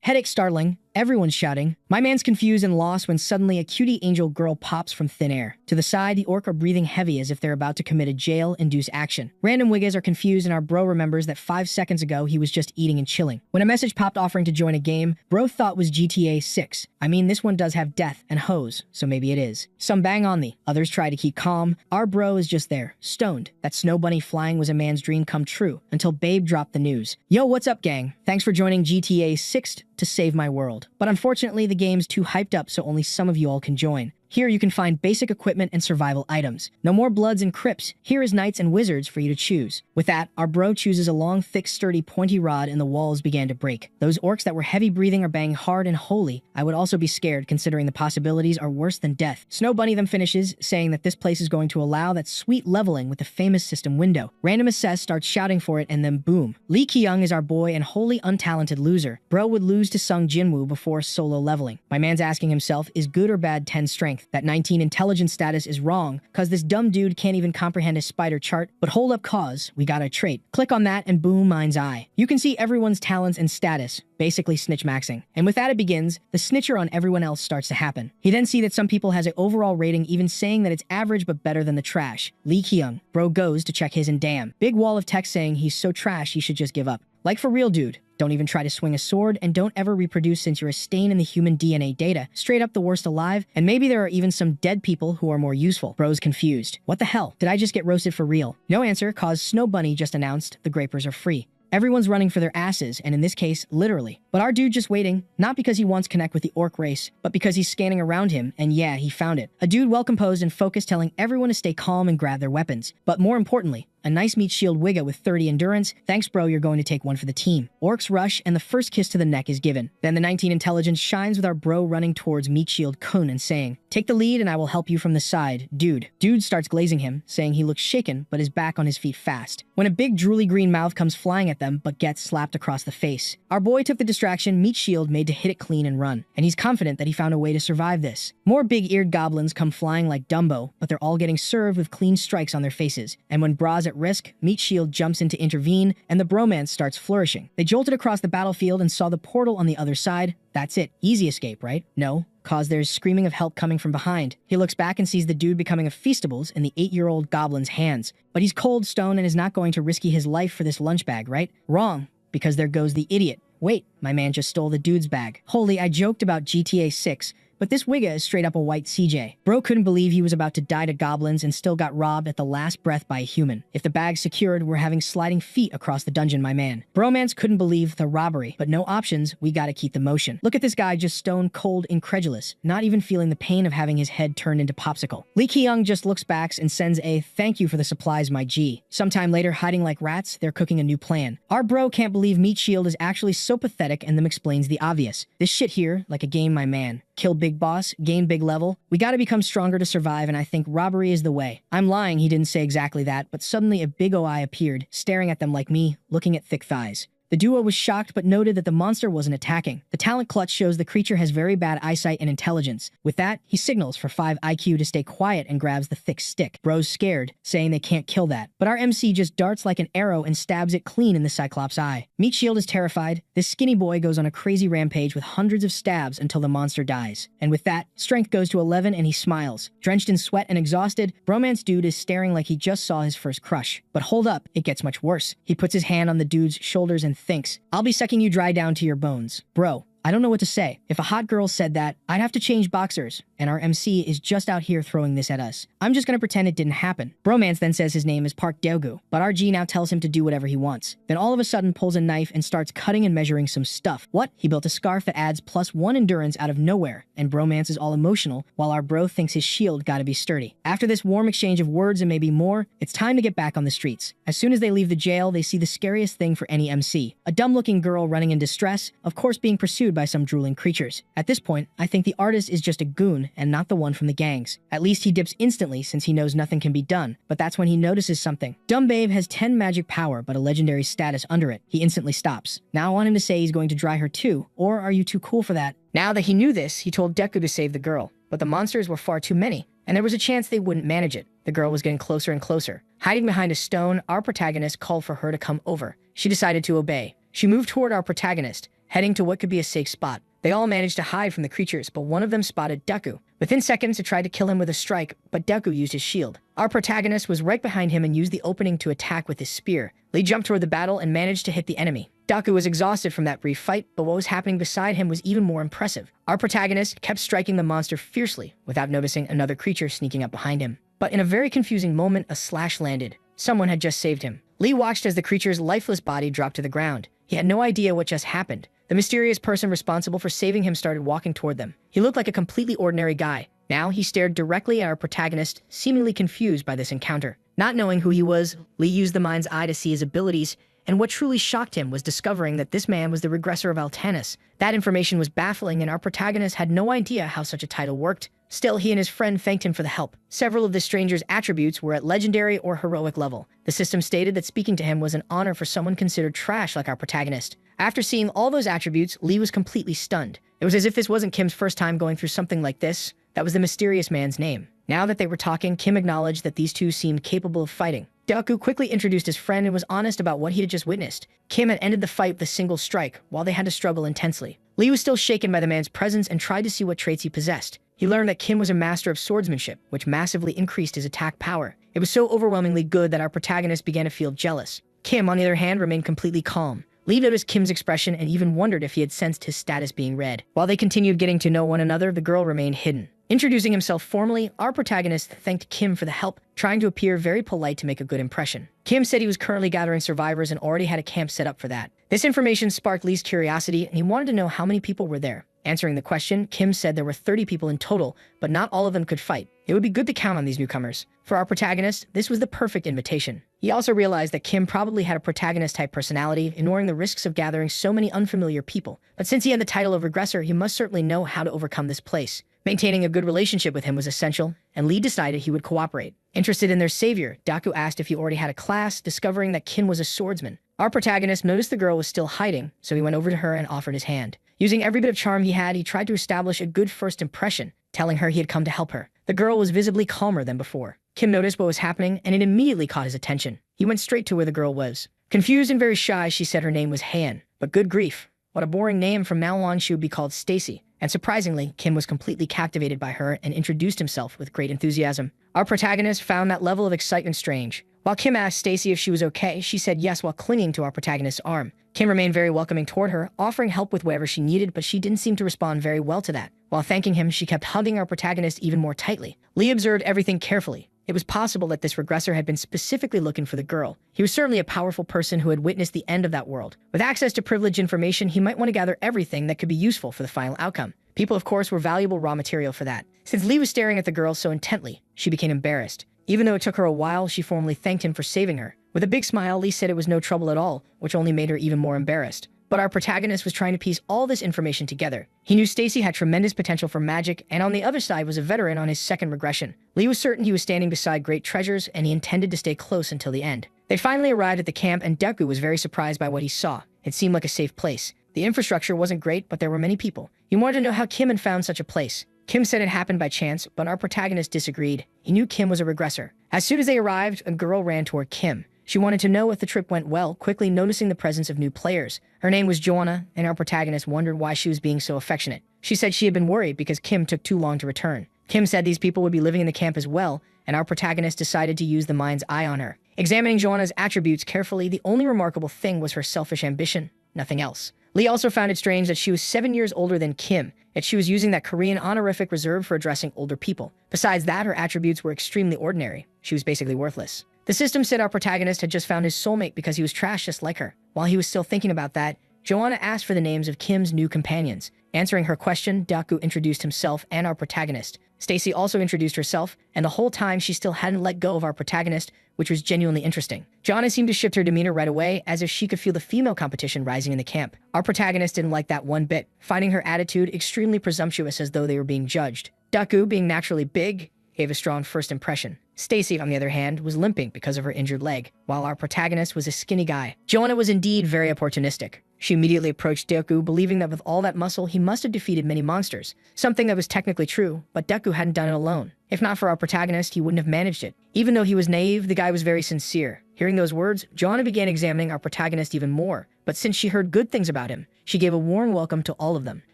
Headache startling, everyone's shouting. My man's confused and lost when suddenly a cutie angel girl pops from thin air. To the side, the orc are breathing heavy as if they're about to commit a jail-induced action. Random wiggas are confused and our bro remembers that 5 seconds ago he was just eating and chilling. When a message popped offering to join a game, bro thought was GTA 6. I mean, this one does have death and hoes, so maybe it is. Some bang on the, others try to keep calm. Our bro is just there, stoned. That snow bunny flying was a man's dream come true, until Babe dropped the news. Yo, what's up, gang? Thanks for joining GTA 6 to save my world. But unfortunately, the game's too hyped up, so only some of you all can join. Here you can find basic equipment and survival items. No more bloods and crypts. Here is knights and wizards for you to choose. With that, our bro chooses a long, thick, sturdy, pointy rod and the walls began to break. Those orcs that were heavy breathing are banging hard and holy. I would also be scared considering the possibilities are worse than death. Snow Bunny then finishes, saying that this place is going to allow that sweet leveling with the famous system window. Random Assess starts shouting for it and then boom. Lee Kyung is our boy and wholly untalented loser. Bro would lose to Sung Jinwoo before solo leveling. My man's asking himself, is good or bad 10 strength? That 19 intelligence status is wrong, cause this dumb dude can't even comprehend a spider chart, but hold up cause, we got a trait. Click on that and boom, mind's eye. You can see everyone's talents and status, basically snitch maxing. And with that it begins, the snitcher on everyone else starts to happen. He then see that some people has an overall rating even saying that it's average but better than the trash. Lee Kyung, bro goes to check his and damn. Big wall of text saying he's so trash he should just give up. Like for real, dude. Don't even try to swing a sword, and don't ever reproduce since you're a stain in the human DNA data. Straight up the worst alive, and maybe there are even some dead people who are more useful. Bro's confused. What the hell? Did I just get roasted for real? No answer, cause Snow Bunny just announced the grapers are free. Everyone's running for their asses, and in this case, literally. But our dude just waiting, not because he wants to connect with the orc race, but because he's scanning around him, and yeah, he found it. A dude well composed and focused telling everyone to stay calm and grab their weapons. But more importantly, a nice meat shield wigga with 30 endurance. Thanks bro, you're going to take one for the team. Orcs rush and the first kiss to the neck is given. Then the 19 intelligence shines with our bro running towards meat shield Kun and saying, take the lead and I will help you from the side, dude. Dude starts glazing him, saying he looks shaken but is back on his feet fast. When a big drooly green mouth comes flying at them but gets slapped across the face. Our boy took the distraction meat shield made to hit it clean and run. And he's confident that he found a way to survive this. More big-eared goblins come flying like Dumbo, but they're all getting served with clean strikes on their faces. And when Bra's at risk, Meat Shield jumps in to intervene, and the bromance starts flourishing. They jolted across the battlefield and saw the portal on the other side. That's it. Easy escape, right? No, cause there's screaming of help coming from behind. He looks back and sees the dude becoming a Feastables in the 8-year-old goblin's hands. But he's cold stone and is not going to risky his life for this lunch bag, right? Wrong, because there goes the idiot. Wait, my man just stole the dude's bag. Holy, I joked about GTA 6, but this wigga is straight up a white CJ. Bro couldn't believe he was about to die to goblins and still got robbed at the last breath by a human. If the bag's secured, we're having sliding feet across the dungeon, my man. Bromance couldn't believe the robbery, but no options, we gotta keep the motion. Look at this guy just stone cold incredulous, not even feeling the pain of having his head turned into popsicle. Lee Kyung just looks back and sends a thank you for the supplies, my G. Sometime later, hiding like rats, they're cooking a new plan. Our bro can't believe Meat Shield is actually so pathetic and then explains the obvious. This shit here, like a game, my man. Kill big boss, gain big level. We gotta become stronger to survive, and I think robbery is the way. I'm lying, he didn't say exactly that, but suddenly a big eye appeared, staring at them like me, looking at thick thighs. The duo was shocked but noted that the monster wasn't attacking. The talent clutch shows the creature has very bad eyesight and intelligence. With that, he signals for 5 IQ to stay quiet and grabs the thick stick. Bro's scared, saying they can't kill that. But our MC just darts like an arrow and stabs it clean in the Cyclops' eye. Meat Shield is terrified. This skinny boy goes on a crazy rampage with hundreds of stabs until the monster dies. And with that, strength goes to 11 and he smiles. Drenched in sweat and exhausted, Bromance dude is staring like he just saw his first crush. But hold up, it gets much worse. He puts his hand on the dude's shoulders and thinks, I'll be sucking you dry down to your bones. Bro, I don't know what to say. If a hot girl said that, I'd have to change boxers, and our MC is just out here throwing this at us. I'm just gonna pretend it didn't happen. Bromance then says his name is Park Daegu, but our G now tells him to do whatever he wants. Then all of a sudden pulls a knife and starts cutting and measuring some stuff. What? He built a scarf that adds +1 endurance out of nowhere, and Bromance is all emotional, while our bro thinks his shield gotta be sturdy. After this warm exchange of words and maybe more, it's time to get back on the streets. As soon as they leave the jail, they see the scariest thing for any MC. A dumb-looking girl running in distress, of course being pursued by some drooling creatures. At this point, I think the artist is just a goon and not the one from the gangs. At least he dips instantly since he knows nothing can be done, but that's when he notices something. Dumb Babe has 10 magic power but a legendary status under it. He instantly stops. Now I want him to say he's going to dry her too, or are you too cool for that? Now that he knew this, he told Deku to save the girl, but the monsters were far too many, and there was a chance they wouldn't manage it. The girl was getting closer and closer. Hiding behind a stone, our protagonist called for her to come over. She decided to obey. She moved toward our protagonist, heading to what could be a safe spot. They all managed to hide from the creatures, but one of them spotted Deku. Within seconds, it tried to kill him with a strike, but Deku used his shield. Our protagonist was right behind him and used the opening to attack with his spear. Lee jumped toward the battle and managed to hit the enemy. Deku was exhausted from that brief fight, but what was happening beside him was even more impressive. Our protagonist kept striking the monster fiercely, without noticing another creature sneaking up behind him. But in a very confusing moment, a slash landed. Someone had just saved him. Lee watched as the creature's lifeless body dropped to the ground. He had no idea what just happened. The mysterious person responsible for saving him started walking toward them. He looked like a completely ordinary guy. Now he stared directly at our protagonist, seemingly confused by this encounter. Not knowing who he was, Lee used the mind's eye to see his abilities, and what truly shocked him was discovering that this man was the regressor of Altanis. That information was baffling, and our protagonist had no idea how such a title worked. Still, he and his friend thanked him for the help. Several of the stranger's attributes were at legendary or heroic level. The system stated that speaking to him was an honor for someone considered trash like our protagonist. After seeing all those attributes, Lee was completely stunned. It was as if this wasn't Kim's first time going through something like this. That was the mysterious man's name. Now that they were talking, Kim acknowledged that these two seemed capable of fighting. Deku quickly introduced his friend and was honest about what he had just witnessed. Kim had ended the fight with a single strike, while they had to struggle intensely. Lee was still shaken by the man's presence and tried to see what traits he possessed. He learned that Kim was a master of swordsmanship, which massively increased his attack power. It was so overwhelmingly good that our protagonist began to feel jealous. Kim, on the other hand, remained completely calm. Lee noticed Kim's expression and even wondered if he had sensed his status being read. While they continued getting to know one another, the girl remained hidden. Introducing himself formally, our protagonist thanked Kim for the help, trying to appear very polite to make a good impression. Kim said he was currently gathering survivors and already had a camp set up for that. This information sparked Lee's curiosity, and he wanted to know how many people were there. Answering the question, Kim said there were 30 people in total, but not all of them could fight. It would be good to count on these newcomers. For our protagonist, this was the perfect invitation. He also realized that Kim probably had a protagonist-type personality, ignoring the risks of gathering so many unfamiliar people. But since he had the title of regressor, he must certainly know how to overcome this place. Maintaining a good relationship with him was essential, and Lee decided he would cooperate. Interested in their savior, Deku asked if he already had a class, discovering that Kim was a swordsman. Our protagonist noticed the girl was still hiding, so he went over to her and offered his hand. Using every bit of charm he had, he tried to establish a good first impression, telling her he had come to help her. The girl was visibly calmer than before. Kim noticed what was happening, and it immediately caught his attention. He went straight to where the girl was. Confused and very shy, she said her name was Han. But good grief, what a boring name. From now on she would be called Stacy. And surprisingly, Kim was completely captivated by her and introduced himself with great enthusiasm. Our protagonist found that level of excitement strange. While Kim asked Stacy if she was okay, she said yes while clinging to our protagonist's arm. Kim remained very welcoming toward her, offering help with whatever she needed, but she didn't seem to respond very well to that. While thanking him, she kept hugging our protagonist even more tightly. Lee observed everything carefully. It was possible that this regressor had been specifically looking for the girl. He was certainly a powerful person who had witnessed the end of that world. With access to privileged information, he might want to gather everything that could be useful for the final outcome. People, of course, were valuable raw material for that. Since Lee was staring at the girl so intently, she became embarrassed. Even though it took her a while, she formally thanked him for saving her. With a big smile, Lee said it was no trouble at all, which only made her even more embarrassed. But our protagonist was trying to piece all this information together. He knew Stacy had tremendous potential for magic, and on the other side was a veteran on his second regression. Lee was certain he was standing beside great treasures, and he intended to stay close until the end. They finally arrived at the camp, and Deku was very surprised by what he saw. It seemed like a safe place. The infrastructure wasn't great, but there were many people. He wanted to know how Kim had found such a place. Kim said it happened by chance, but our protagonist disagreed. He knew Kim was a regressor. As soon as they arrived, a girl ran toward Kim. She wanted to know if the trip went well, quickly noticing the presence of new players. Her name was Joanna, and our protagonist wondered why she was being so affectionate. She said she had been worried because Kim took too long to return. Kim said these people would be living in the camp as well, and our protagonist decided to use the mind's eye on her. Examining Joanna's attributes carefully, the only remarkable thing was her selfish ambition, nothing else. Lee also found it strange that she was 7 years older than Kim, yet she was using that Korean honorific reserved for addressing older people. Besides that, her attributes were extremely ordinary. She was basically worthless. The system said our protagonist had just found his soulmate because he was trash just like her. While he was still thinking about that, Joanna asked for the names of Kim's new companions. Answering her question, Deku introduced himself and our protagonist. Stacy also introduced herself, and the whole time she still hadn't let go of our protagonist, which was genuinely interesting. Joanna seemed to shift her demeanor right away, as if she could feel the female competition rising in the camp. Our protagonist didn't like that one bit, finding her attitude extremely presumptuous as though they were being judged. Deku, being naturally big, gave a strong first impression. Stacy, on the other hand, was limping because of her injured leg, while our protagonist was a skinny guy. Joanna was indeed very opportunistic. She immediately approached Deku, believing that with all that muscle, he must have defeated many monsters. Something that was technically true, but Deku hadn't done it alone. If not for our protagonist, he wouldn't have managed it. Even though he was naive, the guy was very sincere. Hearing those words, Joanna began examining our protagonist even more, but since she heard good things about him, She gave a warm welcome to all of them.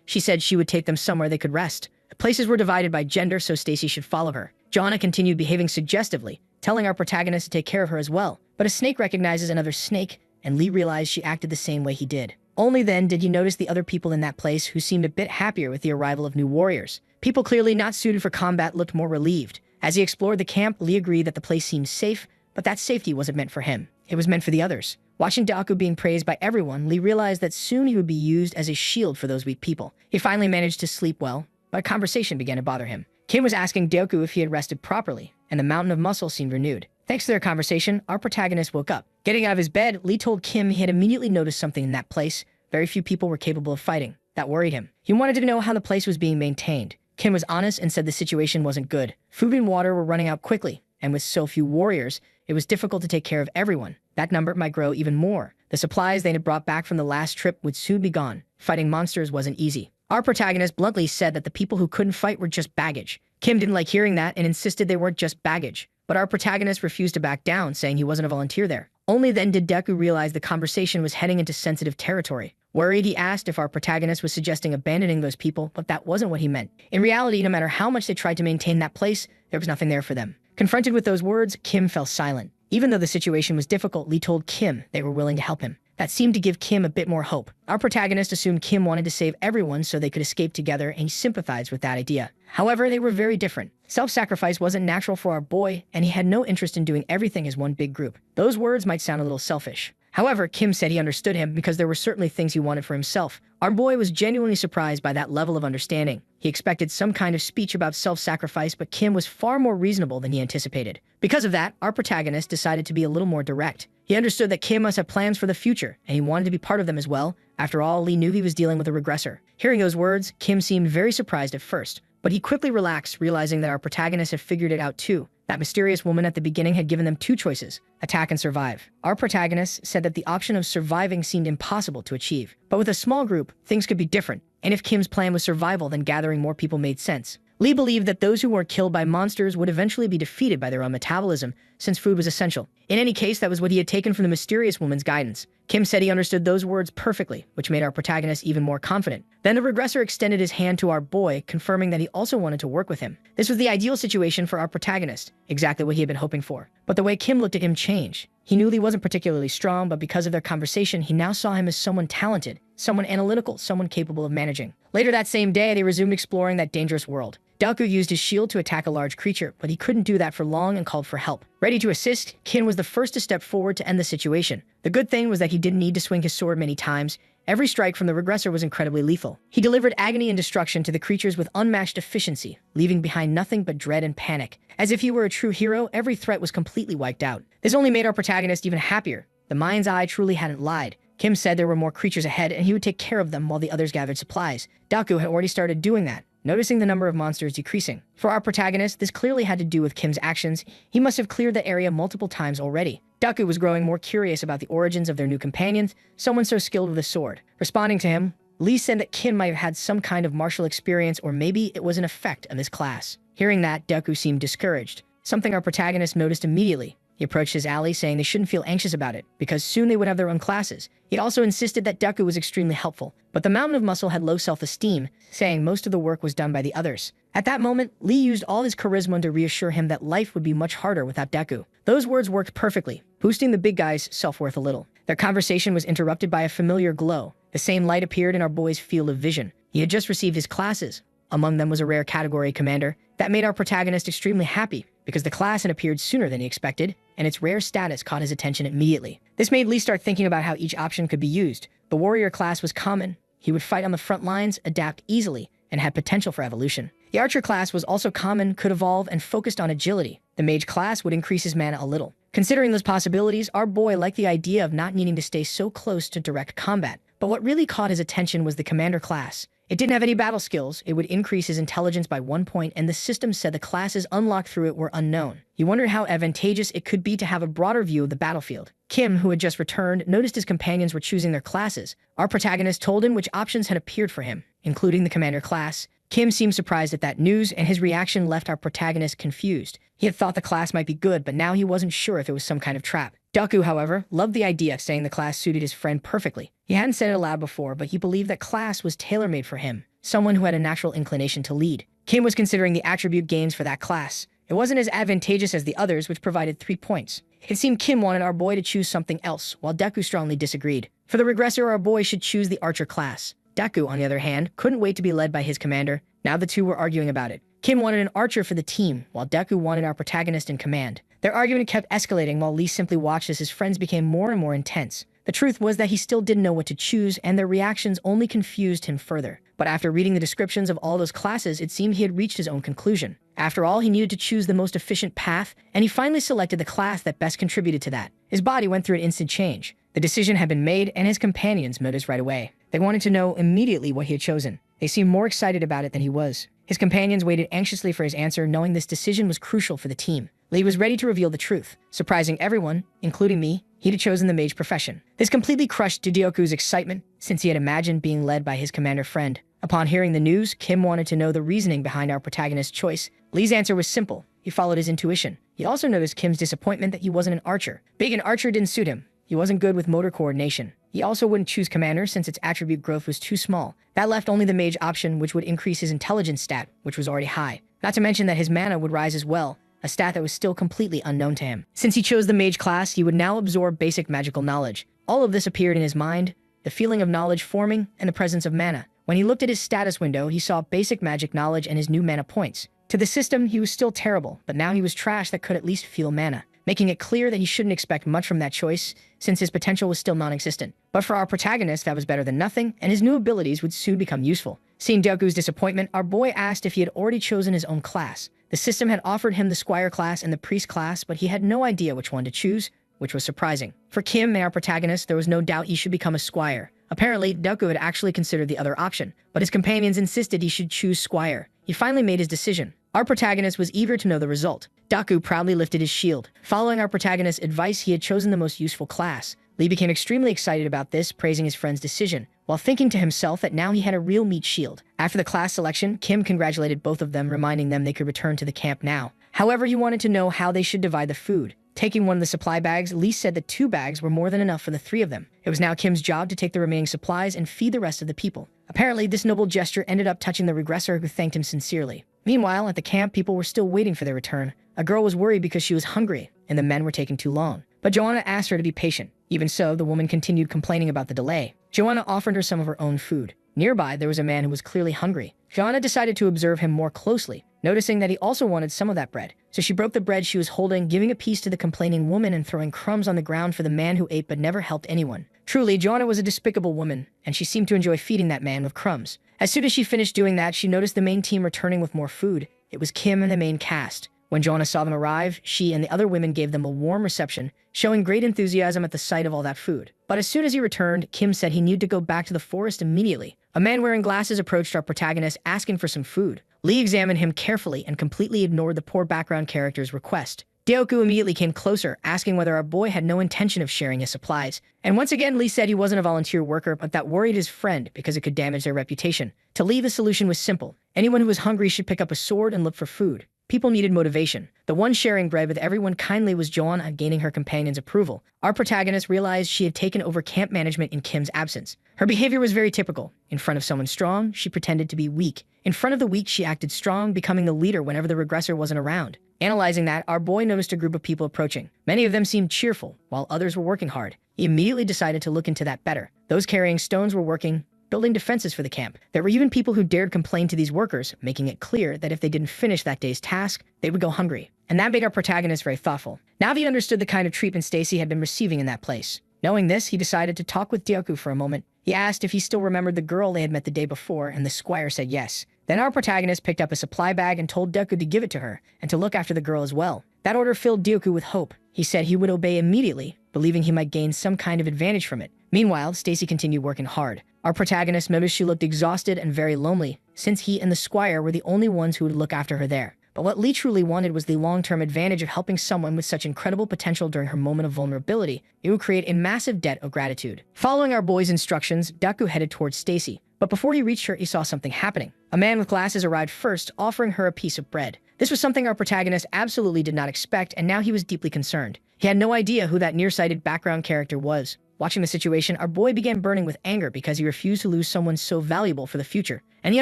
She said she would take them somewhere they could rest. The places were divided by gender, so Stacy should follow her. Jonna continued behaving suggestively, telling our protagonist to take care of her as well. But a snake recognizes another snake, and Lee realized she acted the same way he did. Only then did he notice the other people in that place who seemed a bit happier with the arrival of new warriors. People clearly not suited for combat looked more relieved. As he explored the camp, Lee agreed that the place seemed safe, but that safety wasn't meant for him. It was meant for the others. Watching Deku being praised by everyone, Lee realized that soon he would be used as a shield for those weak people. He finally managed to sleep well, but a conversation began to bother him. Kim was asking Deku if he had rested properly, and the mountain of muscle seemed renewed. Thanks to their conversation, our protagonist woke up. Getting out of his bed, Lee told Kim he had immediately noticed something in that place. Very few people were capable of fighting. That worried him. He wanted to know how the place was being maintained. Kim was honest and said the situation wasn't good. Food and water were running out quickly, and with so few warriors, it was difficult to take care of everyone. That number might grow even more. The supplies they had brought back from the last trip would soon be gone. Fighting monsters wasn't easy. Our protagonist bluntly said that the people who couldn't fight were just baggage. Kim didn't like hearing that and insisted they weren't just baggage. But our protagonist refused to back down, saying he wasn't a volunteer there. Only then did Deku realize the conversation was heading into sensitive territory. Worried, he asked if our protagonist was suggesting abandoning those people, but that wasn't what he meant. In reality, no matter how much they tried to maintain that place, there was nothing there for them. Confronted with those words, Kim fell silent. Even though the situation was difficult, Lee told Kim they were willing to help him. That seemed to give Kim a bit more hope. Our protagonist assumed Kim wanted to save everyone so they could escape together, and he sympathized with that idea. However, they were very different. Self-sacrifice wasn't natural for our boy, and he had no interest in doing everything as one big group. Those words might sound a little selfish. However, Kim said he understood him because there were certainly things he wanted for himself. Our boy was genuinely surprised by that level of understanding. He expected some kind of speech about self-sacrifice, but Kim was far more reasonable than he anticipated. Because of that, our protagonist decided to be a little more direct. He understood that Kim must have plans for the future, and he wanted to be part of them as well. After all, Lee knew he was dealing with a regressor. Hearing those words, Kim seemed very surprised at first, but he quickly relaxed, realizing that our protagonist had figured it out too. That mysterious woman at the beginning had given them two choices: attack and survive. Our protagonist said that the option of surviving seemed impossible to achieve. But with a small group, things could be different, and if Kim's plan was survival, then gathering more people made sense. Lee believed that those who weren't killed by monsters would eventually be defeated by their own metabolism, since food was essential. In any case, that was what he had taken from the mysterious woman's guidance. Kim said he understood those words perfectly, which made our protagonist even more confident. Then the regressor extended his hand to our boy, confirming that he also wanted to work with him. This was the ideal situation for our protagonist, exactly what he had been hoping for. But the way Kim looked at him changed. He knew Lee wasn't particularly strong, but because of their conversation, he now saw him as someone talented, someone analytical, someone capable of managing. Later that same day, they resumed exploring that dangerous world. Deku used his shield to attack a large creature, but he couldn't do that for long and called for help. Ready to assist, Kin was the first to step forward to end the situation. The good thing was that he didn't need to swing his sword many times. Every strike from the regressor was incredibly lethal. He delivered agony and destruction to the creatures with unmatched efficiency, leaving behind nothing but dread and panic. As if he were a true hero, every threat was completely wiped out. This only made our protagonist even happier. The mind's eye truly hadn't lied. Kim said there were more creatures ahead and he would take care of them while the others gathered supplies. Deku had already started doing that, noticing the number of monsters decreasing. For our protagonist, this clearly had to do with Kim's actions. He must have cleared the area multiple times already. Deku was growing more curious about the origins of their new companions, someone so skilled with a sword. Responding to him, Lee said that Kim might have had some kind of martial experience, or maybe it was an effect of his class. Hearing that, Deku seemed discouraged, something our protagonist noticed immediately. He approached his ally, saying they shouldn't feel anxious about it, because soon they would have their own classes. He also insisted that Deku was extremely helpful, but the Mountain of Muscle had low self-esteem, saying most of the work was done by the others. At that moment, Lee used all his charisma to reassure him that life would be much harder without Deku. Those words worked perfectly, boosting the big guy's self-worth a little. Their conversation was interrupted by a familiar glow. The same light appeared in our boy's field of vision. He had just received his classes. Among them was a rare category commander. That made our protagonist extremely happy, because the class had appeared sooner than he expected, and its rare status caught his attention immediately. This made Lee start thinking about how each option could be used. The warrior class was common. He would fight on the front lines, adapt easily, and had potential for evolution. The archer class was also common, could evolve, and focused on agility. The mage class would increase his mana a little. Considering those possibilities, our boy liked the idea of not needing to stay so close to direct combat. But what really caught his attention was the commander class. It didn't have any battle skills, it would increase his intelligence by 1 point, and the system said the classes unlocked through it were unknown. He wondered how advantageous it could be to have a broader view of the battlefield. Kim, who had just returned, noticed his companions were choosing their classes. Our protagonist told him which options had appeared for him, including the commander class. Kim seemed surprised at that news, and his reaction left our protagonist confused. He had thought the class might be good, but now he wasn't sure if it was some kind of trap. Deku, however, loved the idea, saying the class suited his friend perfectly. He hadn't said it aloud before, but he believed that class was tailor-made for him, someone who had a natural inclination to lead. Kim was considering the attribute gains for that class. It wasn't as advantageous as the others, which provided 3 points. It seemed Kim wanted our boy to choose something else, while Deku strongly disagreed. For the regressor, our boy should choose the archer class. Deku, on the other hand, couldn't wait to be led by his commander. Now the two were arguing about it. Kim wanted an archer for the team, while Deku wanted our protagonist in command. Their argument kept escalating while Lee simply watched as his friends became more and more intense. The truth was that he still didn't know what to choose, and their reactions only confused him further. But after reading the descriptions of all those classes, it seemed he had reached his own conclusion. After all, he needed to choose the most efficient path, and he finally selected the class that best contributed to that. His body went through an instant change. The decision had been made, and his companions noticed right away. They wanted to know immediately what he had chosen. They seemed more excited about it than he was. His companions waited anxiously for his answer, knowing this decision was crucial for the team. Lee was ready to reveal the truth. Surprising everyone, including me, he'd chosen the mage profession. This completely crushed Didioku's excitement, since he had imagined being led by his commander friend. Upon hearing the news, Kim wanted to know the reasoning behind our protagonist's choice. Lee's answer was simple. He followed his intuition. He also noticed Kim's disappointment that he wasn't an archer. Being an archer didn't suit him. He wasn't good with motor coordination. He also wouldn't choose commander since its attribute growth was too small. That left only the mage option, which would increase his intelligence stat, which was already high. Not to mention that his mana would rise as well, a stat that was still completely unknown to him. Since he chose the mage class, he would now absorb basic magical knowledge. All of this appeared in his mind, the feeling of knowledge forming and the presence of mana. When he looked at his status window, he saw basic magic knowledge and his new mana points. To the system, he was still terrible, but now he was trash that could at least feel mana, making it clear that he shouldn't expect much from that choice, since his potential was still non-existent. But for our protagonist, that was better than nothing, and his new abilities would soon become useful. Seeing Deku's disappointment, our boy asked if he had already chosen his own class. The system had offered him the squire class and the priest class, but he had no idea which one to choose, which was surprising. For Kim, our protagonist, there was no doubt he should become a squire. Apparently, Deku had actually considered the other option, but his companions insisted he should choose squire. He finally made his decision. Our protagonist was eager to know the result. Deku proudly lifted his shield. Following our protagonist's advice, he had chosen the most useful class. Lee became extremely excited about this, praising his friend's decision, while thinking to himself that now he had a real meat shield. After the class selection, Kim congratulated both of them, reminding them they could return to the camp now. However, he wanted to know how they should divide the food. Taking one of the supply bags, Lee said that 2 bags were more than enough for the 3 of them. It was now Kim's job to take the remaining supplies and feed the rest of the people. Apparently, this noble gesture ended up touching the regressor, who thanked him sincerely. Meanwhile, at the camp, people were still waiting for their return. A girl was worried because she was hungry, and the men were taking too long. But Joanna asked her to be patient. Even so, the woman continued complaining about the delay. Joanna offered her some of her own food. Nearby, there was a man who was clearly hungry. Joanna decided to observe him more closely, noticing that he also wanted some of that bread. So she broke the bread she was holding, giving a piece to the complaining woman and throwing crumbs on the ground for the man who ate but never helped anyone. Truly, Joanna was a despicable woman, and she seemed to enjoy feeding that man with crumbs. As soon as she finished doing that, she noticed the main team returning with more food. It was Kim and the main cast. When Joanna saw them arrive, she and the other women gave them a warm reception, showing great enthusiasm at the sight of all that food. But as soon as he returned, Kim said he needed to go back to the forest immediately. A man wearing glasses approached our protagonist, asking for some food. Lee examined him carefully and completely ignored the poor background character's request. Deoku immediately came closer, asking whether our boy had no intention of sharing his supplies. And once again, Lee said he wasn't a volunteer worker, but that worried his friend because it could damage their reputation. To Lee, the solution was simple. Anyone who was hungry should pick up a sword and look for food. People needed motivation. The one sharing bread with everyone kindly was Joanna, gaining her companion's approval. Our protagonist realized she had taken over camp management in Kim's absence. Her behavior was very typical. In front of someone strong, she pretended to be weak. In front of the weak, she acted strong, becoming the leader whenever the regressor wasn't around. Analyzing that, our boy noticed a group of people approaching. Many of them seemed cheerful, while others were working hard. He immediately decided to look into that better. Those carrying stones were working, building defenses for the camp. There were even people who dared complain to these workers, making it clear that if they didn't finish that day's task, they would go hungry. And that made our protagonist very thoughtful. Now he understood the kind of treatment Stacy had been receiving in that place. Knowing this, he decided to talk with Deoku for a moment. He asked if he still remembered the girl they had met the day before, and the squire said yes. Then our protagonist picked up a supply bag and told Deoku to give it to her, and to look after the girl as well. That order filled Deoku with hope. He said he would obey immediately, believing he might gain some kind of advantage from it. Meanwhile, Stacy continued working hard. Our protagonist noticed she looked exhausted and very lonely, since he and the squire were the only ones who would look after her there. But what Lee truly wanted was the long-term advantage of helping someone with such incredible potential during her moment of vulnerability. It would create a massive debt of gratitude. Following our boy's instructions, Deku headed towards Stacy. But before he reached her, he saw something happening. A man with glasses arrived first, offering her a piece of bread. This was something our protagonist absolutely did not expect, and now he was deeply concerned. He had no idea who that nearsighted background character was. Watching the situation, our boy began burning with anger because he refused to lose someone so valuable for the future. And he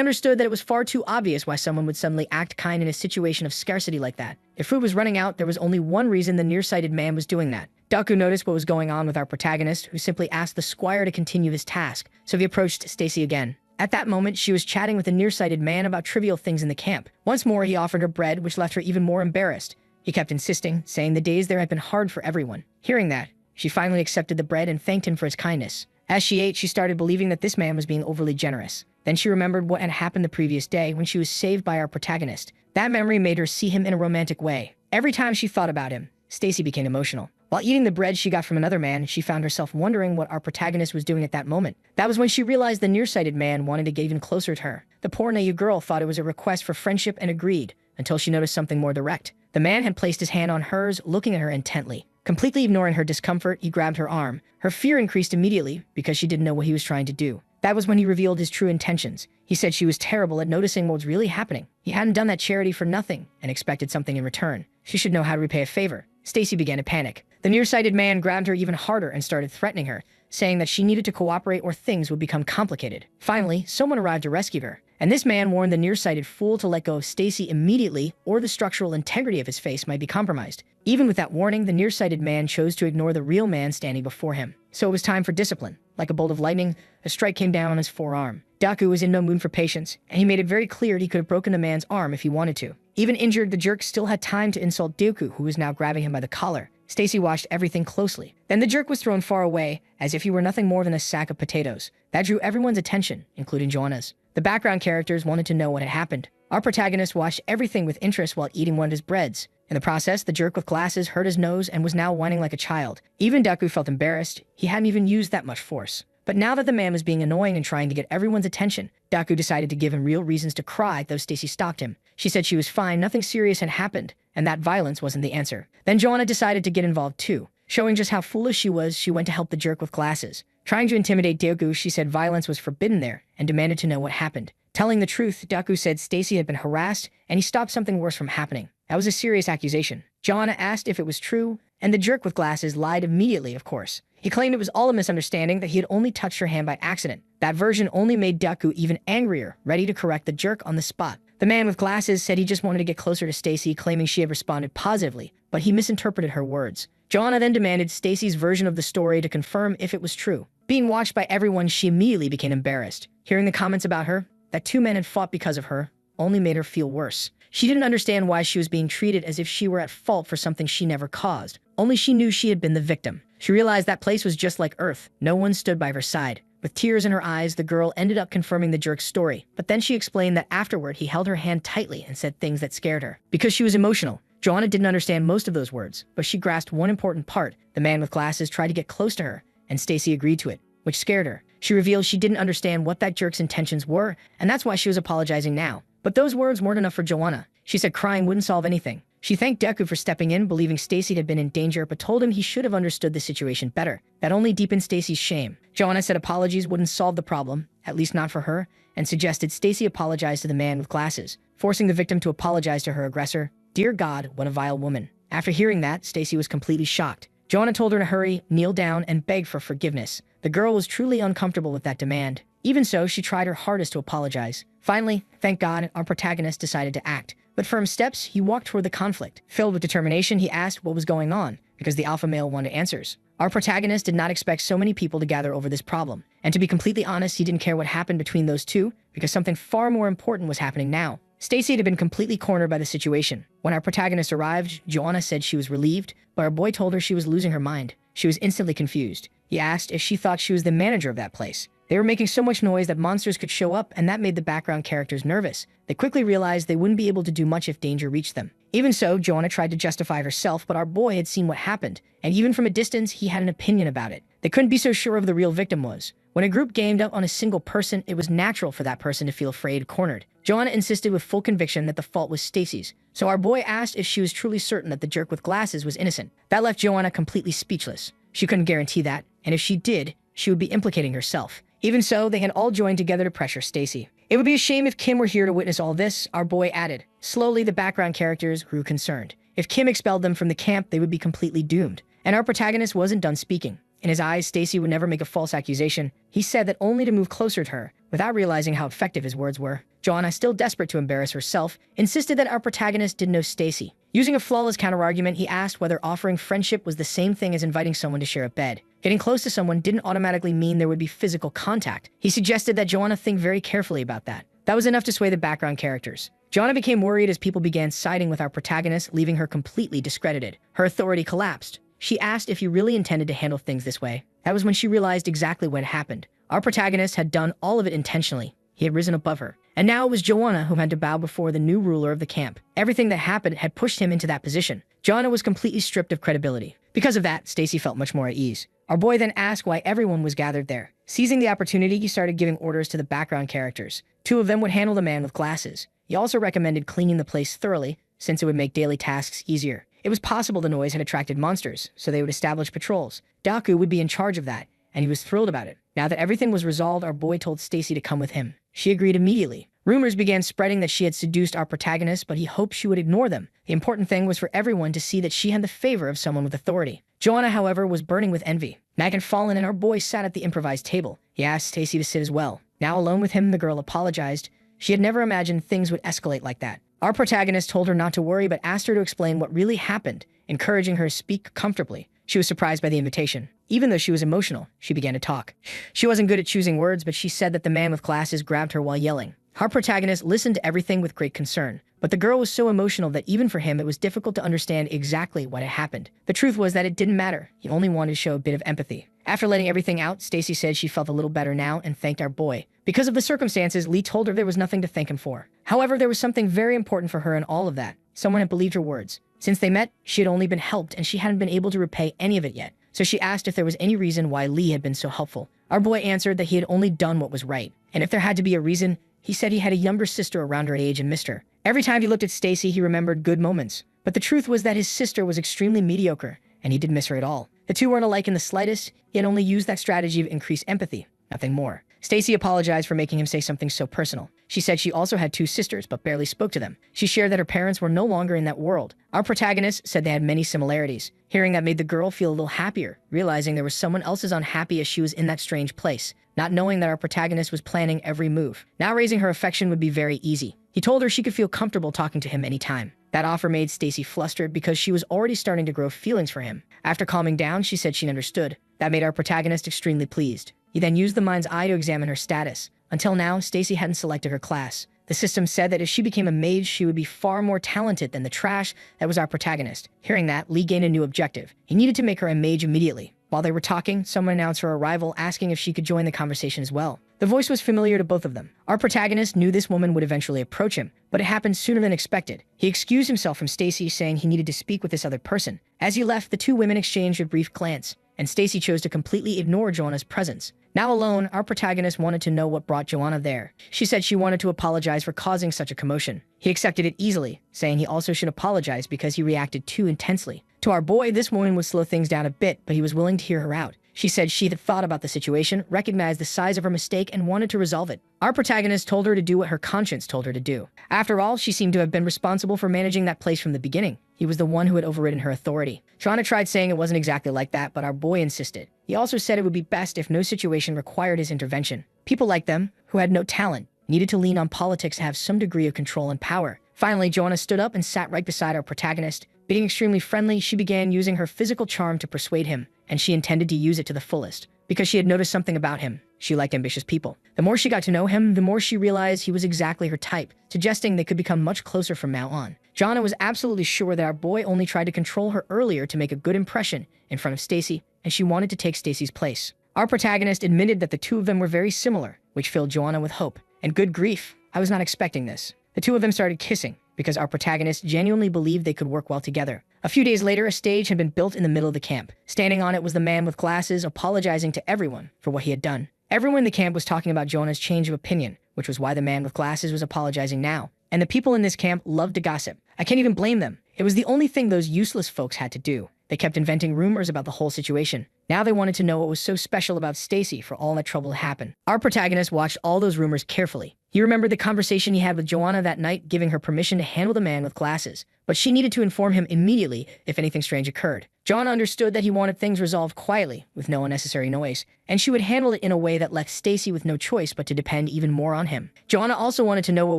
understood that it was far too obvious why someone would suddenly act kind in a situation of scarcity like that. If food was running out, there was only one reason the nearsighted man was doing that. Deku noticed what was going on with our protagonist, who simply asked the squire to continue his task, so he approached Stacy again. At that moment, she was chatting with the nearsighted man about trivial things in the camp. Once more, he offered her bread, which left her even more embarrassed. He kept insisting, saying the days there had been hard for everyone. Hearing that, she finally accepted the bread and thanked him for his kindness. As she ate, she started believing that this man was being overly generous. Then she remembered what had happened the previous day when she was saved by our protagonist. That memory made her see him in a romantic way. Every time she thought about him, Stacy became emotional. While eating the bread she got from another man, she found herself wondering what our protagonist was doing at that moment. That was when she realized the nearsighted man wanted to get even closer to her. The poor naive girl thought it was a request for friendship and agreed, until she noticed something more direct. The man had placed his hand on hers, looking at her intently. Completely ignoring her discomfort, he grabbed her arm. Her fear increased immediately because she didn't know what he was trying to do. That was when he revealed his true intentions. He said she was terrible at noticing what was really happening. He hadn't done that charity for nothing and expected something in return. She should know how to repay a favor. Stacy began to panic. The nearsighted man grabbed her even harder and started threatening her, saying that she needed to cooperate or things would become complicated. Finally, someone arrived to rescue her, and this man warned the nearsighted fool to let go of Stacy immediately or the structural integrity of his face might be compromised. Even with that warning, the nearsighted man chose to ignore the real man standing before him. So it was time for discipline. Like a bolt of lightning, a strike came down on his forearm. Deku was in no mood for patience, and he made it very clear he could have broken the man's arm if he wanted to. Even injured, the jerk still had time to insult Deku, who was now grabbing him by the collar. Stacy watched everything closely. Then the jerk was thrown far away, as if he were nothing more than a sack of potatoes. That drew everyone's attention, including Joanna's. The background characters wanted to know what had happened. Our protagonist watched everything with interest while eating one of his breads. In the process, the jerk with glasses hurt his nose and was now whining like a child. Even Deku felt embarrassed. He hadn't even used that much force. But now that the man was being annoying and trying to get everyone's attention, Deku decided to give him real reasons to cry, though Stacy stopped him. She said she was fine, nothing serious had happened, and that violence wasn't the answer. Then Joanna decided to get involved too. Showing just how foolish she was, she went to help the jerk with glasses. Trying to intimidate Deku, she said violence was forbidden there and demanded to know what happened. Telling the truth, Deku said Stacy had been harassed and he stopped something worse from happening. That was a serious accusation. Joanna asked if it was true, and the jerk with glasses lied immediately, of course. He claimed it was all a misunderstanding, that he had only touched her hand by accident. That version only made Deku even angrier, ready to correct the jerk on the spot. The man with glasses said he just wanted to get closer to Stacy, claiming she had responded positively, but he misinterpreted her words. Joanna then demanded Stacy's version of the story to confirm if it was true. Being watched by everyone, she immediately became embarrassed. Hearing the comments about her, that two men had fought because of her, only made her feel worse. She didn't understand why she was being treated as if she were at fault for something she never caused. Only she knew she had been the victim. She realized that place was just like Earth. No one stood by her side. With tears in her eyes, the girl ended up confirming the jerk's story. But then she explained that afterward he held her hand tightly and said things that scared her. Because she was emotional, Joanna didn't understand most of those words, but she grasped one important part. The man with glasses tried to get close to her, and Stacy agreed to it, which scared her. She revealed she didn't understand what that jerk's intentions were, and that's why she was apologizing now. But those words weren't enough for Joanna. She said crying wouldn't solve anything. She thanked Deku for stepping in, believing Stacy had been in danger, but told him he should have understood the situation better. That only deepened Stacy's shame. Joanna said apologies wouldn't solve the problem, at least not for her, and suggested Stacy apologize to the man with glasses, forcing the victim to apologize to her aggressor. Dear God, what a vile woman. After hearing that, Stacy was completely shocked. Joanna told her to hurry, kneel down, and beg for forgiveness. The girl was truly uncomfortable with that demand. Even so, she tried her hardest to apologize. Finally, thank God, our protagonist decided to act. With firm steps, he walked toward the conflict. Filled with determination, he asked what was going on, because the alpha male wanted answers. Our protagonist did not expect so many people to gather over this problem. And to be completely honest, he didn't care what happened between those two, because something far more important was happening now. Stacy had been completely cornered by the situation. When our protagonist arrived, Joanna said she was relieved, but our boy told her she was losing her mind. She was instantly confused. He asked if she thought she was the manager of that place. They were making so much noise that monsters could show up, and that made the background characters nervous. They quickly realized they wouldn't be able to do much if danger reached them. Even so, Joanna tried to justify herself, but our boy had seen what happened, and even from a distance, he had an opinion about it. They couldn't be so sure of the real victim was. When a group gamed up on a single person, it was natural for that person to feel afraid, cornered. Joanna insisted with full conviction that the fault was Stacy's, so our boy asked if she was truly certain that the jerk with glasses was innocent. That left Joanna completely speechless. She couldn't guarantee that, and if she did, she would be implicating herself. Even so, they had all joined together to pressure Stacy. It would be a shame if Kim were here to witness all this, our boy added. Slowly, the background characters grew concerned. If Kim expelled them from the camp, they would be completely doomed. And our protagonist wasn't done speaking. In his eyes, Stacy would never make a false accusation. He said that only to move closer to her, without realizing how effective his words were. Joanna, still desperate to embarrass herself, insisted that our protagonist didn't know Stacy. Using a flawless counterargument, he asked whether offering friendship was the same thing as inviting someone to share a bed. Getting close to someone didn't automatically mean there would be physical contact. He suggested that Joanna think very carefully about that. That was enough to sway the background characters. Joanna became worried as people began siding with our protagonist, leaving her completely discredited. Her authority collapsed. She asked if he really intended to handle things this way. That was when she realized exactly what happened. Our protagonist had done all of it intentionally. He had risen above her. And now it was Joanna who had to bow before the new ruler of the camp. Everything that happened had pushed him into that position. Joanna was completely stripped of credibility. Because of that, Stacy felt much more at ease. Our boy then asked why everyone was gathered there. Seizing the opportunity, he started giving orders to the background characters. 2 of them would handle the man with glasses. He also recommended cleaning the place thoroughly, since it would make daily tasks easier. It was possible the noise had attracted monsters, so they would establish patrols. Daku would be in charge of that, and he was thrilled about it. Now that everything was resolved, our boy told Stacy to come with him. She agreed immediately. Rumors began spreading that she had seduced our protagonist, but he hoped she would ignore them. The important thing was for everyone to see that she had the favor of someone with authority. Joanna, however, was burning with envy. Mag had fallen and our boy sat at the improvised table. He asked Stacy to sit as well. Now alone with him, the girl apologized. She had never imagined things would escalate like that. Our protagonist told her not to worry, but asked her to explain what really happened, encouraging her to speak comfortably. She was surprised by the invitation. Even though she was emotional, she began to talk. She wasn't good at choosing words, but she said that the man with glasses grabbed her while yelling. Our protagonist listened to everything with great concern, but the girl was so emotional that even for him it was difficult to understand exactly what had happened. The truth was that it didn't matter. He only wanted to show a bit of empathy. After letting everything out, Stacy said she felt a little better now and thanked our boy. Because of the circumstances, Lee told her there was nothing to thank him for. However, there was something very important for her in all of that. Someone had believed her words. Since they met, she had only been helped and she hadn't been able to repay any of it yet. So she asked if there was any reason why Lee had been so helpful. Our boy answered that he had only done what was right. And if there had to be a reason, he said he had a younger sister around her age and missed her. Every time he looked at Stacy, he remembered good moments. But the truth was that his sister was extremely mediocre, and he didn't miss her at all. The two weren't alike in the slightest, he had only used that strategy of increased empathy, nothing more. Stacy apologized for making him say something so personal. She said she also had 2 sisters, but barely spoke to them. She shared that her parents were no longer in that world. Our protagonist said they had many similarities. Hearing that made the girl feel a little happier, realizing there was someone else as unhappy as she was in that strange place, not knowing that our protagonist was planning every move. Now raising her affection would be very easy. He told her she could feel comfortable talking to him anytime. That offer made Stacy flustered because she was already starting to grow feelings for him. After calming down, she said she understood. That made our protagonist extremely pleased. He then used the mind's eye to examine her status. Until now, Stacy hadn't selected her class. The system said that if she became a mage, she would be far more talented than the trash that was our protagonist. Hearing that, Lee gained a new objective. He needed to make her a mage immediately. While they were talking, someone announced her arrival, asking if she could join the conversation as well. The voice was familiar to both of them. Our protagonist knew this woman would eventually approach him, but it happened sooner than expected. He excused himself from Stacy, saying he needed to speak with this other person. As he left, the 2 women exchanged a brief glance, and Stacy chose to completely ignore Joanna's presence. Now alone, our protagonist wanted to know what brought Joanna there. She said she wanted to apologize for causing such a commotion. He accepted it easily, saying he also should apologize because he reacted too intensely. To our boy, this woman would slow things down a bit, but he was willing to hear her out. She said she had thought about the situation, recognized the size of her mistake, and wanted to resolve it. Our protagonist told her to do what her conscience told her to do. After all, she seemed to have been responsible for managing that place from the beginning. He was the one who had overridden her authority. Joanna tried saying it wasn't exactly like that, but our boy insisted. He also said it would be best if no situation required his intervention. People like them, who had no talent, needed to lean on politics to have some degree of control and power. Finally, Joanna stood up and sat right beside our protagonist. Being extremely friendly, she began using her physical charm to persuade him, and she intended to use it to the fullest. Because she had noticed something about him. She liked ambitious people. The more she got to know him, the more she realized he was exactly her type, suggesting they could become much closer from now on. Joanna was absolutely sure that our boy only tried to control her earlier to make a good impression in front of Stacy, and she wanted to take Stacy's place. Our protagonist admitted that the 2 of them were very similar, which filled Joanna with hope. And good grief, I was not expecting this. The 2 of them started kissing, because our protagonist genuinely believed they could work well together. A few days later, a stage had been built in the middle of the camp. Standing on it was the man with glasses, apologizing to everyone for what he had done. Everyone in the camp was talking about Joanna's change of opinion, which was why the man with glasses was apologizing now. And the people in this camp loved to gossip. I can't even blame them. It was the only thing those useless folks had to do. They kept inventing rumors about the whole situation. Now they wanted to know what was so special about Stacy for all that trouble to happen. Our protagonist watched all those rumors carefully. He remembered the conversation he had with Joanna that night, giving her permission to handle the man with glasses, but she needed to inform him immediately if anything strange occurred. Joanna understood that he wanted things resolved quietly, with no unnecessary noise, and she would handle it in a way that left Stacy with no choice but to depend even more on him. Joanna also wanted to know what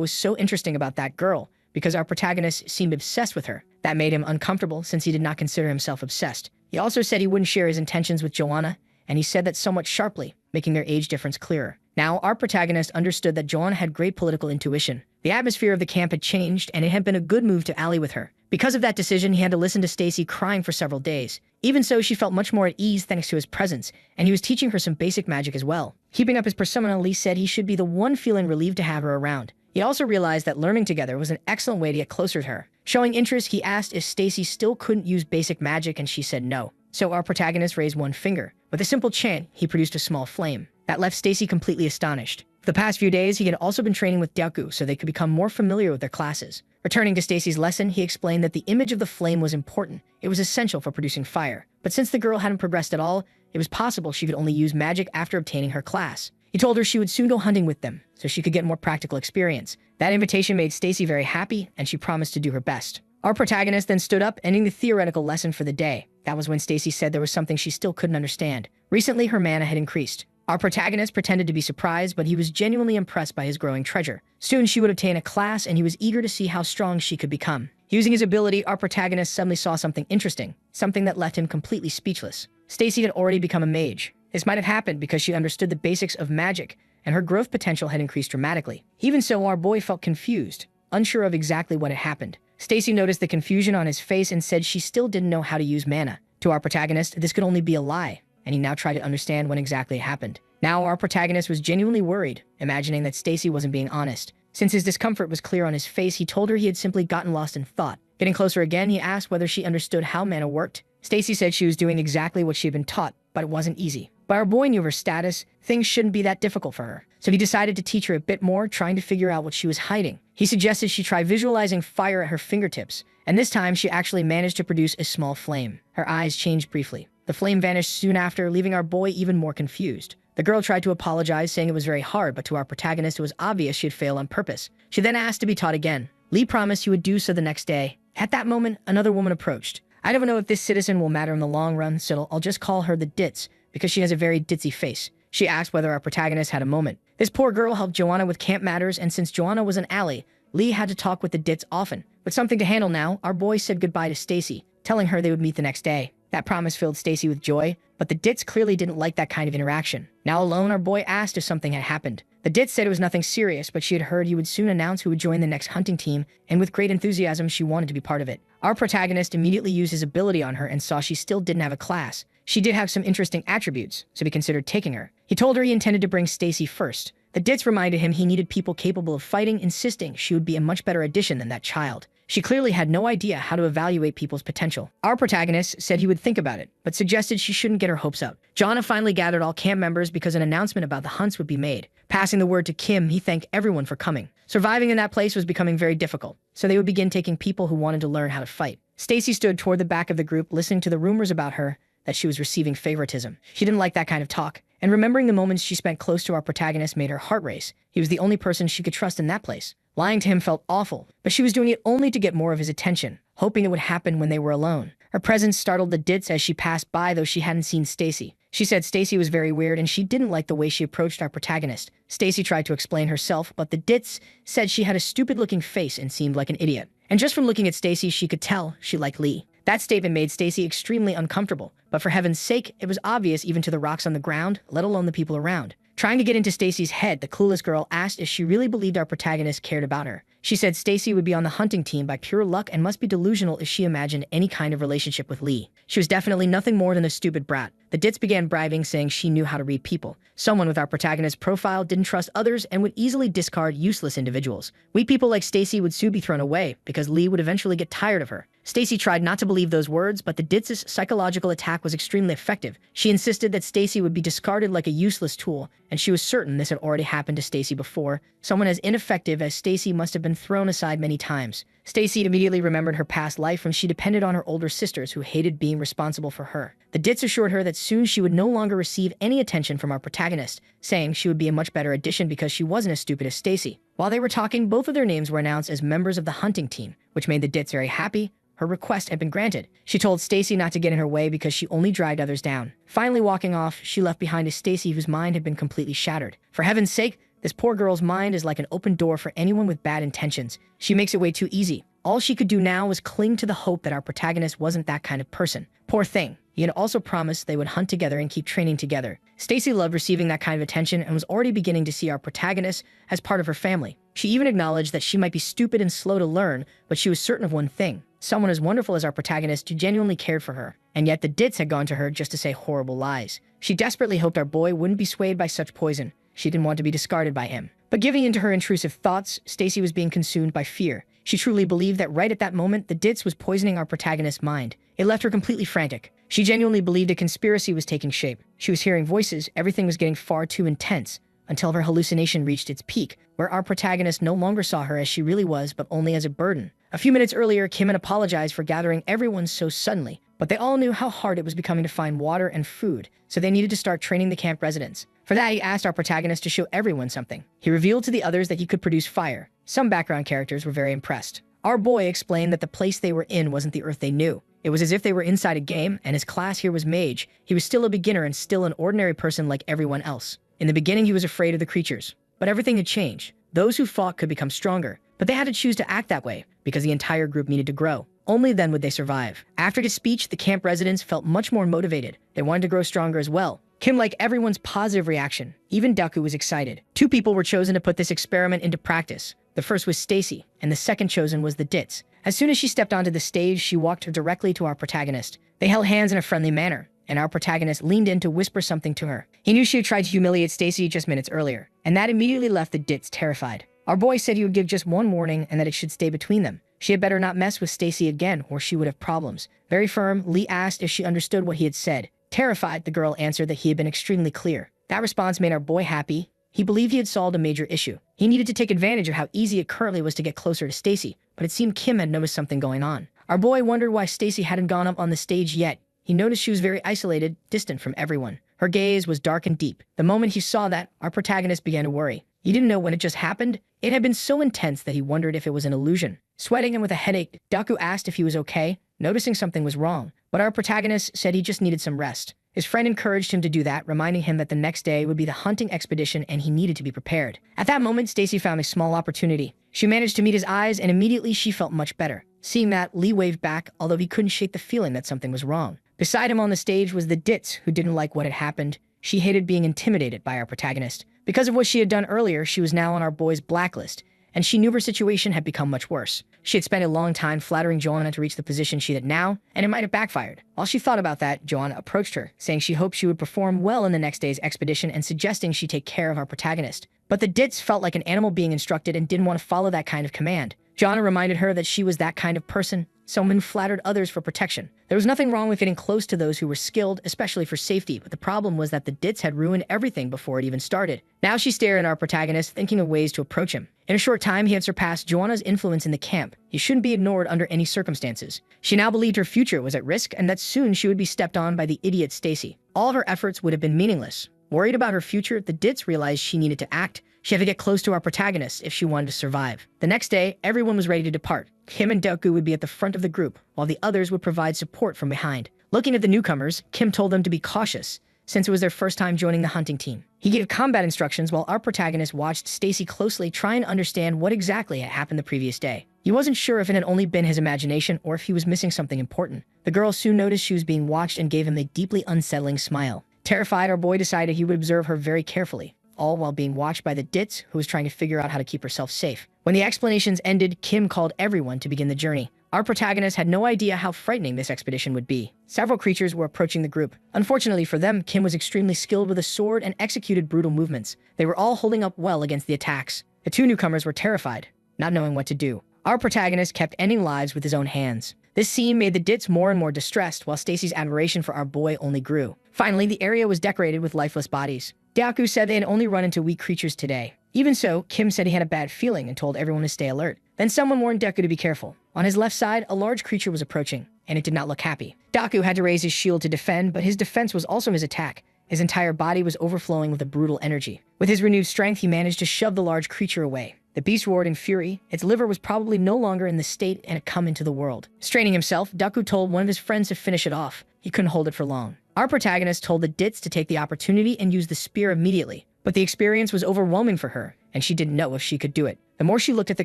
was so interesting about that girl, because our protagonist seemed obsessed with her. That made him uncomfortable since he did not consider himself obsessed. He also said he wouldn't share his intentions with Joanna, and he said that somewhat sharply, making their age difference clearer. Now, our protagonist understood that Joanna had great political intuition. The atmosphere of the camp had changed, and it had been a good move to ally with her. Because of that decision, he had to listen to Stacy crying for several days. Even so, she felt much more at ease thanks to his presence, and he was teaching her some basic magic as well. Keeping up his persona, Lee said he should be the one feeling relieved to have her around. He also realized that learning together was an excellent way to get closer to her. Showing interest, he asked if Stacy still couldn't use basic magic, and she said no. So our protagonist raised one finger. With a simple chant, he produced a small flame. That left Stacy completely astonished. For the past few days, he had also been training with Deku so they could become more familiar with their classes. Returning to Stacy's lesson, he explained that the image of the flame was important. It was essential for producing fire. But since the girl hadn't progressed at all, it was possible she could only use magic after obtaining her class. He told her she would soon go hunting with them, so she could get more practical experience. That invitation made Stacy very happy, and she promised to do her best. Our protagonist then stood up, ending the theoretical lesson for the day. That was when Stacy said there was something she still couldn't understand. Recently, her mana had increased. Our protagonist pretended to be surprised, but he was genuinely impressed by his growing treasure. Soon she would obtain a class, and he was eager to see how strong she could become. Using his ability, our protagonist suddenly saw something interesting, something that left him completely speechless. Stacy had already become a mage. This might have happened because she understood the basics of magic, and her growth potential had increased dramatically. Even so, our boy felt confused, unsure of exactly what had happened. Stacy noticed the confusion on his face and said she still didn't know how to use mana. To our protagonist, this could only be a lie, and he now tried to understand when exactly it happened. Now our protagonist was genuinely worried, imagining that Stacy wasn't being honest. Since his discomfort was clear on his face, he told her he had simply gotten lost in thought. Getting closer again, he asked whether she understood how mana worked. Stacy said she was doing exactly what she had been taught, but it wasn't easy. But our boy knew her status. Things shouldn't be that difficult for her. So he decided to teach her a bit more, trying to figure out what she was hiding. He suggested she try visualizing fire at her fingertips, and this time she actually managed to produce a small flame. Her eyes changed briefly. The flame vanished soon after, leaving our boy even more confused. The girl tried to apologize, saying it was very hard, but to our protagonist it was obvious she had failed on purpose. She then asked to be taught again. Lee promised he would do so the next day. At that moment, another woman approached. I don't know if this citizen will matter in the long run, so I'll just call her the Ditz, because she has a very ditzy face. She asked whether our protagonist had a moment. This poor girl helped Joanna with camp matters, and since Joanna was an ally, Lee had to talk with the Ditz often. With something to handle now, our boy said goodbye to Stacy, telling her they would meet the next day. That promise filled Stacy with joy, but the Ditz clearly didn't like that kind of interaction. Now alone, our boy asked if something had happened. The Ditz said it was nothing serious, but she had heard he would soon announce who would join the next hunting team, and with great enthusiasm, she wanted to be part of it. Our protagonist immediately used his ability on her and saw she still didn't have a class. She did have some interesting attributes, so he considered taking her. He told her he intended to bring Stacy first. The Ditz reminded him he needed people capable of fighting, insisting she would be a much better addition than that child. She clearly had no idea how to evaluate people's potential. Our protagonist said he would think about it, but suggested she shouldn't get her hopes up. Joanna finally gathered all camp members because an announcement about the hunts would be made. Passing the word to Kim, he thanked everyone for coming. Surviving in that place was becoming very difficult, so they would begin taking people who wanted to learn how to fight. Stacy stood toward the back of the group, listening to the rumors about her that she was receiving favoritism. She didn't like that kind of talk, and remembering the moments she spent close to our protagonist made her heart race. He was the only person she could trust in that place. Lying to him felt awful, but she was doing it only to get more of his attention, hoping it would happen when they were alone. Her presence startled the Ditz as she passed by, though she hadn't seen Stacy. She said Stacy was very weird and she didn't like the way she approached our protagonist. Stacy tried to explain herself, but the Ditz said she had a stupid-looking face and seemed like an idiot. And just from looking at Stacy, she could tell she liked Lee. That statement made Stacy extremely uncomfortable, but for heaven's sake, it was obvious even to the rocks on the ground, let alone the people around. Trying to get into Stacy's head, the clueless girl asked if she really believed our protagonist cared about her. She said Stacy would be on the hunting team by pure luck and must be delusional if she imagined any kind of relationship with Lee. She was definitely nothing more than a stupid brat. The Ditz began bribing, saying she knew how to read people. Someone with our protagonist's profile didn't trust others and would easily discard useless individuals. Weak people like Stacy would soon be thrown away because Lee would eventually get tired of her. Stacy tried not to believe those words, but the Dits' psychological attack was extremely effective. She insisted that Stacy would be discarded like a useless tool, and she was certain this had already happened to Stacy before. Someone as ineffective as Stacy must have been thrown aside many times. Stacy immediately remembered her past life when she depended on her older sisters who hated being responsible for her. The Dits assured her that soon she would no longer receive any attention from our protagonist, saying she would be a much better addition because she wasn't as stupid as Stacy. While they were talking, both of their names were announced as members of the hunting team, which made the Dits very happy. Her request had been granted. She told Stacy not to get in her way because she only dragged others down. Finally walking off, she left behind a Stacy whose mind had been completely shattered. For heaven's sake, this poor girl's mind is like an open door for anyone with bad intentions. She makes it way too easy. All she could do now was cling to the hope that our protagonist wasn't that kind of person. Poor thing. He had also promised they would hunt together and keep training together. Stacy loved receiving that kind of attention and was already beginning to see our protagonist as part of her family. She even acknowledged that she might be stupid and slow to learn, but she was certain of one thing. Someone as wonderful as our protagonist genuinely cared for her. And yet the Dits had gone to her just to say horrible lies. She desperately hoped our boy wouldn't be swayed by such poison. She didn't want to be discarded by him. But giving into her intrusive thoughts, Stacy was being consumed by fear. She truly believed that right at that moment, the Dits was poisoning our protagonist's mind. It left her completely frantic. She genuinely believed a conspiracy was taking shape. She was hearing voices, everything was getting far too intense, until her hallucination reached its peak, where our protagonist no longer saw her as she really was, but only as a burden. A few minutes earlier, Kim had apologized for gathering everyone so suddenly, but they all knew how hard it was becoming to find water and food, so they needed to start training the camp residents. For that, he asked our protagonist to show everyone something. He revealed to the others that he could produce fire. Some background characters were very impressed. Our boy explained that the place they were in wasn't the Earth they knew. It was as if they were inside a game, and his class here was mage. He was still a beginner and still an ordinary person like everyone else. In the beginning, he was afraid of the creatures, but everything had changed. Those who fought could become stronger, but they had to choose to act that way because the entire group needed to grow. Only then would they survive. After his speech, the camp residents felt much more motivated. They wanted to grow stronger as well. Kim liked everyone's positive reaction. Even Deku was excited. 2 people were chosen to put this experiment into practice. The first was Stacy, and the second chosen was the Dits. As soon as she stepped onto the stage, she walked directly to our protagonist. They held hands in a friendly manner, and our protagonist leaned in to whisper something to her. He knew she had tried to humiliate Stacy just minutes earlier, and that immediately left the Dits terrified. Our boy said he would give just one warning and that it should stay between them. She had better not mess with Stacy again or she would have problems. Very firm, Lee asked if she understood what he had said. Terrified, the girl answered that he had been extremely clear. That response made our boy happy. He believed he had solved a major issue. He needed to take advantage of how easy it currently was to get closer to Stacy, but it seemed Kim had noticed something going on. Our boy wondered why Stacy hadn't gone up on the stage yet. He noticed she was very isolated, distant from everyone. Her gaze was dark and deep. The moment he saw that, our protagonist began to worry. He didn't know when it just happened. It had been so intense that he wondered if it was an illusion. Sweating and with a headache, Deku asked if he was okay, noticing something was wrong. But our protagonist said he just needed some rest. His friend encouraged him to do that, reminding him that the next day would be the hunting expedition and he needed to be prepared. At that moment, Stacy found a small opportunity. She managed to meet his eyes and immediately she felt much better. Seeing that, Lee waved back, although he couldn't shake the feeling that something was wrong. Beside him on the stage was the Dits, who didn't like what had happened. She hated being intimidated by our protagonist. Because of what she had done earlier, she was now on our boy's blacklist, and she knew her situation had become much worse. She had spent a long time flattering Joanna to reach the position she had now, and it might have backfired. While she thought about that, Joanna approached her, saying she hoped she would perform well in the next day's expedition and suggesting she take care of our protagonist. But the Dits felt like an animal being instructed and didn't want to follow that kind of command. Joanna reminded her that she was that kind of person, someone who flattered others for protection. There was nothing wrong with getting close to those who were skilled, especially for safety, but the problem was that the Dits had ruined everything before it even started. Now she stared at our protagonist, thinking of ways to approach him. In a short time, he had surpassed Joanna's influence in the camp. He shouldn't be ignored under any circumstances. She now believed her future was at risk and that soon she would be stepped on by the idiot Stacy. All of her efforts would have been meaningless. Worried about her future, the Dits realized she needed to act. She had to get close to our protagonist if she wanted to survive. The next day, everyone was ready to depart. Kim and Deku would be at the front of the group, while the others would provide support from behind. Looking at the newcomers, Kim told them to be cautious, since it was their first time joining the hunting team. He gave combat instructions while our protagonist watched Stacy closely, trying to understand what exactly had happened the previous day. He wasn't sure if it had only been his imagination or if he was missing something important. The girl soon noticed she was being watched and gave him a deeply unsettling smile. Terrified, our boy decided he would observe her very carefully, all while being watched by the Dits, who was trying to figure out how to keep herself safe. When the explanations ended, Kim called everyone to begin the journey. Our protagonist had no idea how frightening this expedition would be. Several creatures were approaching the group. Unfortunately for them, Kim was extremely skilled with a sword and executed brutal movements. They were all holding up well against the attacks. The 2 newcomers were terrified, not knowing what to do. Our protagonist kept ending lives with his own hands. This scene made the Dits more and more distressed, while Stacy's admiration for our boy only grew. Finally, the area was decorated with lifeless bodies. Daku said they had only run into weak creatures today. Even so, Kim said he had a bad feeling and told everyone to stay alert. Then someone warned Daku to be careful. On his left side, a large creature was approaching, and it did not look happy. Daku had to raise his shield to defend, but his defense was also his attack. His entire body was overflowing with a brutal energy. With his renewed strength, he managed to shove the large creature away. The beast roared in fury. Its liver was probably no longer in the state and had come into the world. Straining himself, Daku told one of his friends to finish it off. He couldn't hold it for long. Our protagonist told the Dits to take the opportunity and use the spear immediately. But the experience was overwhelming for her, and she didn't know if she could do it. The more she looked at the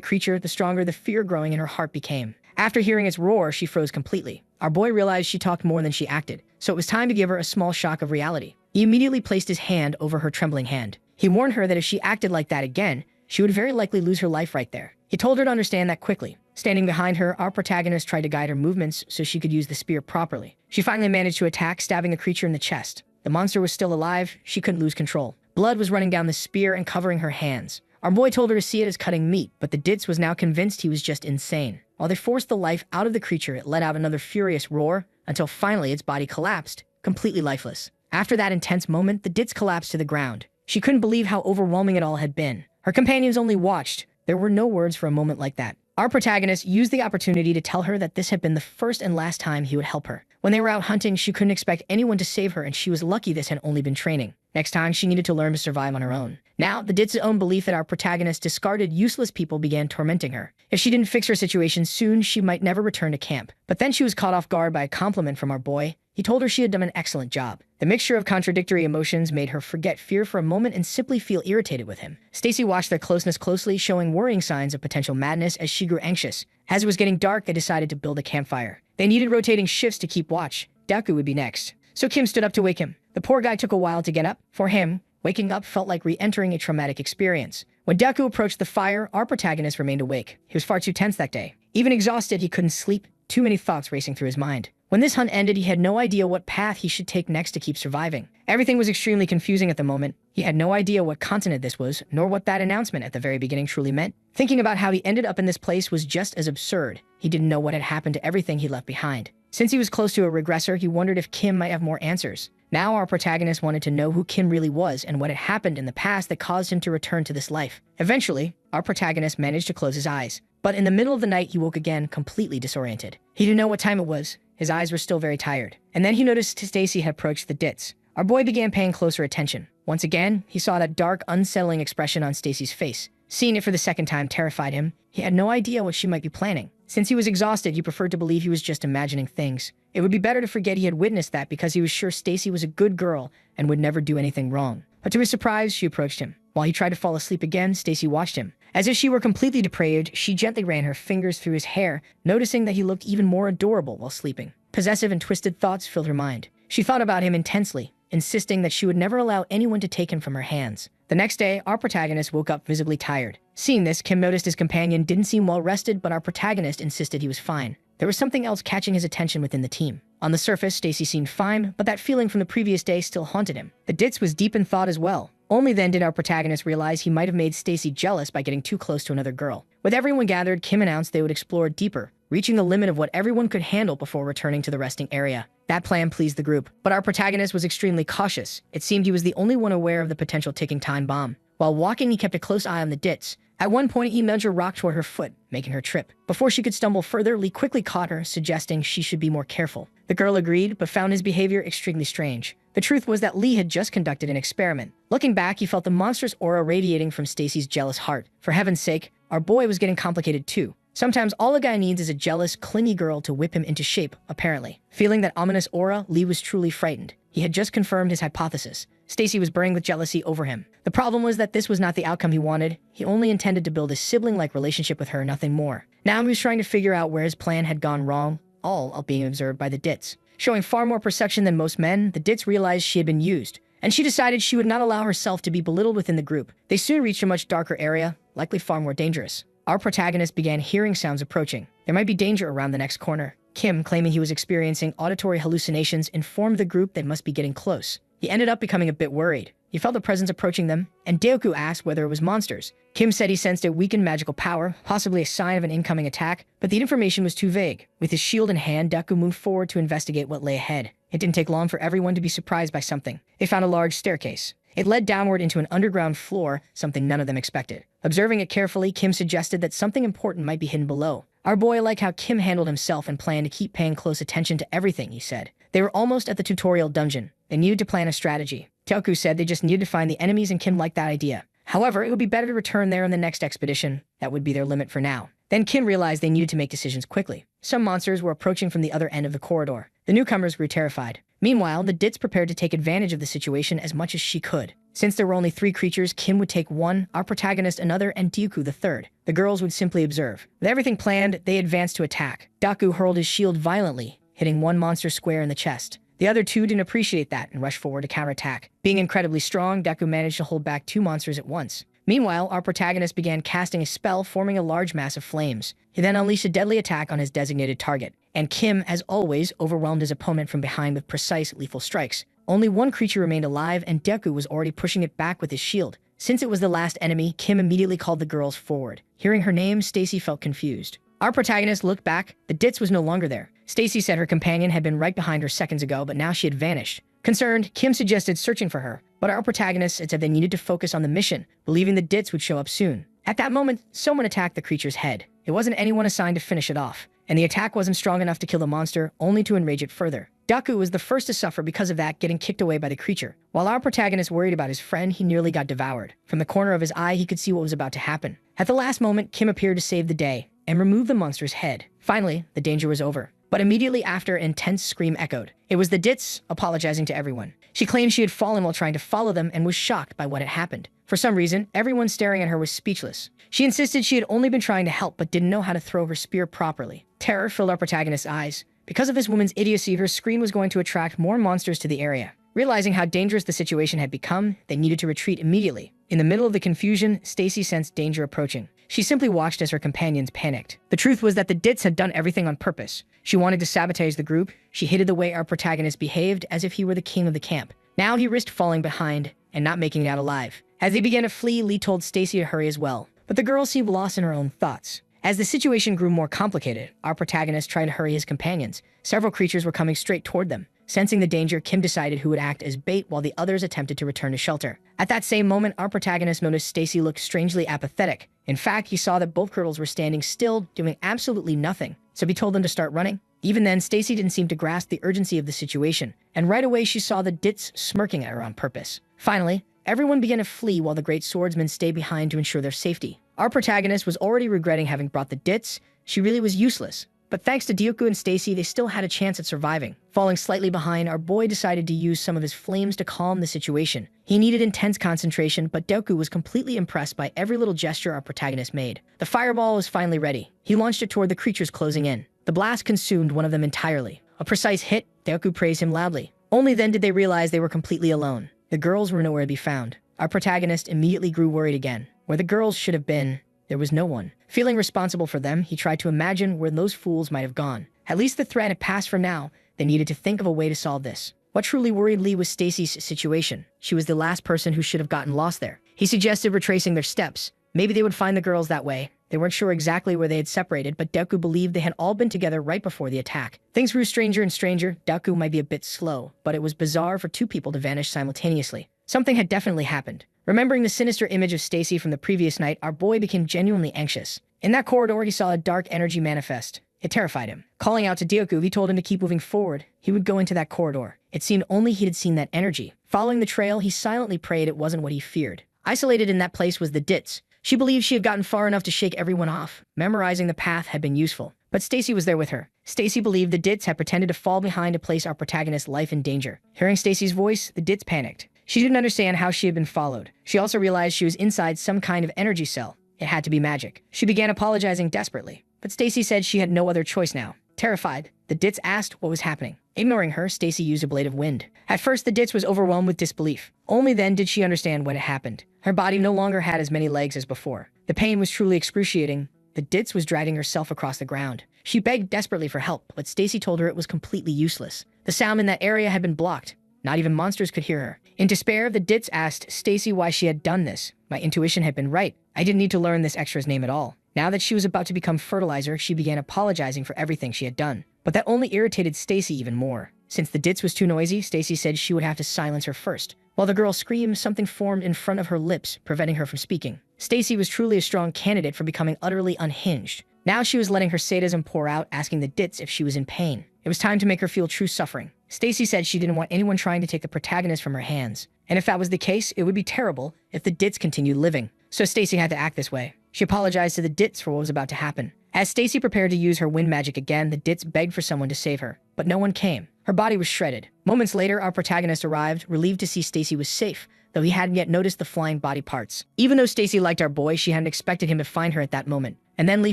creature, the stronger the fear growing in her heart became. After hearing its roar, she froze completely. Our boy realized she talked more than she acted, so it was time to give her a small shock of reality. He immediately placed his hand over her trembling hand. He warned her that if she acted like that again, she would very likely lose her life right there. He told her to understand that quickly. Standing behind her, our protagonist tried to guide her movements so she could use the spear properly. She finally managed to attack, stabbing the creature in the chest. The monster was still alive. She couldn't lose control. Blood was running down the spear and covering her hands. Our boy told her to see it as cutting meat, but the Dits was now convinced he was just insane. While they forced the life out of the creature, it let out another furious roar until finally its body collapsed, completely lifeless. After that intense moment, the Dits collapsed to the ground. She couldn't believe how overwhelming it all had been. Her companions only watched. There were no words for a moment like that. Our protagonist used the opportunity to tell her that this had been the first and last time he would help her. When they were out hunting, she couldn't expect anyone to save her, and she was lucky this had only been training. Next time, she needed to learn to survive on her own. Now, the Dits' own belief that our protagonist discarded useless people began tormenting her. If she didn't fix her situation soon, she might never return to camp. But then she was caught off guard by a compliment from our boy. He told her she had done an excellent job. The mixture of contradictory emotions made her forget fear for a moment and simply feel irritated with him. Stacy watched their closeness closely, showing worrying signs of potential madness as she grew anxious. As it was getting dark, they decided to build a campfire. They needed rotating shifts to keep watch. Daku would be next. So Kim stood up to wake him. The poor guy took a while to get up. For him, waking up felt like re-entering a traumatic experience. When Daku approached the fire, our protagonist remained awake. He was far too tense that day. Even exhausted, he couldn't sleep. Too many thoughts racing through his mind. When this hunt ended, he had no idea what path he should take next to keep surviving. Everything was extremely confusing at the moment. He had no idea what continent this was, nor what that announcement at the very beginning truly meant. Thinking about how he ended up in this place was just as absurd. He didn't know what had happened to everything he left behind. Since he was close to a regressor, he wondered if Kim might have more answers. Now our protagonist wanted to know who Kim really was and what had happened in the past that caused him to return to this life. Eventually, our protagonist managed to close his eyes. But in the middle of the night, he woke again, completely disoriented. He didn't know what time it was. His eyes were still very tired. And then he noticed Stacy had approached the Dits. Our boy began paying closer attention. Once again, he saw that dark, unsettling expression on Stacy's face. Seeing it for the second time terrified him. He had no idea what she might be planning. Since he was exhausted, he preferred to believe he was just imagining things. It would be better to forget he had witnessed that because he was sure Stacy was a good girl and would never do anything wrong. But to his surprise, she approached him. While he tried to fall asleep again, Stacy watched him. As if she were completely depraved, she gently ran her fingers through his hair, noticing that he looked even more adorable while sleeping. Possessive and twisted thoughts filled her mind. She thought about him intensely, insisting that she would never allow anyone to take him from her hands. The next day, our protagonist woke up visibly tired. Seeing this, Kim noticed his companion didn't seem well rested, but our protagonist insisted he was fine. There was something else catching his attention within the team. On the surface, Stacy seemed fine, but that feeling from the previous day still haunted him. The Dits was deep in thought as well. Only then did our protagonist realize he might have made Stacy jealous by getting too close to another girl. With everyone gathered, Kim announced they would explore deeper, reaching the limit of what everyone could handle before returning to the resting area. That plan pleased the group, but our protagonist was extremely cautious. It seemed he was the only one aware of the potential ticking time bomb. While walking, he kept a close eye on the Dits. At one point, he nudged a rock toward her foot, making her trip. Before she could stumble further, Lee quickly caught her, suggesting she should be more careful. The girl agreed, but found his behavior extremely strange. The truth was that Lee had just conducted an experiment. Looking back, he felt the monstrous aura radiating from Stacy's jealous heart. For heaven's sake, our boy was getting complicated too. Sometimes all a guy needs is a jealous, clingy girl to whip him into shape, apparently. Feeling that ominous aura, Lee was truly frightened. He had just confirmed his hypothesis. Stacy was burning with jealousy over him. The problem was that this was not the outcome he wanted. He only intended to build a sibling-like relationship with her, nothing more. Now he was trying to figure out where his plan had gone wrong, all being observed by the Dits. Showing far more perception than most men, the Dits realized she had been used, and she decided she would not allow herself to be belittled within the group. They soon reached a much darker area, likely far more dangerous. Our protagonist began hearing sounds approaching. There might be danger around the next corner. Kim, claiming he was experiencing auditory hallucinations, informed the group they must be getting close. He ended up becoming a bit worried. He felt a presence approaching them, and Deoku asked whether it was monsters. Kim said he sensed a weakened magical power, possibly a sign of an incoming attack, but the information was too vague. With his shield in hand, Deoku moved forward to investigate what lay ahead. It didn't take long for everyone to be surprised by something. They found a large staircase. It led downward into an underground floor, something none of them expected. Observing it carefully, Kim suggested that something important might be hidden below. Our boy liked how Kim handled himself and planned to keep paying close attention to everything, he said. They were almost at the tutorial dungeon. They needed to plan a strategy. Deoku said they just needed to find the enemies, and Kim liked that idea. However, it would be better to return there in the next expedition. That would be their limit for now. Then Kim realized they needed to make decisions quickly. Some monsters were approaching from the other end of the corridor. The newcomers grew terrified. Meanwhile, the Dits prepared to take advantage of the situation as much as she could. Since there were only 3 creatures, Kim would take one, our protagonist another, and Deoku the third. The girls would simply observe. With everything planned, they advanced to attack. Deoku hurled his shield violently, hitting one monster square in the chest. The other 2 didn't appreciate that and rushed forward to counterattack. Being incredibly strong, Deoku managed to hold back 2 monsters at once. Meanwhile, our protagonist began casting a spell, forming a large mass of flames. He then unleashed a deadly attack on his designated target, and Kim, as always, overwhelmed his opponent from behind with precise, lethal strikes. Only 1 creature remained alive, and Deoku was already pushing it back with his shield. Since it was the last enemy, Kim immediately called the girls forward. Hearing her name, Stacy felt confused. Our protagonist looked back. The Dits was no longer there. Stacy said her companion had been right behind her seconds ago, but now she had vanished. Concerned, Kim suggested searching for her, but our protagonist said they needed to focus on the mission, believing the Dits would show up soon. At that moment, someone attacked the creature's head. It wasn't anyone assigned to finish it off, and the attack wasn't strong enough to kill the monster, only to enrage it further. Deoku was the first to suffer because of that, getting kicked away by the creature. While our protagonist worried about his friend, he nearly got devoured. From the corner of his eye, he could see what was about to happen. At the last moment, Kim appeared to save the day and remove the monster's head. Finally, the danger was over. But immediately after, an intense scream echoed. It was the Dits, apologizing to everyone. She claimed she had fallen while trying to follow them and was shocked by what had happened. For some reason, everyone staring at her was speechless. She insisted she had only been trying to help but didn't know how to throw her spear properly. Terror filled our protagonist's eyes. Because of this woman's idiocy, her scream was going to attract more monsters to the area. Realizing how dangerous the situation had become, they needed to retreat immediately. In the middle of the confusion, Stacy sensed danger approaching. She simply watched as her companions panicked. The truth was that the Dits had done everything on purpose. She wanted to sabotage the group. She hated the way our protagonist behaved, as if he were the king of the camp. Now he risked falling behind and not making it out alive. As they began to flee, Lee told Stacy to hurry as well. But the girl seemed lost in her own thoughts. As the situation grew more complicated, our protagonist tried to hurry his companions. Several creatures were coming straight toward them. Sensing the danger, Kim decided who would act as bait while the others attempted to return to shelter. At that same moment, our protagonist noticed Stacy looked strangely apathetic. In fact, he saw that both girls were standing still, doing absolutely nothing. So he told them to start running. Even then, Stacy didn't seem to grasp the urgency of the situation, and right away she saw the Dits smirking at her on purpose. Finally, everyone began to flee while the great swordsman stayed behind to ensure their safety. Our protagonist was already regretting having brought the Dits. She really was useless. But thanks to Deoku and Stacy, they still had a chance at surviving. Falling slightly behind, our boy decided to use some of his flames to calm the situation. He needed intense concentration, but Deoku was completely impressed by every little gesture our protagonist made. The fireball was finally ready. He launched it toward the creatures closing in. The blast consumed one of them entirely. A precise hit, Deoku praised him loudly. Only then did they realize they were completely alone. The girls were nowhere to be found. Our protagonist immediately grew worried again. Where the girls should have been, there was no one. Feeling responsible for them, he tried to imagine where those fools might have gone. At least the threat had passed for now. They needed to think of a way to solve this. What truly worried Lee was Stacy's situation. She was the last person who should have gotten lost there. He suggested retracing their steps. Maybe they would find the girls that way. They weren't sure exactly where they had separated, but Deoku believed they had all been together right before the attack. Things grew stranger and stranger. Deoku might be a bit slow, but it was bizarre for 2 people to vanish simultaneously. Something had definitely happened. Remembering the sinister image of Stacy from the previous night, our boy became genuinely anxious. In that corridor, he saw a dark energy manifest. It terrified him. Calling out to Deoku, he told him to keep moving forward. He would go into that corridor. It seemed only he had seen that energy. Following the trail, he silently prayed it wasn't what he feared. Isolated in that place was the Dits. She believed she had gotten far enough to shake everyone off. Memorizing the path had been useful. But Stacy was there with her. Stacy believed the Dits had pretended to fall behind to place our protagonist's life in danger. Hearing Stacy's voice, the Dits panicked. She didn't understand how she had been followed. She also realized she was inside some kind of energy cell. It had to be magic. She began apologizing desperately. But Stacy said she had no other choice now. Terrified, the Dits asked what was happening. Ignoring her, Stacy used a blade of wind. At first, the Dits was overwhelmed with disbelief. Only then did she understand what had happened. Her body no longer had as many legs as before. The pain was truly excruciating. The Dits was dragging herself across the ground. She begged desperately for help, but Stacy told her it was completely useless. The sound in that area had been blocked. Not even monsters could hear her. In despair, the Dits asked Stacy why she had done this. My intuition had been right. I didn't need to learn this extra's name at all. Now that she was about to become fertilizer, she began apologizing for everything she had done. But that only irritated Stacy even more. Since the Dits was too noisy, Stacy said she would have to silence her first. While the girl screamed, something formed in front of her lips, preventing her from speaking. Stacy was truly a strong candidate for becoming utterly unhinged. Now she was letting her sadism pour out, asking the Dits if she was in pain. It was time to make her feel true suffering. Stacy said she didn't want anyone trying to take the protagonist from her hands. And if that was the case, it would be terrible if the Dits continued living. So Stacy had to act this way. She apologized to the Dits for what was about to happen. As Stacy prepared to use her wind magic again, the Dits begged for someone to save her. But no one came. Her body was shredded. Moments later, our protagonist arrived, relieved to see Stacy was safe, though he hadn't yet noticed the flying body parts. Even though Stacy liked our boy, she hadn't expected him to find her at that moment. And then Lee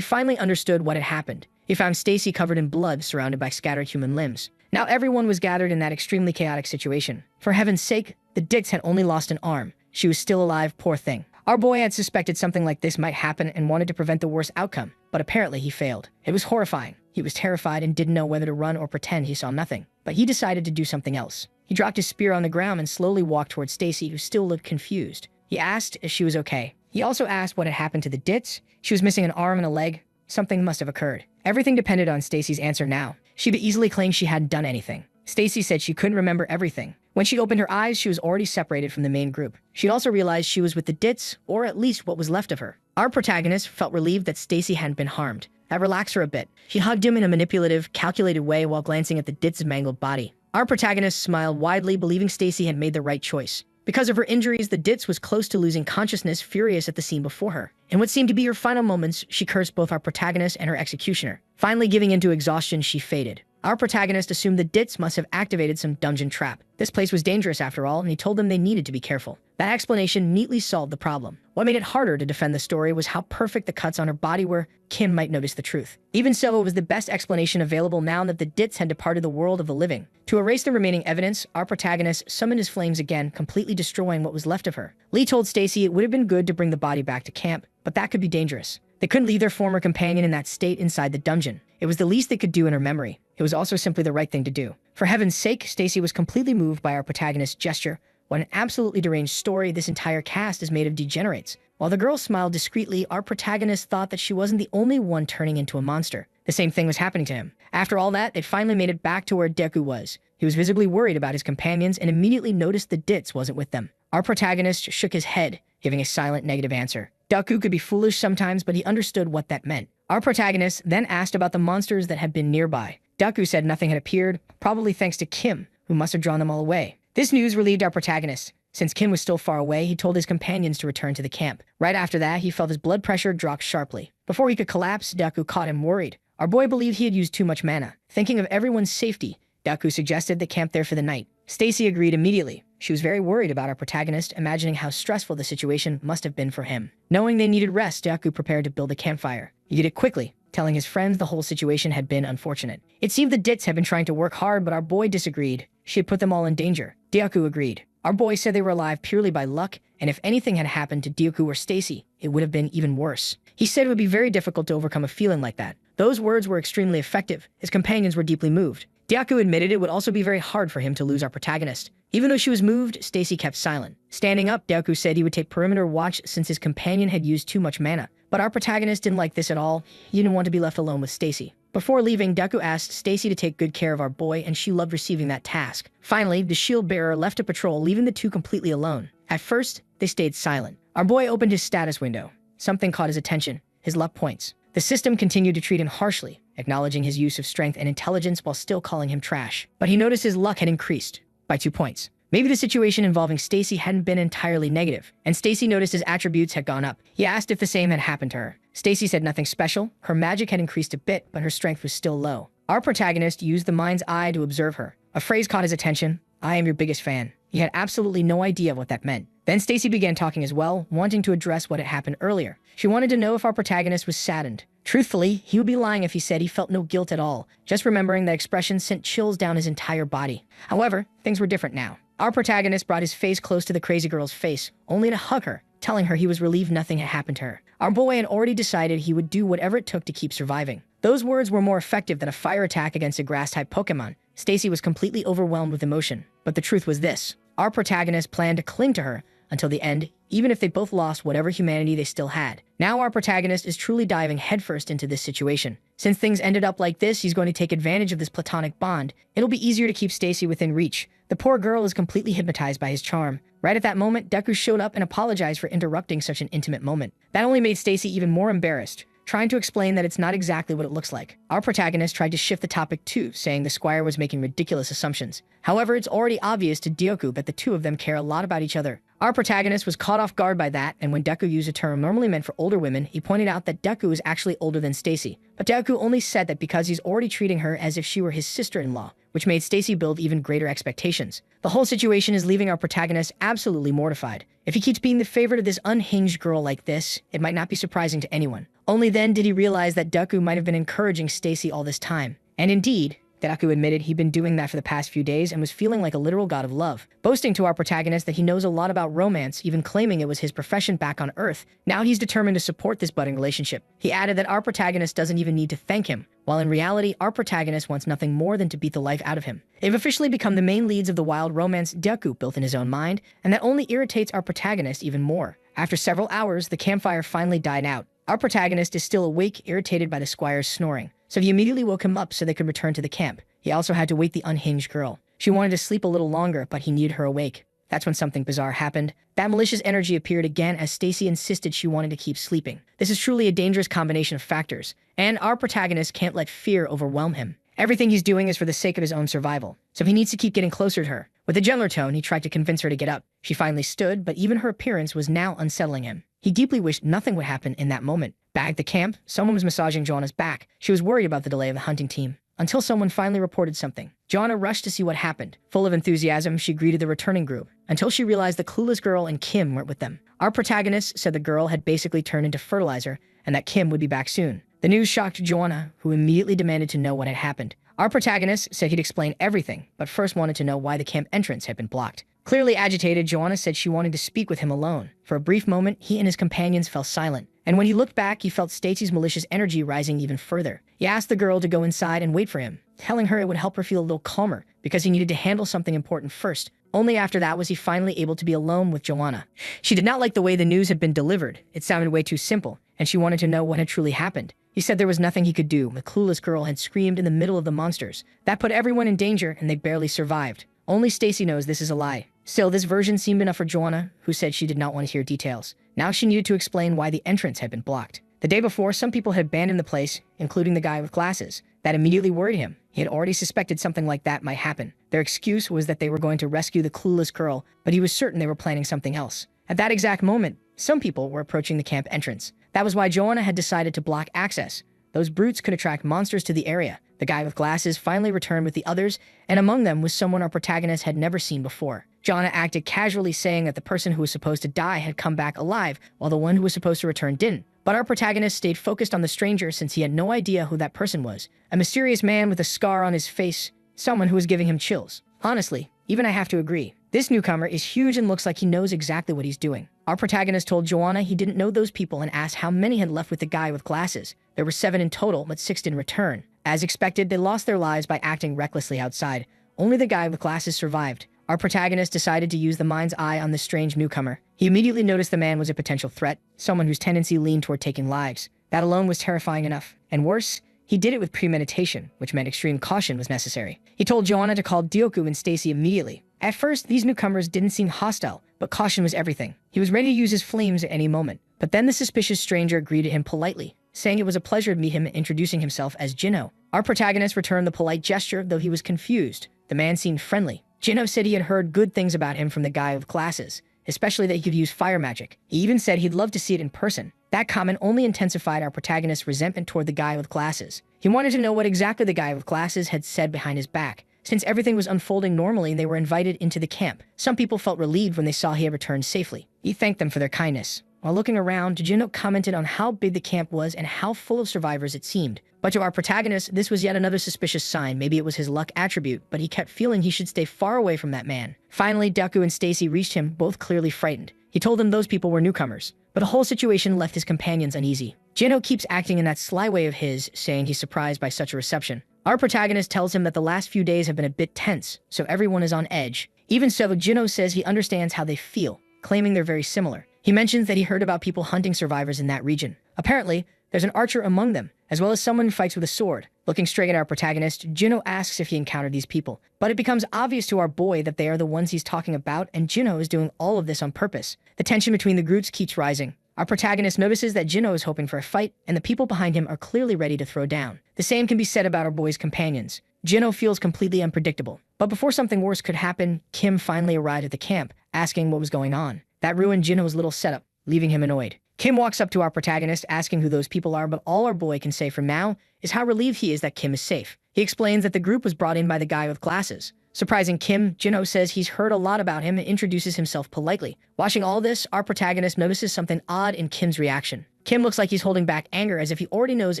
finally understood what had happened. He found Stacy covered in blood, surrounded by scattered human limbs. Now everyone was gathered in that extremely chaotic situation. For heaven's sake, the Dits had only lost an arm. She was still alive, poor thing. Our boy had suspected something like this might happen and wanted to prevent the worst outcome, but apparently he failed. It was horrifying. He was terrified and didn't know whether to run or pretend he saw nothing. But he decided to do something else. He dropped his spear on the ground and slowly walked towards Stacy, who still looked confused. He asked if she was okay. He also asked what had happened to the Dits. She was missing an arm and a leg. Something must have occurred. Everything depended on Stacy's answer now. She could easily claim she hadn't done anything. Stacy said she couldn't remember everything. When she opened her eyes, she was already separated from the main group. She'd also realized she was with the Dits, or at least what was left of her. Our protagonist felt relieved that Stacy hadn't been harmed. That relaxed her a bit. She hugged him in a manipulative, calculated way while glancing at the Dits' mangled body. Our protagonist smiled widely, believing Stacy had made the right choice. Because of her injuries, the Dits was close to losing consciousness, furious at the scene before her. In what seemed to be her final moments, she cursed both our protagonist and her executioner. Finally giving into exhaustion, she faded. Our protagonist assumed the Dits must have activated some dungeon trap. This place was dangerous after all, and he told them they needed to be careful. That explanation neatly solved the problem. What made it harder to defend the story was how perfect the cuts on her body were. Kim might notice the truth. Even so, it was the best explanation available now that the Dits had departed the world of the living. To erase the remaining evidence, our protagonist summoned his flames again, completely destroying what was left of her. Lee told Stacy it would have been good to bring the body back to camp, but that could be dangerous. They couldn't leave their former companion in that state inside the dungeon. It was the least they could do in her memory. It was also simply the right thing to do. For heaven's sake, Stacy was completely moved by our protagonist's gesture. What an absolutely deranged story. This entire cast is made of degenerates. While the girl smiled discreetly, our protagonist thought that she wasn't the only one turning into a monster. The same thing was happening to him. After all that, it finally made it back to where Deku was. He was visibly worried about his companions and immediately noticed the Dits wasn't with them. Our protagonist shook his head, giving a silent negative answer. Deku could be foolish sometimes, but he understood what that meant. Our protagonist then asked about the monsters that had been nearby. Deku said nothing had appeared, probably thanks to Kim, who must have drawn them all away. This news relieved our protagonist. Since Kim was still far away, he told his companions to return to the camp. Right after that, he felt his blood pressure drop sharply. Before he could collapse, Deku caught him worried. Our boy believed he had used too much mana. Thinking of everyone's safety, Deku suggested they camp there for the night. Stacy agreed immediately. She was very worried about our protagonist, imagining how stressful the situation must have been for him. Knowing they needed rest, Deku prepared to build a campfire. He did it quickly, telling his friends the whole situation had been unfortunate. It seemed the Dits had been trying to work hard, but our boy disagreed. She had put them all in danger. Deku agreed. Our boy said they were alive purely by luck, and if anything had happened to Deku or Stacy, it would have been even worse. He said it would be very difficult to overcome a feeling like that. Those words were extremely effective. His companions were deeply moved. Deku admitted it would also be very hard for him to lose our protagonist. Even though she was moved, Stacy kept silent. Standing up, Deku said he would take perimeter watch since his companion had used too much mana. But our protagonist didn't like this at all. He didn't want to be left alone with Stacy. Before leaving, Deku asked Stacy to take good care of our boy, and she loved receiving that task. Finally, the shield bearer left to patrol, leaving the two completely alone. At first, they stayed silent. Our boy opened his status window. Something caught his attention: his luck points. The system continued to treat him harshly, acknowledging his use of strength and intelligence while still calling him trash. But he noticed his luck had increased by 2 points. Maybe the situation involving Stacy hadn't been entirely negative, and Stacy noticed his attributes had gone up. He asked if the same had happened to her. Stacy said nothing special. Her magic had increased a bit, but her strength was still low. Our protagonist used the mind's eye to observe her. A phrase caught his attention: "I am your biggest fan." He had absolutely no idea what that meant. Then Stacy began talking as well, wanting to address what had happened earlier. She wanted to know if our protagonist was saddened. Truthfully, he would be lying if he said he felt no guilt at all. Just remembering that expression sent chills down his entire body. However, things were different now. Our protagonist brought his face close to the crazy girl's face, only to hug her, telling her he was relieved nothing had happened to her. Our boy had already decided he would do whatever it took to keep surviving. Those words were more effective than a fire attack against a grass-type Pokemon. Stacy was completely overwhelmed with emotion, but the truth was this. Our protagonist planned to cling to her until the end, even if they both lost whatever humanity they still had. Now our protagonist is truly diving headfirst into this situation. Since things ended up like this, he's going to take advantage of this platonic bond. It'll be easier to keep Stacy within reach. The poor girl is completely hypnotized by his charm. Right at that moment, Deku showed up and apologized for interrupting such an intimate moment. That only made Stacy even more embarrassed, trying to explain that it's not exactly what it looks like. Our protagonist tried to shift the topic too, saying the squire was making ridiculous assumptions. However, it's already obvious to Deku that the two of them care a lot about each other. Our protagonist was caught off guard by that, and when Deku used a term normally meant for older women, he pointed out that Deku is actually older than Stacy. But Deku only said that because he's already treating her as if she were his sister-in-law, which made Stacy build even greater expectations. The whole situation is leaving our protagonist absolutely mortified. If he keeps being the favorite of this unhinged girl like this, it might not be surprising to anyone. Only then did he realize that Deku might have been encouraging Stacy all this time. And indeed, Deku admitted he'd been doing that for the past few days and was feeling like a literal god of love, boasting to our protagonist that he knows a lot about romance, even claiming it was his profession back on Earth. Now he's determined to support this budding relationship. He added that our protagonist doesn't even need to thank him, while in reality, our protagonist wants nothing more than to beat the life out of him. They've officially become the main leads of the wild romance Deku built in his own mind, and that only irritates our protagonist even more. After several hours, the campfire finally died out. Our protagonist is still awake, irritated by the squire's snoring, so he immediately woke him up so they could return to the camp. He also had to wake the unhinged girl. She wanted to sleep a little longer, but he needed her awake. That's when something bizarre happened. That malicious energy appeared again as Stacy insisted she wanted to keep sleeping. This is truly a dangerous combination of factors, and our protagonist can't let fear overwhelm him. Everything he's doing is for the sake of his own survival, so he needs to keep getting closer to her. With a gentler tone, he tried to convince her to get up. She finally stood, but even her appearance was now unsettling him. He deeply wished nothing would happen in that moment. Back at the camp, someone was massaging Joanna's back. She was worried about the delay of the hunting team, until someone finally reported something. Joanna rushed to see what happened. Full of enthusiasm, she greeted the returning group, until she realized the clueless girl and Kim weren't with them. Our protagonist said the girl had basically turned into fertilizer, and that Kim would be back soon. The news shocked Joanna, who immediately demanded to know what had happened. Our protagonist said he'd explain everything, but first wanted to know why the camp entrance had been blocked. Clearly agitated, Joanna said she wanted to speak with him alone. For a brief moment, he and his companions fell silent, and when he looked back, he felt Stacy's malicious energy rising even further. He asked the girl to go inside and wait for him, telling her it would help her feel a little calmer, because he needed to handle something important first. Only after that was he finally able to be alone with Joanna. She did not like the way the news had been delivered. It sounded way too simple, and she wanted to know what had truly happened. He said there was nothing he could do. The clueless girl had screamed in the middle of the monsters. That put everyone in danger, and they barely survived. Only Stacy knows this is a lie. Still, this version seemed enough for Joanna, who said she did not want to hear details. Now she needed to explain why the entrance had been blocked. The day before, some people had abandoned the place, including the guy with glasses. That immediately worried him. He had already suspected something like that might happen. Their excuse was that they were going to rescue the clueless girl, but he was certain they were planning something else. At that exact moment, some people were approaching the camp entrance. That was why Joanna had decided to block access. Those brutes could attract monsters to the area. The guy with glasses finally returned with the others, and among them was someone our protagonist had never seen before. Joanna acted casually, saying that the person who was supposed to die had come back alive, while the one who was supposed to return didn't. But our protagonist stayed focused on the stranger since he had no idea who that person was. A mysterious man with a scar on his face, someone who was giving him chills. Honestly, even I have to agree. This newcomer is huge and looks like he knows exactly what he's doing. Our protagonist told Joanna he didn't know those people and asked how many had left with the guy with glasses. There were 7 in total, but 6 didn't return. As expected, they lost their lives by acting recklessly outside. Only the guy with glasses survived. Our protagonist decided to use the mind's eye on this strange newcomer. He immediately noticed the man was a potential threat, someone whose tendency leaned toward taking lives. That alone was terrifying enough. And worse, he did it with premeditation, which meant extreme caution was necessary. He told Joanna to call Deku and Stacy immediately. At first, these newcomers didn't seem hostile, but caution was everything. He was ready to use his flames at any moment. But then the suspicious stranger greeted him politely, saying it was a pleasure to meet him and introducing himself as Jinho. Our protagonist returned the polite gesture, though he was confused. The man seemed friendly. Jinho said he had heard good things about him from the guy with glasses, especially that he could use fire magic. He even said he'd love to see it in person. That comment only intensified our protagonist's resentment toward the guy with glasses. He wanted to know what exactly the guy with glasses had said behind his back. Since everything was unfolding normally, they were invited into the camp. Some people felt relieved when they saw he had returned safely. He thanked them for their kindness. While looking around, Jinho commented on how big the camp was and how full of survivors it seemed. But to our protagonist, this was yet another suspicious sign. Maybe it was his luck attribute, but he kept feeling he should stay far away from that man. Finally, Deku and Stacy reached him, both clearly frightened. He told them those people were newcomers, but the whole situation left his companions uneasy. Jinho keeps acting in that sly way of his, saying he's surprised by such a reception. Our protagonist tells him that the last few days have been a bit tense, so everyone is on edge. Even so, Jinho says he understands how they feel, claiming they're very similar. He mentions that he heard about people hunting survivors in that region. Apparently, there's an archer among them, as well as someone who fights with a sword. Looking straight at our protagonist, Jinho asks if he encountered these people. But it becomes obvious to our boy that they are the ones he's talking about, and Jinho is doing all of this on purpose. The tension between the groups keeps rising. Our protagonist notices that Jinho is hoping for a fight, and the people behind him are clearly ready to throw down. The same can be said about our boy's companions. Jinho feels completely unpredictable. But before something worse could happen, Kim finally arrived at the camp, asking what was going on. That ruined Jinho's little setup, leaving him annoyed. Kim walks up to our protagonist, asking who those people are, but all our boy can say for now is how relieved he is that Kim is safe. He explains that the group was brought in by the guy with glasses. Surprising Kim, Jinho says he's heard a lot about him and introduces himself politely. Watching all this, our protagonist notices something odd in Kim's reaction. Kim looks like he's holding back anger as if he already knows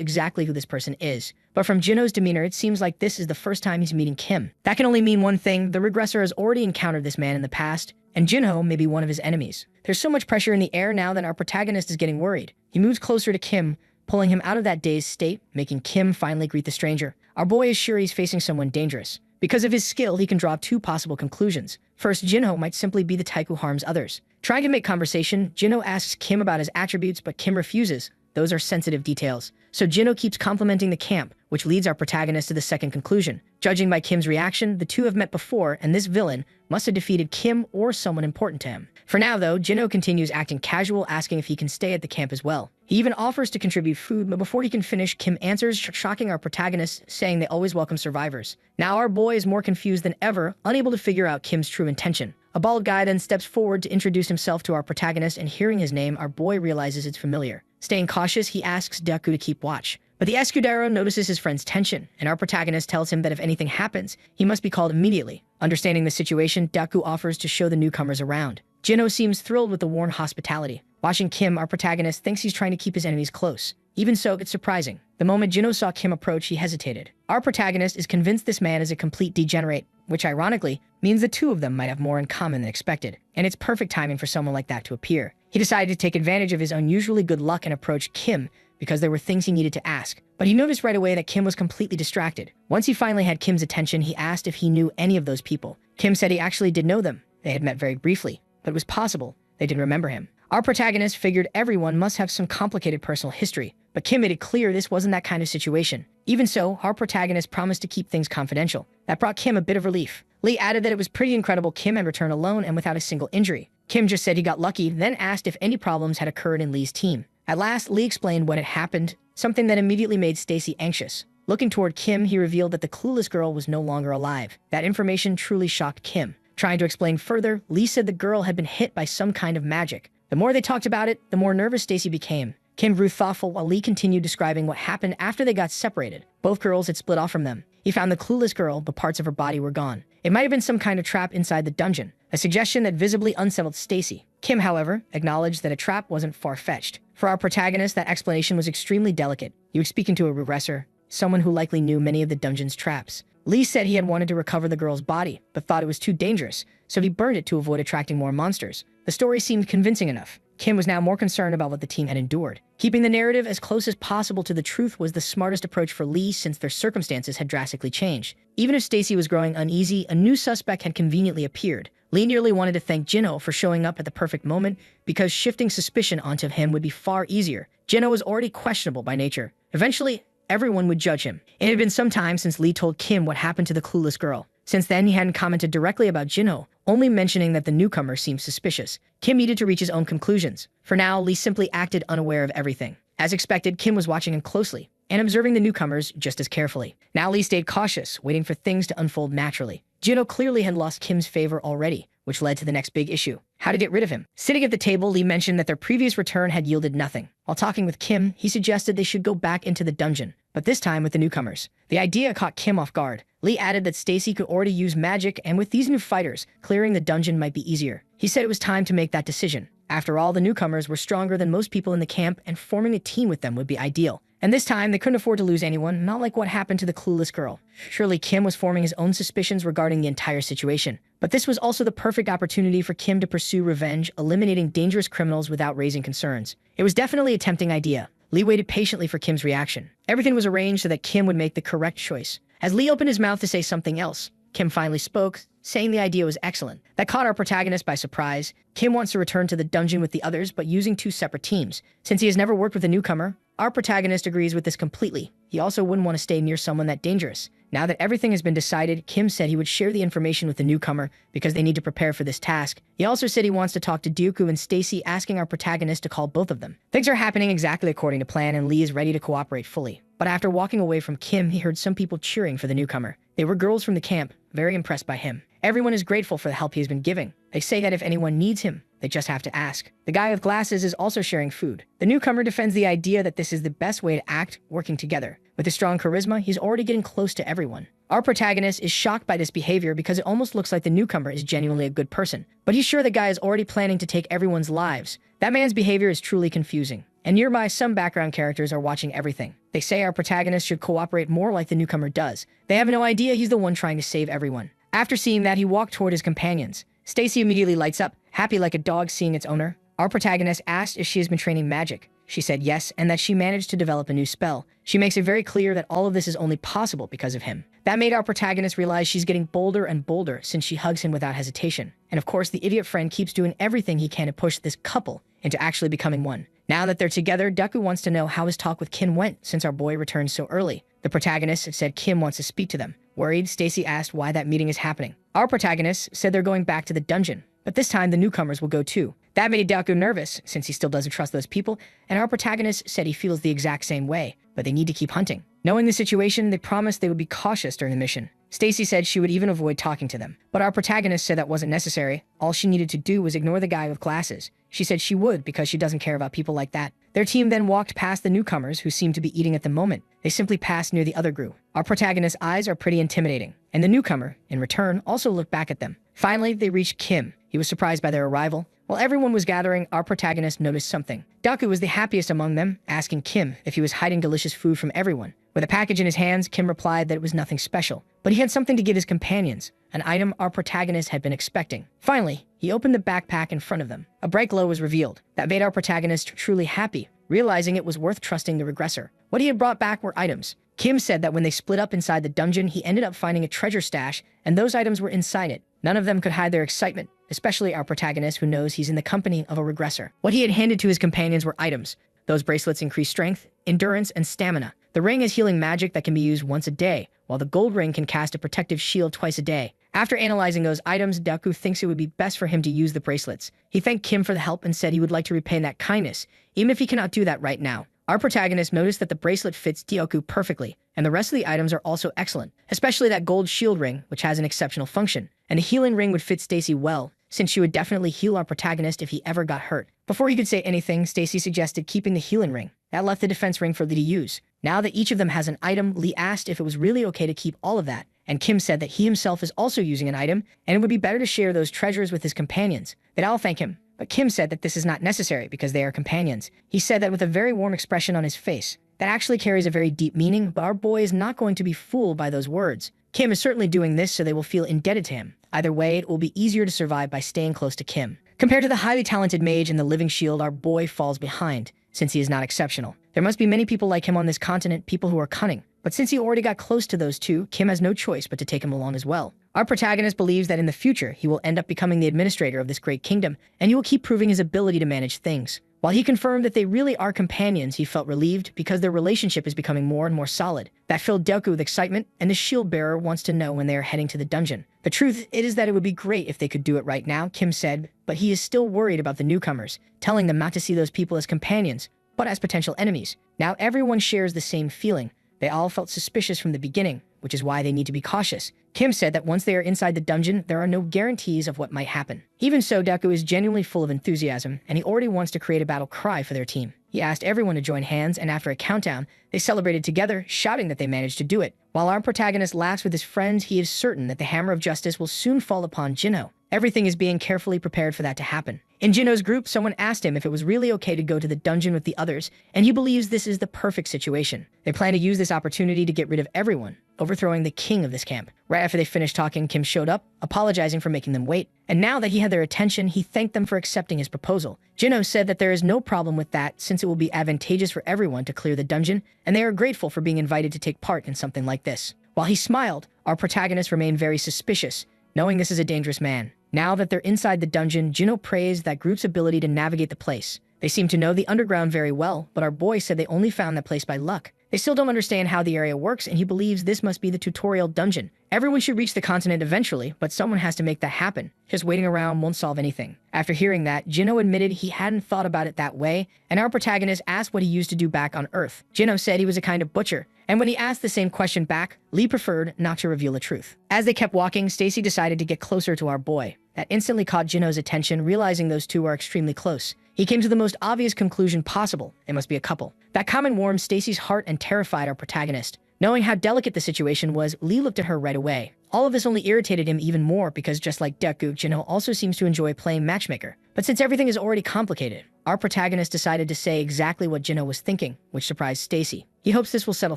exactly who this person is. But from Jinho's demeanor, it seems like this is the first time he's meeting Kim. That can only mean one thing: the regressor has already encountered this man in the past, and Jinho may be one of his enemies. There's so much pressure in the air now that our protagonist is getting worried. He moves closer to Kim, pulling him out of that dazed state, making Kim finally greet the stranger. Our boy is sure he's facing someone dangerous. Because of his skill, he can draw two possible conclusions. First, Jinho might simply be the type who harms others. Trying to make conversation, Jinho asks Kim about his attributes, but Kim refuses. Those are sensitive details. So Jinho keeps complimenting the camp, which leads our protagonist to the second conclusion. Judging by Kim's reaction, the two have met before, and this villain must have defeated Kim or someone important to him. For now, though, Jinho continues acting casual, asking if he can stay at the camp as well. He even offers to contribute food, but before he can finish, Kim answers, shocking our protagonist, saying they always welcome survivors. Now our boy is more confused than ever, unable to figure out Kim's true intention. A bald guy then steps forward to introduce himself to our protagonist, and hearing his name, our boy realizes it's familiar. Staying cautious, he asks Deku to keep watch. But the escudero notices his friend's tension, and our protagonist tells him that if anything happens, he must be called immediately. Understanding the situation, Deku offers to show the newcomers around. Jinho seems thrilled with the warm hospitality. Watching Kim, our protagonist thinks he's trying to keep his enemies close. Even so, it's surprising. The moment Jinho saw Kim approach, he hesitated. Our protagonist is convinced this man is a complete degenerate, which ironically means the two of them might have more in common than expected, and it's perfect timing for someone like that to appear. He decided to take advantage of his unusually good luck and approach Kim because there were things he needed to ask. But he noticed right away that Kim was completely distracted. Once he finally had Kim's attention, he asked if he knew any of those people. Kim said he actually did know them. They had met very briefly, but it was possible they didn't remember him. Our protagonist figured everyone must have some complicated personal history, but Kim made it clear this wasn't that kind of situation. Even so, our protagonist promised to keep things confidential. That brought Kim a bit of relief. Lee added that it was pretty incredible Kim had returned alone and without a single injury. Kim just said he got lucky, then asked if any problems had occurred in Lee's team. At last, Lee explained what had happened, something that immediately made Stacy anxious. Looking toward Kim, he revealed that the clueless girl was no longer alive. That information truly shocked Kim. Trying to explain further, Lee said the girl had been hit by some kind of magic. The more they talked about it, the more nervous Stacy became. Kim grew thoughtful while Lee continued describing what happened after they got separated. Both girls had split off from them. He found the clueless girl, but parts of her body were gone. It might have been some kind of trap inside the dungeon, a suggestion that visibly unsettled Stacy. Kim, however, acknowledged that a trap wasn't far-fetched. For our protagonist, that explanation was extremely delicate. He was speaking to a regressor, someone who likely knew many of the dungeon's traps. Lee said he had wanted to recover the girl's body, but thought it was too dangerous, so he burned it to avoid attracting more monsters. The story seemed convincing enough. Kim was now more concerned about what the team had endured. Keeping the narrative as close as possible to the truth was the smartest approach for Lee since their circumstances had drastically changed. Even if Stacy was growing uneasy, a new suspect had conveniently appeared. Lee nearly wanted to thank Jinho for showing up at the perfect moment because shifting suspicion onto him would be far easier. Jinho was already questionable by nature. Eventually, everyone would judge him. It had been some time since Lee told Kim what happened to the clueless girl. Since then, he hadn't commented directly about Jinho, only mentioning that the newcomer seemed suspicious. Kim needed to reach his own conclusions. For now, Lee simply acted unaware of everything. As expected, Kim was watching him closely and observing the newcomers just as carefully. Now Lee stayed cautious, waiting for things to unfold naturally. Jinho clearly had lost Kim's favor already, which led to the next big issue: how to get rid of him. Sitting at the table, Lee mentioned that their previous return had yielded nothing. While talking with Kim, he suggested they should go back into the dungeon, but this time with the newcomers. The idea caught Kim off guard. Lee added that Stacy could already use magic, and with these new fighters, clearing the dungeon might be easier. He said it was time to make that decision. After all, the newcomers were stronger than most people in the camp, and forming a team with them would be ideal. And this time, they couldn't afford to lose anyone, not like what happened to the clueless girl. Surely Kim was forming his own suspicions regarding the entire situation. But this was also the perfect opportunity for Kim to pursue revenge, eliminating dangerous criminals without raising concerns. It was definitely a tempting idea. Lee waited patiently for Kim's reaction. Everything was arranged so that Kim would make the correct choice. As Lee opened his mouth to say something else, Kim finally spoke, saying the idea was excellent. That caught our protagonist by surprise. Kim wants to return to the dungeon with the others, but using 2 separate teams. Since he has never worked with a newcomer, our protagonist agrees with this completely. He also wouldn't want to stay near someone that dangerous. Now that everything has been decided, Kim said he would share the information with the newcomer because they need to prepare for this task. He also said he wants to talk to Dooku and Stacy, asking our protagonist to call both of them. Things are happening exactly according to plan, and Lee is ready to cooperate fully. But after walking away from Kim, he heard some people cheering for the newcomer. They were girls from the camp, very impressed by him. Everyone is grateful for the help he has been giving. They say that if anyone needs him, they just have to ask. The guy with glasses is also sharing food. The newcomer defends the idea that this is the best way to act, working together. With his strong charisma, he's already getting close to everyone. Our protagonist is shocked by this behavior because it almost looks like the newcomer is genuinely a good person. But he's sure the guy is already planning to take everyone's lives. That man's behavior is truly confusing. And nearby, some background characters are watching everything. They say our protagonist should cooperate more like the newcomer does. They have no idea he's the one trying to save everyone. After seeing that, he walked toward his companions. Stacy immediately lights up, happy like a dog seeing its owner. Our protagonist asked if she has been training magic. She said yes, and that she managed to develop a new spell. She makes it very clear that all of this is only possible because of him. That made our protagonist realize she's getting bolder and bolder since she hugs him without hesitation. And of course, the idiot friend keeps doing everything he can to push this couple into actually becoming one. Now that they're together, Deku wants to know how his talk with Kim went since our boy returned so early. The protagonist said Kim wants to speak to them. Worried, Stacy asked why that meeting is happening. Our protagonist said they're going back to the dungeon, but this time the newcomers will go too. That made Deku nervous since he still doesn't trust those people, and our protagonist said he feels the exact same way, but they need to keep hunting. Knowing the situation, they promised they would be cautious during the mission. Stacy said she would even avoid talking to them, but our protagonist said that wasn't necessary. All she needed to do was ignore the guy with glasses. She said she would because she doesn't care about people like that. Their team then walked past the newcomers who seemed to be eating at the moment. They simply passed near the other group. Our protagonist's eyes are pretty intimidating, and the newcomer, in return, also looked back at them. Finally, they reached Kim. He was surprised by their arrival. While everyone was gathering, our protagonist noticed something. Deku was the happiest among them, asking Kim if he was hiding delicious food from everyone. With a package in his hands, Kim replied that it was nothing special, but he had something to give his companions, an item our protagonist had been expecting. Finally, he opened the backpack in front of them. A bright glow was revealed. That made our protagonist truly happy, realizing it was worth trusting the regressor. What he had brought back were items. Kim said that when they split up inside the dungeon, he ended up finding a treasure stash, and those items were inside it. None of them could hide their excitement, especially our protagonist who knows he's in the company of a regressor. What he had handed to his companions were items. Those bracelets increase strength, endurance, and stamina. The ring is healing magic that can be used once a day, while the gold ring can cast a protective shield twice a day. After analyzing those items, Deku thinks it would be best for him to use the bracelets. He thanked Kim for the help and said he would like to repay that kindness, even if he cannot do that right now. Our protagonist noticed that the bracelet fits Deku perfectly, and the rest of the items are also excellent, especially that gold shield ring, which has an exceptional function. And the healing ring would fit Stacy well, since she would definitely heal our protagonist if he ever got hurt. Before he could say anything, Stacy suggested keeping the healing ring. That left the defense ring for Lee to use. Now that each of them has an item, Lee asked if it was really okay to keep all of that, and Kim said that he himself is also using an item, and it would be better to share those treasures with his companions. They'd all thank him. But Kim said that this is not necessary because they are companions. He said that with a very warm expression on his face. That actually carries a very deep meaning, but our boy is not going to be fooled by those words. Kim is certainly doing this so they will feel indebted to him. Either way, it will be easier to survive by staying close to Kim. Compared to the highly talented mage and the living shield, our boy falls behind, since he is not exceptional. There must be many people like him on this continent, people who are cunning. But since he already got close to those two, Kim has no choice but to take him along as well. Our protagonist believes that in the future, he will end up becoming the administrator of this great kingdom, and he will keep proving his ability to manage things. While he confirmed that they really are companions, he felt relieved because their relationship is becoming more and more solid. That filled Deku with excitement, and the shield bearer wants to know when they are heading to the dungeon. The truth is that it would be great if they could do it right now, Kim said, but he is still worried about the newcomers, telling them not to see those people as companions, but as potential enemies. Now everyone shares the same feeling. They all felt suspicious from the beginning, which is why they need to be cautious. Kim said that once they are inside the dungeon, there are no guarantees of what might happen. Even so, Deku is genuinely full of enthusiasm, and he already wants to create a battle cry for their team. He asked everyone to join hands, and after a countdown, they celebrated together, shouting that they managed to do it. While our protagonist laughs with his friends, he is certain that the hammer of justice will soon fall upon Jinho. Everything is being carefully prepared for that to happen. In Jinho's group, someone asked him if it was really okay to go to the dungeon with the others, and he believes this is the perfect situation. They plan to use this opportunity to get rid of everyone, overthrowing the king of this camp. Right after they finished talking, Kim showed up, apologizing for making them wait. And now that he had their attention, he thanked them for accepting his proposal. Jinho said that there is no problem with that since it will be advantageous for everyone to clear the dungeon, and they are grateful for being invited to take part in something like this. While he smiled, our protagonist remained very suspicious, knowing this is a dangerous man. Now that they're inside the dungeon, Jinho praised that group's ability to navigate the place. They seem to know the underground very well, but our boy said they only found that place by luck. They still don't understand how the area works, and he believes this must be the tutorial dungeon. Everyone should reach the continent eventually, but someone has to make that happen. Just waiting around won't solve anything. After hearing that, Jinho admitted he hadn't thought about it that way, and our protagonist asked what he used to do back on Earth. Jinho said he was a kind of butcher, and when he asked the same question back, Lee preferred not to reveal the truth. As they kept walking, Stacy decided to get closer to our boy. That instantly caught Jinho's attention, realizing those two are extremely close. He came to the most obvious conclusion possible. They must be a couple. That comment warmed Stacy's heart and terrified our protagonist. Knowing how delicate the situation was, Lee looked at her right away. All of this only irritated him even more because just like Deku, Jinho also seems to enjoy playing matchmaker. But since everything is already complicated, our protagonist decided to say exactly what Jinho was thinking, which surprised Stacy. He hopes this will settle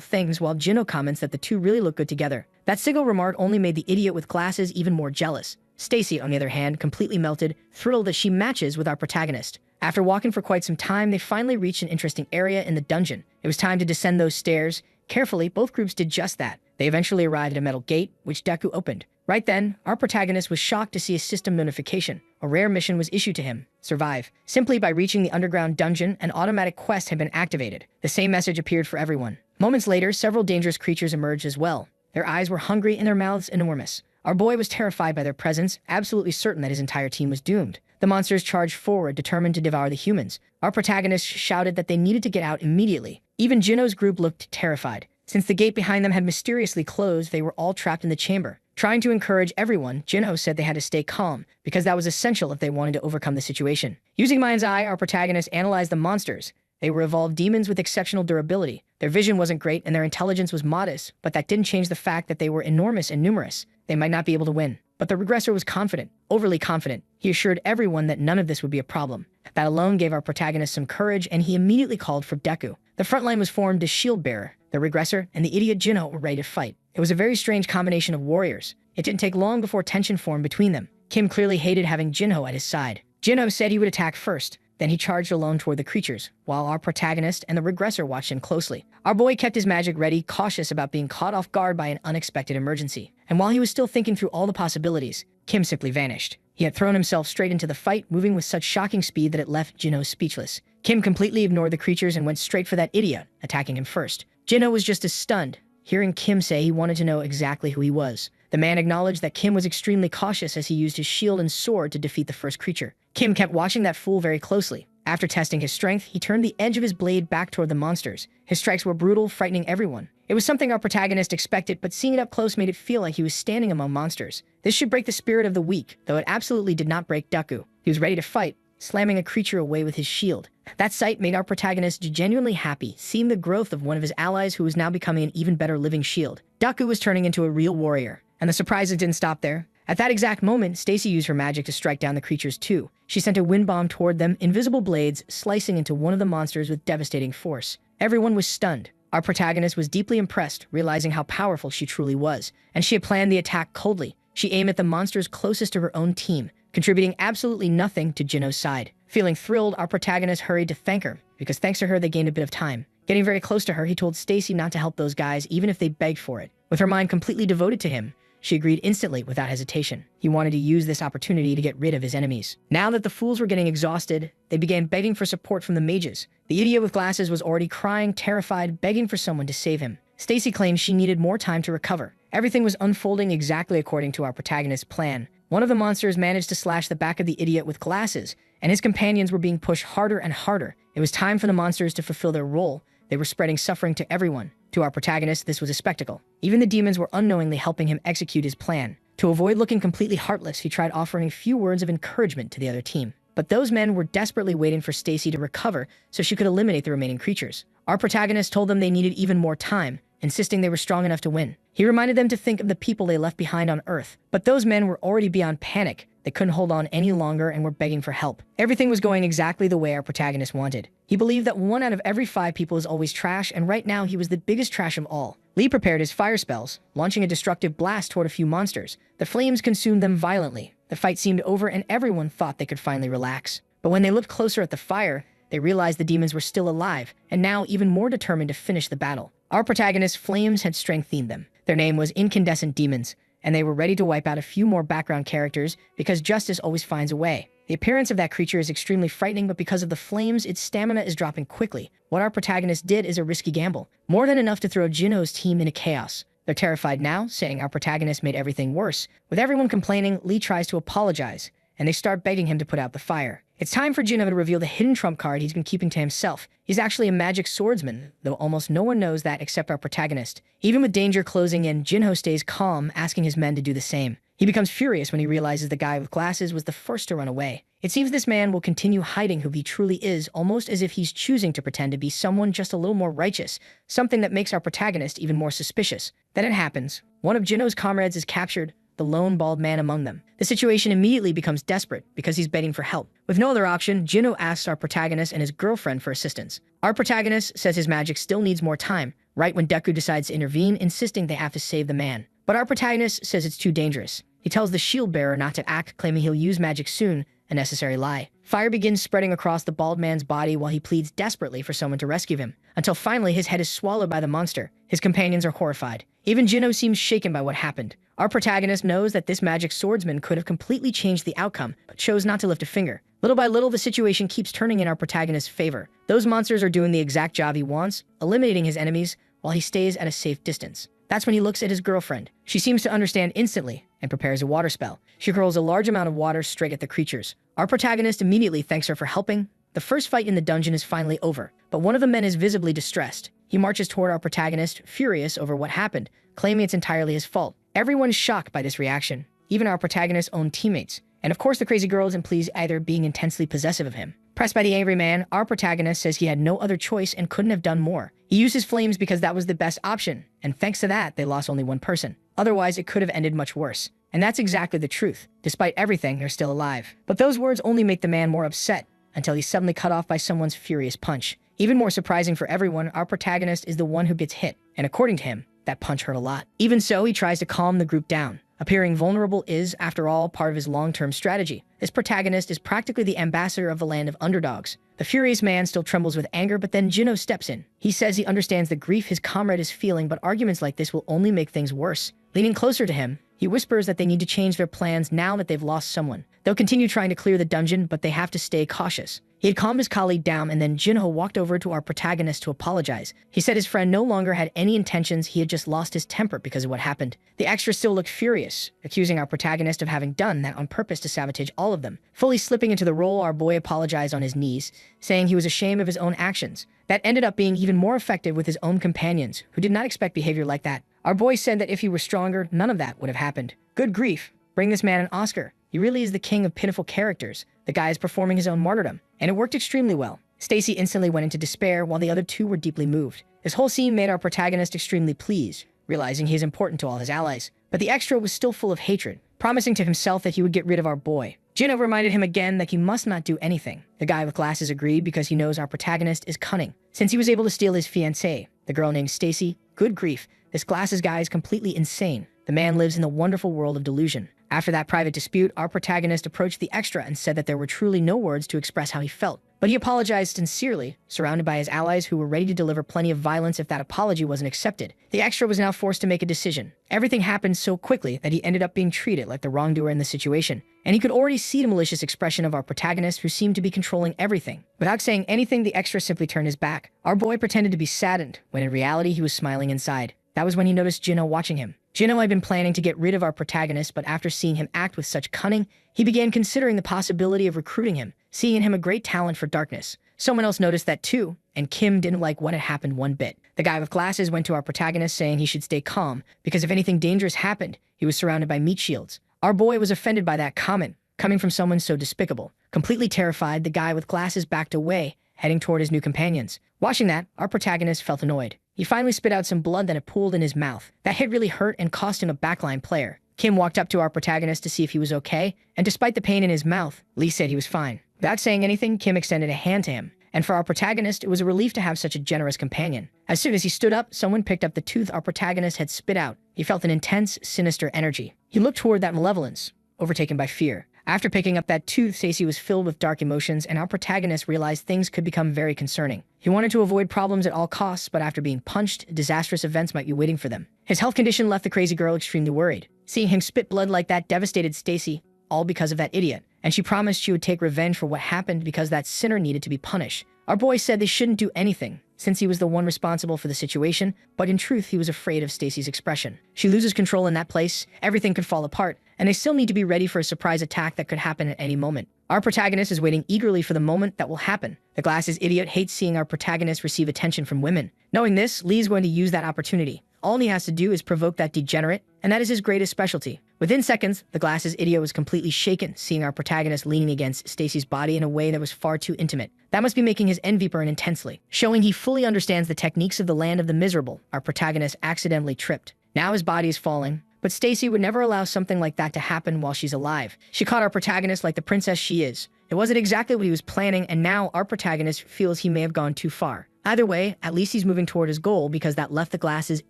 things, while Jinho comments that the two really look good together. That single remark only made the idiot with glasses even more jealous. Stacy, on the other hand, completely melted, thrilled that she matches with our protagonist. After walking for quite some time, they finally reached an interesting area in the dungeon. It was time to descend those stairs. Carefully, both groups did just that. They eventually arrived at a metal gate, which Deku opened. Right then, our protagonist was shocked to see a system notification. A rare mission was issued to him: survive. Simply by reaching the underground dungeon, an automatic quest had been activated. The same message appeared for everyone. Moments later, several dangerous creatures emerged as well. Their eyes were hungry and their mouths enormous. Our boy was terrified by their presence, absolutely certain that his entire team was doomed. The monsters charged forward, determined to devour the humans. Our protagonist shouted that they needed to get out immediately. Even Jinho's group looked terrified. Since the gate behind them had mysteriously closed, they were all trapped in the chamber. Trying to encourage everyone, Jinho said they had to stay calm, because that was essential if they wanted to overcome the situation. Using mind's eye, our protagonist analyzed the monsters. They were evolved demons with exceptional durability. Their vision wasn't great and their intelligence was modest, but that didn't change the fact that they were enormous and numerous. They might not be able to win. But the regressor was confident, overly confident. He assured everyone that none of this would be a problem. That alone gave our protagonist some courage, and he immediately called for Deku. The front line was formed as shield bearer. The regressor and the idiot Jinho were ready to fight. It was a very strange combination of warriors. It didn't take long before tension formed between them. Kim clearly hated having Jinho at his side. Jinho said he would attack first. Then he charged alone toward the creatures, while our protagonist and the regressor watched him closely. Our boy kept his magic ready, cautious about being caught off guard by an unexpected emergency. And while he was still thinking through all the possibilities, Kim simply vanished. He had thrown himself straight into the fight, moving with such shocking speed that it left Jinho speechless. Kim completely ignored the creatures and went straight for that idiot, attacking him first. Jinho was just as stunned. Hearing Kim say he wanted to know exactly who he was. The man acknowledged that Kim was extremely cautious as he used his shield and sword to defeat the first creature. Kim kept watching that fool very closely. After testing his strength, he turned the edge of his blade back toward the monsters. His strikes were brutal, frightening everyone. It was something our protagonist expected, but seeing it up close made it feel like he was standing among monsters. This should break the spirit of the weak, though it absolutely did not break Deku. He was ready to fight, slamming a creature away with his shield. That sight made our protagonist genuinely happy, seeing the growth of one of his allies who was now becoming an even better living shield. Deku was turning into a real warrior. And the surprises didn't stop there. At that exact moment, Stacy used her magic to strike down the creatures too. She sent a wind bomb toward them, invisible blades slicing into one of the monsters with devastating force. Everyone was stunned. Our protagonist was deeply impressed, realizing how powerful she truly was, and she had planned the attack coldly. She aimed at the monsters closest to her own team, contributing absolutely nothing to Jinho's side. Feeling thrilled, our protagonist hurried to thank her, because thanks to her they gained a bit of time. Getting very close to her, he told Stacy not to help those guys even if they begged for it. With her mind completely devoted to him, she agreed instantly without hesitation. He wanted to use this opportunity to get rid of his enemies. Now that the fools were getting exhausted, they began begging for support from the mages. The idiot with glasses was already crying, terrified, begging for someone to save him. Stacy claimed she needed more time to recover. Everything was unfolding exactly according to our protagonist's plan. One of the monsters managed to slash the back of the idiot with glasses, and his companions were being pushed harder and harder. It was time for the monsters to fulfill their role. They were spreading suffering to everyone. To our protagonist, this was a spectacle. Even the demons were unknowingly helping him execute his plan. To avoid looking completely heartless, he tried offering a few words of encouragement to the other team. But those men were desperately waiting for Stacy to recover so she could eliminate the remaining creatures. Our protagonist told them they needed even more time, insisting they were strong enough to win. He reminded them to think of the people they left behind on Earth. But those men were already beyond panic. They couldn't hold on any longer and were begging for help. Everything was going exactly the way our protagonist wanted. He believed that 1 out of every 5 people is always trash, and right now he was the biggest trash of all. Lee prepared his fire spells, launching a destructive blast toward a few monsters. The flames consumed them violently. The fight seemed over and everyone thought they could finally relax. But when they looked closer at the fire, they realized the demons were still alive, and now even more determined to finish the battle. Our protagonist's flames had strength-themed them. Their name was Incandescent Demons, and they were ready to wipe out a few more background characters because justice always finds a way. The appearance of that creature is extremely frightening, but because of the flames, its stamina is dropping quickly. What our protagonist did is a risky gamble, more than enough to throw Jinho's team into chaos. They're terrified now, saying our protagonist made everything worse. With everyone complaining, Lee tries to apologize, and they start begging him to put out the fire. It's time for Jinho to reveal the hidden trump card he's been keeping to himself. He's actually a magic swordsman, though almost no one knows that except our protagonist. Even with danger closing in, Jinho stays calm, asking his men to do the same. He becomes furious when he realizes the guy with glasses was the first to run away. It seems this man will continue hiding who he truly is, almost as if he's choosing to pretend to be someone just a little more righteous, something that makes our protagonist even more suspicious. Then it happens. One of Jinho's comrades is captured, the lone bald man among them. The situation immediately becomes desperate because he's begging for help. With no other option, Jinho asks our protagonist and his girlfriend for assistance. Our protagonist says his magic still needs more time, right when Deku decides to intervene, insisting they have to save the man. But our protagonist says it's too dangerous. He tells the shield bearer not to act, claiming he'll use magic soon, a necessary lie. Fire begins spreading across the bald man's body while he pleads desperately for someone to rescue him, until finally his head is swallowed by the monster. His companions are horrified. Even Jinho seems shaken by what happened. Our protagonist knows that this magic swordsman could have completely changed the outcome, but chose not to lift a finger. Little by little, the situation keeps turning in our protagonist's favor. Those monsters are doing the exact job he wants, eliminating his enemies, while he stays at a safe distance. That's when he looks at his girlfriend. She seems to understand instantly and prepares a water spell. She hurls a large amount of water straight at the creatures. Our protagonist immediately thanks her for helping. The first fight in the dungeon is finally over, but one of the men is visibly distressed. He marches toward our protagonist, furious over what happened, claiming it's entirely his fault. Everyone's shocked by this reaction, even our protagonist's own teammates. And of course the crazy girl isn't pleased either, being intensely possessive of him. Pressed by the angry man, our protagonist says he had no other choice and couldn't have done more. He used his flames because that was the best option, and thanks to that, they lost only one person. Otherwise, it could have ended much worse. And that's exactly the truth. Despite everything, they're still alive. But those words only make the man more upset, until he's suddenly cut off by someone's furious punch. Even more surprising for everyone, our protagonist is the one who gets hit, and according to him, that punch hurt a lot. Even so, he tries to calm the group down. Appearing vulnerable is, after all, part of his long-term strategy. This protagonist is practically the ambassador of the land of underdogs. The furious man still trembles with anger, but then Jinho steps in. He says he understands the grief his comrade is feeling, but arguments like this will only make things worse. Leaning closer to him, he whispers that they need to change their plans now that they've lost someone. They'll continue trying to clear the dungeon, but they have to stay cautious. He had calmed his colleague down, and then Jinho walked over to our protagonist to apologize. He said his friend no longer had any intentions, he had just lost his temper because of what happened. The extra still looked furious, accusing our protagonist of having done that on purpose to sabotage all of them. Fully slipping into the role, our boy apologized on his knees, saying he was ashamed of his own actions. That ended up being even more effective with his own companions, who did not expect behavior like that. Our boy said that if he were stronger, none of that would have happened. Good grief, bring this man an Oscar. He really is the king of pitiful characters. The guy is performing his own martyrdom, and it worked extremely well. Stacy instantly went into despair, while the other two were deeply moved. This whole scene made our protagonist extremely pleased, realizing he is important to all his allies. But the extra was still full of hatred, promising to himself that he would get rid of our boy. Jinho reminded him again that he must not do anything. The guy with glasses agreed because he knows our protagonist is cunning. Since he was able to steal his fiancée, the girl named Stacy, good grief, this glasses guy is completely insane. The man lives in the wonderful world of delusion. After that private dispute, our protagonist approached the extra and said that there were truly no words to express how he felt. But he apologized sincerely, surrounded by his allies who were ready to deliver plenty of violence if that apology wasn't accepted. The extra was now forced to make a decision. Everything happened so quickly that he ended up being treated like the wrongdoer in the situation. And he could already see the malicious expression of our protagonist, who seemed to be controlling everything. Without saying anything, the extra simply turned his back. Our boy pretended to be saddened, when in reality he was smiling inside. That was when he noticed Jinho watching him. Jinho had been planning to get rid of our protagonist, but after seeing him act with such cunning, he began considering the possibility of recruiting him, seeing in him a great talent for darkness. Someone else noticed that too, and Kim didn't like what had happened one bit. The guy with glasses went to our protagonist saying he should stay calm, because if anything dangerous happened, he was surrounded by meat shields. Our boy was offended by that comment, coming from someone so despicable. Completely terrified, the guy with glasses backed away, heading toward his new companions. Watching that, our protagonist felt annoyed. He finally spit out some blood, then it pooled in his mouth. That hit really hurt and cost him a backline player. Kim walked up to our protagonist to see if he was okay, and despite the pain in his mouth, Lee said he was fine. Without saying anything, Kim extended a hand to him, and for our protagonist, it was a relief to have such a generous companion. As soon as he stood up, someone picked up the tooth our protagonist had spit out. He felt an intense, sinister energy. He looked toward that malevolence, overtaken by fear. After picking up that tooth, Stacy was filled with dark emotions, and our protagonist realized things could become very concerning. He wanted to avoid problems at all costs, but after being punched, disastrous events might be waiting for them. His health condition left the crazy girl extremely worried. Seeing him spit blood like that devastated Stacy, all because of that idiot, and she promised she would take revenge for what happened because that sinner needed to be punished. Our boy said they shouldn't do anything, since he was the one responsible for the situation, but in truth, he was afraid of Stacy's expression. She loses control in that place, everything could fall apart, and they still need to be ready for a surprise attack that could happen at any moment. Our protagonist is waiting eagerly for the moment that will happen. The glasses idiot hates seeing our protagonist receive attention from women. Knowing this, Lee's going to use that opportunity. All he has to do is provoke that degenerate, and that is his greatest specialty. Within seconds, the glasses idiot was completely shaken, seeing our protagonist leaning against Stacy's body in a way that was far too intimate. That must be making his envy burn intensely. Showing he fully understands the techniques of the land of the miserable, our protagonist accidentally tripped. Now his body is falling, but Stacy would never allow something like that to happen while she's alive. She caught our protagonist like the princess she is. It wasn't exactly what he was planning, and now our protagonist feels he may have gone too far. Either way, at least he's moving toward his goal because that left the glasses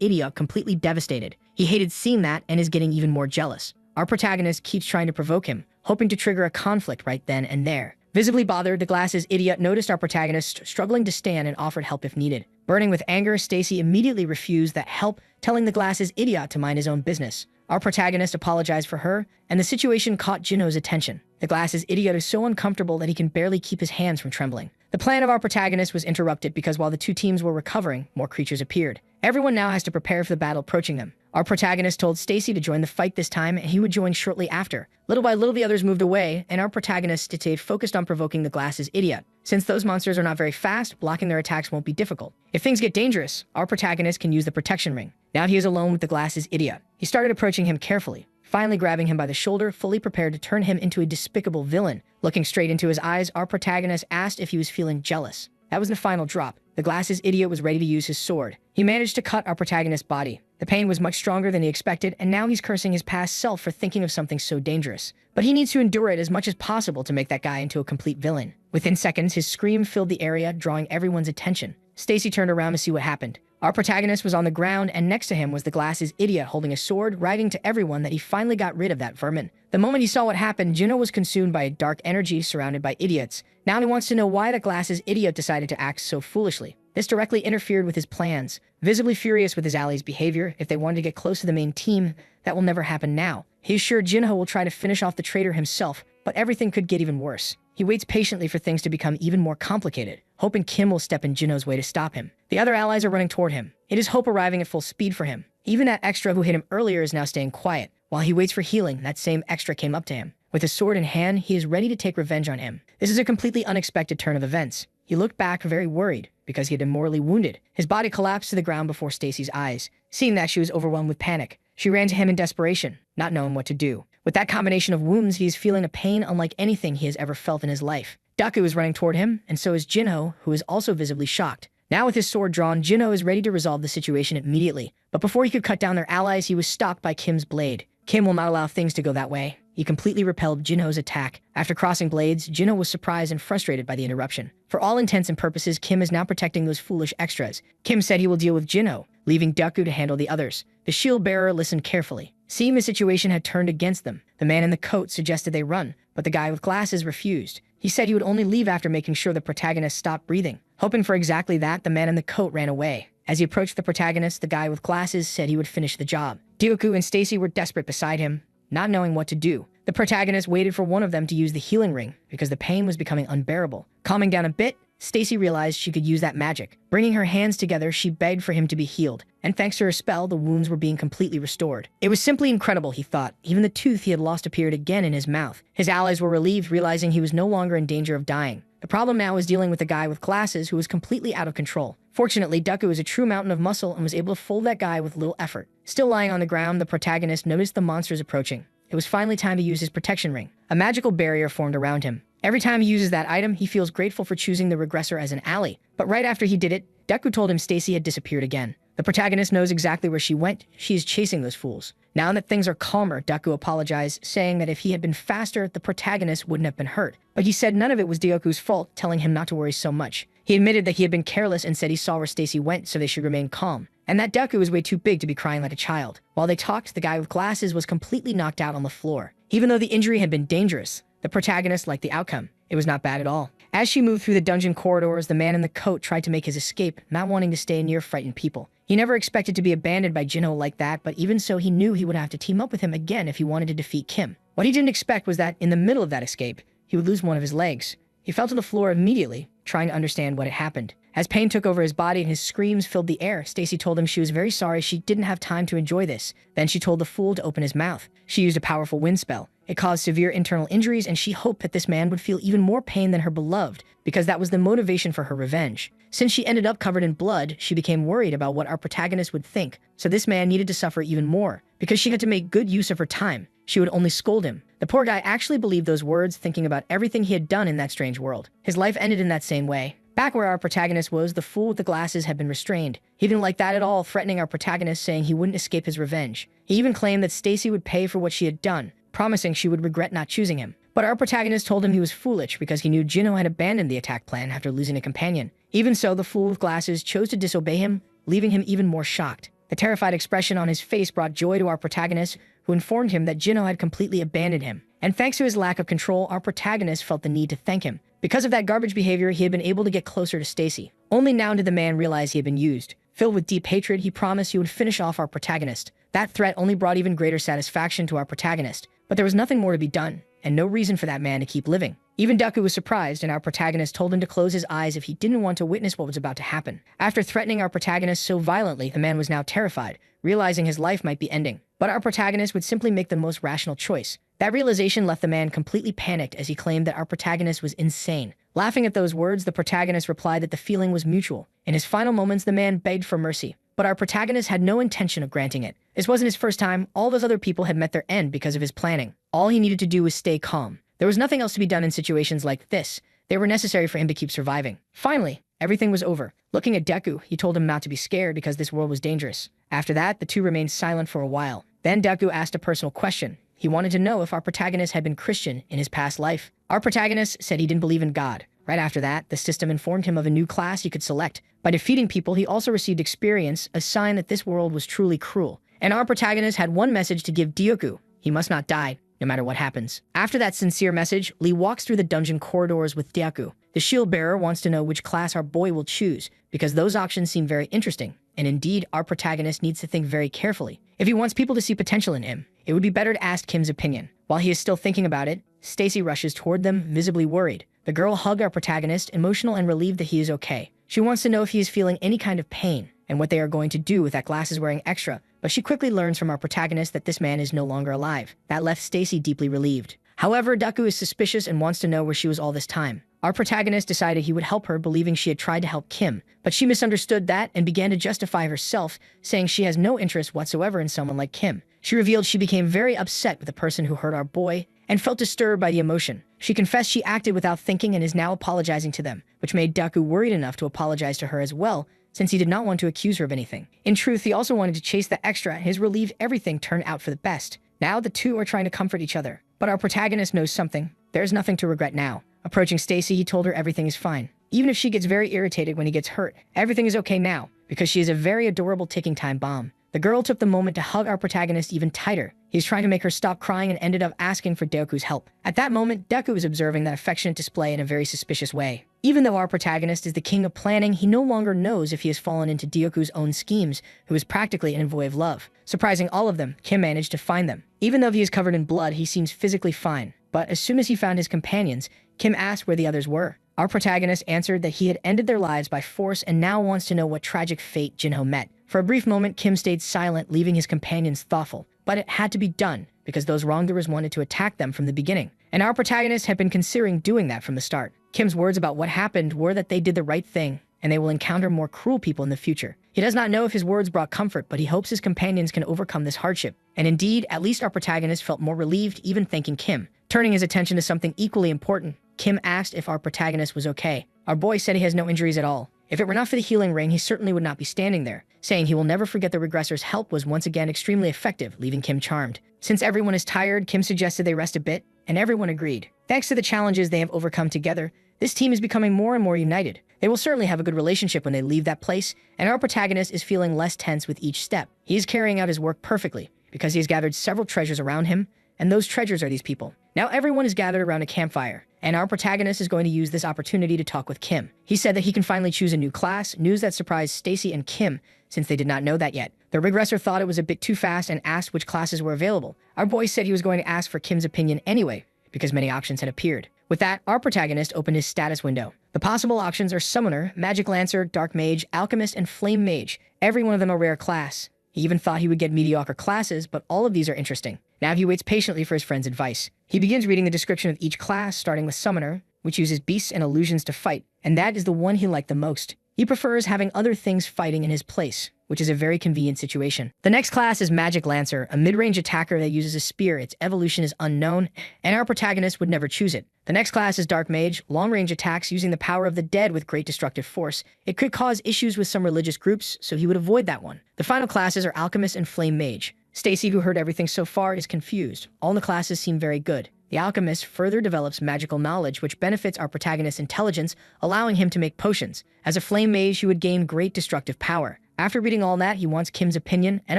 idiot completely devastated. He hated seeing that and is getting even more jealous. Our protagonist keeps trying to provoke him, hoping to trigger a conflict right then and there. Visibly bothered, the glasses idiot noticed our protagonist struggling to stand and offered help if needed. Burning with anger, Stacy immediately refused that help, telling the glasses idiot to mind his own business. Our protagonist apologized for her, and the situation caught Jinho's attention. The glasses idiot is so uncomfortable that he can barely keep his hands from trembling. The plan of our protagonist was interrupted because while the two teams were recovering, more creatures appeared. Everyone now has to prepare for the battle approaching them. Our protagonist told Stacy to join the fight this time, and he would join shortly after. Little by little, the others moved away, and our protagonist stayed focused on provoking the glasses idiot. Since those monsters are not very fast, blocking their attacks won't be difficult. If things get dangerous, our protagonist can use the protection ring. Now he is alone with the glasses idiot. He started approaching him carefully, finally grabbing him by the shoulder, fully prepared to turn him into a despicable villain. Looking straight into his eyes, our protagonist asked if he was feeling jealous. That was the final drop. The glasses idiot was ready to use his sword. He managed to cut our protagonist's body. The pain was much stronger than he expected, and now he's cursing his past self for thinking of something so dangerous. But he needs to endure it as much as possible to make that guy into a complete villain. Within seconds, his scream filled the area, drawing everyone's attention. Stacy turned around to see what happened. Our protagonist was on the ground, and next to him was the glasses idiot holding a sword, writing to everyone that he finally got rid of that vermin. The moment he saw what happened, Jinho was consumed by a dark energy surrounded by idiots. Now he wants to know why the glasses idiot decided to act so foolishly. This directly interfered with his plans. Visibly furious with his allies' behavior, if they wanted to get close to the main team, that will never happen now. He is sure Jinho will try to finish off the traitor himself, but everything could get even worse. He waits patiently for things to become even more complicated, hoping Kim will step in Jinho's way to stop him. The other allies are running toward him. It is Hope arriving at full speed for him. Even that extra who hit him earlier is now staying quiet. While he waits for healing, that same extra came up to him. With his sword in hand, he is ready to take revenge on him. This is a completely unexpected turn of events. He looked back very worried because he had been mortally wounded. His body collapsed to the ground before Stacy's eyes. Seeing that, she was overwhelmed with panic. She ran to him in desperation, not knowing what to do. With that combination of wounds, he is feeling a pain unlike anything he has ever felt in his life. Deku is running toward him, and so is Jinho, who is also visibly shocked. Now with his sword drawn, Jinho is ready to resolve the situation immediately. But before he could cut down their allies, he was stopped by Kim's blade. Kim will not allow things to go that way. He completely repelled Jinho's attack. After crossing blades, Jinho was surprised and frustrated by the interruption. For all intents and purposes, Kim is now protecting those foolish extras. Kim said he will deal with Jinho, leaving Deku to handle the others. The shield bearer listened carefully. Seeing the situation had turned against them, the man in the coat suggested they run, but the guy with glasses refused. He said he would only leave after making sure the protagonist stopped breathing. Hoping for exactly that, the man in the coat ran away. As he approached the protagonist, the guy with glasses said he would finish the job. Deku and Stacy were desperate beside him, not knowing what to do. The protagonist waited for one of them to use the healing ring because the pain was becoming unbearable. Calming down a bit, Stacy realized she could use that magic. Bringing her hands together, she begged for him to be healed, and thanks to her spell, the wounds were being completely restored. It was simply incredible, he thought. Even the tooth he had lost appeared again in his mouth. His allies were relieved, realizing he was no longer in danger of dying. The problem now was dealing with the guy with glasses who was completely out of control. Fortunately, Deku is a true mountain of muscle and was able to fold that guy with little effort. Still lying on the ground, the protagonist noticed the monsters approaching. It was finally time to use his protection ring. A magical barrier formed around him. Every time he uses that item, he feels grateful for choosing the regressor as an ally. But right after he did it, Deku told him Stacy had disappeared again. The protagonist knows exactly where she went. She is chasing those fools. Now that things are calmer, Deku apologized, saying that if he had been faster, the protagonist wouldn't have been hurt. But he said none of it was Deku's fault, telling him not to worry so much. He admitted that he had been careless and said he saw where Stacy went, so they should remain calm. And that Deku was way too big to be crying like a child. While they talked, the guy with glasses was completely knocked out on the floor. Even though the injury had been dangerous, The protagonist liked the outcome. It was not bad at all. As she moved through the dungeon corridors, the man in the coat tried to make his escape, not wanting to stay near frightened people. He never expected to be abandoned by Jinho like that, but even so, he knew he would have to team up with him again if he wanted to defeat Kim. What he didn't expect was that in the middle of that escape, he would lose one of his legs. He fell to the floor immediately, trying to understand what had happened. As pain took over his body and his screams filled the air, Stacy told him she was very sorry she didn't have time to enjoy this. Then she told the fool to open his mouth. She used a powerful wind spell. It caused severe internal injuries, and she hoped that this man would feel even more pain than her beloved, because that was the motivation for her revenge. Since she ended up covered in blood, she became worried about what our protagonist would think, so this man needed to suffer even more. Because she had to make good use of her time, she would only scold him. The poor guy actually believed those words, thinking about everything he had done in that strange world. His life ended in that same way. Back where our protagonist was, the fool with the glasses had been restrained. He didn't like that at all, threatening our protagonist, saying he wouldn't escape his revenge. He even claimed that Stacy would pay for what she had done, promising she would regret not choosing him. But our protagonist told him he was foolish because he knew Jinho had abandoned the attack plan after losing a companion. Even so, the fool with glasses chose to disobey him, leaving him even more shocked. The terrified expression on his face brought joy to our protagonist, who informed him that Jinho had completely abandoned him. And thanks to his lack of control, our protagonist felt the need to thank him. Because of that garbage behavior, he had been able to get closer to Stacy. Only now did the man realize he had been used. Filled with deep hatred, he promised he would finish off our protagonist. That threat only brought even greater satisfaction to our protagonist. But there was nothing more to be done, and no reason for that man to keep living. Even Deku was surprised, and our protagonist told him to close his eyes if he didn't want to witness what was about to happen. After threatening our protagonist so violently, the man was now terrified, realizing his life might be ending. But our protagonist would simply make the most rational choice. That realization left the man completely panicked as he claimed that our protagonist was insane. Laughing at those words, the protagonist replied that the feeling was mutual. In his final moments, the man begged for mercy. But our protagonist had no intention of granting it. This wasn't his first time. All those other people had met their end because of his planning. All he needed to do was stay calm. There was nothing else to be done in situations like this. They were necessary for him to keep surviving. Finally, everything was over. Looking at Deku, he told him not to be scared because this world was dangerous. After that, the two remained silent for a while. Then Deku asked a personal question. He wanted to know if our protagonist had been Christian in his past life. Our protagonist said he didn't believe in God. Right after that, the system informed him of a new class he could select. By defeating people, he also received experience, a sign that this world was truly cruel. And our protagonist had one message to give Deku. He must not die, no matter what happens. After that sincere message, Lee walks through the dungeon corridors with Deku. The shield bearer wants to know which class our boy will choose, because those options seem very interesting. And indeed, our protagonist needs to think very carefully. If he wants people to see potential in him, it would be better to ask Kim's opinion. While he is still thinking about it, Stacy rushes toward them, visibly worried. The girl hugs our protagonist, emotional and relieved that he is okay. She wants to know if he is feeling any kind of pain and what they are going to do with that glasses-wearing extra, but she quickly learns from our protagonist that this man is no longer alive. That left Stacy deeply relieved. However, Deku is suspicious and wants to know where she was all this time. Our protagonist decided he would help her, believing she had tried to help Kim, but she misunderstood that and began to justify herself, saying she has no interest whatsoever in someone like Kim. She revealed she became very upset with the person who hurt our boy and felt disturbed by the emotion. She confessed she acted without thinking and is now apologizing to them, which made Deku worried enough to apologize to her as well, since he did not want to accuse her of anything. In truth, he also wanted to chase the extra, and his relief everything turned out for the best. Now the two are trying to comfort each other. But our protagonist knows something. There's nothing to regret now. Approaching Stacy, he told her everything is fine. Even if she gets very irritated when he gets hurt, everything is okay now, because she is a very adorable ticking time bomb. The girl took the moment to hug our protagonist even tighter. He's trying to make her stop crying and ended up asking for Deku's help. At that moment, Deku is observing that affectionate display in a very suspicious way. Even though our protagonist is the king of planning, he no longer knows if he has fallen into Deku's own schemes, who is practically an envoy of love. Surprising all of them, Kim managed to find them. Even though he is covered in blood, he seems physically fine. But as soon as he found his companions, Kim asked where the others were. Our protagonist answered that he had ended their lives by force and now wants to know what tragic fate Jinho met. For a brief moment, Kim stayed silent, leaving his companions thoughtful. But it had to be done, because those wrongdoers wanted to attack them from the beginning. And our protagonist had been considering doing that from the start. Kim's words about what happened were that they did the right thing, and they will encounter more cruel people in the future. He does not know if his words brought comfort, but he hopes his companions can overcome this hardship. And indeed, at least our protagonist felt more relieved, even thanking Kim. Turning his attention to something equally important, Kim asked if our protagonist was okay. Our boy said he has no injuries at all. If it were not for the healing ring, he certainly would not be standing there. Saying he will never forget the regressor's help was once again extremely effective, leaving Kim charmed. Since everyone is tired, Kim suggested they rest a bit, and everyone agreed. Thanks to the challenges they have overcome together, this team is becoming more and more united. They will certainly have a good relationship when they leave that place, and our protagonist is feeling less tense with each step. He is carrying out his work perfectly, because he has gathered several treasures around him, and those treasures are these people. Now everyone is gathered around a campfire, and our protagonist is going to use this opportunity to talk with Kim. He said that he can finally choose a new class, news that surprised Stacy and Kim, since they did not know that yet. The regressor thought it was a bit too fast and asked which classes were available. Our boy said he was going to ask for Kim's opinion anyway, because many options had appeared. With that, our protagonist opened his status window. The possible options are Summoner, Magic Lancer, Dark Mage, Alchemist, and Flame Mage. Every one of them a rare class. He even thought he would get mediocre classes, but all of these are interesting. Now he waits patiently for his friend's advice. He begins reading the description of each class, starting with Summoner, which uses beasts and illusions to fight, and that is the one he liked the most. He prefers having other things fighting in his place, which is a very convenient situation. The next class is Magic Lancer, a mid-range attacker that uses a spear. Its evolution is unknown, and our protagonist would never choose it. The next class is Dark Mage, long-range attacks using the power of the dead with great destructive force. It could cause issues with some religious groups, so he would avoid that one. The final classes are Alchemist and Flame Mage. Stacy, who heard everything so far, is confused. All the classes seem very good. The Alchemist further develops magical knowledge, which benefits our protagonist's intelligence, allowing him to make potions. As a Flame Mage, he would gain great destructive power. After reading all that, he wants Kim's opinion and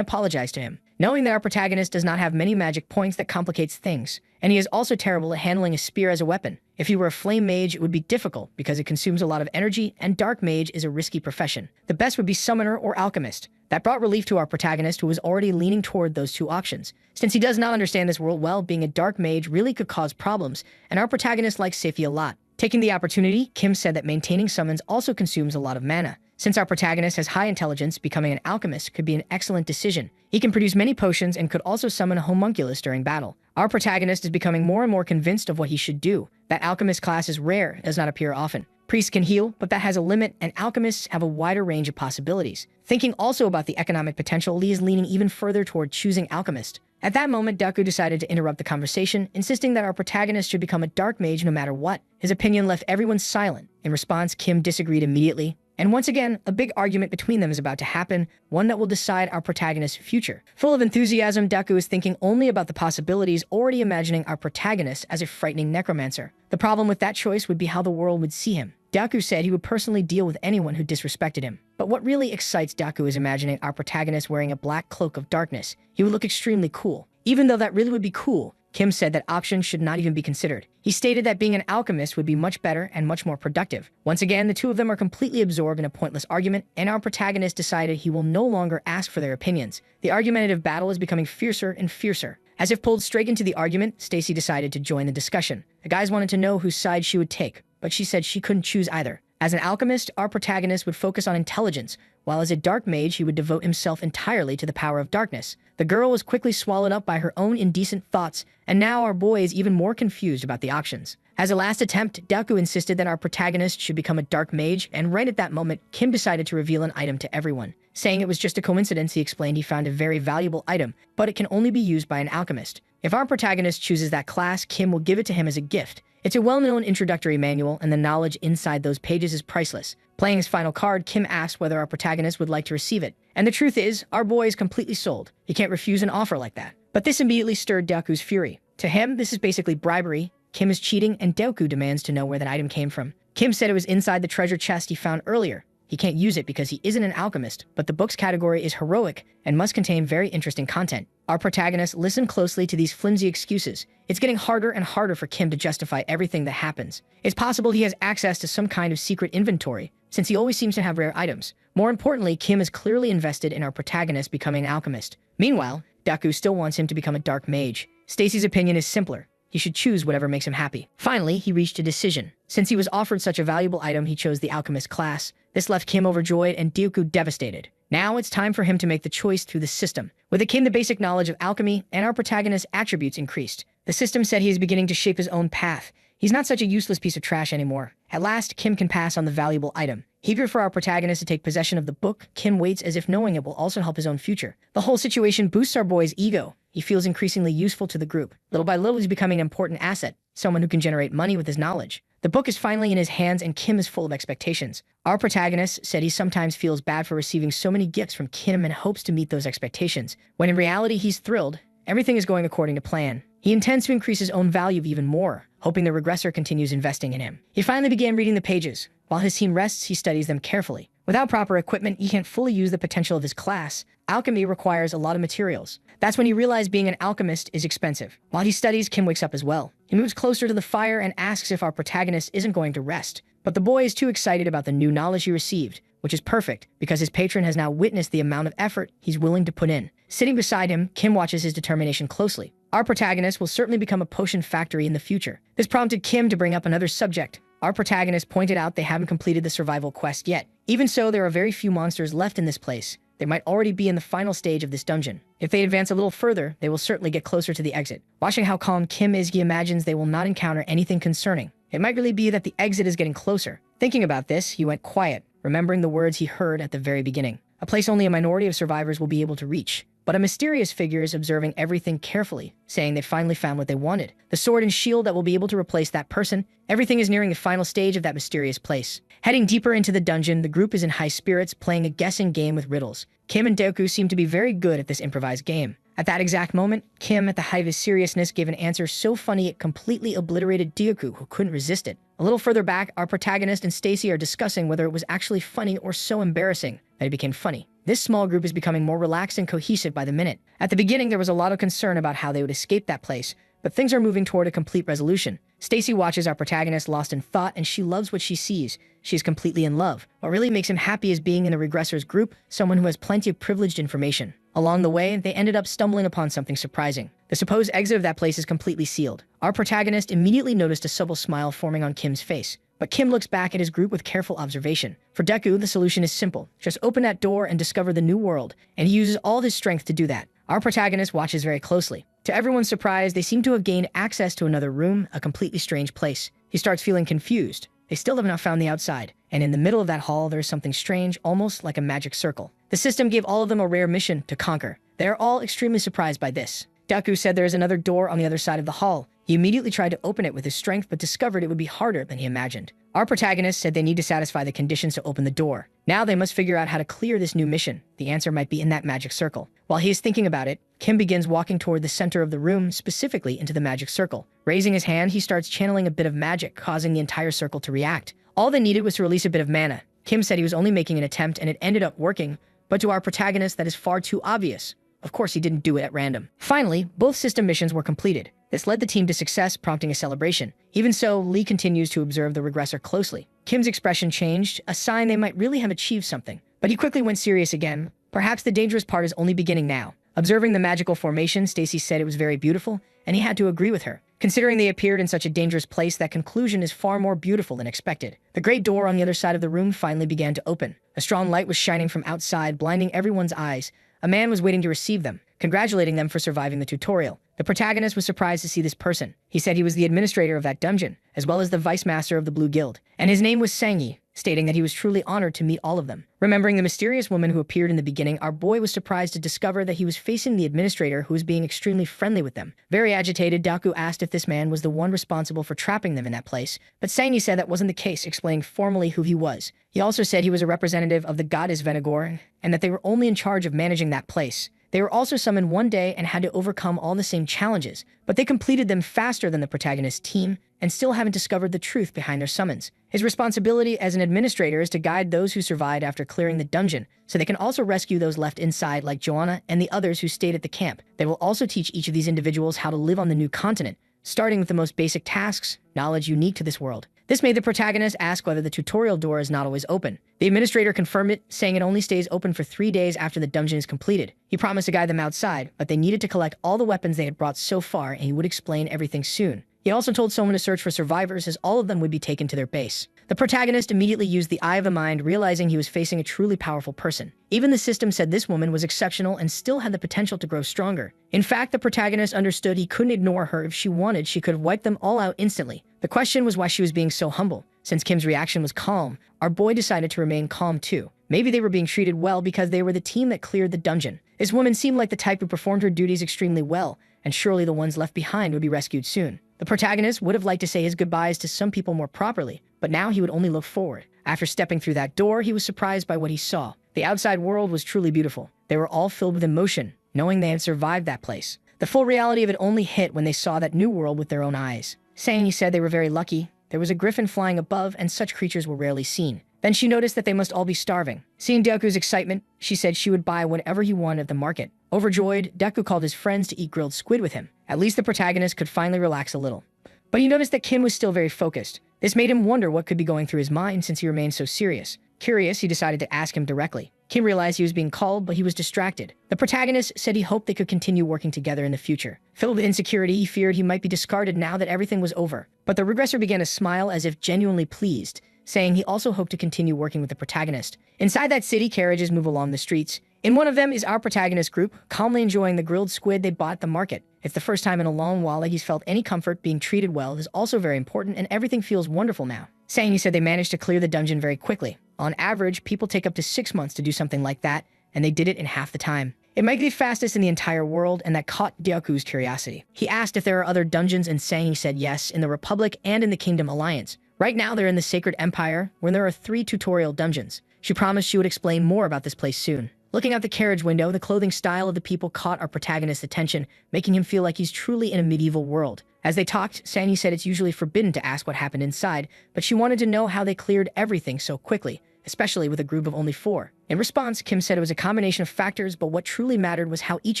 apologized to him. Knowing that our protagonist does not have many magic points, that complicates things, and he is also terrible at handling a spear as a weapon. If he were a Flame Mage, it would be difficult because it consumes a lot of energy, and Dark Mage is a risky profession. The best would be Summoner or Alchemist. That brought relief to our protagonist, who was already leaning toward those two options. Since he does not understand this world well, being a Dark Mage really could cause problems, and our protagonist likes safety a lot. Taking the opportunity, Kim said that maintaining summons also consumes a lot of mana. Since our protagonist has high intelligence, becoming an alchemist could be an excellent decision. He can produce many potions and could also summon a homunculus during battle. Our protagonist is becoming more and more convinced of what he should do. That alchemist class is rare, does not appear often. Priests can heal, but that has a limit, and alchemists have a wider range of possibilities. Thinking also about the economic potential, Lee is leaning even further toward choosing alchemist. At that moment, Deku decided to interrupt the conversation, insisting that our protagonist should become a dark mage no matter what. His opinion left everyone silent. In response, Kim disagreed immediately. And once again, a big argument between them is about to happen, one that will decide our protagonist's future. Full of enthusiasm, Deku is thinking only about the possibilities, already imagining our protagonist as a frightening necromancer. The problem with that choice would be how the world would see him. Deku said he would personally deal with anyone who disrespected him. But what really excites Deku is imagining our protagonist wearing a black cloak of darkness. He would look extremely cool. Even though that really would be cool, Kim said that option should not even be considered. He stated that being an alchemist would be much better and much more productive. Once again, the two of them are completely absorbed in a pointless argument, and our protagonist decided he will no longer ask for their opinions. The argumentative battle is becoming fiercer and fiercer. As if pulled straight into the argument, Stacy decided to join the discussion. The guys wanted to know whose side she would take, but she said she couldn't choose either. As an alchemist, our protagonist would focus on intelligence, while as a dark mage, he would devote himself entirely to the power of darkness. The girl was quickly swallowed up by her own indecent thoughts, and now our boy is even more confused about the options. As a last attempt, Deku insisted that our protagonist should become a dark mage, and right at that moment, Kim decided to reveal an item to everyone. Saying it was just a coincidence, he explained he found a very valuable item, but it can only be used by an alchemist. If our protagonist chooses that class, Kim will give it to him as a gift. It's a well-known introductory manual, and the knowledge inside those pages is priceless. Playing his final card, Kim asked whether our protagonist would like to receive it. And the truth is, our boy is completely sold. He can't refuse an offer like that. But this immediately stirred Deku's fury. To him, this is basically bribery. Kim is cheating, and Deku demands to know where that item came from. Kim said it was inside the treasure chest he found earlier. He can't use it because he isn't an alchemist, but the book's category is heroic and must contain very interesting content. Our protagonist listened closely to these flimsy excuses. It's getting harder and harder for Kim to justify everything that happens. It's possible he has access to some kind of secret inventory, since he always seems to have rare items. More importantly, Kim is clearly invested in our protagonist becoming an alchemist. Meanwhile, Deku still wants him to become a dark mage. Stacy's opinion is simpler. He should choose whatever makes him happy. Finally, he reached a decision. Since he was offered such a valuable item, he chose the alchemist class. This left Kim overjoyed and Deku devastated. Now it's time for him to make the choice through the system. With it came the basic knowledge of alchemy, and our protagonist's attributes increased. The system said he is beginning to shape his own path. He's not such a useless piece of trash anymore. At last, Kim can pass on the valuable item. Eager for our protagonist to take possession of the book, Kim waits as if knowing it will also help his own future. The whole situation boosts our boy's ego. He feels increasingly useful to the group. Little by little, he's becoming an important asset, someone who can generate money with his knowledge. The book is finally in his hands, and Kim is full of expectations. Our protagonist said he sometimes feels bad for receiving so many gifts from Kim and hopes to meet those expectations, when in reality he's thrilled. Everything is going according to plan. He intends to increase his own value even more, hoping the regressor continues investing in him. He finally began reading the pages. While his team rests, he studies them carefully. Without proper equipment, he can't fully use the potential of his class. Alchemy requires a lot of materials. That's when he realized being an alchemist is expensive. While he studies, Kim wakes up as well. He moves closer to the fire and asks if our protagonist isn't going to rest. But the boy is too excited about the new knowledge he received, which is perfect because his patron has now witnessed the amount of effort he's willing to put in. Sitting beside him, Kim watches his determination closely. Our protagonist will certainly become a potion factory in the future. This prompted Kim to bring up another subject. Our protagonist pointed out they haven't completed the survival quest yet. Even so, there are very few monsters left in this place. They might already be in the final stage of this dungeon. If they advance a little further, they will certainly get closer to the exit. Watching how calm Kim is, he imagines they will not encounter anything concerning. It might really be that the exit is getting closer. Thinking about this, he went quiet, remembering the words he heard at the very beginning. A place only a minority of survivors will be able to reach. But a mysterious figure is observing everything carefully, saying they finally found what they wanted. The sword and shield that will be able to replace that person. Everything is nearing the final stage of that mysterious place. Heading deeper into the dungeon, the group is in high spirits, playing a guessing game with riddles. Kim and Deku seem to be very good at this improvised game. At that exact moment, Kim, at the height of his seriousness, gave an answer so funny it completely obliterated Deku, who couldn't resist it. A little further back, our protagonist and Stacy are discussing whether it was actually funny or so embarrassing that it became funny. This small group is becoming more relaxed and cohesive by the minute. At the beginning, there was a lot of concern about how they would escape that place, but things are moving toward a complete resolution. Stacy watches our protagonist lost in thought, and she loves what she sees. She's completely in love. What really makes him happy is being in the regressors group, someone who has plenty of privileged information. Along the way, they ended up stumbling upon something surprising. The supposed exit of that place is completely sealed. Our protagonist immediately noticed a subtle smile forming on Kim's face. But Kim looks back at his group with careful observation. For Deku, the solution is simple. Just open that door and discover the new world, and he uses all his strength to do that. Our protagonist watches very closely. To everyone's surprise, they seem to have gained access to another room, a completely strange place. He starts feeling confused. They still have not found the outside. And in the middle of that hall, there is something strange, almost like a magic circle. The system gave all of them a rare mission to conquer. They are all extremely surprised by this. Deku said there is another door on the other side of the hall. He immediately tried to open it with his strength, but discovered it would be harder than he imagined. Our protagonist said they need to satisfy the conditions to open the door. Now they must figure out how to clear this new mission. The answer might be in that magic circle. While he is thinking about it, Kim begins walking toward the center of the room, specifically into the magic circle. Raising his hand, he starts channeling a bit of magic, causing the entire circle to react. All they needed was to release a bit of mana. Kim said he was only making an attempt, and it ended up working, but to our protagonist, that is far too obvious. Of course, he didn't do it at random. Finally, both system missions were completed. This led the team to success, prompting a celebration. Even so, Lee continues to observe the regressor closely. Kim's expression changed, a sign they might really have achieved something. But he quickly went serious again. Perhaps the dangerous part is only beginning now. Observing the magical formation, Stacy said it was very beautiful, and he had to agree with her. Considering they appeared in such a dangerous place, that conclusion is far more beautiful than expected. The great door on the other side of the room finally began to open. A strong light was shining from outside, blinding everyone's eyes. A man was waiting to receive them, congratulating them for surviving the tutorial. The protagonist was surprised to see this person. He said he was the administrator of that dungeon, as well as the vice master of the Blue Guild, and his name was Sangi, stating that he was truly honored to meet all of them. Remembering the mysterious woman who appeared in the beginning, our boy was surprised to discover that he was facing the administrator, who was being extremely friendly with them. Very agitated, Deku asked if this man was the one responsible for trapping them in that place, but Sangi said that wasn't the case, explaining formally who he was. He also said he was a representative of the goddess Venegor, and that they were only in charge of managing that place. They were also summoned one day and had to overcome all the same challenges, but they completed them faster than the protagonist's team and still haven't discovered the truth behind their summons. His responsibility as an administrator is to guide those who survived after clearing the dungeon, so they can also rescue those left inside like Joanna and the others who stayed at the camp. They will also teach each of these individuals how to live on the new continent, starting with the most basic tasks, knowledge unique to this world. This made the protagonist ask whether the tutorial door is not always open. The administrator confirmed it, saying it only stays open for 3 days after the dungeon is completed. He promised to guide them outside, but they needed to collect all the weapons they had brought so far, and he would explain everything soon. He also told someone to search for survivors, as all of them would be taken to their base. The protagonist immediately used the Eye of the Mind, realizing he was facing a truly powerful person. Even the system said this woman was exceptional and still had the potential to grow stronger. In fact, the protagonist understood he couldn't ignore her. If she wanted, she could have wiped them all out instantly. The question was why she was being so humble. Since Kim's reaction was calm, our boy decided to remain calm too. Maybe they were being treated well because they were the team that cleared the dungeon. This woman seemed like the type who performed her duties extremely well, and surely the ones left behind would be rescued soon. The protagonist would have liked to say his goodbyes to some people more properly, but now he would only look forward. After stepping through that door, he was surprised by what he saw. The outside world was truly beautiful. They were all filled with emotion, knowing they had survived that place. The full reality of it only hit when they saw that new world with their own eyes. Saying he said they were very lucky. There was a griffin flying above, and such creatures were rarely seen. Then she noticed that they must all be starving. Seeing Deku's excitement, she said she would buy whatever he wanted at the market. Overjoyed, Deku called his friends to eat grilled squid with him. At least the protagonist could finally relax a little. But he noticed that Kim was still very focused. This made him wonder what could be going through his mind since he remained so serious. Curious, he decided to ask him directly. Kim realized he was being called, but he was distracted. The protagonist said he hoped they could continue working together in the future. Filled with insecurity, he feared he might be discarded now that everything was over. But the regressor began to smile as if genuinely pleased, saying he also hoped to continue working with the protagonist. Inside that city, carriages move along the streets. In one of them is our protagonist group, calmly enjoying the grilled squid they bought at the market. It's the first time in a long while that he's felt any comfort. Being treated well is also very important, and everything feels wonderful now. Saying he said they managed to clear the dungeon very quickly. On average, people take up to 6 months to do something like that, and they did it in half the time. It might be the fastest in the entire world, and that caught Deku's curiosity. He asked if there are other dungeons, and Sang said yes, in the Republic and in the Kingdom Alliance. Right now, they're in the Sacred Empire, where there are 3 tutorial dungeons. She promised she would explain more about this place soon. Looking out the carriage window, the clothing style of the people caught our protagonist's attention, making him feel like he's truly in a medieval world. As they talked, Sandy said it's usually forbidden to ask what happened inside, but she wanted to know how they cleared everything so quickly, especially with a group of only 4. In response, Kim said it was a combination of factors, but what truly mattered was how each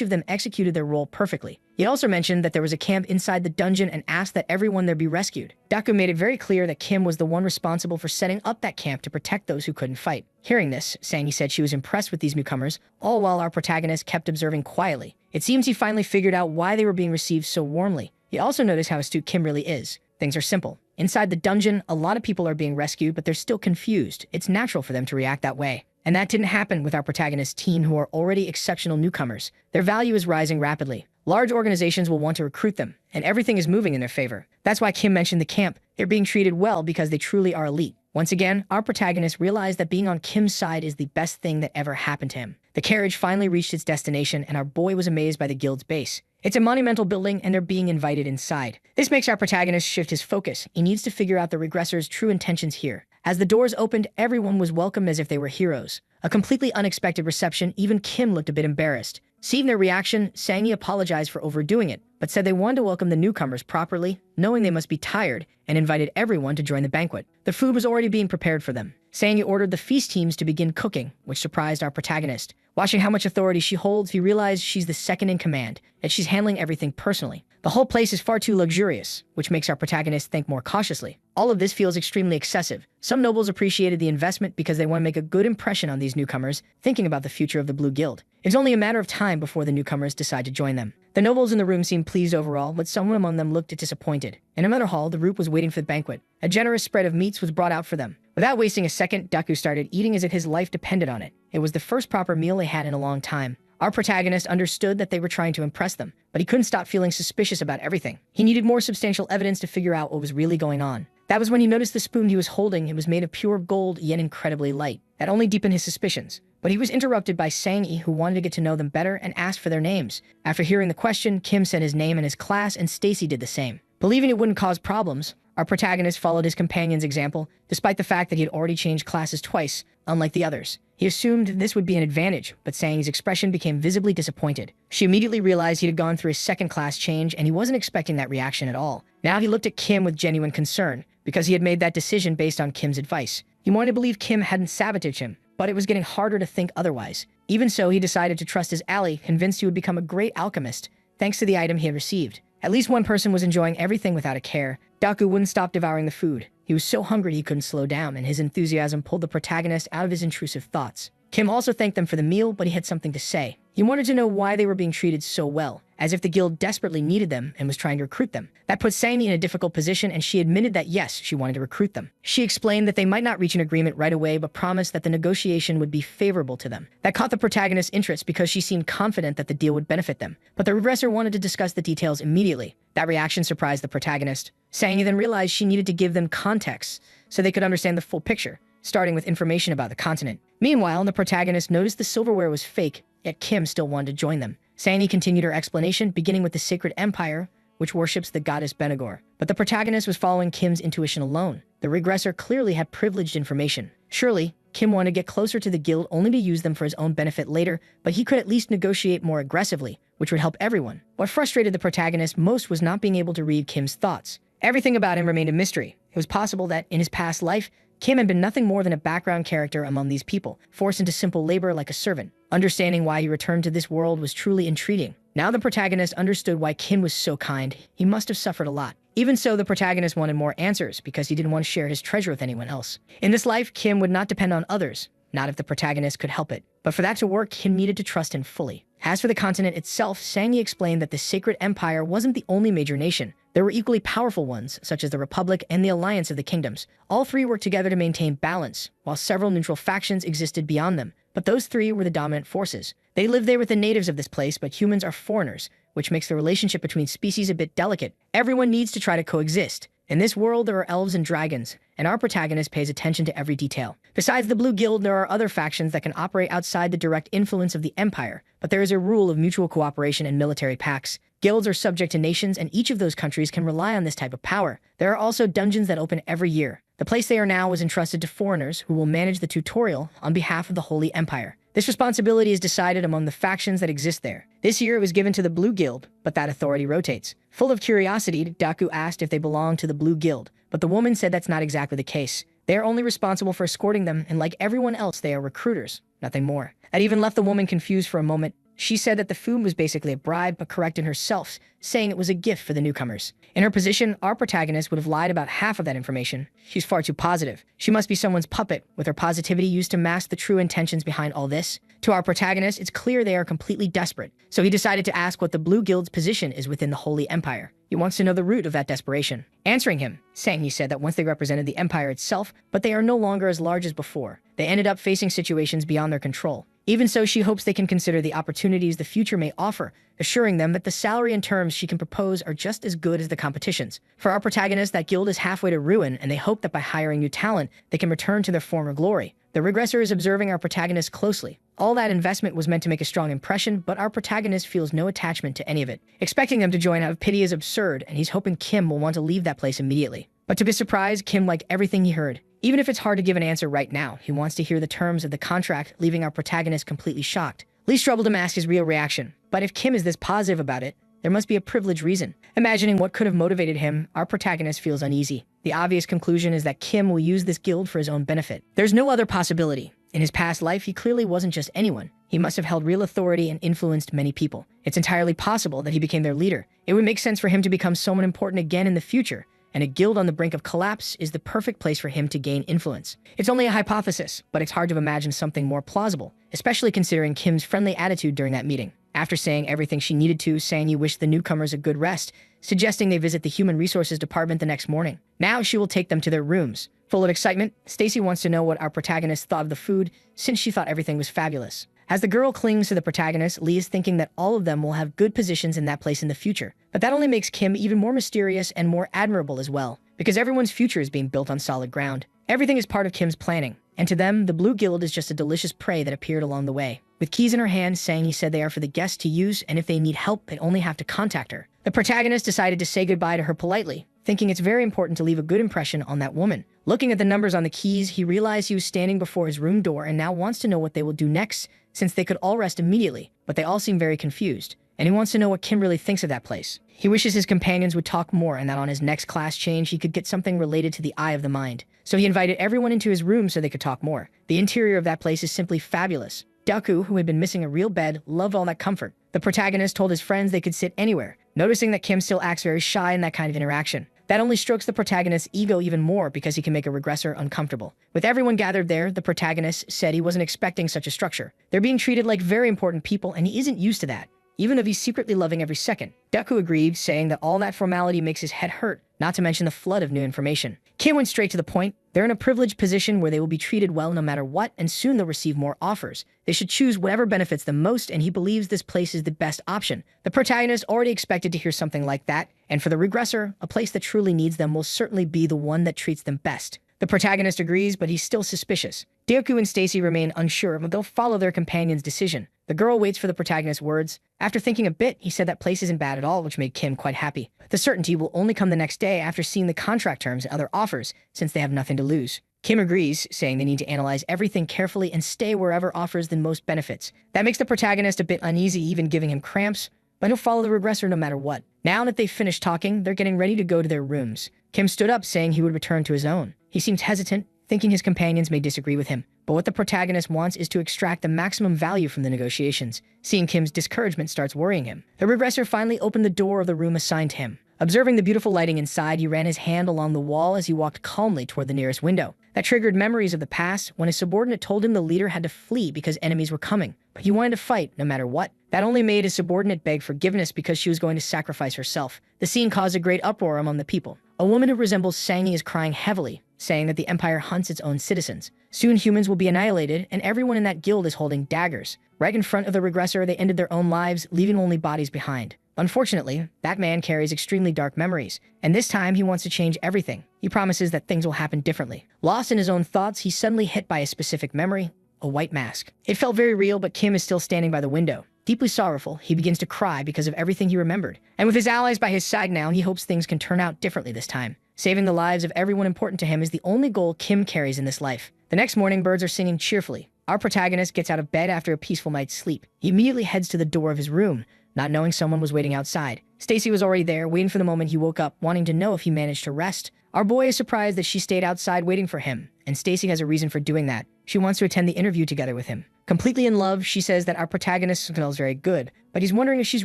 of them executed their role perfectly. He also mentioned that there was a camp inside the dungeon and asked that everyone there be rescued. Deku made it very clear that Kim was the one responsible for setting up that camp to protect those who couldn't fight. Hearing this, Sandy said she was impressed with these newcomers, all while our protagonist kept observing quietly. It seems he finally figured out why they were being received so warmly. He also noticed how astute Kim really is. Things are simple. Inside the dungeon, a lot of people are being rescued, but they're still confused. It's natural for them to react that way. And that didn't happen with our protagonist team, who are already exceptional newcomers. Their value is rising rapidly. Large organizations will want to recruit them, and everything is moving in their favor. That's why Kim mentioned the camp. They're being treated well because they truly are elite. Once again, our protagonist realized that being on Kim's side is the best thing that ever happened to him. The carriage finally reached its destination, and our boy was amazed by the guild's base. It's a monumental building, and they're being invited inside. This makes our protagonist shift his focus. He needs to figure out the regressor's true intentions here. As the doors opened, everyone was welcomed as if they were heroes. A completely unexpected reception. Even Kim looked a bit embarrassed. Seeing their reaction, Sangi apologized for overdoing it, but said they wanted to welcome the newcomers properly, knowing they must be tired, and invited everyone to join the banquet. The food was already being prepared for them. Sangi ordered the feast teams to begin cooking, which surprised our protagonist. Watching how much authority she holds, he realized she's the second in command, and she's handling everything personally. The whole place is far too luxurious, which makes our protagonist think more cautiously. All of this feels extremely excessive. Some nobles appreciated the investment because they want to make a good impression on these newcomers, thinking about the future of the Blue Guild. It's only a matter of time before the newcomers decide to join them. The nobles in the room seemed pleased overall, but someone among them looked disappointed. In another hall, the group was waiting for the banquet. A generous spread of meats was brought out for them. Without wasting a second, Deku started eating as if his life depended on it. It was the first proper meal they had in a long time. Our protagonist understood that they were trying to impress them, but he couldn't stop feeling suspicious about everything. He needed more substantial evidence to figure out what was really going on. That was when he noticed the spoon he was holding. It was made of pure gold, yet incredibly light. That only deepened his suspicions. But he was interrupted by Sangi, who wanted to get to know them better and asked for their names. After hearing the question, Kim said his name and his class, and Stacy did the same. Believing it wouldn't cause problems, our protagonist followed his companion's example, despite the fact that he had already changed classes twice, unlike the others. He assumed this would be an advantage, but Sangi's expression became visibly disappointed. She immediately realized he had gone through a second class change, and he wasn't expecting that reaction at all. Now he looked at Kim with genuine concern, because he had made that decision based on Kim's advice. He wanted to believe Kim hadn't sabotaged him, but it was getting harder to think otherwise. Even so, he decided to trust his ally, convinced he would become a great alchemist, thanks to the item he had received. At least one person was enjoying everything without a care. Deku wouldn't stop devouring the food. He was so hungry he couldn't slow down, and his enthusiasm pulled the protagonist out of his intrusive thoughts. Kim also thanked them for the meal, but he had something to say. He wanted to know why they were being treated so well, as if the guild desperately needed them and was trying to recruit them. That put Sandy in a difficult position, and she admitted that yes, she wanted to recruit them. She explained that they might not reach an agreement right away, but promised that the negotiation would be favorable to them. That caught the protagonist's interest because she seemed confident that the deal would benefit them. But the regressor wanted to discuss the details immediately. That reaction surprised the protagonist. Sandy then realized she needed to give them context so they could understand the full picture, starting with information about the continent. Meanwhile, the protagonist noticed the silverware was fake, yet Kim still wanted to join them. Sandy continued her explanation, beginning with the Sacred Empire, which worships the goddess Benagor. But the protagonist was following Kim's intuition alone. The regressor clearly had privileged information. Surely, Kim wanted to get closer to the guild only to use them for his own benefit later, but he could at least negotiate more aggressively, which would help everyone. What frustrated the protagonist most was not being able to read Kim's thoughts. Everything about him remained a mystery. It was possible that, in his past life, Kim had been nothing more than a background character among these people, forced into simple labor like a servant. Understanding why he returned to this world was truly intriguing. Now the protagonist understood why Kim was so kind. He must have suffered a lot. Even so, the protagonist wanted more answers because he didn't want to share his treasure with anyone else. In this life, Kim would not depend on others, not if the protagonist could help it. But for that to work, Kim needed to trust him fully. As for the continent itself, Sang-Yi explained that the Sacred Empire wasn't the only major nation. There were equally powerful ones, such as the Republic and the Alliance of the Kingdoms. All three worked together to maintain balance, while several neutral factions existed beyond them. But those three were the dominant forces. They lived there with the natives of this place, but humans are foreigners, which makes the relationship between species a bit delicate. Everyone needs to try to coexist. In this world, there are elves and dragons, and our protagonist pays attention to every detail. Besides the Blue Guild, there are other factions that can operate outside the direct influence of the Empire, but there is a rule of mutual cooperation and military pacts. Guilds are subject to nations, and each of those countries can rely on this type of power. There are also dungeons that open every year. The place they are now was entrusted to foreigners who will manage the tutorial on behalf of the Holy Empire. This responsibility is decided among the factions that exist there. This year it was given to the Blue Guild, but that authority rotates. Full of curiosity, Daku asked if they belonged to the Blue Guild, but the woman said that's not exactly the case. They are only responsible for escorting them, and like everyone else, they are recruiters, nothing more. That even left the woman confused for a moment. She said that the food was basically a bribe, but corrected herself, saying it was a gift for the newcomers. In her position, our protagonist would have lied about half of that information. She's far too positive. She must be someone's puppet, with her positivity used to mask the true intentions behind all this. To our protagonist, it's clear they are completely desperate, so he decided to ask what the Blue Guild's position is within the Holy Empire. He wants to know the root of that desperation. Answering him, Sang-Yi said that once they represented the Empire itself, but they are no longer as large as before. They ended up facing situations beyond their control. Even so, she hopes they can consider the opportunities the future may offer, assuring them that the salary and terms she can propose are just as good as the competition's. For our protagonist, that guild is halfway to ruin, and they hope that by hiring new talent, they can return to their former glory. The regressor is observing our protagonist closely. All that investment was meant to make a strong impression, but our protagonist feels no attachment to any of it. Expecting them to join out of pity is absurd, and he's hoping Kim will want to leave that place immediately. But to his surprise, Kim liked everything he heard. Even if it's hard to give an answer right now, he wants to hear the terms of the contract, leaving our protagonist completely shocked. Least troubled him ask his real reaction. But if Kim is this positive about it, there must be a privileged reason. Imagining what could have motivated him, our protagonist feels uneasy. The obvious conclusion is that Kim will use this guild for his own benefit. There's no other possibility. In his past life, he clearly wasn't just anyone. He must have held real authority and influenced many people. It's entirely possible that he became their leader. It would make sense for him to become someone important again in the future, and a guild on the brink of collapse is the perfect place for him to gain influence. It's only a hypothesis, but it's hard to imagine something more plausible, especially considering Kim's friendly attitude during that meeting. After saying everything she needed to, Sang-Yi wished the newcomers a good rest, suggesting they visit the Human Resources Department the next morning. Now she will take them to their rooms. Full of excitement, Stacy wants to know what our protagonist thought of the food, since she thought everything was fabulous. As the girl clings to the protagonist, Lee is thinking that all of them will have good positions in that place in the future. But that only makes Kim even more mysterious and more admirable as well, because everyone's future is being built on solid ground. Everything is part of Kim's planning, and to them, the Blue Guild is just a delicious prey that appeared along the way. With keys in her hand, Sang-Yi said they are for the guests to use, and if they need help, they only have to contact her. The protagonist decided to say goodbye to her politely, thinking it's very important to leave a good impression on that woman. Looking at the numbers on the keys, he realized he was standing before his room door and now wants to know what they will do next, since they could all rest immediately, but they all seem very confused. And he wants to know what Kim really thinks of that place. He wishes his companions would talk more and that on his next class change he could get something related to the eye of the mind. So he invited everyone into his room so they could talk more. The interior of that place is simply fabulous. Daku, who had been missing a real bed, loved all that comfort. The protagonist told his friends they could sit anywhere, noticing that Kim still acts very shy in that kind of interaction. That only strokes the protagonist's ego even more because he can make a regressor uncomfortable. With everyone gathered there, the protagonist said he wasn't expecting such a structure. They're being treated like very important people and he isn't used to that, even if he's secretly loving every second. Daku agreed, saying that all that formality makes his head hurt, not to mention the flood of new information. Kim went straight to the point. They're in a privileged position where they will be treated well no matter what, and soon they'll receive more offers. They should choose whatever benefits them most, and he believes this place is the best option. The protagonist already expected to hear something like that, and for the regressor, a place that truly needs them will certainly be the one that treats them best. The protagonist agrees, but he's still suspicious. Daku and Stacy remain unsure, but they'll follow their companion's decision. The girl waits for the protagonist's words. After thinking a bit, he said that place isn't bad at all, which made Kim quite happy. The certainty will only come the next day after seeing the contract terms and other offers, since they have nothing to lose. Kim agrees, saying they need to analyze everything carefully and stay wherever offers the most benefits. That makes the protagonist a bit uneasy, even giving him cramps, but he'll follow the regressor no matter what. Now that they've finished talking, they're getting ready to go to their rooms. Kim stood up, saying he would return to his own. He seemed hesitant, thinking his companions may disagree with him. But what the protagonist wants is to extract the maximum value from the negotiations. Seeing Kim's discouragement starts worrying him. The regressor finally opened the door of the room assigned to him. Observing the beautiful lighting inside, he ran his hand along the wall as he walked calmly toward the nearest window. That triggered memories of the past when his subordinate told him the leader had to flee because enemies were coming. But he wanted to fight no matter what. That only made his subordinate beg forgiveness because she was going to sacrifice herself. The scene caused a great uproar among the people. A woman who resembles Sangi is crying heavily, saying that the Empire hunts its own citizens. Soon humans will be annihilated, and everyone in that guild is holding daggers. Right in front of the regressor, they ended their own lives, leaving only bodies behind. Unfortunately, that man carries extremely dark memories, and this time he wants to change everything. He promises that things will happen differently. Lost in his own thoughts, he's suddenly hit by a specific memory, a white mask. It felt very real, but Kim is still standing by the window. Deeply sorrowful, he begins to cry because of everything he remembered. And with his allies by his side now, he hopes things can turn out differently this time. Saving the lives of everyone important to him is the only goal Kim carries in this life. The next morning, birds are singing cheerfully. Our protagonist gets out of bed after a peaceful night's sleep. He immediately heads to the door of his room, not knowing someone was waiting outside. Stacy was already there, waiting for the moment he woke up, wanting to know if he managed to rest. Our boy is surprised that she stayed outside waiting for him, and Stacy has a reason for doing that. She wants to attend the interview together with him. Completely in love, she says that our protagonist smells very good, but he's wondering if she's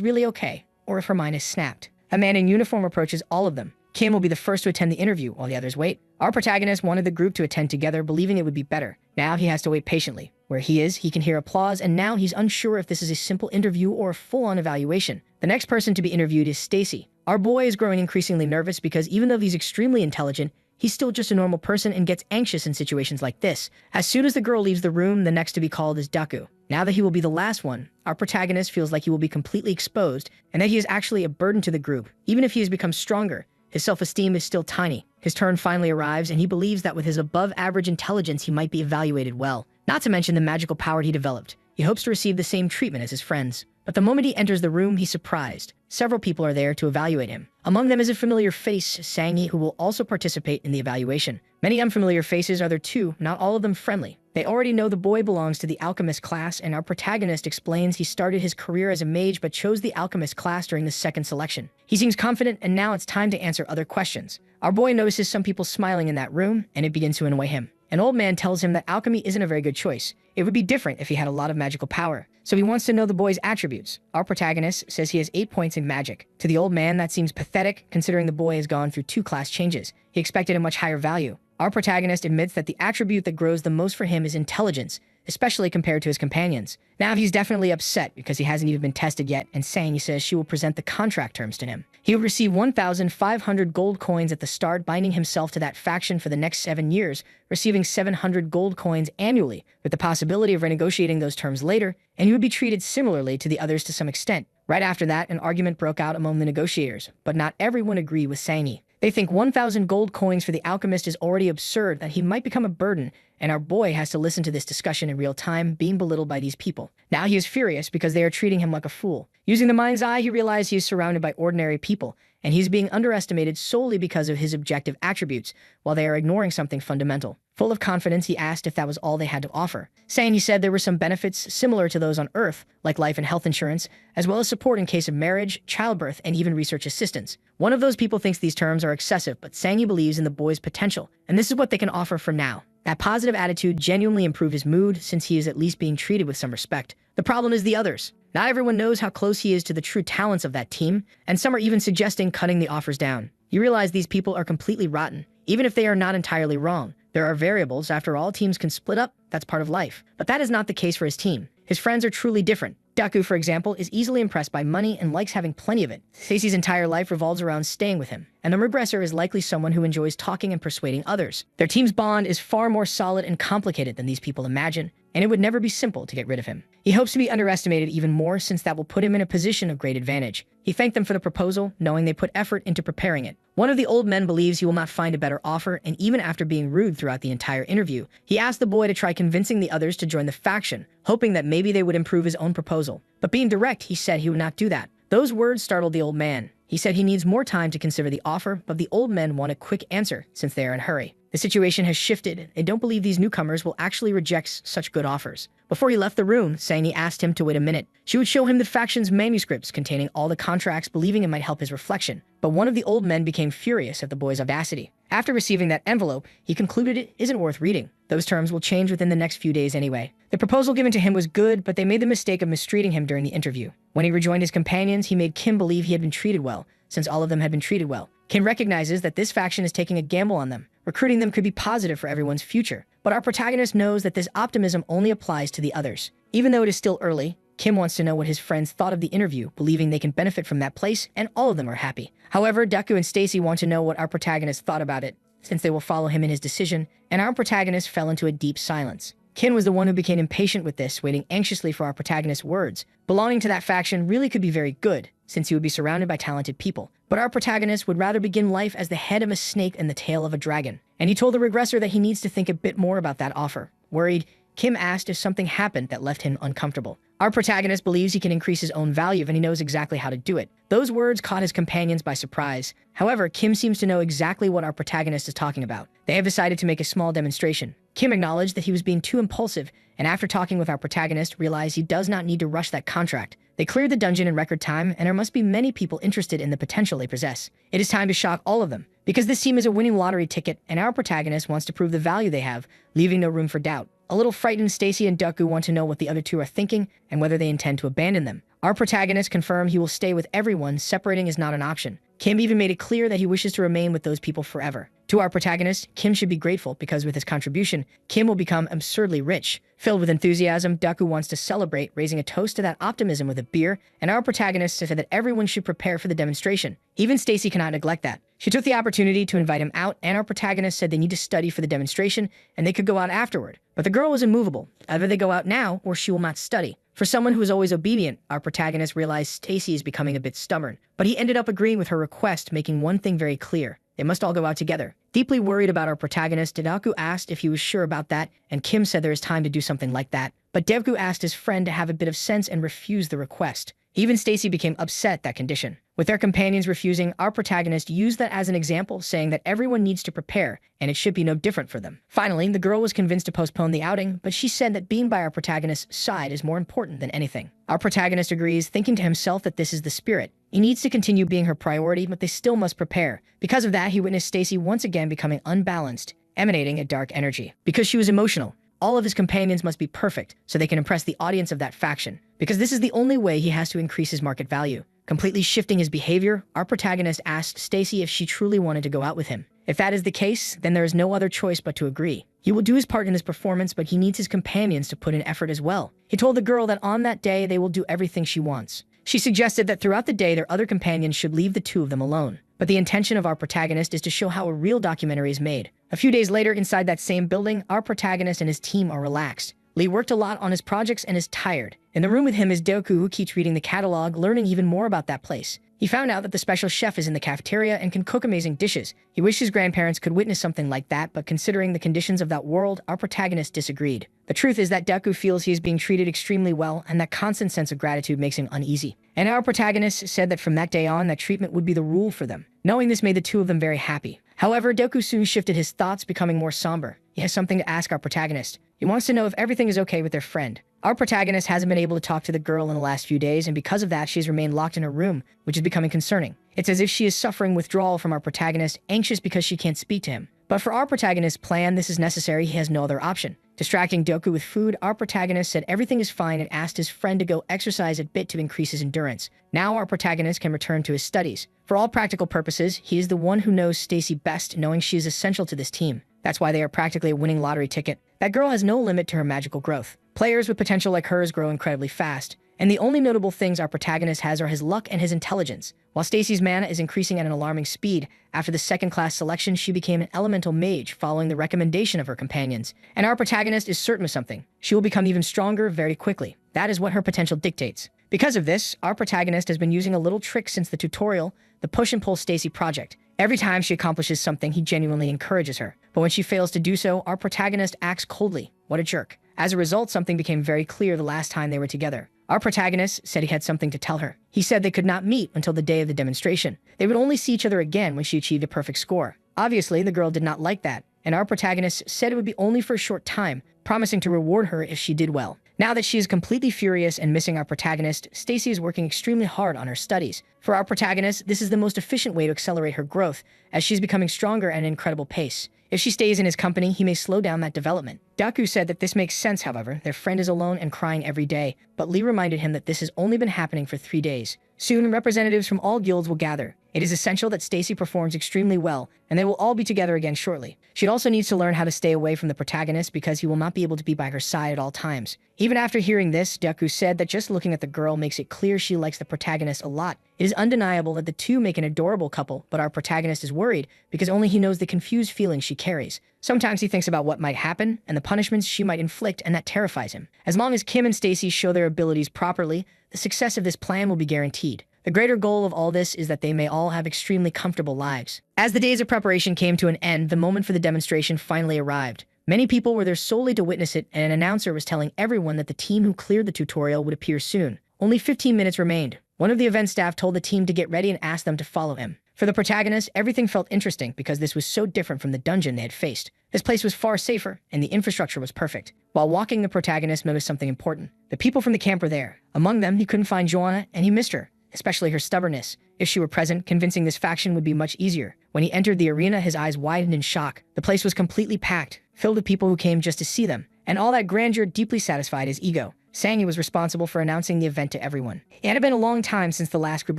really okay, or if her mind is snapped. A man in uniform approaches all of them. Kim will be the first to attend the interview while the others wait. Our protagonist wanted the group to attend together, believing it would be better. Now he has to wait patiently. Where he is, he can hear applause, and now he's unsure if this is a simple interview or a full-on evaluation. The next person to be interviewed is Stacy. Our boy is growing increasingly nervous because even though he's extremely intelligent, he's still just a normal person and gets anxious in situations like this. As soon as the girl leaves the room, the next to be called is Daku. Now that he will be the last one, our protagonist feels like he will be completely exposed and that he is actually a burden to the group. Even if he has become stronger, his self-esteem is still tiny. His turn finally arrives, and he believes that with his above-average intelligence, he might be evaluated well. Not to mention the magical power he developed. He hopes to receive the same treatment as his friends. But the moment he enters the room, he's surprised. Several people are there to evaluate him. Among them is a familiar face, Sangi, who will also participate in the evaluation. Many unfamiliar faces are there too, not all of them friendly. They already know the boy belongs to the alchemist class, and our protagonist explains he started his career as a mage but chose the alchemist class during the second selection. He seems confident, and now it's time to answer other questions. Our boy notices some people smiling in that room, and it begins to annoy him. An old man tells him that alchemy isn't a very good choice. It would be different if he had a lot of magical power. So he wants to know the boy's attributes. Our protagonist says he has 8 points in magic. To the old man, that seems pathetic, considering the boy has gone through 2 class changes. He expected a much higher value. Our protagonist admits that the attribute that grows the most for him is intelligence, especially compared to his companions. Now he's definitely upset because he hasn't even been tested yet, and Sangi says she will present the contract terms to him. He will receive 1,500 gold coins at the start, binding himself to that faction for the next 7 years, receiving 700 gold coins annually, with the possibility of renegotiating those terms later, and he would be treated similarly to the others to some extent. Right after that, an argument broke out among the negotiators, but not everyone agreed with Sangi. They think 1,000 gold coins for the alchemist is already absurd, that he might become a burden, and our boy has to listen to this discussion in real time, being belittled by these people. Now he is furious because they are treating him like a fool. Using the mind's eye, he realizes he is surrounded by ordinary people, and he's being underestimated solely because of his objective attributes, while they are ignoring something fundamental. Full of confidence, he asked if that was all they had to offer, saying he said there were some benefits similar to those on Earth, like life and health insurance, as well as support in case of marriage, childbirth, and even research assistance. One of those people thinks these terms are excessive, but Sangi believes in the boy's potential, and this is what they can offer for now. That positive attitude genuinely improved his mood, since he is at least being treated with some respect. The problem is the others. Not everyone knows how close he is to the true talents of that team, and some are even suggesting cutting the offers down. You realize these people are completely rotten, even if they are not entirely wrong. There are variables. After all, teams can split up. That's part of life. But that is not the case for his team. His friends are truly different. Daku, for example, is easily impressed by money and likes having plenty of it. Stacy's entire life revolves around staying with him, and the regressor is likely someone who enjoys talking and persuading others. Their team's bond is far more solid and complicated than these people imagine, and it would never be simple to get rid of him. He hopes to be underestimated even more, since that will put him in a position of great advantage. He thanked them for the proposal, knowing they put effort into preparing it. One of the old men believes he will not find a better offer, and even after being rude throughout the entire interview, he asked the boy to try convincing the others to join the faction, hoping that maybe they would improve his own proposal. But being direct, he said he would not do that. Those words startled the old man. He said he needs more time to consider the offer, but the old men want a quick answer since they are in a hurry. The situation has shifted, and don't believe these newcomers will actually reject such good offers. Before he left the room, Sangi asked him to wait a minute. She would show him the faction's manuscripts containing all the contracts, believing it might help his reflection. But one of the old men became furious at the boy's audacity. After receiving that envelope, he concluded it isn't worth reading. Those terms will change within the next few days anyway. The proposal given to him was good, but they made the mistake of mistreating him during the interview. When he rejoined his companions, he made Kim believe he had been treated well, since all of them had been treated well. Kim recognizes that this faction is taking a gamble on them. Recruiting them could be positive for everyone's future, but our protagonist knows that this optimism only applies to the others. Even though it is still early, Kim wants to know what his friends thought of the interview, believing they can benefit from that place, and all of them are happy. However, Deku and Stacy want to know what our protagonist thought about it, since they will follow him in his decision, and our protagonist fell into a deep silence. Kin was the one who became impatient with this, waiting anxiously for our protagonist's words. Belonging to that faction really could be very good, since he would be surrounded by talented people. But our protagonist would rather begin life as the head of a snake and the tail of a dragon. And he told the regressor that he needs to think a bit more about that offer. Worried, Kim asked if something happened that left him uncomfortable. Our protagonist believes he can increase his own value and he knows exactly how to do it. Those words caught his companions by surprise. However, Kim seems to know exactly what our protagonist is talking about. They have decided to make a small demonstration. Kim acknowledged that he was being too impulsive, and after talking with our protagonist, realized he does not need to rush that contract. They cleared the dungeon in record time, and there must be many people interested in the potential they possess. It is time to shock all of them, because this team is a winning lottery ticket, and our protagonist wants to prove the value they have, leaving no room for doubt. A little frightened, Stacy and Deku want to know what the other two are thinking and whether they intend to abandon them. Our protagonist confirmed he will stay with everyone, separating is not an option. Kim even made it clear that he wishes to remain with those people forever. To our protagonist, Kim should be grateful because with his contribution, Kim will become absurdly rich. Filled with enthusiasm, Deku wants to celebrate, raising a toast to that optimism with a beer, and our protagonist said that everyone should prepare for the demonstration. Even Stacy cannot neglect that. She took the opportunity to invite him out, and our protagonist said they need to study for the demonstration, and they could go out afterward. But the girl was immovable. Either they go out now, or she will not study. For someone who is always obedient, our protagonist realized Stacy is becoming a bit stubborn. But he ended up agreeing with her request, making one thing very clear. They must all go out together. Deeply worried about our protagonist, Deku asked if he was sure about that, and Kim said there is time to do something like that. But Deku asked his friend to have a bit of sense and refused the request. Even Stacy became upset at that condition. With their companions refusing, our protagonist used that as an example, saying that everyone needs to prepare, and it should be no different for them. Finally, the girl was convinced to postpone the outing, but she said that being by our protagonist's side is more important than anything. Our protagonist agrees, thinking to himself that this is the spirit. He needs to continue being her priority, but they still must prepare. Because of that, he witnessed Stacy once again becoming unbalanced, emanating a dark energy. Because she was emotional, all of his companions must be perfect, so they can impress the audience of that faction. Because this is the only way he has to increase his market value. Completely shifting his behavior, our protagonist asked Stacy if she truly wanted to go out with him. If that is the case, then there is no other choice but to agree. He will do his part in this performance, but he needs his companions to put in effort as well. He told the girl that on that day they will do everything she wants. She suggested that throughout the day their other companions should leave the two of them alone. But the intention of our protagonist is to show how a real documentary is made. A few days later, inside that same building, our protagonist and his team are relaxed. Lee worked a lot on his projects and is tired. In the room with him is Deku, who keeps reading the catalog, learning even more about that place. He found out that the special chef is in the cafeteria and can cook amazing dishes. He wished his grandparents could witness something like that, but considering the conditions of that world, our protagonist disagreed. The truth is that Deku feels he is being treated extremely well, and that constant sense of gratitude makes him uneasy. And our protagonist said that from that day on, that treatment would be the rule for them. Knowing this made the two of them very happy. However, Deku soon shifted his thoughts, becoming more somber. He has something to ask our protagonist. He wants to know if everything is okay with their friend. Our protagonist hasn't been able to talk to the girl in the last few days, and because of that, she has remained locked in her room, which is becoming concerning. It's as if she is suffering withdrawal from our protagonist, anxious because she can't speak to him. But for our protagonist's plan, this is necessary. He has no other option. Distracting Deku with food, our protagonist said everything is fine and asked his friend to go exercise a bit to increase his endurance. Now our protagonist can return to his studies. For all practical purposes, he is the one who knows Stacy best, knowing she is essential to this team. That's why they are practically a winning lottery ticket. That girl has no limit to her magical growth. Players with potential like hers grow incredibly fast. And the only notable things our protagonist has are his luck and his intelligence. While Stacy's mana is increasing at an alarming speed, after the second-class selection, she became an elemental mage following the recommendation of her companions. And our protagonist is certain of something. She will become even stronger very quickly. That is what her potential dictates. Because of this, our protagonist has been using a little trick since the tutorial, the Push and Pull Stacy project. Every time she accomplishes something, he genuinely encourages her. But when she fails to do so, our protagonist acts coldly. What a jerk. As a result, something became very clear the last time they were together. Our protagonist said he had something to tell her. He said they could not meet until the day of the demonstration. They would only see each other again when she achieved a perfect score. Obviously, the girl did not like that, and our protagonist said it would be only for a short time, promising to reward her if she did well. Now that she is completely furious and missing our protagonist, Stacy is working extremely hard on her studies. For our protagonist, this is the most efficient way to accelerate her growth, as she's becoming stronger at an incredible pace. If she stays in his company, he may slow down that development. Daku said that this makes sense, however. Their friend is alone and crying every day, but Lee reminded him that this has only been happening for 3 days. Soon, representatives from all guilds will gather. It is essential that Stacy performs extremely well, and they will all be together again shortly. She also needs to learn how to stay away from the protagonist because he will not be able to be by her side at all times. Even after hearing this, Daku said that just looking at the girl makes it clear she likes the protagonist a lot. It is undeniable that the two make an adorable couple, but our protagonist is worried because only he knows the confused feelings she carries. Sometimes he thinks about what might happen and the punishments she might inflict, and that terrifies him. As long as Kim and Stacy show their abilities properly, the success of this plan will be guaranteed. The greater goal of all this is that they may all have extremely comfortable lives. As the days of preparation came to an end, the moment for the demonstration finally arrived. Many people were there solely to witness it, and an announcer was telling everyone that the team who cleared the tutorial would appear soon. Only 15 minutes remained. One of the event staff told the team to get ready and asked them to follow him. For the protagonist, everything felt interesting because this was so different from the dungeon they had faced. This place was far safer, and the infrastructure was perfect. While walking, the protagonist noticed something important. The people from the camp were there. Among them, he couldn't find Joanna, and he missed her, especially her stubbornness. If she were present, convincing this faction would be much easier. When he entered the arena, his eyes widened in shock. The place was completely packed, filled with people who came just to see them, and all that grandeur deeply satisfied his ego. Sangi was responsible for announcing the event to everyone. It had been a long time since the last group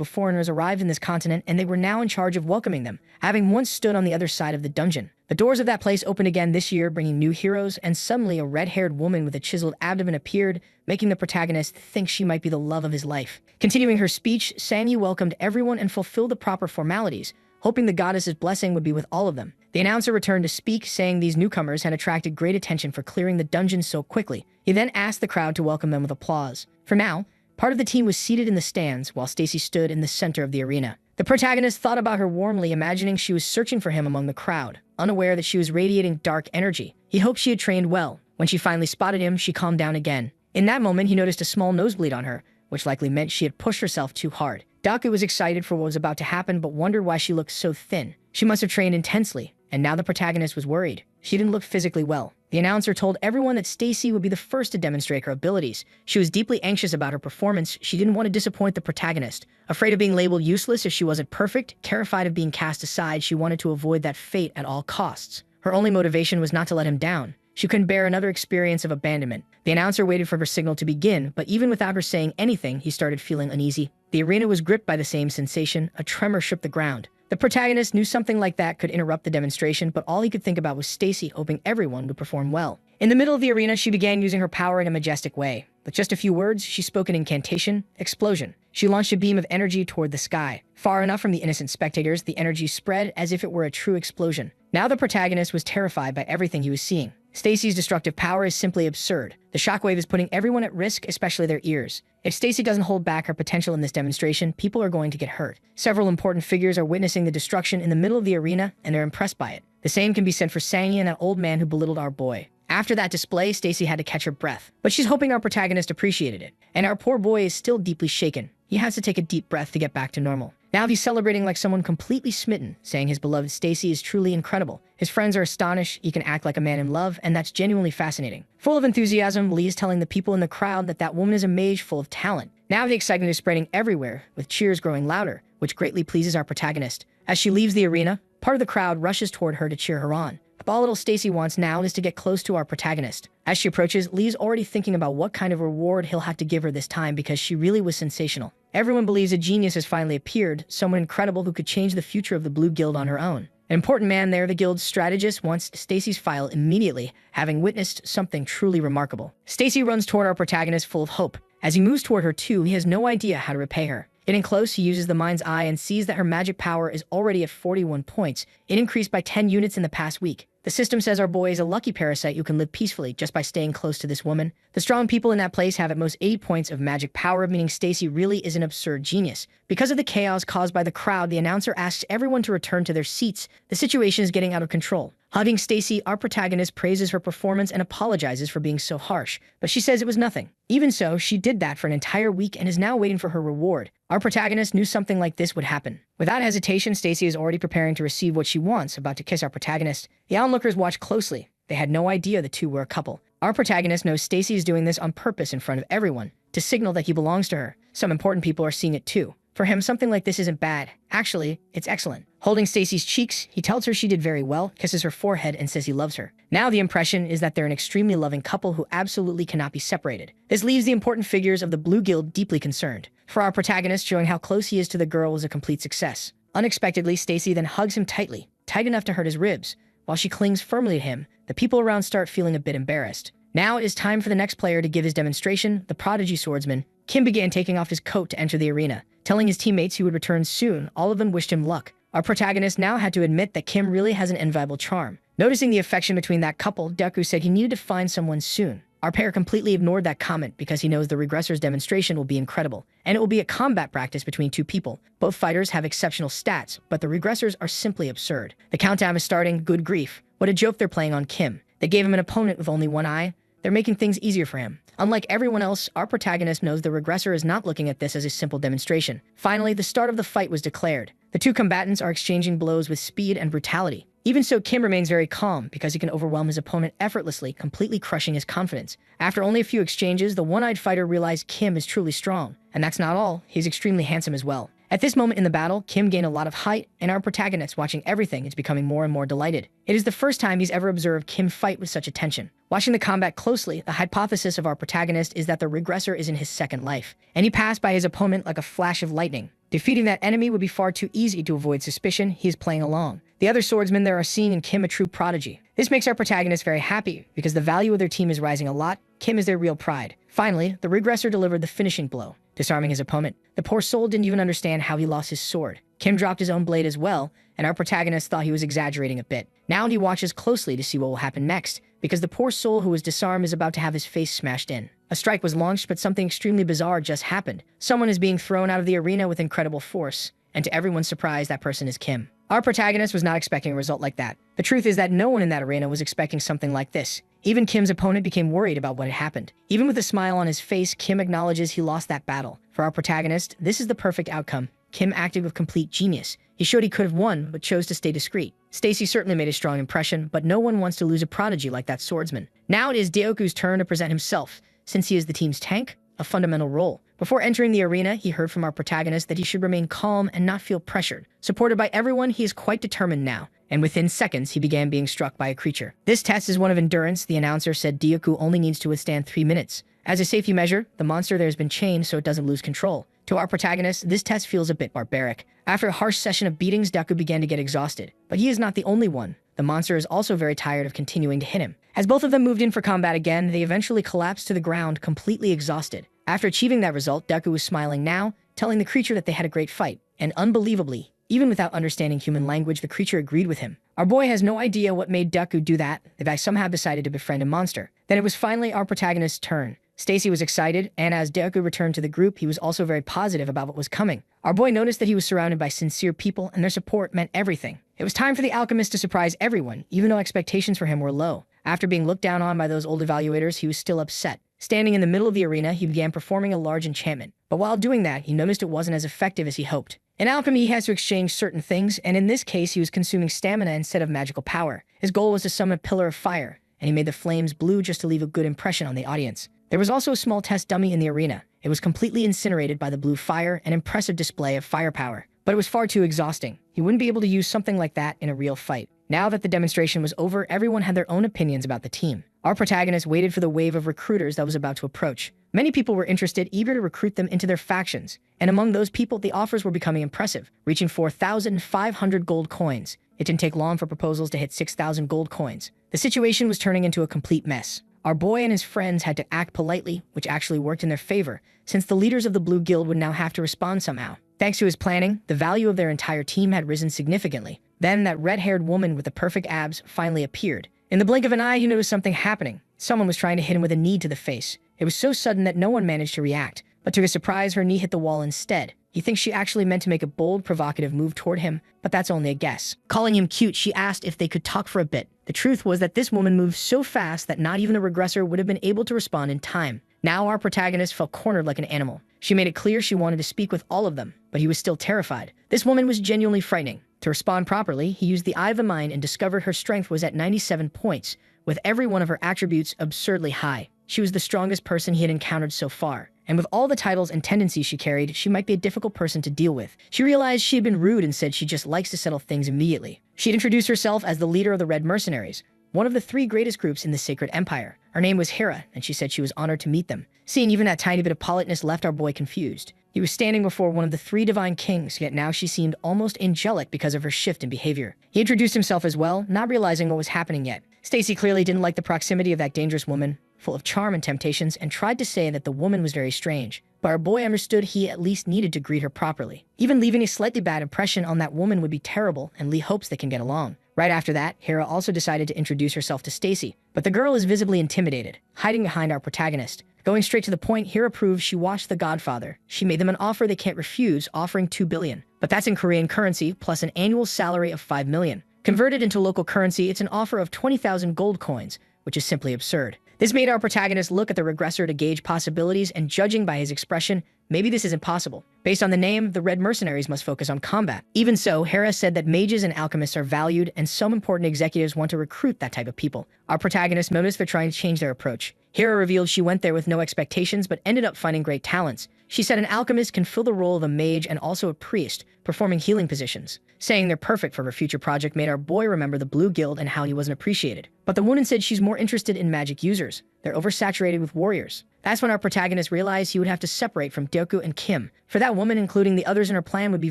of foreigners arrived in this continent, and they were now in charge of welcoming them, having once stood on the other side of the dungeon. The doors of that place opened again this year, bringing new heroes, and suddenly a red-haired woman with a chiseled abdomen appeared, making the protagonist think she might be the love of his life. Continuing her speech, Sangi welcomed everyone and fulfilled the proper formalities, hoping the goddess's blessing would be with all of them. The announcer returned to speak, saying these newcomers had attracted great attention for clearing the dungeon so quickly. He then asked the crowd to welcome them with applause. For now, part of the team was seated in the stands, while Stacy stood in the center of the arena. The protagonist thought about her warmly, imagining she was searching for him among the crowd, unaware that she was radiating dark energy. He hoped she had trained well. When she finally spotted him, she calmed down again. In that moment, he noticed a small nosebleed on her, which likely meant she had pushed herself too hard. Daku was excited for what was about to happen, but wondered why she looked so thin. She must have trained intensely, and now the protagonist was worried. She didn't look physically well. The announcer told everyone that Stacy would be the first to demonstrate her abilities. She was deeply anxious about her performance. She didn't want to disappoint the protagonist. Afraid of being labeled useless if she wasn't perfect, terrified of being cast aside, she wanted to avoid that fate at all costs. Her only motivation was not to let him down. She couldn't bear another experience of abandonment. The announcer waited for her signal to begin, but even without her saying anything, he started feeling uneasy. The arena was gripped by the same sensation. A tremor shook the ground. The protagonist knew something like that could interrupt the demonstration, but all he could think about was Stacy, hoping everyone would perform well. In the middle of the arena, she began using her power in a majestic way. With just a few words, she spoke an incantation, explosion. She launched a beam of energy toward the sky. Far enough from the innocent spectators, the energy spread as if it were a true explosion. Now the protagonist was terrified by everything he was seeing. Stacy's destructive power is simply absurd. The shockwave is putting everyone at risk, especially their ears. If Stacy doesn't hold back her potential in this demonstration, people are going to get hurt. Several important figures are witnessing the destruction in the middle of the arena, and they're impressed by it. The same can be said for Sangi and that old man who belittled our boy. After that display, Stacy had to catch her breath, but she's hoping our protagonist appreciated it. And our poor boy is still deeply shaken. He has to take a deep breath to get back to normal. Now he's celebrating like someone completely smitten, saying his beloved Stacy is truly incredible. His friends are astonished he can act like a man in love, and that's genuinely fascinating. Full of enthusiasm, Lee is telling the people in the crowd that that woman is a mage full of talent. Now the excitement is spreading everywhere, with cheers growing louder, which greatly pleases our protagonist. As she leaves the arena, part of the crowd rushes toward her to cheer her on. All little Stacy wants now is to get close to our protagonist. As she approaches, Lee's already thinking about what kind of reward he'll have to give her this time because she really was sensational. Everyone believes a genius has finally appeared, someone incredible who could change the future of the Blue Guild on her own. An important man there, the guild's strategist, wants Stacy's file immediately, having witnessed something truly remarkable. Stacy runs toward our protagonist full of hope. As he moves toward her too, he has no idea how to repay her. Getting close, he uses the mind's eye and sees that her magic power is already at 41 points. It increased by 10 units in the past week. The system says our boy is a lucky parasite who can live peacefully just by staying close to this woman. The strong people in that place have at most 80 points of magic power, meaning Stacy really is an absurd genius. Because of the chaos caused by the crowd, the announcer asks everyone to return to their seats. The situation is getting out of control. Hugging Stacy, our protagonist praises her performance and apologizes for being so harsh, but she says it was nothing. Even so, she did that for an entire week and is now waiting for her reward. Our protagonist knew something like this would happen. Without hesitation, Stacy is already preparing to receive what she wants, about to kiss our protagonist. The onlookers watch closely. They had no idea the two were a couple. Our protagonist knows Stacy is doing this on purpose in front of everyone to signal that he belongs to her. Some important people are seeing it too. For him, something like this isn't bad. Actually, it's excellent. Holding Stacy's cheeks, he tells her she did very well, kisses her forehead, and says he loves her. Now the impression is that they're an extremely loving couple who absolutely cannot be separated. This leaves the important figures of the Blue Guild deeply concerned. For our protagonist, showing how close he is to the girl was a complete success. Unexpectedly, Stacy then hugs him tightly, tight enough to hurt his ribs. While she clings firmly to him, the people around start feeling a bit embarrassed. Now it is time for the next player to give his demonstration, the prodigy swordsman. Kim began taking off his coat to enter the arena, telling his teammates he would return soon. All of them wished him luck. Our protagonist now had to admit that Kim really has an enviable charm. Noticing the affection between that couple, Deku said he needed to find someone soon. Our pair completely ignored that comment because he knows the regressor's demonstration will be incredible, and it will be a combat practice between two people. Both fighters have exceptional stats, but the regressors are simply absurd. The countdown is starting. Good grief. What a joke they're playing on Kim. They gave him an opponent with only one eye. They're making things easier for him. Unlike everyone else, our protagonist knows the regressor is not looking at this as a simple demonstration. Finally, the start of the fight was declared. The two combatants are exchanging blows with speed and brutality. Even so, Kim remains very calm because he can overwhelm his opponent effortlessly, completely crushing his confidence. After only a few exchanges, the one-eyed fighter realized Kim is truly strong. And that's not all, he's extremely handsome as well. At this moment in the battle, Kim gained a lot of height, and our protagonist, watching everything, is becoming more and more delighted. It is the first time he's ever observed Kim fight with such attention. Watching the combat closely, the hypothesis of our protagonist is that the regressor is in his second life, and he passed by his opponent like a flash of lightning. Defeating that enemy would be far too easy to avoid suspicion. He is playing along. The other swordsmen there are seeing in Kim a true prodigy. This makes our protagonist very happy, because the value of their team is rising a lot. Kim is their real pride. Finally, the regressor delivered the finishing blow, disarming his opponent. The poor soul didn't even understand how he lost his sword. Kim dropped his own blade as well, and our protagonist thought he was exaggerating a bit. Now he watches closely to see what will happen next, because the poor soul who was disarmed is about to have his face smashed in. A strike was launched, but something extremely bizarre just happened. Someone is being thrown out of the arena with incredible force, and to everyone's surprise, that person is Kim. Our protagonist was not expecting a result like that. The truth is that no one in that arena was expecting something like this. Even Kim's opponent became worried about what had happened. Even with a smile on his face, Kim acknowledges he lost that battle. For our protagonist, this is the perfect outcome. Kim acted with complete genius. He showed he could have won, but chose to stay discreet. Stacy certainly made a strong impression, but no one wants to lose a prodigy like that swordsman. Now it is Deoku's turn to present himself. Since he is the team's tank, a fundamental role. Before entering the arena, he heard from our protagonist that he should remain calm and not feel pressured. Supported by everyone, he is quite determined now, and within seconds, he began being struck by a creature. This test is one of endurance. The announcer said Deoku only needs to withstand 3 minutes. As a safety measure, the monster there has been chained so it doesn't lose control. To our protagonist, this test feels a bit barbaric. After a harsh session of beatings, Deku began to get exhausted. But he is not the only one. The monster is also very tired of continuing to hit him. As both of them moved in for combat again, they eventually collapsed to the ground, completely exhausted. After achieving that result, Deku was smiling now, telling the creature that they had a great fight. And unbelievably, even without understanding human language, the creature agreed with him. Our boy has no idea what made Deku do that. They somehow decided to befriend a monster. Then it was finally our protagonist's turn. Stacy was excited, and as Deku returned to the group, he was also very positive about what was coming. Our boy noticed that he was surrounded by sincere people, and their support meant everything. It was time for the alchemist to surprise everyone, even though expectations for him were low. After being looked down on by those old evaluators, he was still upset. Standing in the middle of the arena, he began performing a large enchantment. But while doing that, he noticed it wasn't as effective as he hoped. In alchemy, he has to exchange certain things, and in this case, he was consuming stamina instead of magical power. His goal was to summon a pillar of fire, and he made the flames blue just to leave a good impression on the audience. There was also a small test dummy in the arena. It was completely incinerated by the blue fire, an impressive display of firepower. But it was far too exhausting. He wouldn't be able to use something like that in a real fight. Now that the demonstration was over, everyone had their own opinions about the team. Our protagonist waited for the wave of recruiters that was about to approach. Many people were interested, eager to recruit them into their factions. And among those people, the offers were becoming impressive, reaching 4,500 gold coins. It didn't take long for proposals to hit 6,000 gold coins. The situation was turning into a complete mess. Our boy and his friends had to act politely, which actually worked in their favor, since the leaders of the Blue Guild would now have to respond somehow. Thanks to his planning, the value of their entire team had risen significantly. Then that red-haired woman with the perfect abs finally appeared. In the blink of an eye, he noticed something happening. Someone was trying to hit him with a knee to the face. It was so sudden that no one managed to react, but to his surprise, her knee hit the wall instead. He thinks she actually meant to make a bold, provocative move toward him, but that's only a guess. Calling him cute, she asked if they could talk for a bit. The truth was that this woman moved so fast that not even a regressor would have been able to respond in time. Now our protagonist felt cornered like an animal. She made it clear she wanted to speak with all of them, but he was still terrified. This woman was genuinely frightening. To respond properly, he used the eye of the mind and discovered her strength was at 97 points, with every one of her attributes absurdly high. She was the strongest person he had encountered so far, and with all the titles and tendencies she carried, she might be a difficult person to deal with. She realized she had been rude and said she just likes to settle things immediately. She'd introduced herself as the leader of the Red Mercenaries, one of the 3 greatest groups in the Sacred Empire. Her name was Hera, and she said she was honored to meet them. Seeing even that tiny bit of politeness left our boy confused. He was standing before one of the 3 divine kings, yet now she seemed almost angelic because of her shift in behavior. He introduced himself as well, not realizing what was happening yet. Stacy clearly didn't like the proximity of that dangerous woman, full of charm and temptations, and tried to say that the woman was very strange. But our boy understood he at least needed to greet her properly. Even leaving a slightly bad impression on that woman would be terrible, and Lee hopes they can get along. Right after that, Hera also decided to introduce herself to Stacy, but the girl is visibly intimidated, hiding behind our protagonist. Going straight to the point, Hera proves she watched The Godfather. She made them an offer they can't refuse, offering $2 billion. But that's in Korean currency, plus an annual salary of $5 million. Converted into local currency, it's an offer of 20,000 gold coins, which is simply absurd. This made our protagonist look at the regressor to gauge possibilities, and judging by his expression, maybe this isn't possible. Based on the name, the Red Mercenaries must focus on combat. Even so, Hera said that mages and alchemists are valued, and some important executives want to recruit that type of people. Our protagonist noticed they're trying to change their approach. Hera revealed she went there with no expectations, but ended up finding great talents. She said an alchemist can fill the role of a mage and also a priest, performing healing positions. Saying they're perfect for her future project made our boy remember the Blue Guild and how he wasn't appreciated. But the woman said she's more interested in magic users. They're oversaturated with warriors. That's when our protagonist realized he would have to separate from Deoku and Kim. For that woman, including the others in her plan, would be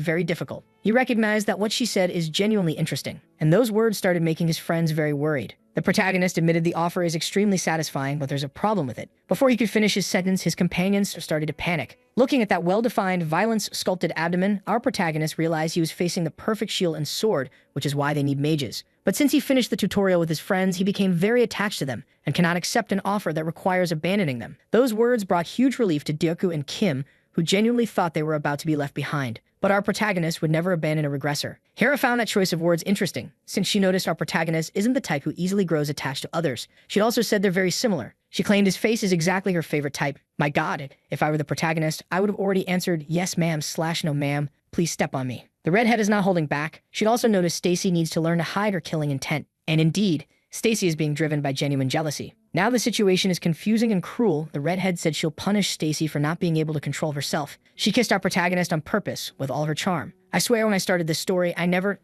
very difficult. He recognized that what she said is genuinely interesting, and those words started making his friends very worried. The protagonist admitted the offer is extremely satisfying, but there's a problem with it. Before he could finish his sentence, his companions started to panic. Looking at that well-defined, violence-sculpted abdomen, our protagonist realized he was facing the perfect shield and sword, which is why they need mages. But since he finished the tutorial with his friends, he became very attached to them and cannot accept an offer that requires abandoning them. Those words brought huge relief to Deoku and Kim, who genuinely thought they were about to be left behind. But our protagonist would never abandon a regressor. Hera found that choice of words interesting, since she noticed our protagonist isn't the type who easily grows attached to others. She'd also said they're very similar. She claimed his face is exactly her favorite type. My God, if I were the protagonist, I would have already answered, yes ma'am / no ma'am, please step on me. The redhead is not holding back. She'd also noticed Stacy needs to learn to hide her killing intent. And indeed, Stacy is being driven by genuine jealousy. Now the situation is confusing and cruel. The redhead said she'll punish Stacy for not being able to control herself. She kissed our protagonist on purpose, with all her charm. I swear when I started this story, I never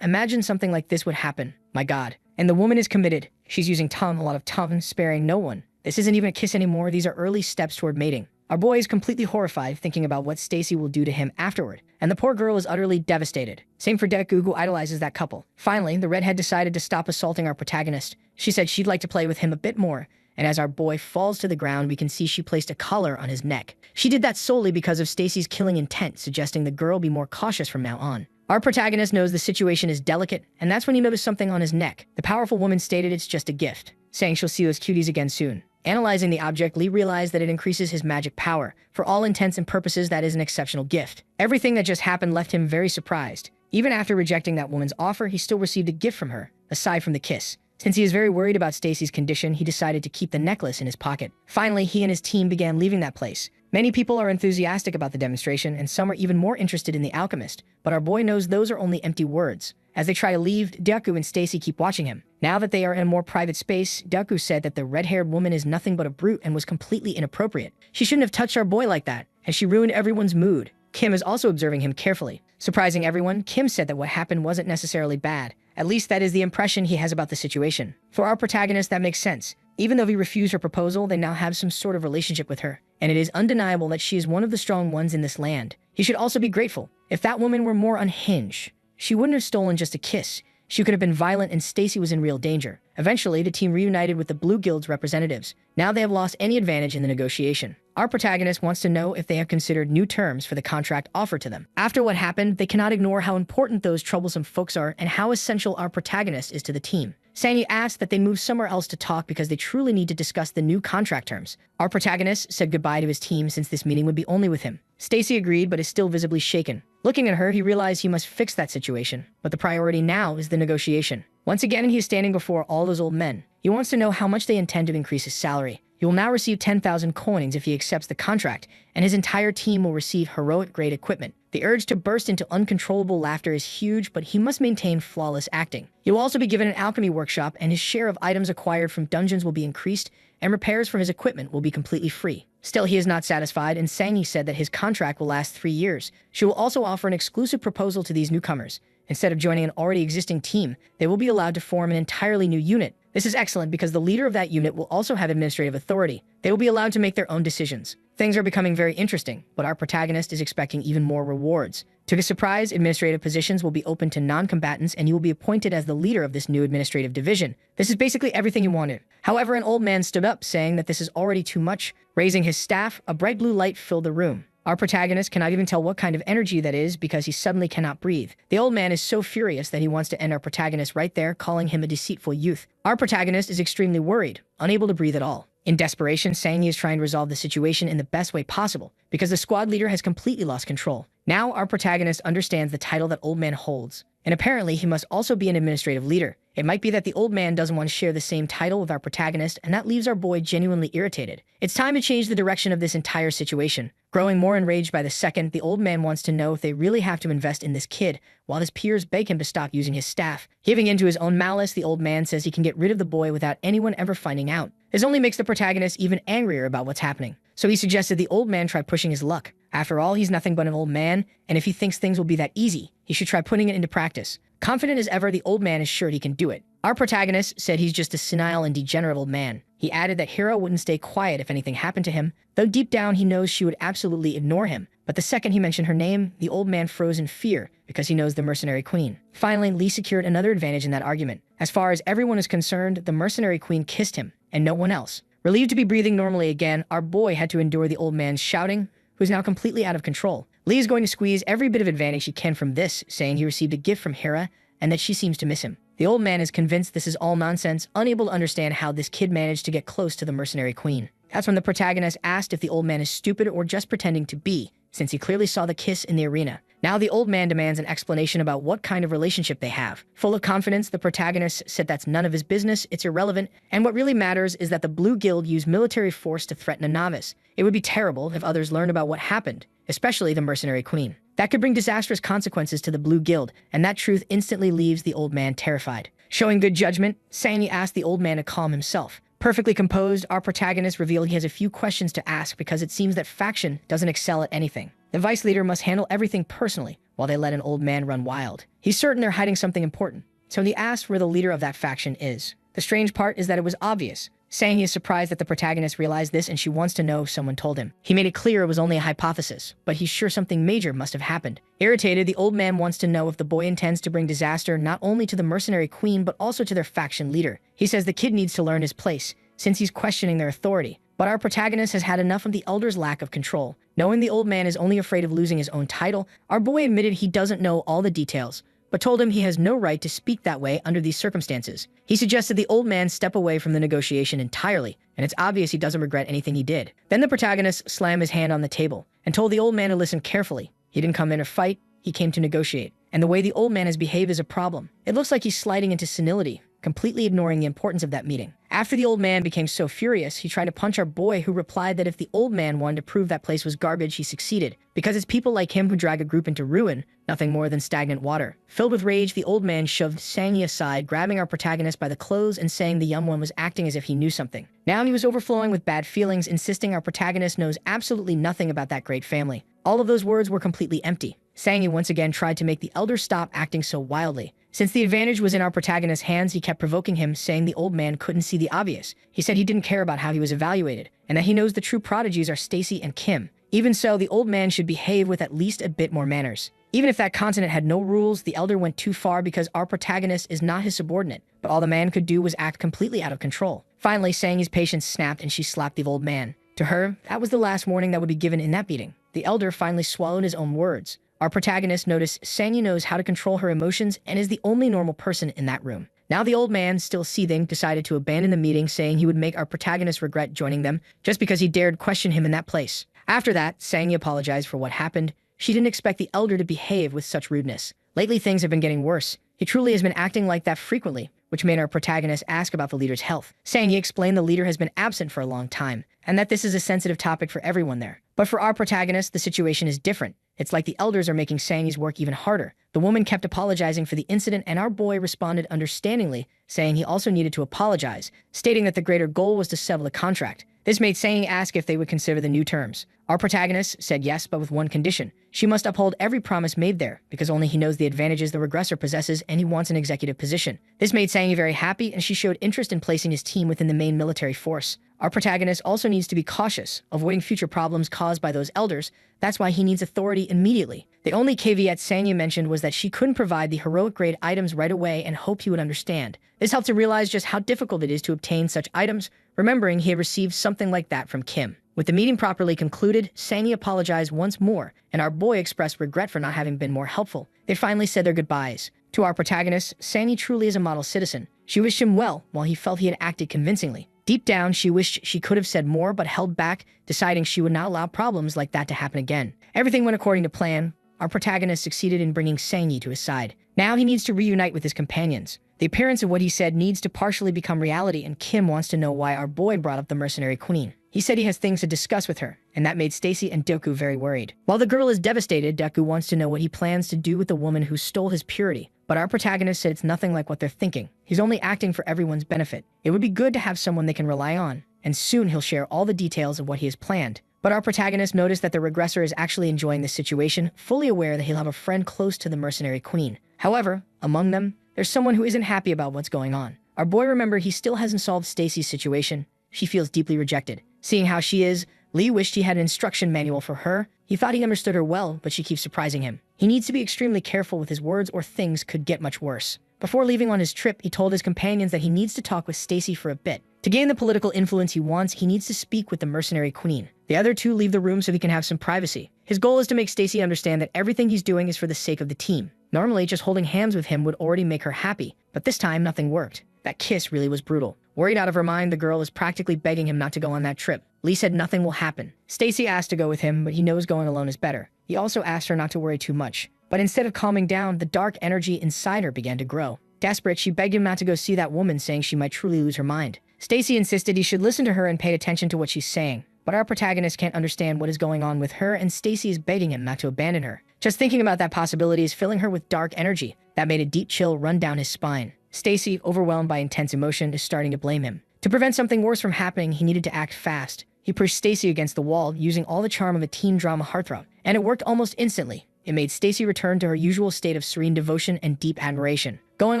imagined something like this would happen. My God. And the woman is committed. She's using a lot of tongue, sparing no one. This isn't even a kiss anymore. These are early steps toward mating. Our boy is completely horrified, thinking about what Stacy will do to him afterward, and the poor girl is utterly devastated. Same for Deku, who idolizes that couple. Finally, the redhead decided to stop assaulting our protagonist. She said she'd like to play with him a bit more, and as our boy falls to the ground, we can see she placed a collar on his neck. She did that solely because of Stacy's killing intent, suggesting the girl be more cautious from now on. Our protagonist knows the situation is delicate, and that's when he noticed something on his neck. The powerful woman stated it's just a gift, saying she'll see those cuties again soon. Analyzing the object, Lee realized that it increases his magic power. For all intents and purposes, that is an exceptional gift. Everything that just happened left him very surprised. Even after rejecting that woman's offer, he still received a gift from her, aside from the kiss. Since he is very worried about Stacy's condition, he decided to keep the necklace in his pocket. Finally, he and his team began leaving that place. Many people are enthusiastic about the demonstration, and some are even more interested in the alchemist, but our boy knows those are only empty words. As they try to leave, Deku and Stacy keep watching him. Now that they are in a more private space, Deku said that the red-haired woman is nothing but a brute and was completely inappropriate. She shouldn't have touched our boy like that, and she ruined everyone's mood. Kim is also observing him carefully. Surprising everyone, Kim said that what happened wasn't necessarily bad. At least that is the impression he has about the situation. For our protagonist, that makes sense. Even though he refused her proposal, they now have some sort of relationship with her, and it is undeniable that she is one of the strong ones in this land. He should also be grateful. If that woman were more unhinged, she wouldn't have stolen just a kiss. She could have been violent, and Stacy was in real danger. Eventually, the team reunited with the Blue Guild's representatives. Now they have lost any advantage in the negotiation. Our protagonist wants to know if they have considered new terms for the contract offered to them. After what happened, they cannot ignore how important those troublesome folks are and how essential our protagonist is to the team. Sanyu asked that they move somewhere else to talk because they truly need to discuss the new contract terms. Our protagonist said goodbye to his team since this meeting would be only with him. Stacy agreed, but is still visibly shaken. Looking at her, he realized he must fix that situation, but the priority now is the negotiation. Once again, he is standing before all those old men. He wants to know how much they intend to increase his salary. He will now receive 10,000 coins if he accepts the contract, and his entire team will receive heroic-grade equipment. The urge to burst into uncontrollable laughter is huge, but he must maintain flawless acting. He will also be given an alchemy workshop, and his share of items acquired from dungeons will be increased, and repairs from his equipment will be completely free. Still, he is not satisfied, and Sang-hee said that his contract will last 3 years. She will also offer an exclusive proposal to these newcomers. Instead of joining an already existing team, they will be allowed to form an entirely new unit. This is excellent because the leader of that unit will also have administrative authority. They will be allowed to make their own decisions. Things are becoming very interesting, but our protagonist is expecting even more rewards. To his surprise, administrative positions will be open to non-combatants, and he will be appointed as the leader of this new administrative division. This is basically everything he wanted. However, an old man stood up, saying that this is already too much. Raising his staff, a bright blue light filled the room. Our protagonist cannot even tell what kind of energy that is because he suddenly cannot breathe. The old man is so furious that he wants to end our protagonist right there, calling him a deceitful youth. Our protagonist is extremely worried, unable to breathe at all. In desperation, Sang-hee is trying to resolve the situation in the best way possible because the squad leader has completely lost control. Now, our protagonist understands the title that old man holds, and apparently he must also be an administrative leader. It might be that the old man doesn't want to share the same title with our protagonist, and that leaves our boy genuinely irritated. It's time to change the direction of this entire situation. Growing more enraged by the second, the old man wants to know if they really have to invest in this kid, while his peers beg him to stop using his staff. Giving in to his own malice, the old man says he can get rid of the boy without anyone ever finding out. This only makes the protagonist even angrier about what's happening. So he suggested the old man try pushing his luck. After all, he's nothing but an old man, and if he thinks things will be that easy, he should try putting it into practice. Confident as ever, the old man is sure he can do it. Our protagonist said he's just a senile and degenerate old man. He added that Hero wouldn't stay quiet if anything happened to him, though deep down he knows she would absolutely ignore him. But the second he mentioned her name, the old man froze in fear because he knows the mercenary queen. Finally, Lee secured another advantage in that argument. As far as everyone is concerned, the mercenary queen kissed him, and no one else. Relieved to be breathing normally again, our boy had to endure the old man's shouting, who is now completely out of control. Lee is going to squeeze every bit of advantage he can from this, saying he received a gift from Hera and that she seems to miss him. The old man is convinced this is all nonsense, unable to understand how this kid managed to get close to the mercenary queen. That's when the protagonist asked if the old man is stupid or just pretending to be, since he clearly saw the kiss in the arena. Now the old man demands an explanation about what kind of relationship they have. Full of confidence, the protagonist said that's none of his business, it's irrelevant, and what really matters is that the Blue Guild used military force to threaten a novice. It would be terrible if others learned about what happened, especially the mercenary queen. That could bring disastrous consequences to the Blue Guild, and that truth instantly leaves the old man terrified. Showing good judgment, Sang-hee asked the old man to calm himself. Perfectly composed, our protagonist revealed he has a few questions to ask because it seems that faction doesn't excel at anything. The vice leader must handle everything personally while they let an old man run wild. He's certain they're hiding something important, so he asked where the leader of that faction is. The strange part is that it was obvious. Sang-hee is surprised that the protagonist realized this, and she wants to know if someone told him. He made it clear it was only a hypothesis, but he's sure something major must have happened. Irritated, the old man wants to know if the boy intends to bring disaster not only to the mercenary queen but also to their faction leader. He says the kid needs to learn his place, since he's questioning their authority. But our protagonist has had enough of the elder's lack of control. Knowing the old man is only afraid of losing his own title, our boy admitted he doesn't know all the details, but told him he has no right to speak that way under these circumstances. He suggested the old man step away from the negotiation entirely, and it's obvious he doesn't regret anything he did. Then the protagonist slammed his hand on the table and told the old man to listen carefully. He didn't come in to fight, he came to negotiate. And the way the old man has behaved is a problem. It looks like he's sliding into senility, completely ignoring the importance of that meeting. After the old man became so furious, he tried to punch our boy, who replied that if the old man wanted to prove that place was garbage, he succeeded, because it's people like him who drag a group into ruin, nothing more than stagnant water. Filled with rage, the old man shoved Sang-hee aside, grabbing our protagonist by the clothes and saying the young one was acting as if he knew something. Now he was overflowing with bad feelings, insisting our protagonist knows absolutely nothing about that great family. All of those words were completely empty. Sang-hee once again tried to make the elder stop acting so wildly. Since the advantage was in our protagonist's hands, he kept provoking him, saying the old man couldn't see the obvious. He said he didn't care about how he was evaluated, and that he knows the true prodigies are Stacy and Kim. Even so, the old man should behave with at least a bit more manners. Even if that continent had no rules, the elder went too far because our protagonist is not his subordinate, but all the man could do was act completely out of control. Finally, Sang-hee's patience snapped and she slapped the old man. To her, that was the last warning that would be given in that meeting. The elder finally swallowed his own words. Our protagonist noticed Sang-hee knows how to control her emotions and is the only normal person in that room. Now the old man, still seething, decided to abandon the meeting, saying he would make our protagonist regret joining them just because he dared question him in that place. After that, Sang-hee apologized for what happened. She didn't expect the elder to behave with such rudeness. Lately, things have been getting worse. He truly has been acting like that frequently, which made our protagonist ask about the leader's health. Sang-hee explained the leader has been absent for a long time, and that this is a sensitive topic for everyone there. But for our protagonist, the situation is different. It's like the elders are making Sangi's work even harder. The woman kept apologizing for the incident, and our boy responded understandingly, saying he also needed to apologize, stating that the greater goal was to settle the contract. This made Sangi ask if they would consider the new terms. Our protagonist said yes, but with one condition. She must uphold every promise made there, because only he knows the advantages the regressor possesses, and he wants an executive position. This made Sangi very happy, and she showed interest in placing his team within the main military force. Our protagonist also needs to be cautious, avoiding future problems caused by those elders. That's why he needs authority immediately. The only caveat Sangi mentioned was that she couldn't provide the heroic grade items right away and hoped he would understand. This helped to realize just how difficult it is to obtain such items, remembering he had received something like that from Kim. With the meeting properly concluded, Sangi apologized once more, and our boy expressed regret for not having been more helpful. They finally said their goodbyes. To our protagonist, Sangi truly is a model citizen. She wished him well, while he felt he had acted convincingly. Deep down, she wished she could have said more, but held back, deciding she would not allow problems like that to happen again. Everything went according to plan. Our protagonist succeeded in bringing Sangi to his side. Now he needs to reunite with his companions. The appearance of what he said needs to partially become reality, and Kim wants to know why our boy brought up the mercenary queen. He said he has things to discuss with her, and that made Stacy and Deku very worried. While the girl is devastated, Deku wants to know what he plans to do with the woman who stole his purity. But our protagonist said it's nothing like what they're thinking. He's only acting for everyone's benefit. It would be good to have someone they can rely on, and soon he'll share all the details of what he has planned. But our protagonist noticed that the regressor is actually enjoying this situation, fully aware that he'll have a friend close to the mercenary queen. However, among them, there's someone who isn't happy about what's going on. Our boy remembered he still hasn't solved Stacy's situation. She feels deeply rejected. Seeing how she is, Lee wished he had an instruction manual for her. He thought he understood her well, but she keeps surprising him. He needs to be extremely careful with his words or things could get much worse. Before leaving on his trip, he told his companions that he needs to talk with Stacy for a bit. To gain the political influence he wants, he needs to speak with the mercenary queen. The other two leave the room so he can have some privacy. His goal is to make Stacy understand that everything he's doing is for the sake of the team. Normally, just holding hands with him would already make her happy, but this time nothing worked. That kiss really was brutal. Worried out of her mind, the girl is practically begging him not to go on that trip. Lee said nothing will happen. Stacy asked to go with him, but he knows going alone is better. He also asked her not to worry too much. But instead of calming down, the dark energy inside her began to grow. Desperate, she begged him not to go see that woman, saying she might truly lose her mind. Stacy insisted he should listen to her and pay attention to what she's saying. But our protagonist can't understand what is going on with her, and Stacy is begging him not to abandon her. Just thinking about that possibility is filling her with dark energy. That made a deep chill run down his spine. Stacy, overwhelmed by intense emotion, is starting to blame him. To prevent something worse from happening, he needed to act fast. He pushed Stacy against the wall, using all the charm of a teen drama heartthrob, and it worked almost instantly. It made Stacy return to her usual state of serene devotion and deep admiration. Going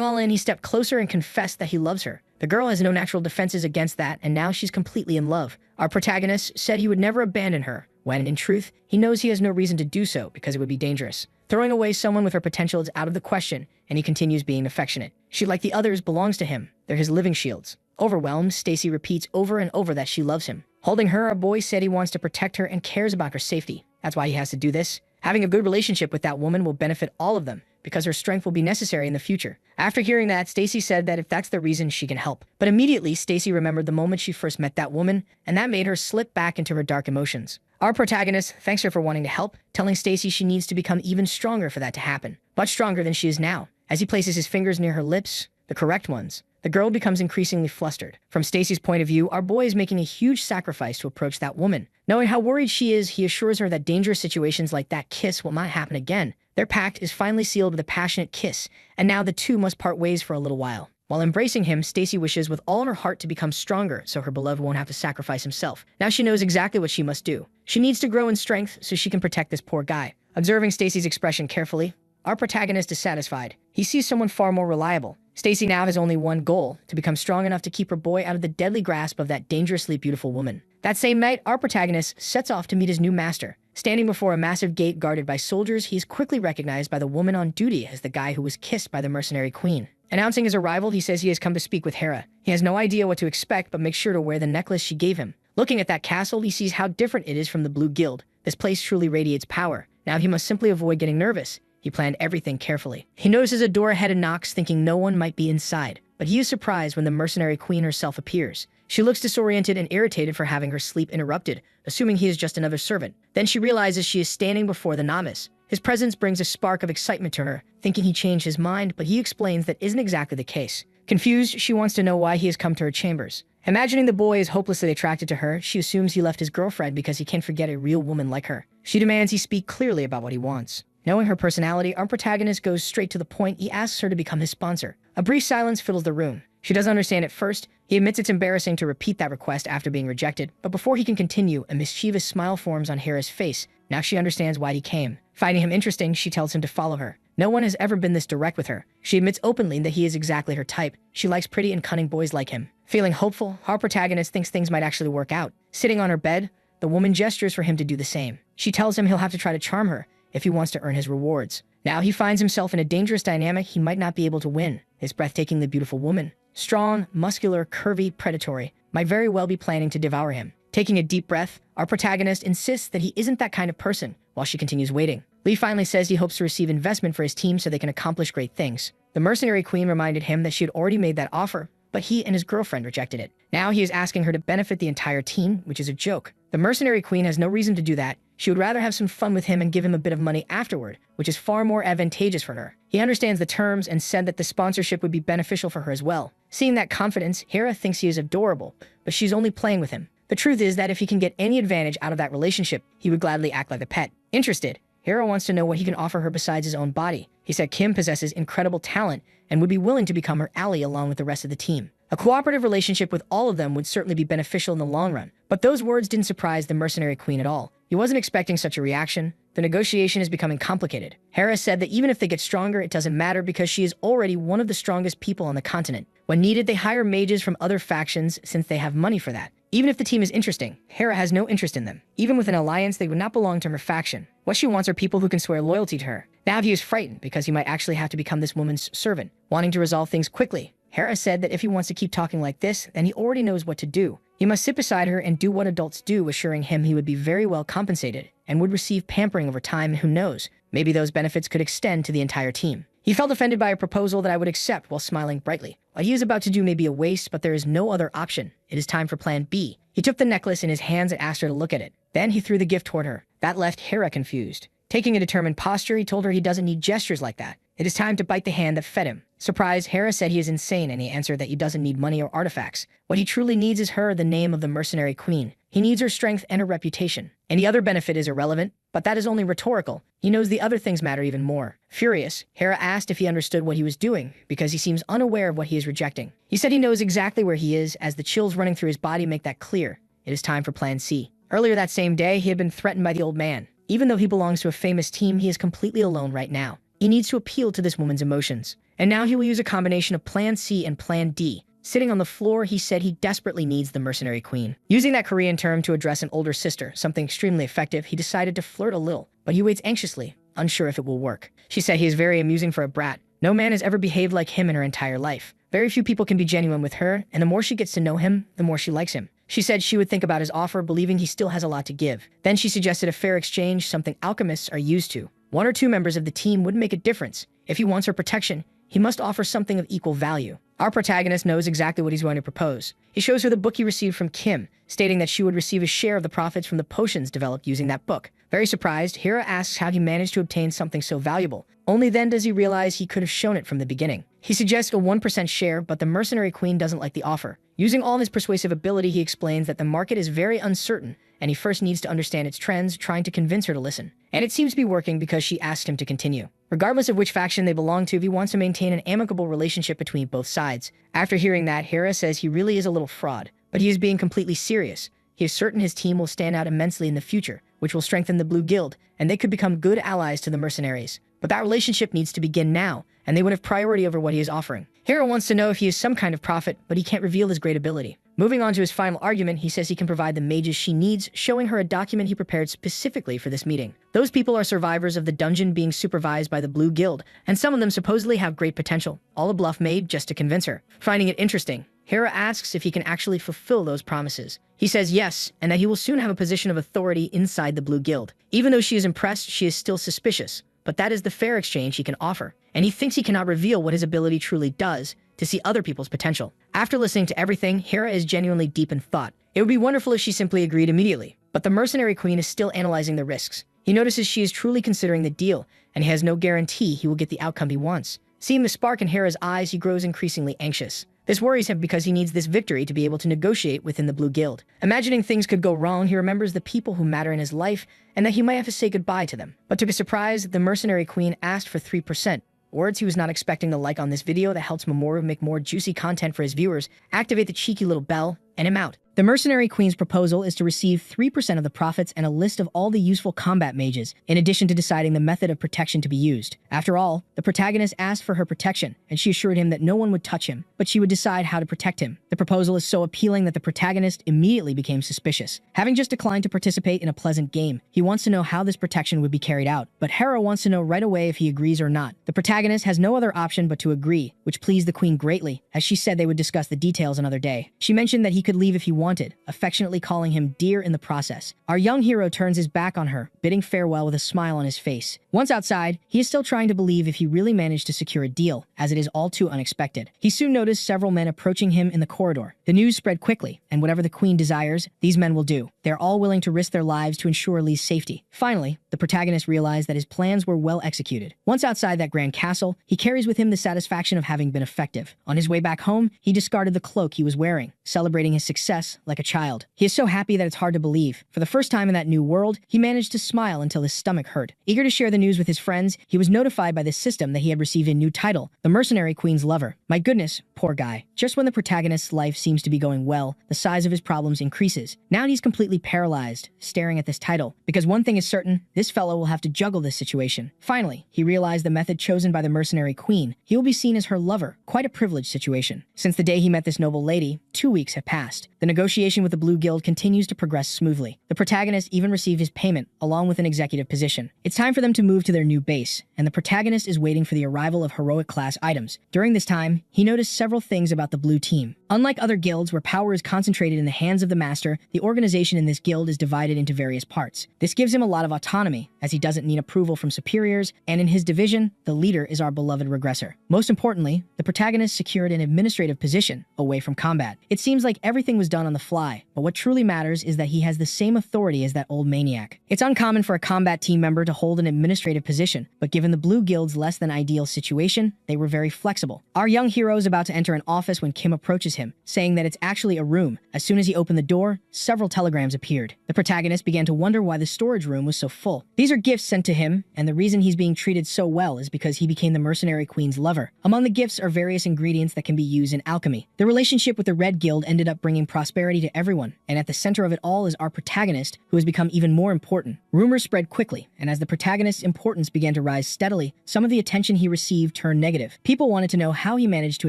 all in, he stepped closer and confessed that he loves her. The girl has no natural defenses against that, and now she's completely in love. Our protagonist said he would never abandon her, when, in truth, he knows he has no reason to do so because it would be dangerous. Throwing away someone with her potential is out of the question, and he continues being affectionate. She, like the others, belongs to him. They're his living shields. Overwhelmed, Stacy repeats over and over that she loves him. Holding her, our boy said he wants to protect her and cares about her safety. That's why he has to do this. Having a good relationship with that woman will benefit all of them, because her strength will be necessary in the future. After hearing that, Stacy said that if that's the reason, she can help. But immediately, Stacy remembered the moment she first met that woman, and that made her slip back into her dark emotions. Our protagonist thanks her for wanting to help, telling Stacy she needs to become even stronger for that to happen. Much stronger than she is now. As he places his fingers near her lips, the correct ones, the girl becomes increasingly flustered. From Stacy's point of view, our boy is making a huge sacrifice to approach that woman. Knowing how worried she is, he assures her that dangerous situations like that kiss will not happen again. Their pact is finally sealed with a passionate kiss, and now the two must part ways for a little while. While embracing him, Stacy wishes with all her heart to become stronger so her beloved won't have to sacrifice himself. Now she knows exactly what she must do. She needs to grow in strength so she can protect this poor guy. Observing Stacy's expression carefully, our protagonist is satisfied. He sees someone far more reliable. Stacy now has only one goal, to become strong enough to keep her boy out of the deadly grasp of that dangerously beautiful woman. That same night, our protagonist sets off to meet his new master. Standing before a massive gate guarded by soldiers, he is quickly recognized by the woman on duty as the guy who was kissed by the mercenary queen. Announcing his arrival, he says he has come to speak with Hera. He has no idea what to expect, but makes sure to wear the necklace she gave him. Looking at that castle, he sees how different it is from the Blue Guild. This place truly radiates power. Now he must simply avoid getting nervous. He planned everything carefully. He notices a door ahead and knocks, thinking no one might be inside. But he is surprised when the mercenary queen herself appears. She looks disoriented and irritated for having her sleep interrupted, assuming he is just another servant. Then she realizes she is standing before the novice. His presence brings a spark of excitement to her, thinking he changed his mind, but he explains that isn't exactly the case. Confused, she wants to know why he has come to her chambers. Imagining the boy is hopelessly attracted to her, she assumes he left his girlfriend because he can't forget a real woman like her. She demands he speak clearly about what he wants. Knowing her personality, our protagonist goes straight to the point. He asks her to become his sponsor. A brief silence fills the room. She doesn't understand at first. He admits it's embarrassing to repeat that request after being rejected, but before he can continue, a mischievous smile forms on Hera's face. Now she understands why he came. Finding him interesting, she tells him to follow her. No one has ever been this direct with her. She admits openly that he is exactly her type. She likes pretty and cunning boys like him. Feeling hopeful, our protagonist thinks things might actually work out. Sitting on her bed, the woman gestures for him to do the same. She tells him he'll have to try to charm her if he wants to earn his rewards. Now he finds himself in a dangerous dynamic. He might not be able to win. His breathtakingly beautiful woman, strong, muscular, curvy, predatory, might very well be planning to devour him. Taking a deep breath, our protagonist insists that he isn't that kind of person while she continues waiting. Lee finally says he hopes to receive investment for his team so they can accomplish great things. The mercenary queen reminded him that she had already made that offer, but he and his girlfriend rejected it. Now he is asking her to benefit the entire team, which is a joke. The mercenary queen has no reason to do that. She would rather have some fun with him and give him a bit of money afterward, which is far more advantageous for her. He understands the terms and said that the sponsorship would be beneficial for her as well. Seeing that confidence, Hera thinks he is adorable, but she's only playing with him. The truth is that if he can get any advantage out of that relationship, he would gladly act like a pet. Interested, Hera wants to know what he can offer her besides his own body. He said Kim possesses incredible talent and would be willing to become her ally along with the rest of the team. A cooperative relationship with all of them would certainly be beneficial in the long run. But those words didn't surprise the mercenary queen at all. He wasn't expecting such a reaction. The negotiation is becoming complicated. Hera said that even if they get stronger, it doesn't matter because she is already one of the strongest people on the continent. When needed, they hire mages from other factions since they have money for that. Even if the team is interesting, Hera has no interest in them. Even with an alliance, they would not belong to her faction. What she wants are people who can swear loyalty to her. Now he is frightened because he might actually have to become this woman's servant. Wanting to resolve things quickly, Hera said that if he wants to keep talking like this, then he already knows what to do. He must sit beside her and do what adults do, assuring him he would be very well compensated and would receive pampering over time, and who knows, maybe those benefits could extend to the entire team. He felt offended by a proposal that I would accept while smiling brightly. What he is about to do may be a waste, but there is no other option. It is time for plan B. He took the necklace in his hands and asked her to look at it. Then he threw the gift toward her. That left Hera confused. Taking a determined posture, he told her he doesn't need gestures like that. It is time to bite the hand that fed him. Surprised, Hera said he is insane, and he answered that he doesn't need money or artifacts. What he truly needs is her, the name of the mercenary queen. He needs her strength and her reputation. Any other benefit is irrelevant, but that is only rhetorical. He knows the other things matter even more. Furious, Hera asked if he understood what he was doing, because he seems unaware of what he is rejecting. He said he knows exactly where he is, as the chills running through his body make that clear. It is time for plan C. Earlier that same day, he had been threatened by the old man. Even though he belongs to a famous team, he is completely alone right now. He needs to appeal to this woman's emotions. And now he will use a combination of plan C and plan D. Sitting on the floor, he said he desperately needs the mercenary queen. Using that Korean term to address an older sister, something extremely effective, he decided to flirt a little, but he waits anxiously, unsure if it will work. She said he is very amusing for a brat. No man has ever behaved like him in her entire life. Very few people can be genuine with her, and the more she gets to know him, the more she likes him. She said she would think about his offer, believing he still has a lot to give. Then she suggested a fair exchange, something alchemists are used to. One or two members of the team would make a difference. If he wants her protection, he must offer something of equal value. Our protagonist knows exactly what he's going to propose. He shows her the book he received from Kim, stating that she would receive a share of the profits from the potions developed using that book. Very surprised, Hera asks how he managed to obtain something so valuable. Only then does he realize he could have shown it from the beginning. He suggests a 1% share, but the mercenary queen doesn't like the offer. Using all his persuasive ability, he explains that the market is very uncertain, and he first needs to understand its trends, trying to convince her to listen. And it seems to be working because she asked him to continue. Regardless of which faction they belong to, he wants to maintain an amicable relationship between both sides. After hearing that, Hera says he really is a little fraud, but he is being completely serious. He is certain his team will stand out immensely in the future, which will strengthen the Blue Guild, and they could become good allies to the mercenaries. But that relationship needs to begin now, and they would have priority over what he is offering. Hera wants to know if he is some kind of prophet, but he can't reveal his great ability. Moving on to his final argument, he says he can provide the mages she needs, showing her a document he prepared specifically for this meeting. Those people are survivors of the dungeon being supervised by the Blue Guild, and some of them supposedly have great potential, all a bluff made just to convince her. Finding it interesting, Hera asks if he can actually fulfill those promises. He says yes, and that he will soon have a position of authority inside the Blue Guild. Even though she is impressed, she is still suspicious, but that is the fair exchange he can offer, and he thinks he cannot reveal what his ability truly does to see other people's potential. After listening to everything, Hera is genuinely deep in thought. It would be wonderful if she simply agreed immediately, but the mercenary queen is still analyzing the risks. He notices she is truly considering the deal, and he has no guarantee he will get the outcome he wants. Seeing the spark in Hera's eyes, he grows increasingly anxious. This worries him because he needs this victory to be able to negotiate within the Blue Guild. Imagining things could go wrong, he remembers the people who matter in his life and that he might have to say goodbye to them. But to his surprise, the mercenary queen asked for 3%. Words he was not expecting to like on this video that helps Mamoru make more juicy content for his viewers. Activate the cheeky little bell, and I'm out. The Mercenary Queen's proposal is to receive 3% of the profits and a list of all the useful combat mages, in addition to deciding the method of protection to be used. After all, the protagonist asked for her protection, and she assured him that no one would touch him, but she would decide how to protect him. The proposal is so appealing that the protagonist immediately became suspicious. Having just declined to participate in a pleasant game, he wants to know how this protection would be carried out, but Hera wants to know right away if he agrees or not. The protagonist has no other option but to agree, which pleased the queen greatly, as she said they would discuss the details another day. She mentioned that he could leave if he wanted, affectionately calling him dear in the process. Our young hero turns his back on her, bidding farewell with a smile on his face. Once outside, he is still trying to believe if he really managed to secure a deal, as it is all too unexpected. He soon noticed several men approaching him in the corridor. The news spread quickly, and whatever the queen desires, these men will do. They're all willing to risk their lives to ensure Lee's safety. Finally, the protagonist realized that his plans were well executed. Once outside that grand castle, he carries with him the satisfaction of having been effective. On his way back home, he discarded the cloak he was wearing, celebrating his success like a child. He is so happy that it's hard to believe. For the first time in that new world, he managed to smile until his stomach hurt. Eager to share the news with his friends, he was notified by the system that he had received a new title, the Mercenary Queen's Lover. My goodness, poor guy. Just when the protagonist's life seems to be going well, the size of his problems increases. Now he's completely paralyzed, staring at this title, because one thing is certain, this fellow will have to juggle this situation. Finally, he realized the method chosen by the Mercenary Queen. He will be seen as her lover, quite a privileged situation. Since the day he met this noble lady, 2 weeks have passed. The negotiation with the Blue Guild continues to progress smoothly. The protagonist even received his payment, along with an executive position. It's time for them to move to their new base, and the protagonist is waiting for the arrival of heroic class items. During this time, he noticed several things about the blue team. Unlike other guilds where power is concentrated in the hands of the master, the organization in this guild is divided into various parts. This gives him a lot of autonomy, as he doesn't need approval from superiors, and in his division, the leader is our beloved regressor. Most importantly, the protagonist secured an administrative position, away from combat. It seems like everything was done on the fly, but what truly matters is that he has the same authority as that old maniac. It's uncommon for a combat team member to hold an administrative position, but given the Blue Guild's less than ideal situation, they were very flexible. Our young hero is about to enter an office when Kim approaches him, saying that it's actually a room. As soon as he opened the door, several telegrams appeared. The protagonist began to wonder why the storage room was so full. These are gifts sent to him, and the reason he's being treated so well is because he became the Mercenary Queen's lover. Among the gifts are various ingredients that can be used in alchemy. The relationship with the Red Guild ended up bringing prosperity to everyone, and at the center of it all is our protagonist, who has become even more important. Rumors spread quickly, and as the protagonist's importance began to rise steadily, some of the attention he received turned negative. People wanted to know how he managed to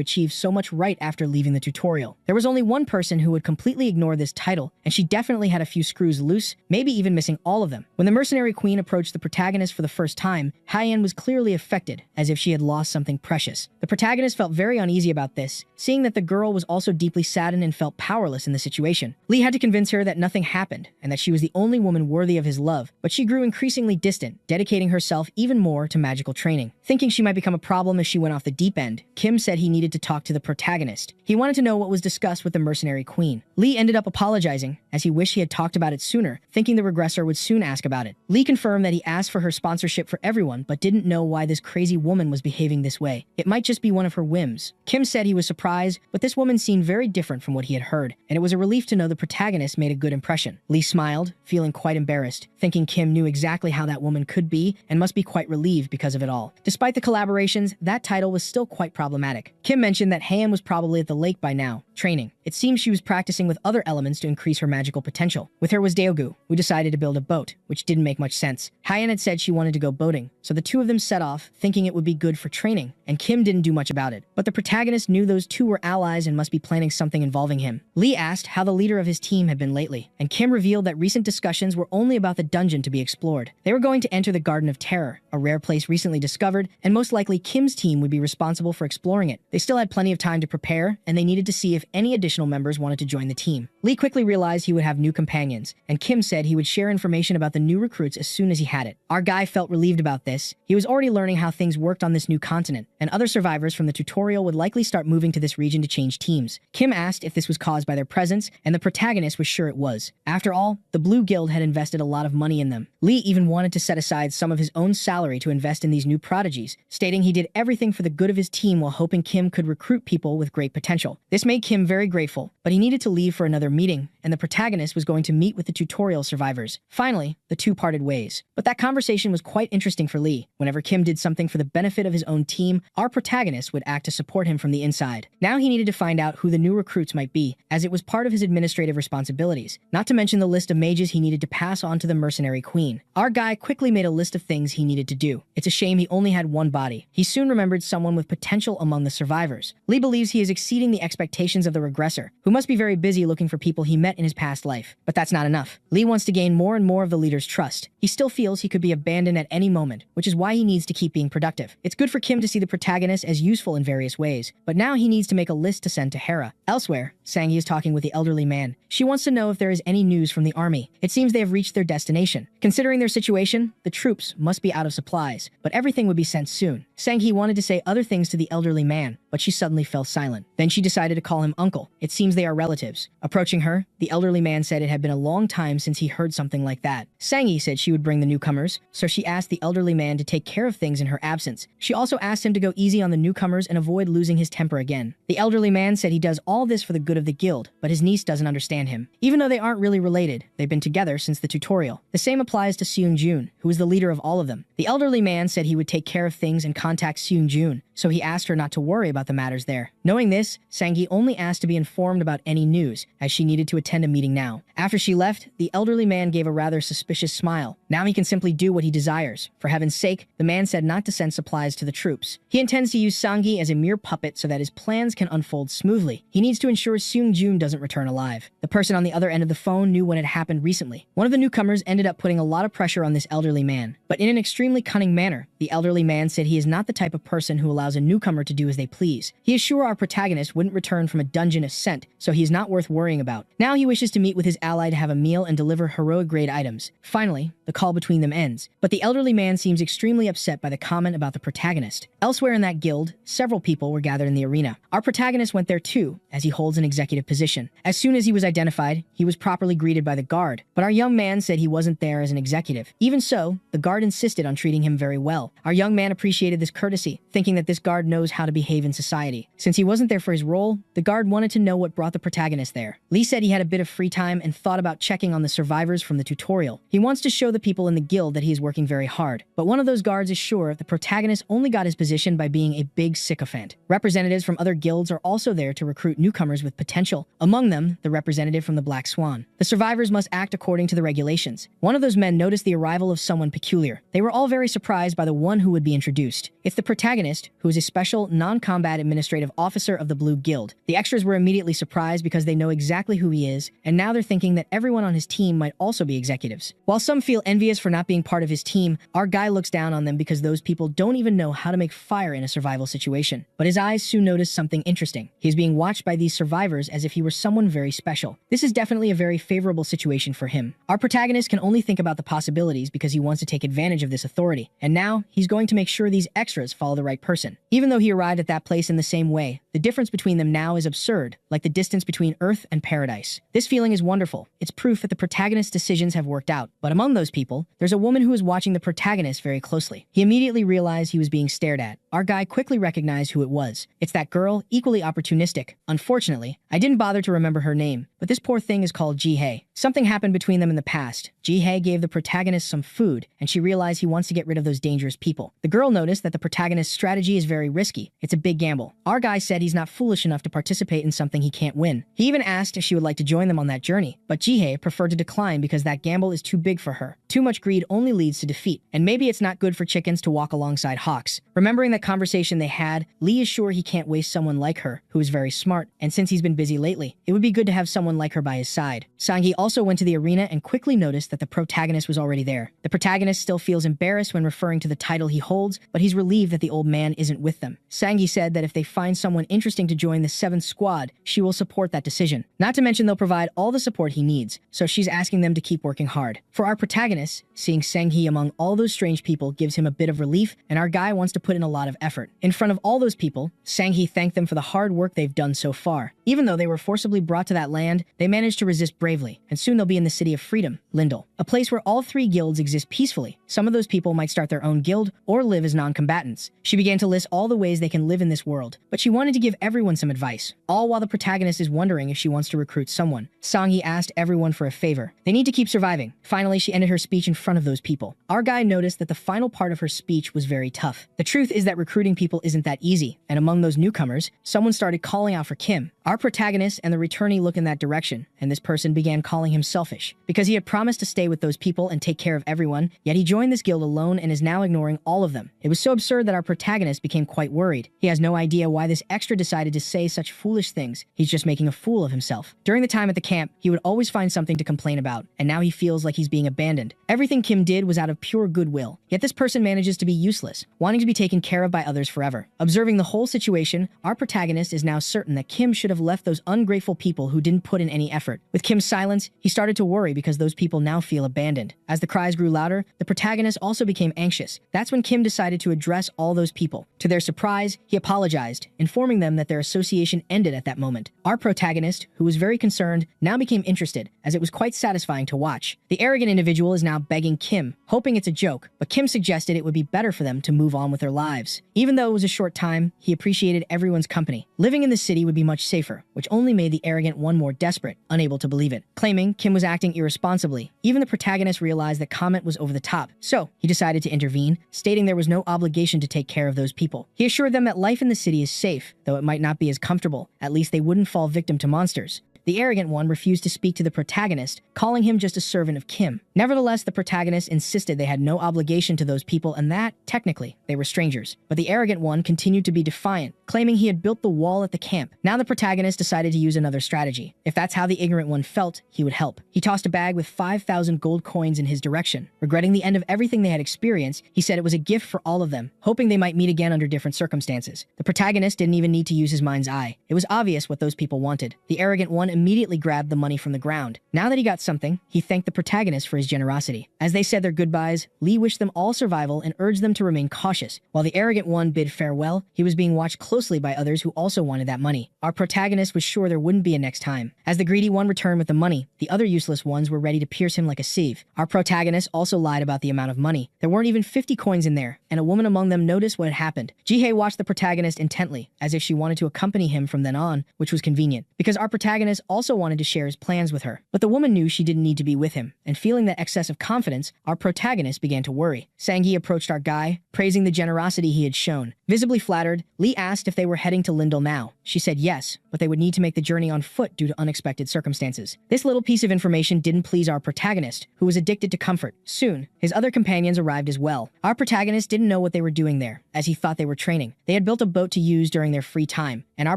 achieve so much right after leaving the tutorial. There was only one person who would completely ignore this title, and she definitely had a few screws loose, maybe even missing all of them. When the Mercenary Queen approached the protagonist for the first time, Hyen was clearly affected, as if she had lost something precious. The protagonist felt very uneasy about this, seeing that the girl was also deeply saddened and felt powerless in the situation. Lee had to convince her that nothing happened, and that she was the only woman worthy of his love, but she grew increasingly distant, dedicating herself even more to magical training. Thinking she might become a problem if she went off the deep end, Kim said he needed to talk to the protagonist. He wanted to know what was discussed with the Mercenary Queen. Lee ended up apologizing, as he wished he had talked about it sooner, thinking the regressor would soon ask about it. Lee confirmed that he asked for her sponsorship for everyone, but didn't know why this crazy woman was behaving this way. It might just be one of her whims. Kim said he was surprised, but this woman seemed very different from what he had heard, and it was a relief to know the protagonist made a good impression. Lee smiled, feeling quite embarrassed, thinking Kim knew exactly how that woman could be and must be quite relieved because of it all. Despite the collaborations, that title was still quite problematic. Kim mentioned that Hayan was probably at the lake by now, training. It seems she was practicing with other elements to increase her magical potential. With her was Daogu, who decided to build a boat, which didn't make much sense. Hayan had said she wanted to go boating, so the two of them set off, thinking it would be good for training, and Kim didn't do much about it. But the protagonist knew those two were allies and must be planning something involving him. Lee asked how the leader of his team had been lately, and Kim revealed that recent discussions were only about the dungeon to be explored. They were going to enter the Garden of Terror, a rare place recently discovered, and most likely Kim's team would be responsible for exploring it. They still had plenty of time to prepare, and they needed to to see if any additional members wanted to join the team. Lee quickly realized he would have new companions, and Kim said he would share information about the new recruits as soon as he had it. Our guy felt relieved about this. He was already learning how things worked on this new continent, and other survivors from the tutorial would likely start moving to this region to change teams. Kim asked if this was caused by their presence, and the protagonist was sure it was. After all, the Blue Guild had invested a lot of money in them. Lee even wanted to set aside some of his own salary to invest in these new prodigies, stating he did everything for the good of his team while hoping Kim could recruit people with great potential. This made Kim very grateful, but he needed to leave for another meeting, and the protagonist was going to meet with the tutorial survivors. Finally, the two parted ways. But that conversation was quite interesting for Lee. Whenever Kim did something for the benefit of his own team, our protagonist would act to support him from the inside. Now he needed to find out who the new recruits might be, as it was part of his administrative responsibilities, not to mention the list of mages he needed to pass on to the mercenary queen. Our guy quickly made a list of things he needed to do. It's a shame he only had one body. He soon remembered someone with potential among the survivors. Lee believes he is exceeding the expectations of the regressor, who must be very busy looking for people he met in his past life. But that's not enough. Lee wants to gain more and more of the leader's trust. He still feels he could be abandoned at any moment, which is why he needs to keep being productive. It's good for Kim to see the protagonist as useful in various ways, but now he needs to make a list to send to Hera. Elsewhere, Sangi is talking with the elderly man. She wants to know if there is any news from the army. It seems they have reached their destination. Considering their situation, the troops must be out of supplies, but everything would be sent soon. Sangi wanted to say other things to the elderly man, but she suddenly fell silent. Then she decided to call him uncle. It seems they are relatives. Approaching her, the elderly man said it had been a long time since he heard something like that. Sangi said she would bring the newcomers, so she asked the elderly man to take care of things in her absence. She also asked him to go easy on the newcomers and avoid losing his temper again. The elderly man said he does all this for the good of the guild, but his niece doesn't understand him. Even though they aren't really related, they've been together since the tutorial. The same applies to Seung-jun, who is the leader of all of them. The elderly man said he would take care of things and contact Seung-jun, so he asked her not to worry about the matters there. Knowing this, Sangi only asked to be informed about any news, as she needed to attend a meeting now. After she left, the elderly man gave a rather suspicious smile. Now he can simply do what he desires. For heaven's sake, the man said not to send supplies to the troops. He intends to use Sangi as a mere puppet so that his plans can unfold smoothly. He needs to ensure Seung-jun doesn't return alive. The person on the other end of the phone knew what had happened recently. One of the newcomers ended up putting a lot of pressure on this elderly man, but in an extremely cunning manner. The elderly man said he is not the type of person who allows a newcomer to do as they please. He is sure our protagonist wouldn't return from a dungeon if sent, so he is not worth worrying about. Now he wishes to meet with his ally to have a meal and deliver heroic grade items. Finally, the call between them ends, but the elderly man seems extremely upset by the comment about the protagonist. Elsewhere in that guild, several people were gathered in the arena. Our protagonist went there too, as he holds an executive position. As soon as he was identified, he was properly greeted by the guard, but our young man said he wasn't there as an executive. Even so, the guard insisted on treating him very well. Our young man appreciated this courtesy, thinking that this guard knows how to behave in society. Since he wasn't there for his role, the guard wanted to know what brought the protagonist there. Lee said he had a bit of free time and thought about checking on the survivors from the tutorial. He wants to show the people in the guild that he is working very hard, but one of those guards is sure the protagonist only got his position by being a big sycophant. Representatives from other guilds are also there to recruit newcomers with potential, among them the representative from the Black Swan. The survivors must act according to the regulations. One of those men noticed the arrival of someone peculiar. They were all very surprised by the one who would be introduced. It's the protagonist, who is a special non-combat administrative officer of the Blue Guild. The extras were immediately surprised because they know exactly who he is, and now they're thinking that everyone on his team might also be executives. While some feel envious for not being part of his team, our guy looks down on them because those people don't even know how to make fire in a survival situation. But his eyes soon notice something interesting. He is being watched by these survivors as if he were someone very special. This is definitely a very favorable situation for him. Our protagonist can only think about the possibilities because he wants to take advantage of this authority, and now he's going to make sure these extras follow the right person. Even though he arrived at that place in the same way, the difference between them now is absurd, like the distance between Earth and paradise. This feeling is wonderful. It's proof that the protagonist's decisions have worked out. But among those people, there's a woman who is watching the protagonist very closely. He immediately realized he was being stared at. Our guy quickly recognized who it was. It's that girl, equally opportunistic. Unfortunately, I didn't bother to remember her name, but this poor thing is called Ji-hye. Something happened between them in the past. Ji-hye gave the protagonist some food, and she realized he wants to get rid of those dangerous people. The girl noticed that the protagonist's strategy is very risky. It's a big gamble. Our guy said he's not foolish enough to participate in something he can't win. He even asked if she would like to join them on that journey, but Ji-hye preferred to decline because that gamble is too big for her. Too much greed only leads to defeat, and maybe it's not good for chickens to walk alongside hawks. Remembering that conversation they had, Lee is sure he can't waste someone like her, who is very smart, and since he's been busy lately, it would be good to have someone like her by his side. Sangi also went to the arena and quickly noticed that the protagonist was already there. The protagonist still feels embarrassed when referring to the title he holds, but he's relieved that the old man isn't with them. Sangi said said that if they find someone interesting to join the 7th squad, she will support that decision. Not to mention they'll provide all the support he needs, so she's asking them to keep working hard. For our protagonist, seeing Sang-hee among all those strange people gives him a bit of relief, and our guy wants to put in a lot of effort. In front of all those people, Sang-hee thanked them for the hard work they've done so far. Even though they were forcibly brought to that land, they managed to resist bravely, and soon they'll be in the city of freedom, Lindell, a place where all 3 guilds exist peacefully. Some of those people might start their own guild or live as non-combatants. She began to list all the ways they can live in this world, but she wanted to give everyone some advice, all while the protagonist is wondering if she wants to recruit someone. Sang-hee asked everyone for a favor. They need to keep surviving. Finally, she ended her speech in front of those people. Our guy noticed that the final part of her speech was very tough. The truth is that recruiting people isn't that easy, and among those newcomers, someone started calling out for Kim. Our protagonist and the returnee look in that direction, and this person began calling him selfish. Because he had promised to stay with those people and take care of everyone, yet he joined this guild alone and is now ignoring all of them. It was so absurd that our protagonist became quite worried. He has no idea why this extra decided to say such foolish things. He's just making a fool of himself. During the time at the camp, he would always find something to complain about, and now he feels like he's being abandoned. Everything Kim did was out of pure goodwill, yet this person manages to be useless, wanting to be taken care of by others forever. Observing the whole situation, our protagonist is now certain that Kim should have left those ungrateful people who didn't put in any effort. With Kim's silence, he started to worry because those people now feel abandoned. As the cries grew louder, the protagonist also became anxious. That's when Kim decided to address all those people. To their surprise, he apologized, informing them that their association ended at that moment. Our protagonist, who was very concerned, now became interested, as it was quite satisfying to watch. The arrogant individual is now begging Kim, hoping it's a joke, but Kim suggested it would be better for them to move on with their lives. Even though it was a short time, he appreciated everyone's company. Living in the city would be much safer, which only made the arrogant one more desperate, unable to believe it. Claiming Kim was acting irresponsibly, even the protagonist realized that comment was over the top, so he decided to intervene, stating there was no obligation to take care of those people. He assured them that life in the city is safe, though it might not be as comfortable. At least they wouldn't fall victim to monsters. The arrogant one refused to speak to the protagonist, calling him just a servant of Kim. Nevertheless, the protagonist insisted they had no obligation to those people and that, technically, they were strangers. But the arrogant one continued to be defiant, claiming he had built the wall at the camp. Now the protagonist decided to use another strategy. If that's how the ignorant one felt, he would help. He tossed a bag with 5,000 gold coins in his direction. Regretting the end of everything they had experienced, he said it was a gift for all of them, hoping they might meet again under different circumstances. The protagonist didn't even need to use his mind's eye. It was obvious what those people wanted. The arrogant one immediately grabbed the money from the ground. Now that he got something, he thanked the protagonist for his generosity. As they said their goodbyes, Lee wished them all survival and urged them to remain cautious. While the arrogant one bid farewell, he was being watched closely by others who also wanted that money. Our protagonist was sure there wouldn't be a next time. As the greedy one returned with the money, the other useless ones were ready to pierce him like a sieve. Our protagonist also lied about the amount of money. There weren't even 50 coins in there, and a woman among them noticed what had happened. Ji-hye watched the protagonist intently, as if she wanted to accompany him from then on, which was convenient, because our protagonist also wanted to share his plans with her. But the woman knew she didn't need to be with him, and feeling that excess of confidence, our protagonist began to worry. Sang-hee approached our guy, praising the generosity he had shown. Visibly flattered, Lee asked if they were heading to Lindell now. She said yes, but they would need to make the journey on foot due to unexpected circumstances. This little piece of information didn't please our protagonist, who was addicted to comfort. Soon, his other companions arrived as well. Our protagonist didn't know what they were doing there, as he thought they were training. They had built a boat to use during their free time, and our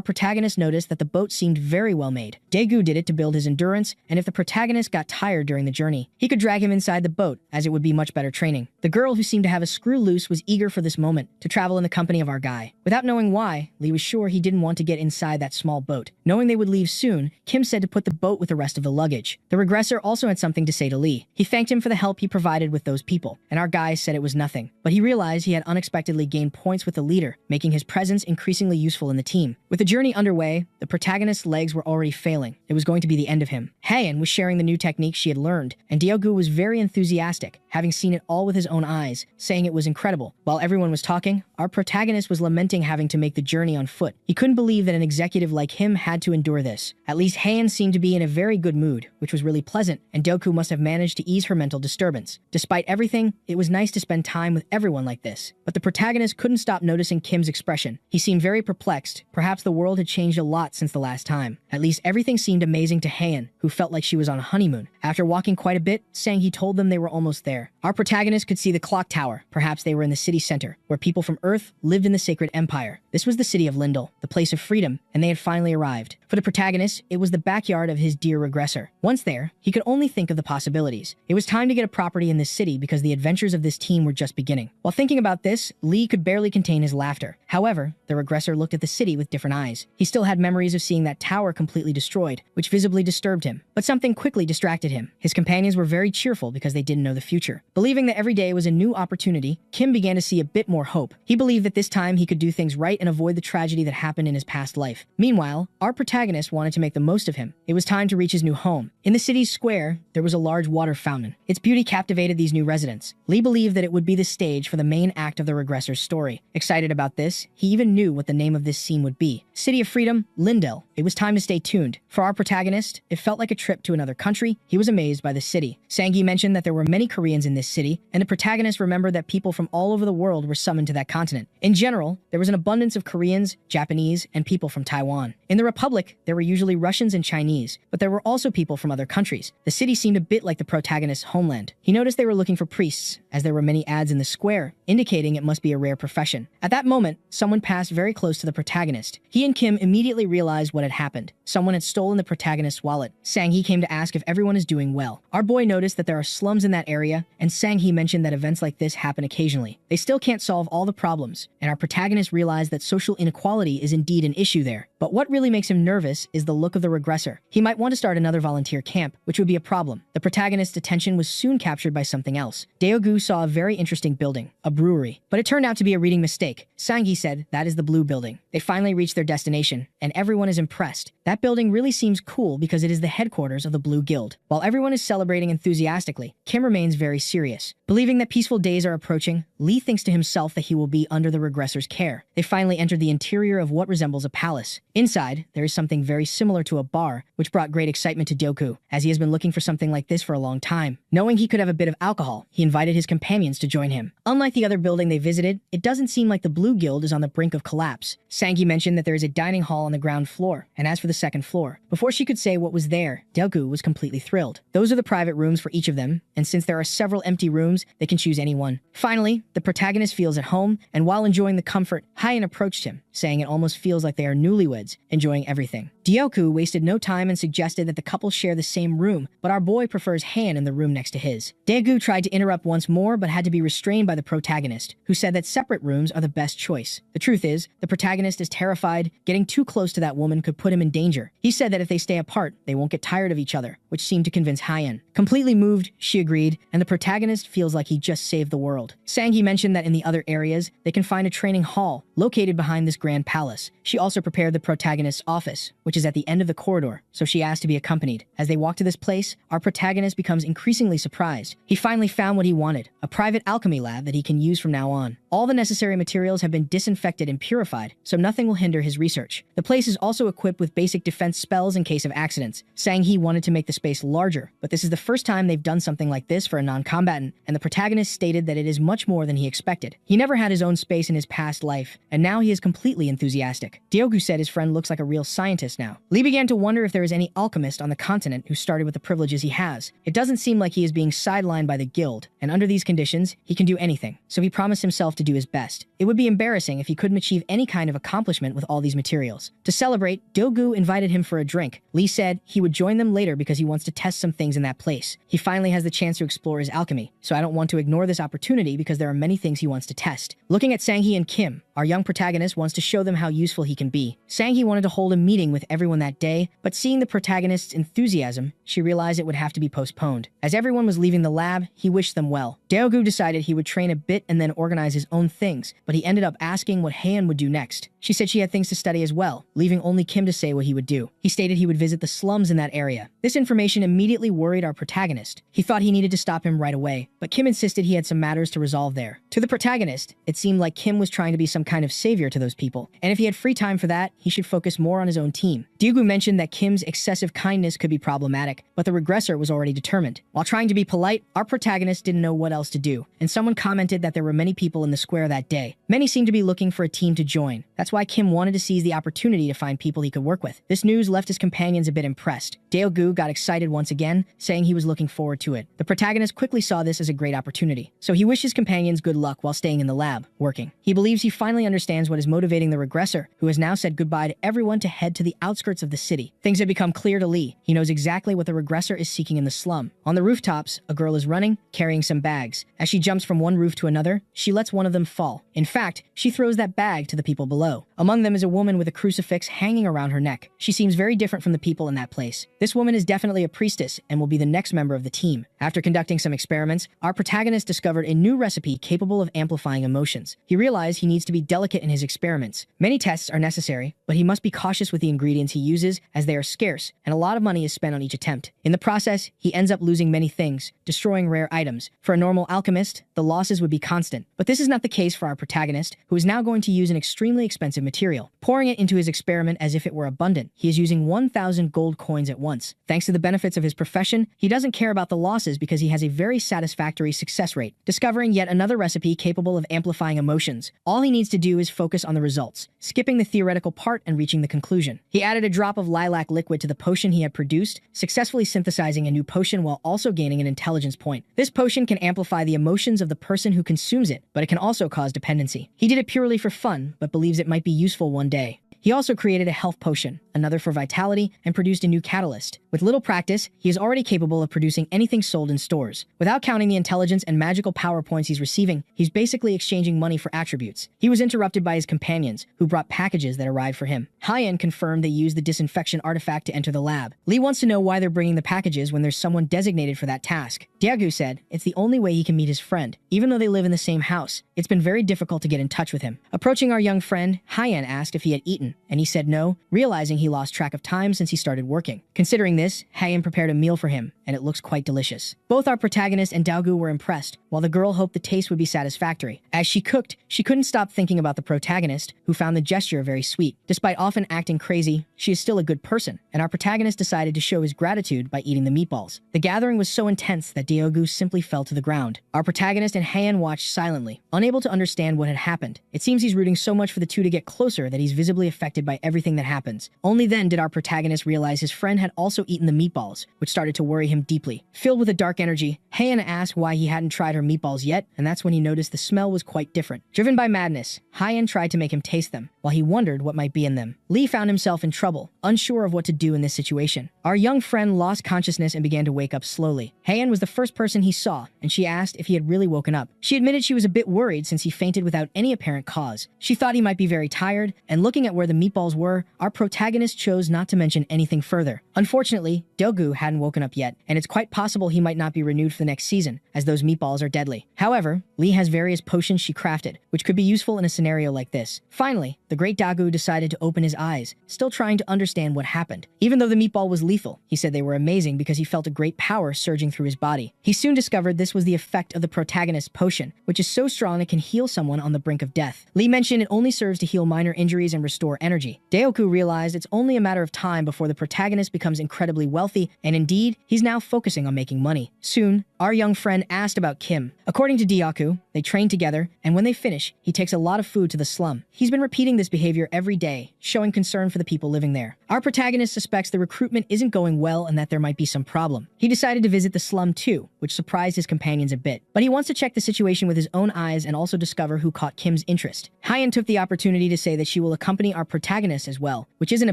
protagonist noticed that the boat seemed very well made. Daegu did it to build his endurance, and if the protagonist got tired during the journey, he could drag him inside the boat, as it would be much better training. The girl, who seemed to have a screw loose, was eager for this moment, to travel in the company of our guy. Without knowing why, Lee was sure he didn't want to get inside that small boat. Knowing they would leave soon, Kim said to put the boat with the rest of the luggage. The regressor also had something to say to Lee. He thanked him for the help he provided with those people, and our guy said it was nothing. But he realized he had unexpectedly gained points with the leader, making his presence increasingly useful in the team. With the journey underway, the protagonist's legs were already failing. It was going to be the end of him. Haein was sharing the new techniques she had learned, and Daegu was very enthusiastic, having seen it all with his own eyes, saying it was incredible. While everyone was talking, our protagonist was lamenting having to make the journey on foot. He couldn't believe that an executive like him had to endure this. At least Haein seemed to be in a very good mood, which was really pleasant, and Doku must have managed to ease her mental disturbance. Despite everything, it was nice to spend time with everyone like this. But the protagonist couldn't stop noticing Kim's expression. He seemed very perplexed. Perhaps the world had changed a lot since the last time. At least everything seemed amazing to Haein, who felt like she was on a honeymoon. After walking quite a bit, Sang-hee told them they were almost there. Our protagonist could see the clock tower. Perhaps they were in the city center, where people from Earth lived lived in the Sacred Empire. This was the city of Lindell, the place of freedom, and they had finally arrived. For the protagonist, it was the backyard of his dear regressor. Once there, he could only think of the possibilities. It was time to get a property in this city because the adventures of this team were just beginning. While thinking about this, Lee could barely contain his laughter. However, the regressor looked at the city with different eyes. He still had memories of seeing that tower completely destroyed, which visibly disturbed him. But something quickly distracted him. His companions were very cheerful because they didn't know the future. Believing that every day was a new opportunity, Kim began to see a bit more hope. He believed that this time he could do things right and avoid the tragedy that happened in his past life. Meanwhile, our protagonist wanted to make the most of him. It was time to reach his new home. In the city's square, there was a large water fountain. Its beauty captivated these new residents. Lee believed that it would be the stage for the main act of the regressor's story. Excited about this, he even knew what the name of this scene would be. City of Freedom, Lindell. It was time to stay tuned. For our protagonist, it felt like a trip to another country. He was amazed by the city. Sang-gi mentioned that there were many Koreans in this city, and the protagonist remembered that people from all over the world were summoned to that continent. In general, there was an abundance of Koreans, Japanese, and people from Taiwan. In the Republic, there were usually Russians and Chinese, but there were also people from other countries. The city seemed a bit like the protagonist's homeland. He noticed they were looking for priests, as there were many ads in the square, indicating it must be a rare profession. At that moment, someone passed very close to the protagonist. He and Kim immediately realized what had happened. Someone had stolen the protagonist's wallet. Sang-gi came to ask if everyone is doing well. Our boy noticed that there are slums in that area, and Sang-gi mentioned that events like this happen occasionally. They still can't solve all the problems, and our protagonist realized that social inequality is indeed an issue there. But what really makes him nervous is the look of the regressor. He might want to start another volunteer camp, which would be a problem. The protagonist's attention was soon captured by something else. Daegu saw a very interesting building, a brewery, but it turned out to be a reading mistake. Sang-gi said, "That is the blue building." They finally reached their destination, and everyone is impressed. That building really seems cool because it is the headquarters of the Blue Guild. While everyone is celebrating enthusiastically, Kim remains very serious. Believing that peaceful days are approaching, Lee thinks to himself that he will be under the regressor's care. They finally entered the interior of what resembles a palace. Inside, there is something very similar to a bar, which brought great excitement to Doku, as he has been looking for something like this for a long time. Knowing he could have a bit of alcohol, he invited his companions to join him. Unlike the other building they visited, it doesn't seem like the Blue Guild is on the brink of collapse. Sang-gi mentioned that there is a dining hall on the ground floor, and as for the second floor, before she could say what was there, Doku was completely thrilled. Those are the private rooms for each of them, and since there are several empty rooms, they can choose any one. Finally, the protagonist feels at home, and while enjoying the comfort, Hyan approached him, saying it almost feels like they are newlyweds, enjoying everything. Dioku wasted no time and suggested that the couple share the same room, but our boy prefers Han in the room next to his. Daegu tried to interrupt once more, but had to be restrained by the protagonist, who said that separate rooms are the best choice. The truth is, the protagonist is terrified. Getting too close to that woman could put him in danger. He said that if they stay apart, they won't get tired of each other, which seemed to convince Hyan. Completely moved, she agreed, and the protagonist feels like he just saved the world. Sang-gi mentioned that in the other areas, they can find a training hall located behind this grand palace. She also prepared the protagonist's office, which is at the end of the corridor, so she asked to be accompanied. As they walk to this place, our protagonist becomes increasingly surprised. He finally found what he wanted, a private alchemy lab that he can use from now on. All the necessary materials have been disinfected and purified, so nothing will hinder his research. The place is also equipped with basic defense spells in case of accidents. Sang-gi wanted to make the space larger, but this is the first time they've done something like this for a non-combatant, and the protagonist stated that it is much more than he expected. He never had his own space in his past life, and now he is completely enthusiastic. Diogu said his friend looks like a real scientist now. Lee began to wonder if there is any alchemist on the continent who started with the privileges he has. It doesn't seem like he is being sidelined by the guild, and under these conditions, he can do anything, so he promised himself to do his best. It would be embarrassing if he couldn't achieve any kind of accomplishment with all these materials. To celebrate, Dogu invited him for a drink. Lee said he would join them later because he wants to test some things in that place. He finally has the chance to explore his alchemy, so I don't want to ignore this opportunity because there are many things he wants to test. Looking at Sang-gi and Kim, our young protagonist wants to show them how useful he can be. Sang-gi wanted to hold a meeting with everyone that day, but seeing the protagonist's enthusiasm, she realized it would have to be postponed. As everyone was leaving the lab, he wished them well. Daegu decided he would train a bit and then organize his own things, but he ended up asking what Han would do next. She said she had things to study as well, leaving only Kim to say what he would do. He stated he would visit the slums in that area. This information immediately worried our protagonist. He thought he needed to stop him right away, but Kim insisted he had some matters to resolve there. To the protagonist, it seemed like Kim was trying to be some kind of savior to those people, and if he had free time for that, he should focus more on his own team. Daegu mentioned that Kim's excessive kindness could be problematic, but the regressor was already determined. While trying to be polite, our protagonist didn't know what else to do, and someone commented that there were many people in the square that day. Many seemed to be looking for a team to join. That's why Kim wanted to seize the opportunity to find people he could work with. This news left his companions a bit impressed. Daegu got excited once again, saying he was looking forward to it. The protagonist quickly saw this as a great opportunity, so he wished his companions good luck while staying in the lab, working. He believes he finally finally understands what is motivating the regressor, who has now said goodbye to everyone to head to the outskirts of the city. Things have become clear to Lee. He knows exactly what the regressor is seeking in the slum. On the rooftops, a girl is running, carrying some bags. As she jumps from one roof to another, she lets one of them fall. In fact, she throws that bag to the people below. Among them is a woman with a crucifix hanging around her neck. She seems very different from the people in that place. This woman is definitely a priestess and will be the next member of the team. After conducting some experiments, our protagonist discovered a new recipe capable of amplifying emotions. He realized he needs to be delicate in his experiments. Many tests are necessary, but he must be cautious with the ingredients he uses as they are scarce, and a lot of money is spent on each attempt. In the process, he ends up losing many things, destroying rare items. For a normal alchemist, the losses would be constant. But this is not the case for our protagonist, who is now going to use an extremely expensive material, pouring it into his experiment as if it were abundant. He is using 1,000 gold coins at once. Thanks to the benefits of his profession, he doesn't care about the losses because he has a very satisfactory success rate, discovering yet another recipe capable of amplifying emotions. All he needs to do is focus on the results, skipping the theoretical part and reaching the conclusion. He added a drop of lilac liquid to the potion he had produced, successfully synthesizing a new potion while also gaining an intelligence point. This potion can amplify the emotions of the person who consumes it, but it can also cause dependency. He did it purely for fun, but believes it might be useful one day. He also created a health potion, another for vitality, and produced a new catalyst. With little practice, he is already capable of producing anything sold in stores. Without counting the intelligence and magical power points he's receiving, he's basically exchanging money for attributes. He was interrupted by his companions, who brought packages that arrived for him. Hyen confirmed they used the disinfection artifact to enter the lab. Lee wants to know why they're bringing the packages when there's someone designated for that task. Daegu said it's the only way he can meet his friend, even though they live in the same house. It's been very difficult to get in touch with him. Approaching our young friend, Hyen asked if he had eaten, and he said no, realizing he lost track of time since he started working. Considering this, Hyen prepared a meal for him, and it looks quite delicious. Both our protagonist and Daegu were impressed, while the girl hoped the taste would be satisfactory. As she cooked, she couldn't stop thinking about the protagonist, who found the gesture very sweet. Despite often acting crazy, she is still a good person, and our protagonist decided to show his gratitude by eating the meatballs. The gathering was so intense that Daegu simply fell to the ground. Our protagonist and Hyen watched silently, unable to understand what had happened. It seems he's rooting so much for the two to get closer that he's visibly affected by everything that happens. Only then did our protagonist realize his friend had also eaten the meatballs, which started to worry him deeply. Filled with a dark energy, Hyen asked why he hadn't tried her meatballs yet, and that's when he noticed the smell was quite different. Driven by madness, Hyen tried to make him taste them, while he wondered what might be in them. Lee found himself in trouble, unsure of what to do in this situation. Our young friend lost consciousness and began to wake up slowly. Hyen was the first person he saw, and she asked if he had really woken up. She admitted she was a bit worried since he fainted without any apparent cause. She thought he might be very tired, and looking at where the meatballs were, our protagonist chose not to mention anything further. Unfortunately, Daegu hadn't woken up yet, and it's quite possible he might not be renewed for the next season, as those meatballs are deadly. However, Lee has various potions she crafted, which could be useful in a scenario like this. Finally, the great Daegu decided to open his eyes, still trying to understand what happened. Even though the meatball was lethal, he said they were amazing because he felt a great power surging through his body. He soon discovered this was the effect of the protagonist's potion, which is so strong it can heal someone on the brink of death. Lee mentioned it only serves to heal minor injuries and restore energy. Daegu realized it's only a matter of time before the protagonist becomes incredibly wealthy, and indeed, he's now focusing on making money. Soon, our young friend asked about Kim. According to Daegu, they train together, and when they finish, he takes a lot of food to the slum. He's been repeating this behavior every day, showing concern for the people living there. Our protagonist suspects the recruitment isn't going well and that there might be some problem. He decided to visit the slum too, which surprised his companions a bit. But he wants to check the situation with his own eyes and also discover who caught Kim's interest. Hyen took the opportunity to say that she will accompany our protagonist as well, which isn't a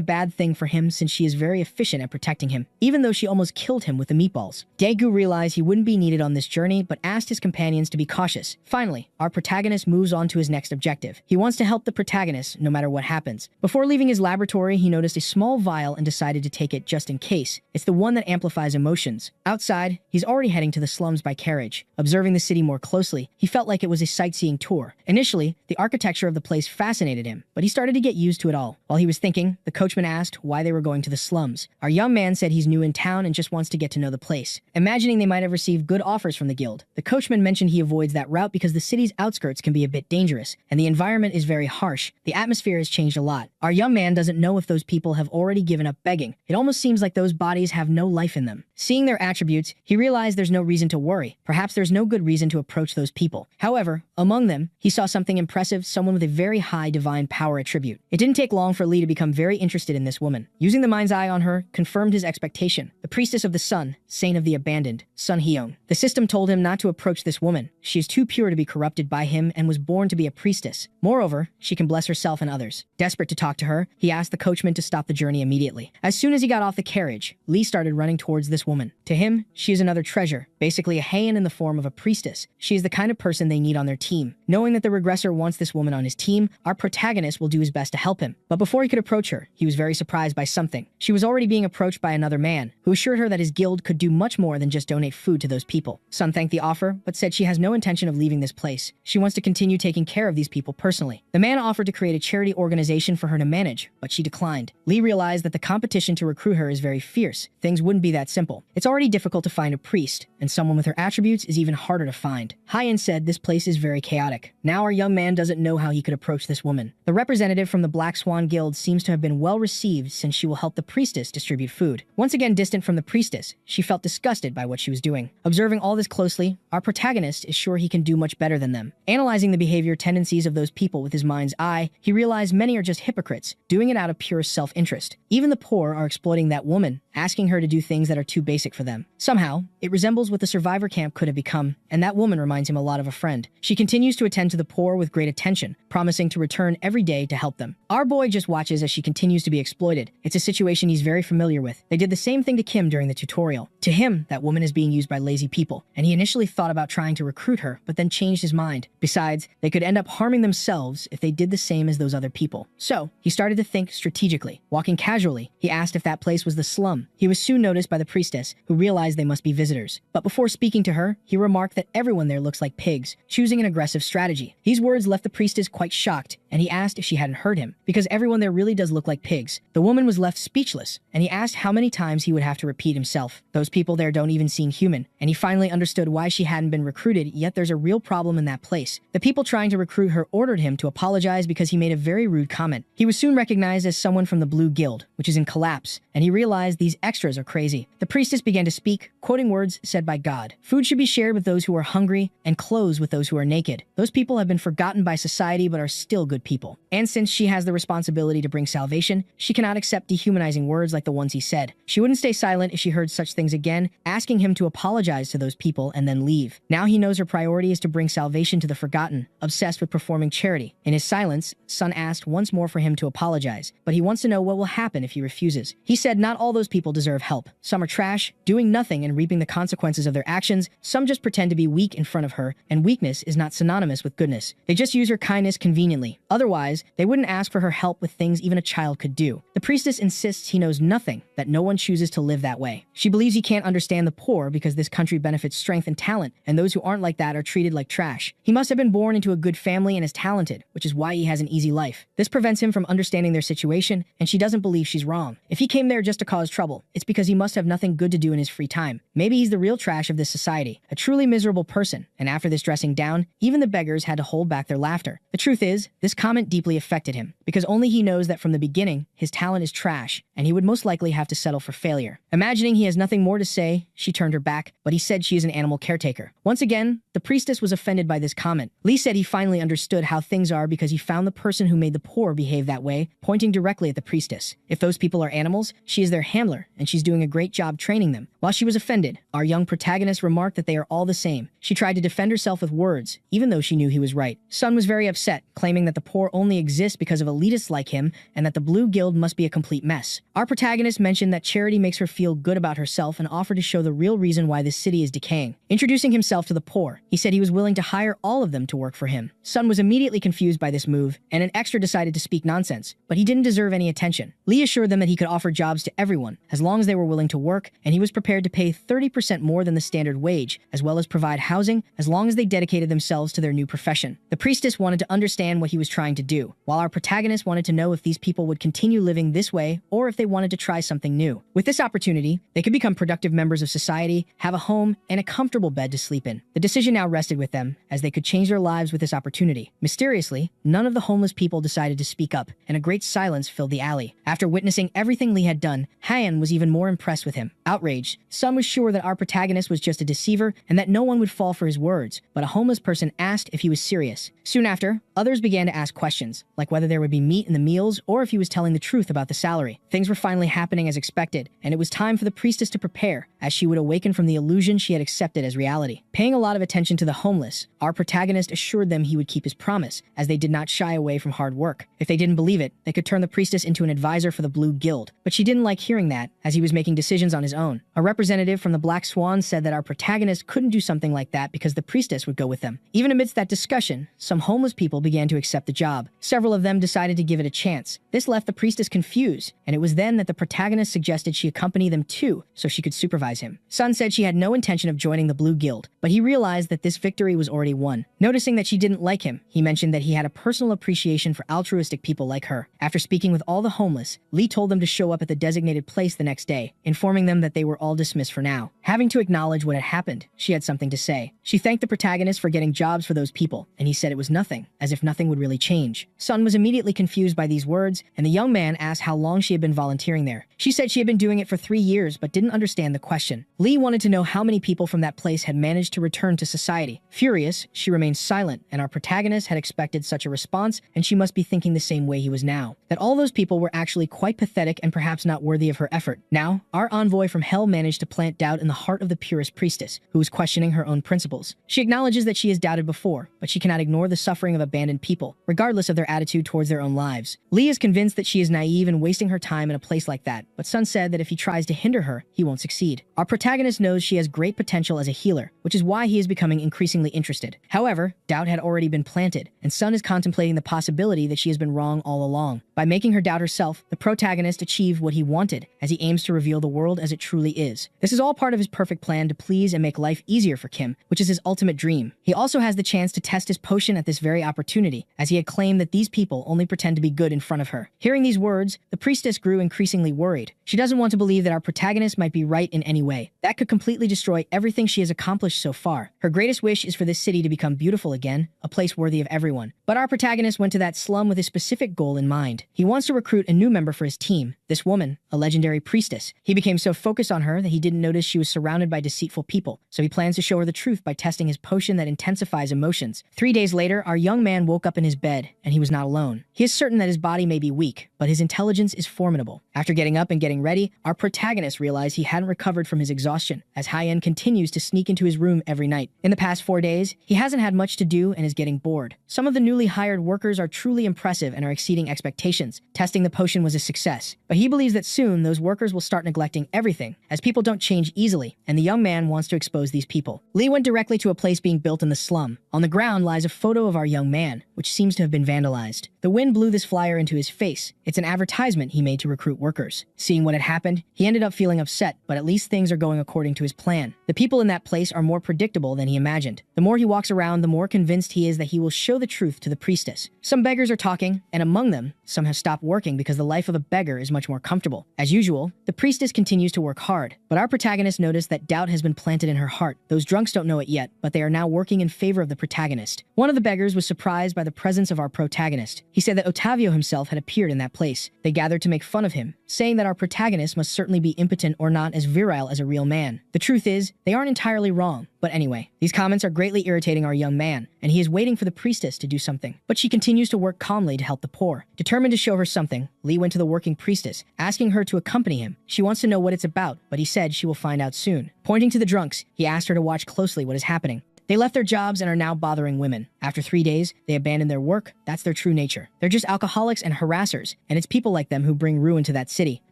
bad thing for him since she is very efficient at protecting him, even though she almost killed him with the meatballs. Daegu realized he wouldn't be needed on this journey, but asked his companions to be cautious. Finally, our protagonist moves on to his next objective. He wants to help the protagonist no matter what happens. Before leaving his laboratory, he noticed a small vial and decided to take it just in case. It's the one that amplifies emotions. Outside, he's already heading to the slums by carriage. Observing the city more closely, he felt like it was a sightseeing tour. Initially, the architecture of the place fascinated him, but he started to get used to it all. While he was thinking, the coachman asked why they were going to the slums. Our young man said he's new in town and just wants to get to know the place. Imagining they might have received good offers from the guild, the coachman mentioned he avoids that route because the city's outskirts can be a bit dangerous, and the environment is very harsh. The atmosphere has changed a lot. Our young man doesn't know if those people have already given up begging. It almost seems like those bodies have no life in them. Seeing their attributes, he realized there's no reason to worry. Perhaps there's no good reason to approach those people. However, among them, he saw something impressive, someone with a very high divine power attribute. It didn't take long for Lee to become very interested in this woman. Using the mind's eye on her confirmed his expectation. The priestess of the sun, saint of the abandoned, Sun Hyun. The system told him not to approach this woman. She is too pure to be corrupted by him and was born to be a priestess. Moreover, she can bless herself and others. Desperate to talk to her, he asked the coachman to stop the journey immediately. As soon as he got off the carriage, Lee started running towards this woman. To him, she is another treasure, basically a Heian in the form of a priestess. She is the kind of person they need on their team. Knowing that the regressor wants this woman on his team, our protagonist will do his best to help him. But before he could approach her, he was very surprised by something. She was already being approached by another man, who assured her that his guild could do much more than just donate food to those people. Sun thanked the offer, but said she has no intention of leaving this place. She wants to continue taking care of these people personally. The man offered to create a charity organization for her to manage, but she declined. Lee realized that the competition to recruit her is very fierce. Things wouldn't be that simple. It's already difficult to find a priest, and someone with her attributes is even harder to find. Hyen said this place is very chaotic. Now our young man doesn't know how he could approach this woman. The representative from the Black Swan Guild seems to have been well received since she will help the priestess distribute food. Once again distant from the priestess, she felt disgusted by what she was doing. Observing all this closely, our protagonist is sure he can do much better than them. Analyzing the behavior tendencies of those people with his mind's eye, he realized many are just hypocrites, doing it out of pure self-interest. Even the poor are exploiting that woman, asking her to do things that are too basic for them. Somehow, it resembles what the survivor camp could have become, and that woman reminds him a lot of a friend. She continues to attend to the poor with great attention, promising to return every day to help them. Our boy just watches as she continues to be exploited. It's a situation he's very familiar with. They did the same thing to Kim during the tutorial. To him, that woman is being used by lazy people, and he initially thought about trying to recruit her, but then changed his mind. Besides, they could end up harming themselves if they did the same as those other people. So, he started to think strategically. Walking casually, he asked if that place was the slum. He was soon noticed by the priestess, who realized they must be visitors. But before speaking to her, he remarked that everyone there looks like pigs, choosing an aggressive strategy. These words left the priestess quite shocked, and he asked if she hadn't heard him, because everyone there really does look like pigs. The woman was left speechless, and he asked how many times he would have to repeat himself. Those people there don't even seem human, and he finally understood why she hadn't been recruited, yet there's a real problem in that place. The people trying to recruit her ordered him to apologize because he made a very rude comment. He was soon recognized as someone from the Blue Guild, which is in collapse, and he realized these extras are crazy. The priestess began to speak, quoting words said by God. Food should be shared with those who are hungry, and clothes with those who are naked. Those people have been forgotten by society but are still good people. And since she has the responsibility to bring salvation, she cannot accept dehumanizing words like the ones he said. She wouldn't stay silent if she heard such things again, asking him to apologize to those people and then leave. Now he knows her priority is to bring salvation to the forgotten, obsessed with performing charity. In his silence, Sun asked once more for him to apologize, but he wants to know what will happen if he refuses. He said not all those people deserve help. Some are trash, doing nothing and reaping the consequences of their actions. Some just pretend to be weak in front of her, and weakness is not synonymous with goodness. They just use her kindness conveniently. Otherwise, they wouldn't ask for her help with things even a child could do. The priestess insists he knows nothing, that no one chooses to live that way. She believes he can't understand the poor because this country benefits strength and talent, and those who aren't like that are treated like trash. He must have been born into a good family and is talented, which is why he has an easy life. This prevents him from understanding their situation, and she doesn't believe she's wrong. If he came there just to cause trouble, it's because he must have nothing good to do in his free time. Maybe he's the real trash of this society, a truly miserable person, and after this dressing down, even the beggars had to hold back their laughter. The truth is, this comment deeply affected him, because only he knows that from the beginning, his talent is trash, and he would most likely have to settle for failure. Imagining he has nothing more to say, she turned her back, but he said she is an animal caretaker. Once again, the priestess was offended by this comment. Lee said he finally understood how things are because he found the person who made the poor behave that way, pointing directly at the priestess. If those people are animals, she is their handler, and she's doing a great job training them. While she was offended, our young protagonist remarked that they are all the same. She tried to defend herself with words, even though she knew he was right. Sun was very upset, claiming that the poor only exist because of elitists like him, and that the Blue Guild must be a complete mess. Our protagonist mentioned that charity makes her feel good about herself and offered to show the real reason why this city is decaying. Introducing himself to the poor, he said he was willing to hire all of them to work for him. Sun was immediately confused by this move, and an extra decided to speak nonsense, but he didn't deserve any attention. Lee assured them that he could offer jobs to everyone, as long as they were willing to work, and he was prepared prepared to pay 30% more than the standard wage, as well as provide housing, as long as they dedicated themselves to their new profession. The priestess wanted to understand what he was trying to do, while our protagonist wanted to know if these people would continue living this way or if they wanted to try something new. With this opportunity, they could become productive members of society, have a home, and a comfortable bed to sleep in. The decision now rested with them, as they could change their lives with this opportunity. Mysteriously, none of the homeless people decided to speak up, and a great silence filled the alley. After witnessing everything Lee had done, Hyan was even more impressed with him. Outraged, Sun was sure that our protagonist was just a deceiver and that no one would fall for his words, but a homeless person asked if he was serious. Soon after, others began to ask questions, like whether there would be meat in the meals or if he was telling the truth about the salary. Things were finally happening as expected, and it was time for the priestess to prepare, as she would awaken from the illusion she had accepted as reality. Paying a lot of attention to the homeless, our protagonist assured them he would keep his promise, as they did not shy away from hard work. If they didn't believe it, they could turn the priestess into an advisor for the Blue Guild, but she didn't like hearing that, as he was making decisions on his own. A representative from the Black Swan said that our protagonist couldn't do something like that because the priestess would go with them. Even amidst that discussion, some homeless people began to accept the job. Several of them decided to give it a chance. This left the priestess confused, and it was then that the protagonist suggested she accompany them too, so she could supervise him. Sun said she had no intention of joining the Blue Guild, but he realized that this victory was already won. Noticing that she didn't like him, he mentioned that he had a personal appreciation for altruistic people like her. After speaking with all the homeless, Lee told them to show up at the designated place the next day, informing them that they were all dismissed for now. Having to acknowledge what had happened, she had something to say. She thanked the protagonist for getting jobs for those people, and he said it was nothing, as if nothing would really change. Sun was immediately confused by these words, and the young man asked how long she had been volunteering there. She said she had been doing it for 3 years, but didn't understand the question. Lee wanted to know how many people from that place had managed to return to society. Furious, she remained silent, and our protagonist had expected such a response, and she must be thinking the same way he was now, that all those people were actually quite pathetic and perhaps not worthy of her effort. Now, our envoy from hell managed to plant doubt in the heart of the purest priestess, who was questioning her own principles. She acknowledges that she has doubted before, but she cannot ignore the suffering of abandoned people, regardless of their attitude towards their own lives. Lee is convinced that she is naive and wasting her time in a place like that, but Sun said that if he tries to hinder her, he won't succeed. Our protagonist knows she has great potential as a healer, which is why he is becoming increasingly interested. However, doubt had already been planted, and Sun is contemplating the possibility that she has been wrong all along. By making her doubt herself, the protagonist achieved what he wanted, as he aims to reveal the world as it truly is. This is all part of his perfect plan to please and make life easier for Kim, which is his ultimate dream. He also has the chance to test his potion at this very opportunity, as he had claimed that these people only pretend to be good in front of her. Hearing these words, the priestess grew increasingly worried. She doesn't want to believe that our protagonist might be right in any way. That could completely destroy everything she has accomplished so far. Her greatest wish is for this city to become beautiful again, a place worthy of everyone. But our protagonist went to that slum with a specific goal in mind. He wants to recruit a new member for his team, this woman, a legendary priestess. He became so focused on her that he didn't notice she was surrounded by deceitful people, so he plans to show her the truth by testing his potion that intensifies emotions. 3 days later, our young man woke up in his bed, and he was not alone. He is certain that his body may be weak, but his intelligence is formidable. After getting up and getting ready, our protagonist realized he hadn't recovered from his exhaustion, as Hyan continues to sneak into his room every night. In the past 4 days, he hasn't had much to do and is getting bored. Some of the newly hired workers are truly impressive and are exceeding expectations. Testing the potion was a success, but he believes that soon those workers will start neglecting everything, as people don't change easily, and the young man wants to expose these people. Lee went directly to a place being built in the slum. On the ground lies a photo of our young man, which seems to have been vandalized. The wind blew this flyer into his face. It's an advertisement he made to recruit workers. Seeing what had happened, he ended up feeling upset, but at least things are going according to his plan. The people in that place are more predictable than he imagined. The more he walks around, the more convinced he is that he will show the truth to the priestess. Some beggars are talking, and among them, some have stopped working because the life of a beggar is much more comfortable. As usual, the priestess continues to work hard, but our protagonist noticed that doubt has been planted in her heart. Those drunks don't know it yet, but they are now working in favor of the protagonist. One of the beggars was surprised by the presence of our protagonist. He said that Otavio himself had appeared in that place. They gathered to make fun of him, saying that our protagonist must certainly be impotent or not as virile as a real man. The truth is, they aren't entirely wrong. But anyway, these comments are greatly irritating our young man, and he is waiting for the priestess to do something. But she continues to work calmly to help the poor. Determined to show her something, Lee went to the working priestess, asking her to accompany him. She wants to know what it's about, but he said she will find out soon. Pointing to the drunks, he asked her to watch closely what is happening. They left their jobs and are now bothering women. After 3 days, they abandoned their work. That's their true nature. They're just alcoholics and harassers, and it's people like them who bring ruin to that city.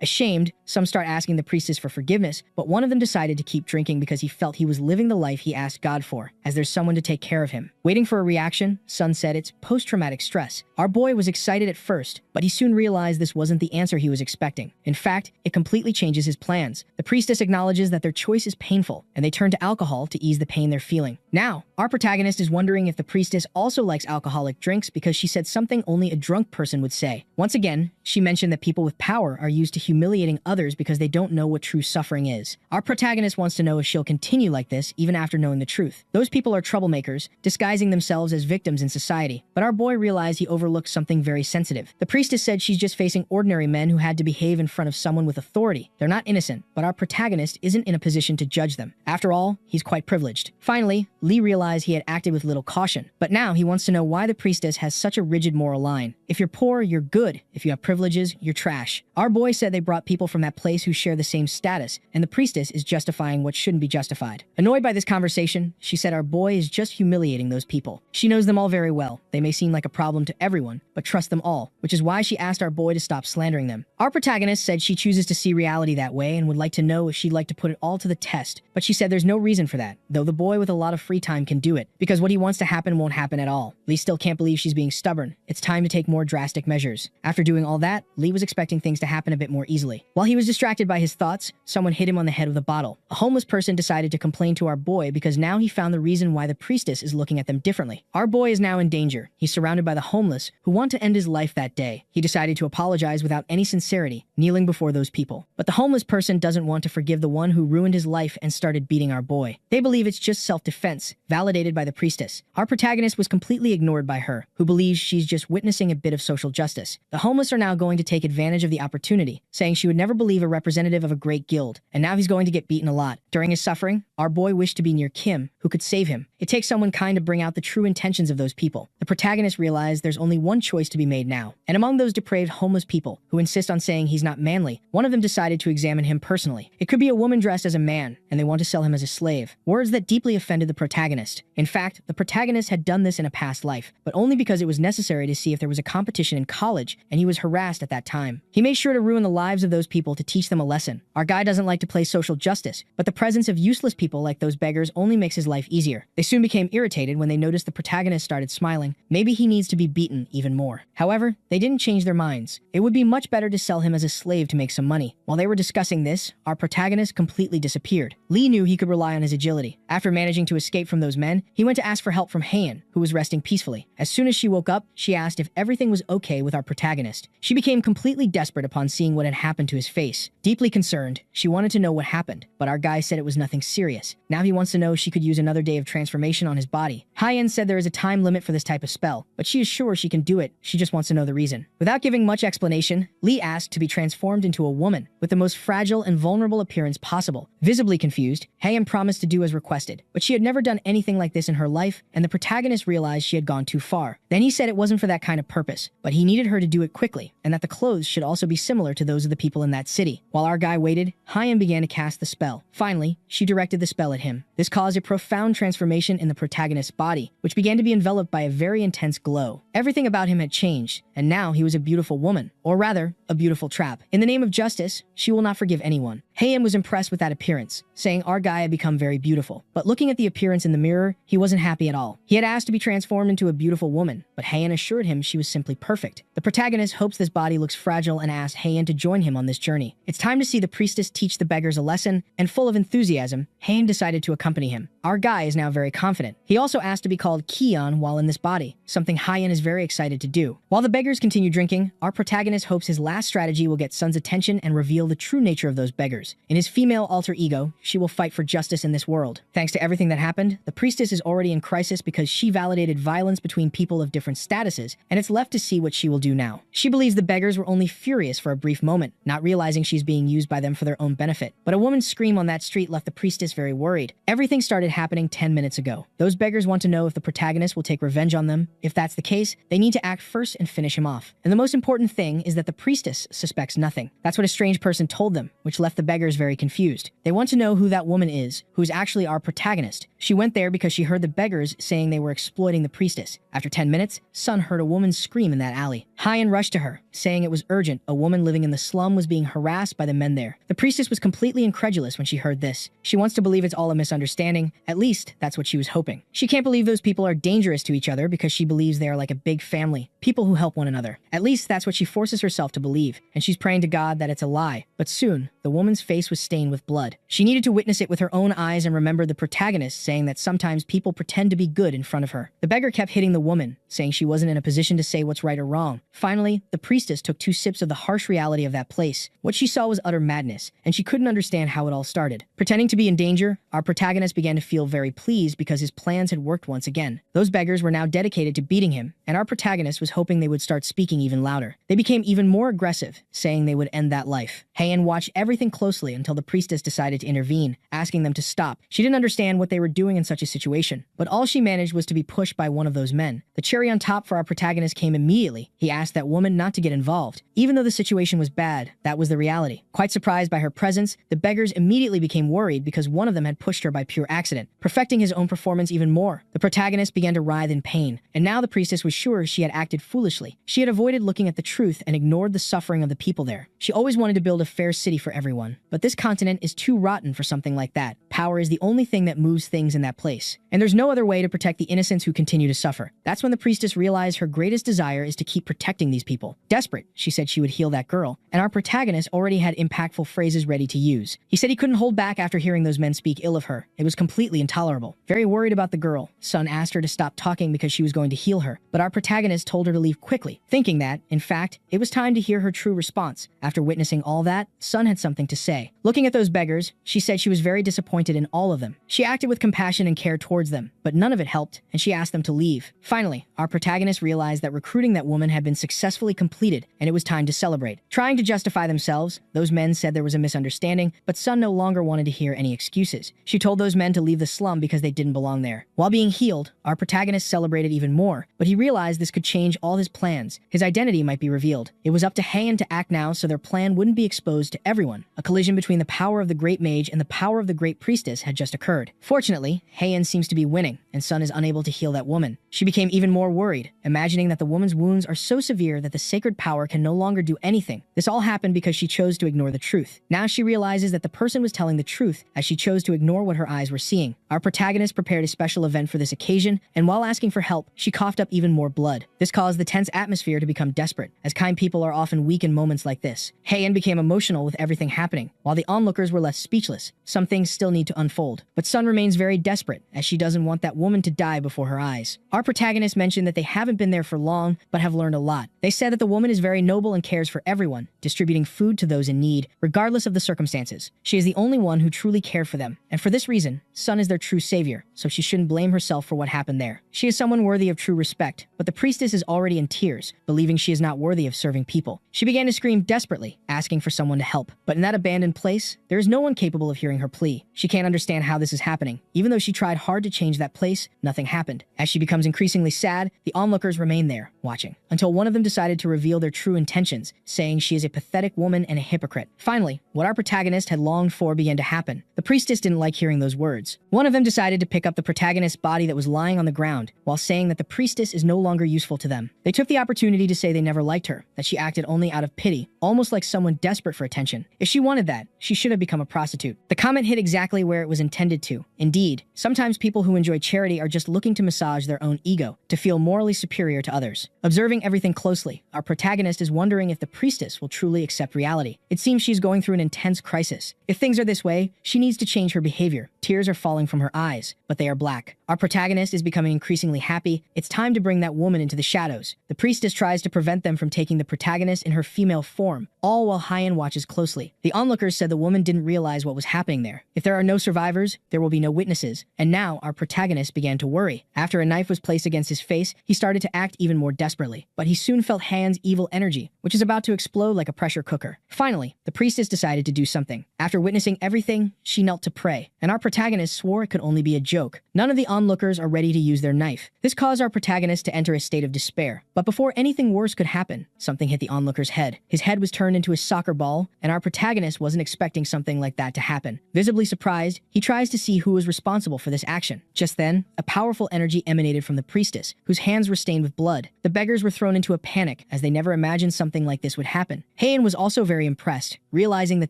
Ashamed, some start asking the priestess for forgiveness, but one of them decided to keep drinking because he felt he was living the life he asked God for, as there's someone to take care of him. Waiting for a reaction, Sun said it's post-traumatic stress. Our boy was excited at first, but he soon realized this wasn't the answer he was expecting. In fact, it completely changes his plans. The priestess acknowledges that their choice is painful, and they turn to alcohol to ease the pain they're feeling. Now, our protagonist is wondering if the priestess also likes alcoholic drinks because she said something only a drunk person would say. Once again, she mentioned that people with power are used to humiliating others because they don't know what true suffering is. Our protagonist wants to know if she'll continue like this even after knowing the truth. Those people are troublemakers, disguising themselves as victims in society. But our boy realized he overlooked something very sensitive. The priestess said she's just facing ordinary men who had to behave in front of someone with authority. They're not innocent, but our protagonist isn't in a position to judge them. After all, he's quite privileged. Finally, Lee realized he had acted with little caution, but now he wants to know why the priestess has such a rigid moral line. If you're poor, you're good. If you have privileges, you're trash. Our boy said they brought people from that place who share the same status, and the priestess is justifying what shouldn't be justified. Annoyed by this conversation, she said our boy is just humiliating those people. She knows them all very well. They may seem like a problem to everyone, but trust them all, which is why she asked our boy to stop slandering them. Our protagonist said she chooses to see reality that way and would like to know if she'd like to put it all to the test, but she said there's no reason for that, though the boy with a lot of free time can do it, because what he wants to happen won't happen at all. Lee still can't believe she's being stubborn. It's time to take more drastic measures. After doing all that, Lee was expecting things to happen a bit more easily. While he was distracted by his thoughts, someone hit him on the head with a bottle. A homeless person decided to complain to our boy because now he found the reason why the priestess is looking at them differently. Our boy is now in danger. He's surrounded by the homeless who want to end his life that day. He decided to apologize without any sincerity, kneeling before those people. But the homeless person doesn't want to forgive the one who ruined his life and started beating our boy. They believe it's just self-defense, validated by the priestess. Our protagonist was completely ignored by her, who believes she's just witnessing a bit of social justice. The homeless are now going to take advantage of the opportunity, saying she would never believe a representative of a great guild, and now he's going to get beaten a lot. During his suffering, our boy wished to be near Kim, who could save him. It takes someone kind to bring out the true intentions of those people. The protagonist realized there's only one choice to be made now, and among those depraved homeless people who insist on saying he's not manly, one of them decided to examine him personally. It could be a woman dressed as a man, and they want to sell him as a slave. Words that deeply offended the protagonist. In fact, the protagonist had done this in a past life, but only because it was necessary to see if there was a competition in college, and he was harassed at that time. He made sure to ruin the lives of those people to teach them a lesson. Our guy doesn't like to play social justice, but the presence of useless people like those beggars only makes his life easier. They soon became irritated when they noticed the protagonist started smiling. Maybe he needs to be beaten even more. However, they didn't change their minds. It would be much better to sell him as a slave to make some money. While they were discussing this, our protagonist completely disappeared. Lee knew he could rely on his agility. After managing to escape from those men, he went to ask for help from Hayan, who was resting peacefully. As soon as she woke up, she asked if everything was okay with our protagonist. She became completely desperate upon seeing what had happened to his face. Deeply concerned, she wanted to know what happened, but our guy said it was nothing serious. Now he wants to know if she could use another day of transformation on his body. Hayan said there is a time limit for this type of spell, but she is sure she can do it. She just wants to know the reason. Without giving much explanation, Lee asked to be transformed into a woman with the most fragile and vulnerable appearance possible. Visibly confused, Hayan promised to do as requested, but she had never done anything like this in her life, and the protagonist realized she had gone too far. Then he said it wasn't for that kind of purpose, but he needed her to do it quickly, and that the clothes should also be similar to those of the people in that city. While our guy waited, Hayan began to cast the spell. Finally, she directed the spell at him. This caused a profound transformation in the protagonist's body, which began to be enveloped by a very intense glow. Everything about him had changed, and now he was a beautiful woman, or rather, a beautiful trap. In the name of justice, she will not forgive anyone. Hayan was impressed with that appearance, saying our guy had become very beautiful. But looking at the appearance in the mirror, he wasn't happy at all. He had asked to be transformed into a beautiful woman, but Hayan assured him she was simply perfect. The protagonist hopes this body looks fragile and asks Hayan to join him on this journey. It's time to see the priestess teach the beggars a lesson, and full of enthusiasm, Hayan decided to accompany him. Our guy is now very confident. He also asked to be called Kion while in this body, something Hayan is very excited to do. While the beggars continue drinking, our protagonist hopes his last strategy will get Sun's attention and reveal the true nature of those beggars. In his female alter ego, she will fight for justice in this world. Thanks to everything that happened, the priestess is already in crisis because she validated violence between people of different statuses, and it's left to see what she will do now. She believes the beggars were only furious for a brief moment, not realizing she's being used by them for their own benefit. But a woman's scream on that street left the priestess very worried. Everything started started happening 10 minutes ago. Those beggars want to know if the protagonist will take revenge on them. If that's the case, they need to act first and finish him off. And the most important thing is that the priestess suspects nothing. That's what a strange person told them, which left the beggars very confused. They want to know who that woman is, who's actually our protagonist. She went there because she heard the beggars saying they were exploiting the priestess. After 10 minutes, Sun heard a woman scream in that alley. Hyen rushed to her, saying it was urgent. A woman living in the slum was being harassed by the men there. The priestess was completely incredulous when she heard this. She wants to believe it's all a misunderstanding. At least, that's what she was hoping. She can't believe those people are dangerous to each other because she believes they are like a big family, people who help one another. At least that's what she forces herself to believe, and she's praying to God that it's a lie. But soon, the woman's face was stained with blood. She needed to witness it with her own eyes and remember the protagonist saying that sometimes people pretend to be good in front of her. The beggar kept hitting the woman, saying she wasn't in a position to say what's right or wrong. Finally, the priestess took 2 sips of the harsh reality of that place. What she saw was utter madness, and she couldn't understand how it all started. Pretending to be in danger, our protagonist began to feel very pleased because his plans had worked once again. Those beggars were now dedicated to beating him, and our protagonist was hoping they would start speaking even louder. They became even more aggressive, saying they would end that life. Hyen watched everything closely until the priestess decided to intervene, asking them to stop. She didn't understand what they were doing in such a situation, but all she managed was to be pushed by one of those men. The cherry on top for our protagonist came immediately. He asked that woman not to get involved. Even though the situation was bad, that was the reality. Quite surprised by her presence, the beggars immediately became worried because one of them had pushed her by pure accident, perfecting his own performance even more. The protagonist began to writhe in pain, and now the priestess was sure she had acted foolishly. She had avoided looking at the truth and ignored the suffering of the people there. She always wanted to build a fair city for everyone, but this continent is too rotten for something like that. Power is the only thing that moves things in that place, and there's no other way to protect the innocents who continue to suffer. That's when the priestess realized her greatest desire is to keep protecting these people. Desperate, she said she would heal that girl, and our protagonist already had impactful phrases ready to use. He said he couldn't hold back after hearing those men speak ill of her. It was completely intolerable. Very worried about the girl, Sun asked her to stop talking because she was going to heal her, but our protagonist told her to leave quickly, thinking that, in fact, it was time to hear her true response. After witnessing all that, Sun had something to say. Looking at those beggars, she said she was very disappointed in all of them. She acted with compassion and care towards them, but none of it helped, and she asked them to leave. Finally, our protagonist realized that recruiting that woman had been successfully completed, and it was time to celebrate. Trying to justify themselves, those men said there was a misunderstanding, but Sun no longer wanted to hear any excuses. She told those men to leave the slum because they didn't belong there. While being healed, our protagonist celebrated even more, but he realized this could change all his plans. His identity might be revealed. It was up to Hyen to act now so their plan wouldn't be exposed to everyone. A collision between the power of the great mage and the power of the great priestess had just occurred. Fortunately, Hyen seems to be winning, and Sun is unable to heal that woman. She became even more worried, imagining that the woman's wounds are so severe that the sacred power can no longer do anything. This all happened because she chose to ignore the truth. Now she realizes that the person was telling the truth as she chose to ignore what her eyes were seeing. Our protagonist prepared a special event for this occasion, and while asking for help, she coughed up even more blood. This caused the tense atmosphere to become desperate, as kind people are often weak in moments like this. Hyen became emotional with everything happening, while the onlookers were left speechless. Some things still need to unfold, but Sun remains very desperate, as she doesn't want that woman to die before her eyes. Our protagonist mentioned that they haven't been there for long, but have learned a lot. They said that the woman is very noble and cares for everyone, distributing food to those in need, regardless of the circumstances. She is the only one who truly cared for them, and for this reason, Sun is their true savior, so she shouldn't blame herself for what happened there. She is someone worthy of true respect, but the priestess is already in tears, believing she is not worthy of serving people. She began to scream desperately, asking for someone to help, but in that abandoned place, there is no one capable of hearing her plea. She can't understand how this is happening. Even though she tried hard to change that place, nothing happened. As she becomes increasingly sad, the onlookers remain there, watching, until one of them decided to reveal their true intentions, saying she is a pathetic woman and a hypocrite. Finally, what our protagonist had longed for began to happen. The priestess didn't like hearing those words. One of them decided to pick up the protagonist's body that was lying on the ground, while saying that the priestess is no longer useful to them. They took the opportunity to say they never liked her, that she acted only out of pity, almost like someone desperate for attention. If she wanted that, she should have become a prostitute. The comment hit exactly where it was intended to. Indeed, sometimes people who enjoy charity are just looking to massage their own ego, to feel morally superior to others. Observing everything closely, our protagonist is wondering if the priestess will truly accept reality. It seems she's going through an intense crisis. If things are this way, she needs to change her behavior. Tears are falling from her eyes, but they are black. Our protagonist is becoming increasingly happy. It's time to bring that woman into the shadows. The priestess tries to prevent them from taking the protagonist in her female form, all while Hyen watches closely. The onlookers said the woman didn't realize what was happening there. If there are no survivors, there will be no witnesses. And now our protagonist began to worry. After a knife was placed against his face, he started to act even more desperately. But he soon felt Hyen's evil energy, which is about to explode like a pressure cooker. Finally, the priestess decided to do something. After witnessing everything, she knelt to pray. And our protagonist swore it could only be a joke. None of the onlookers are ready to use their knife. This caused our protagonist to enter a state of despair. But before anything worse could happen, something hit the onlooker's head. His head was turned into a soccer ball, and our protagonist wasn't expecting something like that to happen. Visibly surprised, he tries to see who was responsible for this action. Just then, a powerful energy emanated from the priestess, whose hands were stained with blood. The beggars were thrown into a panic, as they never imagined something like this would happen. Hyen was also very impressed, realizing that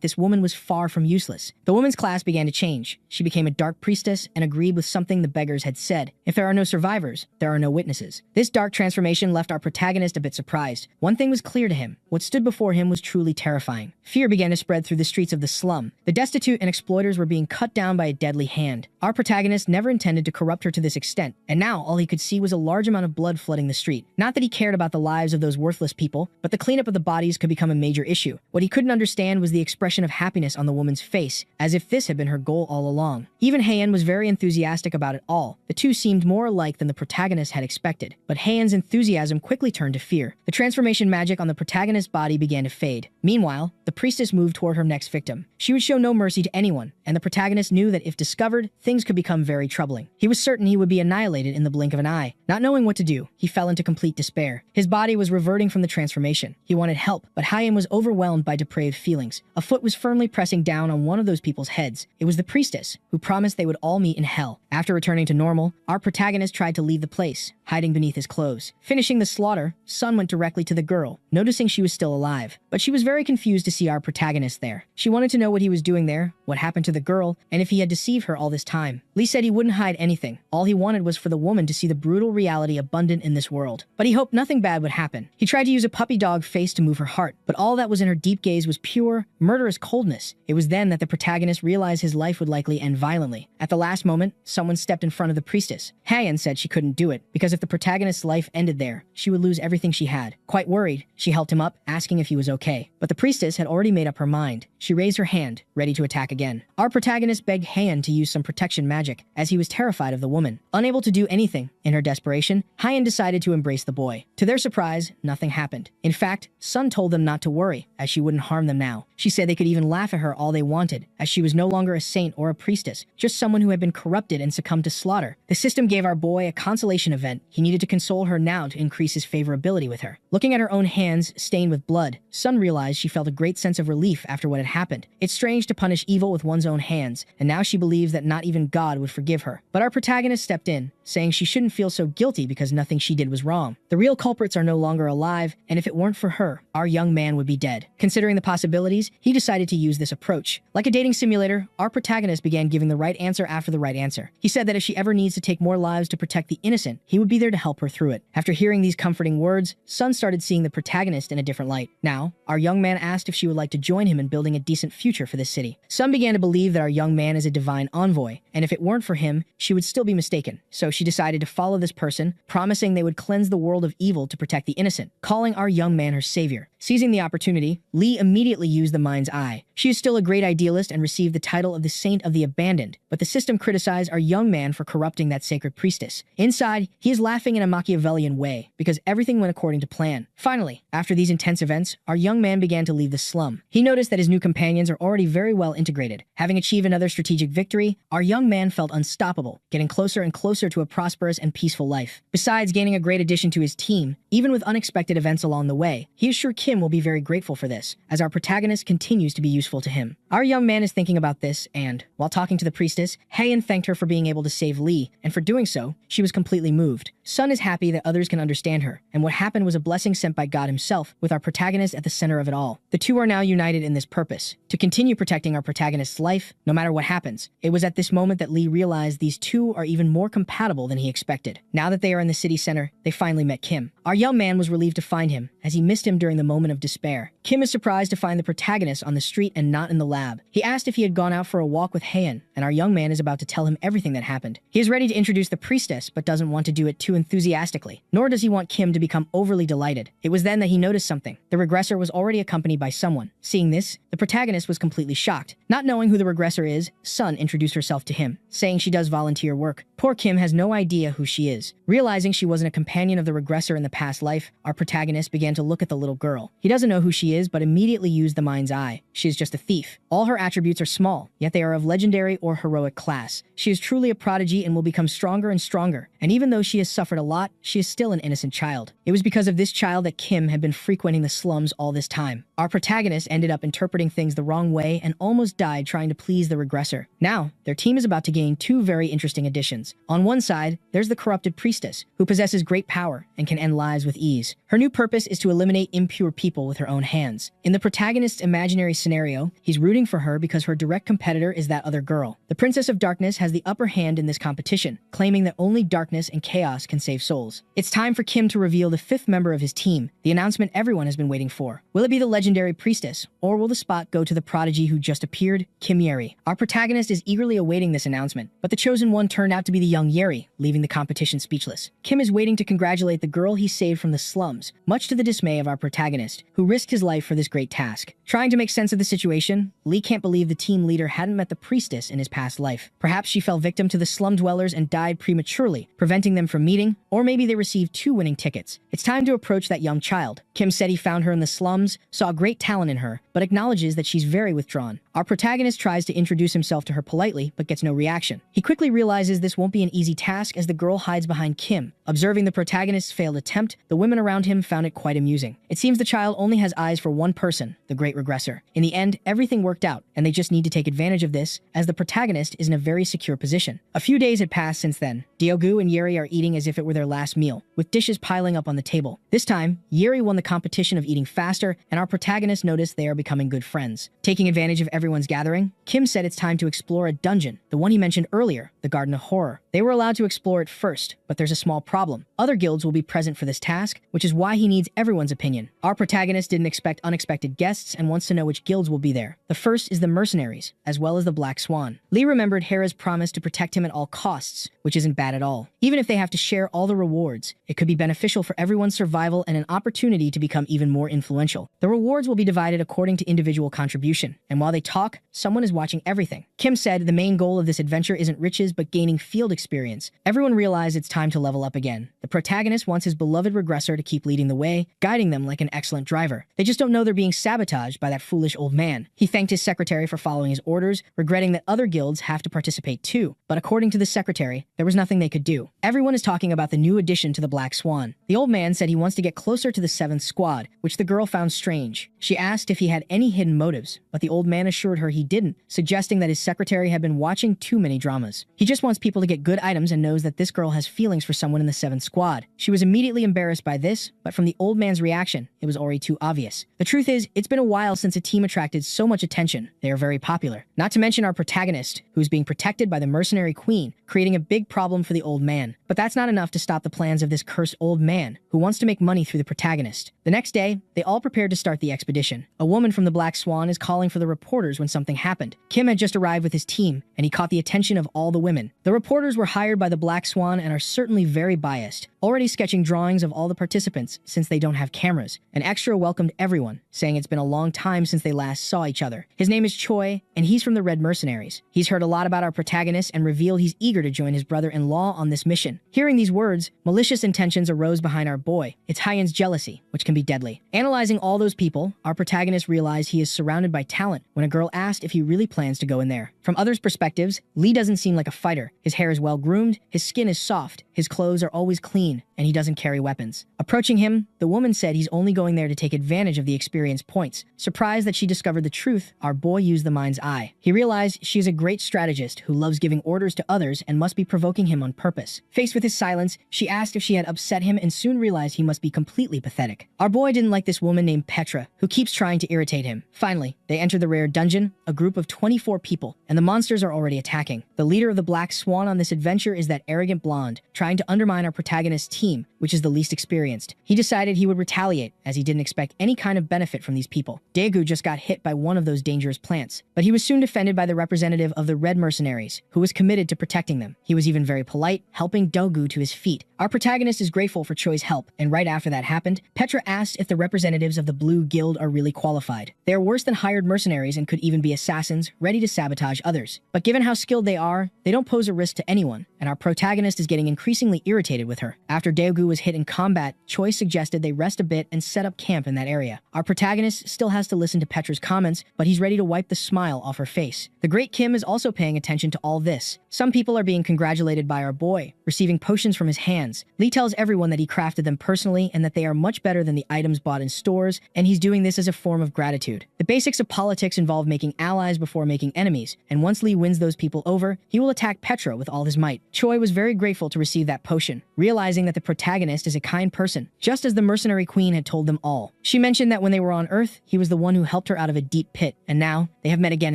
this woman was far from useless. The woman's class began to change. She became a dark priestess and agreed with something the beggars had said. If there are no survivors, there are no witnesses. This dark transformation left our protagonist a bit surprised. One thing was clear to him. What stood before him was truly terrifying. Fear began to spread through the streets of the slum. The destitute and exploiters were being cut down by a deadly hand. Our protagonist never intended to corrupt her to this extent, and now all he could see was a large amount of blood flooding the street. Not that he cared about the lives of those worthless people, but the cleanup of the bodies could become a major issue. What he couldn't understand was the expression of happiness on the woman's face, as if this had been her goal all along. Even Hyen was very enthusiastic about it all. The two seemed more alike than the protagonist had expected, but Hyen's enthusiasm quickly turned to fear. The transformation magic on the protagonist's body began to fade. Meanwhile, the priestess moved toward her next victim. She would show no mercy to anyone, and the protagonist knew that if discovered, things could become very troubling. He was certain he would be annihilated in the blink of an eye. Not knowing what to do, he fell into complete despair. His body was reverting from the transformation. He wanted help, but Hyen was overwhelmed by depraved feelings. A foot was firmly pressing down on one of those people's heads. It was the priestess, who promised they would all meet in hell. After returning to normal, our protagonist tried to leave the place, hiding beneath his clothes. Finishing the slaughter, Sun went directly to the girl, noticing she was still alive. But she was very confused to see our protagonist there. She wanted to know what he was doing there, what happened to the girl, and if he had deceived her all this time. Lee said he wouldn't hide anything. All he wanted was for the woman to see the brutal reality abundant in this world. But he hoped nothing bad would happen. He tried to use a puppy dog face to move her heart, but all that was in her deep gaze was pure, murderous coldness. It was then that the protagonist realized his life would likely end violently. At the last moment, someone stepped in front of the priestess. Hyen said she couldn't do it, because if the protagonist's life ended there, she would lose everything she had. Quite worried, she helped him up, asking if he was okay. But the priestess had already made up her mind. She raised her hand, ready to attack again. Our protagonist begged Hyen to use some protection magic, as he was terrified of the woman. Unable to do anything, in her desperation, Hyen decided to embrace the boy. To their surprise, nothing happened. In fact, Sun told them not to worry, as she wouldn't harm them now. She said they could even laugh at her all they wanted, as she was no longer a saint or a priestess, just someone who had been corrupted and succumbed to slaughter. The system gave our boy a consolation event. He needed to console her now to increase his favorability with her. Looking at her own hands stained with blood, Sun realized she felt a great sense of relief after what had happened. It's strange to punish evil with one's own hands, and now she believes that not even God would forgive her. But our protagonist stepped in, saying she shouldn't feel so guilty because nothing she did was wrong. The real culprits are no longer alive, and if it weren't for her, our young man would be dead. Considering the possibilities, he decided to use this approach. Like a dating simulator, our protagonist began giving the right answer after the right answer. He said that if she ever needs to take more lives to protect the innocent, he would be there to help her through it. After hearing these comforting words, Sun started seeing the protagonist in a different light. Now, our young man asked if she would like to join him in building a decent future for this city. Sun began to believe that our young man is a divine envoy, and if it weren't for him, she would still be mistaken. So she decided to follow this person, promising they would cleanse the world of evil to protect the innocent, calling our young man her savior. Seizing the opportunity, Lee immediately used the mind's eye. She is still a great idealist and received the title of the Saint of the Abandoned, but the system criticized our young man for corrupting that sacred priestess. Inside, he is laughing in a Machiavellian way, because everything went according to plan. Finally, after these intense events, our young man began to leave the slum. He noticed that his new companions are already very well integrated. Having achieved another strategic victory, our young man felt unstoppable, getting closer and closer to a prosperous and peaceful life. Besides gaining a great addition to his team, even with unexpected events along the way, he is sure Kim will be very grateful for this, as our protagonist continues to be useful to him. Our young man is thinking about this, and, while talking to the priestess, Hyen thanked her for being able to save Lee, and for doing so, she was completely moved. Sun is happy that others can understand her, and what happened was a blessing sent by God himself, with our protagonist at the center of it all. The two are now united in this purpose, to continue protecting our protagonist's life, no matter what happens. It was at this moment that Lee realized these two are even more compatible than he expected. Now that they are in the city center, they finally met Kim. Our young man was relieved to find him, as he missed him during the moment of despair. Kim is surprised to find the protagonist on the street and not in the lab. He asked if he had gone out for a walk with Heian, and our young man is about to tell him everything that happened. He is ready to introduce the priestess, but doesn't want to do it too enthusiastically, nor does he want Kim to become overly delighted. It was then that he noticed something. The regressor was already accompanied by someone. Seeing this, the protagonist was completely shocked. Not knowing who the regressor is, Sun introduced herself to him, saying she does volunteer work. Poor Kim has no idea who she is. Realizing she wasn't a companion of the regressor in the past life, our protagonist began to look at the little girl. He doesn't know who she is, but immediately used the mind's eye. She is just a thief. All her attributes are small, yet they are of legendary or heroic class. She is truly a prodigy and will become stronger and stronger. And even though she has suffered a lot, she is still an innocent child. It was because of this child that Kim had been frequenting the slums all this time. Our protagonist ended up interpreting things the wrong way and almost died trying to please the regressor. Now, their team is about to gain two very interesting additions. On one side, there's the corrupted priestess, who possesses great power and can end lives with ease. Her new purpose is to eliminate impure people with her own hands. In the protagonist's imaginary scenario, he's rooting for her because her direct competitor is that other girl. The Princess of Darkness has the upper hand in this competition, claiming that only darkness and chaos can save souls. It's time for Kim to reveal the fifth member of his team, the announcement everyone has been waiting for. Will it be the legendary priestess, or will the spot go to the prodigy who just appeared, Kim Yeri? Our protagonist is eagerly awaiting this announcement, but the chosen one turned out to be the young Yeri, leaving the competition speechless. Kim is waiting to congratulate the girl he saved from the slums, much to the dismay of our protagonist, who risked his life for this great task. Trying to make sense of the situation, Lee can't believe the team leader hadn't met the priestess in his past life. Perhaps she fell victim to the slum dwellers and died prematurely, preventing them from meeting, or maybe they received two winning tickets. It's time to approach that young child. Kim said he found her in the slums, saw great talent in her, but acknowledges that she's very withdrawn. Our protagonist tries to introduce himself to her politely, but gets no reaction. He quickly realizes this won't be an easy task as the girl hides behind Kim. Observing the protagonist's failed attempt, the women around him found it quite amusing. It seems the child only has eyes for one person, the great regressor. In the end, everything worked out, and they just need to take advantage of this, as the protagonist is in a very secure position. A few days had passed since then. Diogu and Yeri are eating as if it were their last meal, with dishes piling up on the table. This time, Yeri won the competition of eating faster, and our protagonist noticed they are becoming good friends. Taking advantage of everyone's gathering, Kim said it's time to explore a dungeon, the one he mentioned earlier, the Garden of Horror. They were allowed to explore it first, but there's a small problem. Other guilds will be present for this task, which is why he needs everyone's opinion. Our protagonist didn't expect unexpected guests and wants to know which guilds will be there. The first is the mercenaries, as well as the Black Swan. Lee remembered Hera's promise to protect him at all costs, which isn't bad at all. Even if they have to share all the rewards, it could be beneficial for everyone's survival and an opportunity to become even more influential. The rewards will be divided according to individual contribution, and while they talk, someone is watching everything. Kim said the main goal of this adventure isn't riches but gaining field experience. Everyone realized it's time to level up again. The protagonist wants his beloved regressor to keep leading the way, guiding them like an excellent driver. They just don't know they're being sabotaged by that foolish old man. He thanked his secretary for following his orders, regretting that other guilds have to participate too. But according to the secretary, there was nothing they could do. Everyone is talking about the new addition to the Black Swan. The old man said he wants to get closer to the 7th squad, which the girl found strange. She asked if he had any hidden motives, but the old man assured her he didn't, suggesting that his secretary had been watching too many dramas. He just wants people to get good items and knows that this girl has feelings for someone in the 7th squad. She was immediately embarrassed by this, but from the old man's reaction, it was already too obvious. The truth is, it's been a while since a team attracted so much attention. They are very popular. Not to mention our protagonist, who's being protected by the mercenary queen, creating a big problem for the old man. But that's not enough to stop the plans of this cursed old man, who wants to make money through the protagonist. The next day, they all prepared to start the expedition. A woman from the Black Swan is calling for the reporters when something happened. Kim had just arrived with his team, and he caught the attention of all the women. The reporters were hired by the Black Swan and are certainly very biased, already sketching drawings of all the participants since they don't have cameras. An extra welcomed everyone, saying it's been a long time since they last saw each other. His name is Choi, and he's from the Red Mercenaries. He's heard a lot about our protagonist and revealed he's eager to join his brother-in-law on this mission. Hearing these words, malicious intentions arose behind our boy. It's Hyen's jealousy, which can be deadly. Analyzing all those people, our protagonist realized he is surrounded by talent when a girl asked if he really plans to go in there. From others' perspectives, Lee doesn't seem like a fighter. His hair is well groomed, his skin is soft, his clothes are always clean, and he doesn't carry weapons. Approaching him, the woman said he's only going there to take advantage of the experience points. Surprised that she discovered the truth, our boy used the mind's eye. He realized she is a great strategist who loves giving orders to others and must be provoking him on purpose. Faced with his silence, she asked if she had upset him and soon realized he must be completely pathetic. Our boy didn't like this woman named Petra, who keeps trying to irritate him. Finally, they enter the rare dungeon, a group of 24 people, and the monsters are already attacking. The leader of the Black Swan on this adventure is that arrogant blonde, trying to undermine our protagonist's protagonist's team, which is the least experienced. He decided he would retaliate, as he didn't expect any kind of benefit from these people. Daegu just got hit by one of those dangerous plants, but he was soon defended by the representative of the red mercenaries, who was committed to protecting them. He was even very polite, helping Daegu to his feet. Our protagonist is grateful for Choi's help, and right after that happened, Petra asked if the representatives of the Blue Guild are really qualified. They are worse than hired mercenaries and could even be assassins, ready to sabotage others. But given how skilled they are, they don't pose a risk to anyone, and our protagonist is getting increasingly irritated with her. After Daegu was hit in combat, Choi suggested they rest a bit and set up camp in that area. Our protagonist still has to listen to Petra's comments, but he's ready to wipe the smile off her face. The great Kim is also paying attention to all this. Some people are being congratulated by our boy, receiving potions from his hands. Lee tells everyone that he crafted them personally and that they are much better than the items bought in stores, and he's doing this as a form of gratitude. The basics of politics involve making allies before making enemies, and once Lee wins those people over, he will attack Petra with all his might. Choi was very grateful to receive that potion, realizing that the protagonist is a kind person, just as the mercenary queen had told them all. She mentioned that when they were on Earth, he was the one who helped her out of a deep pit, and now they have met again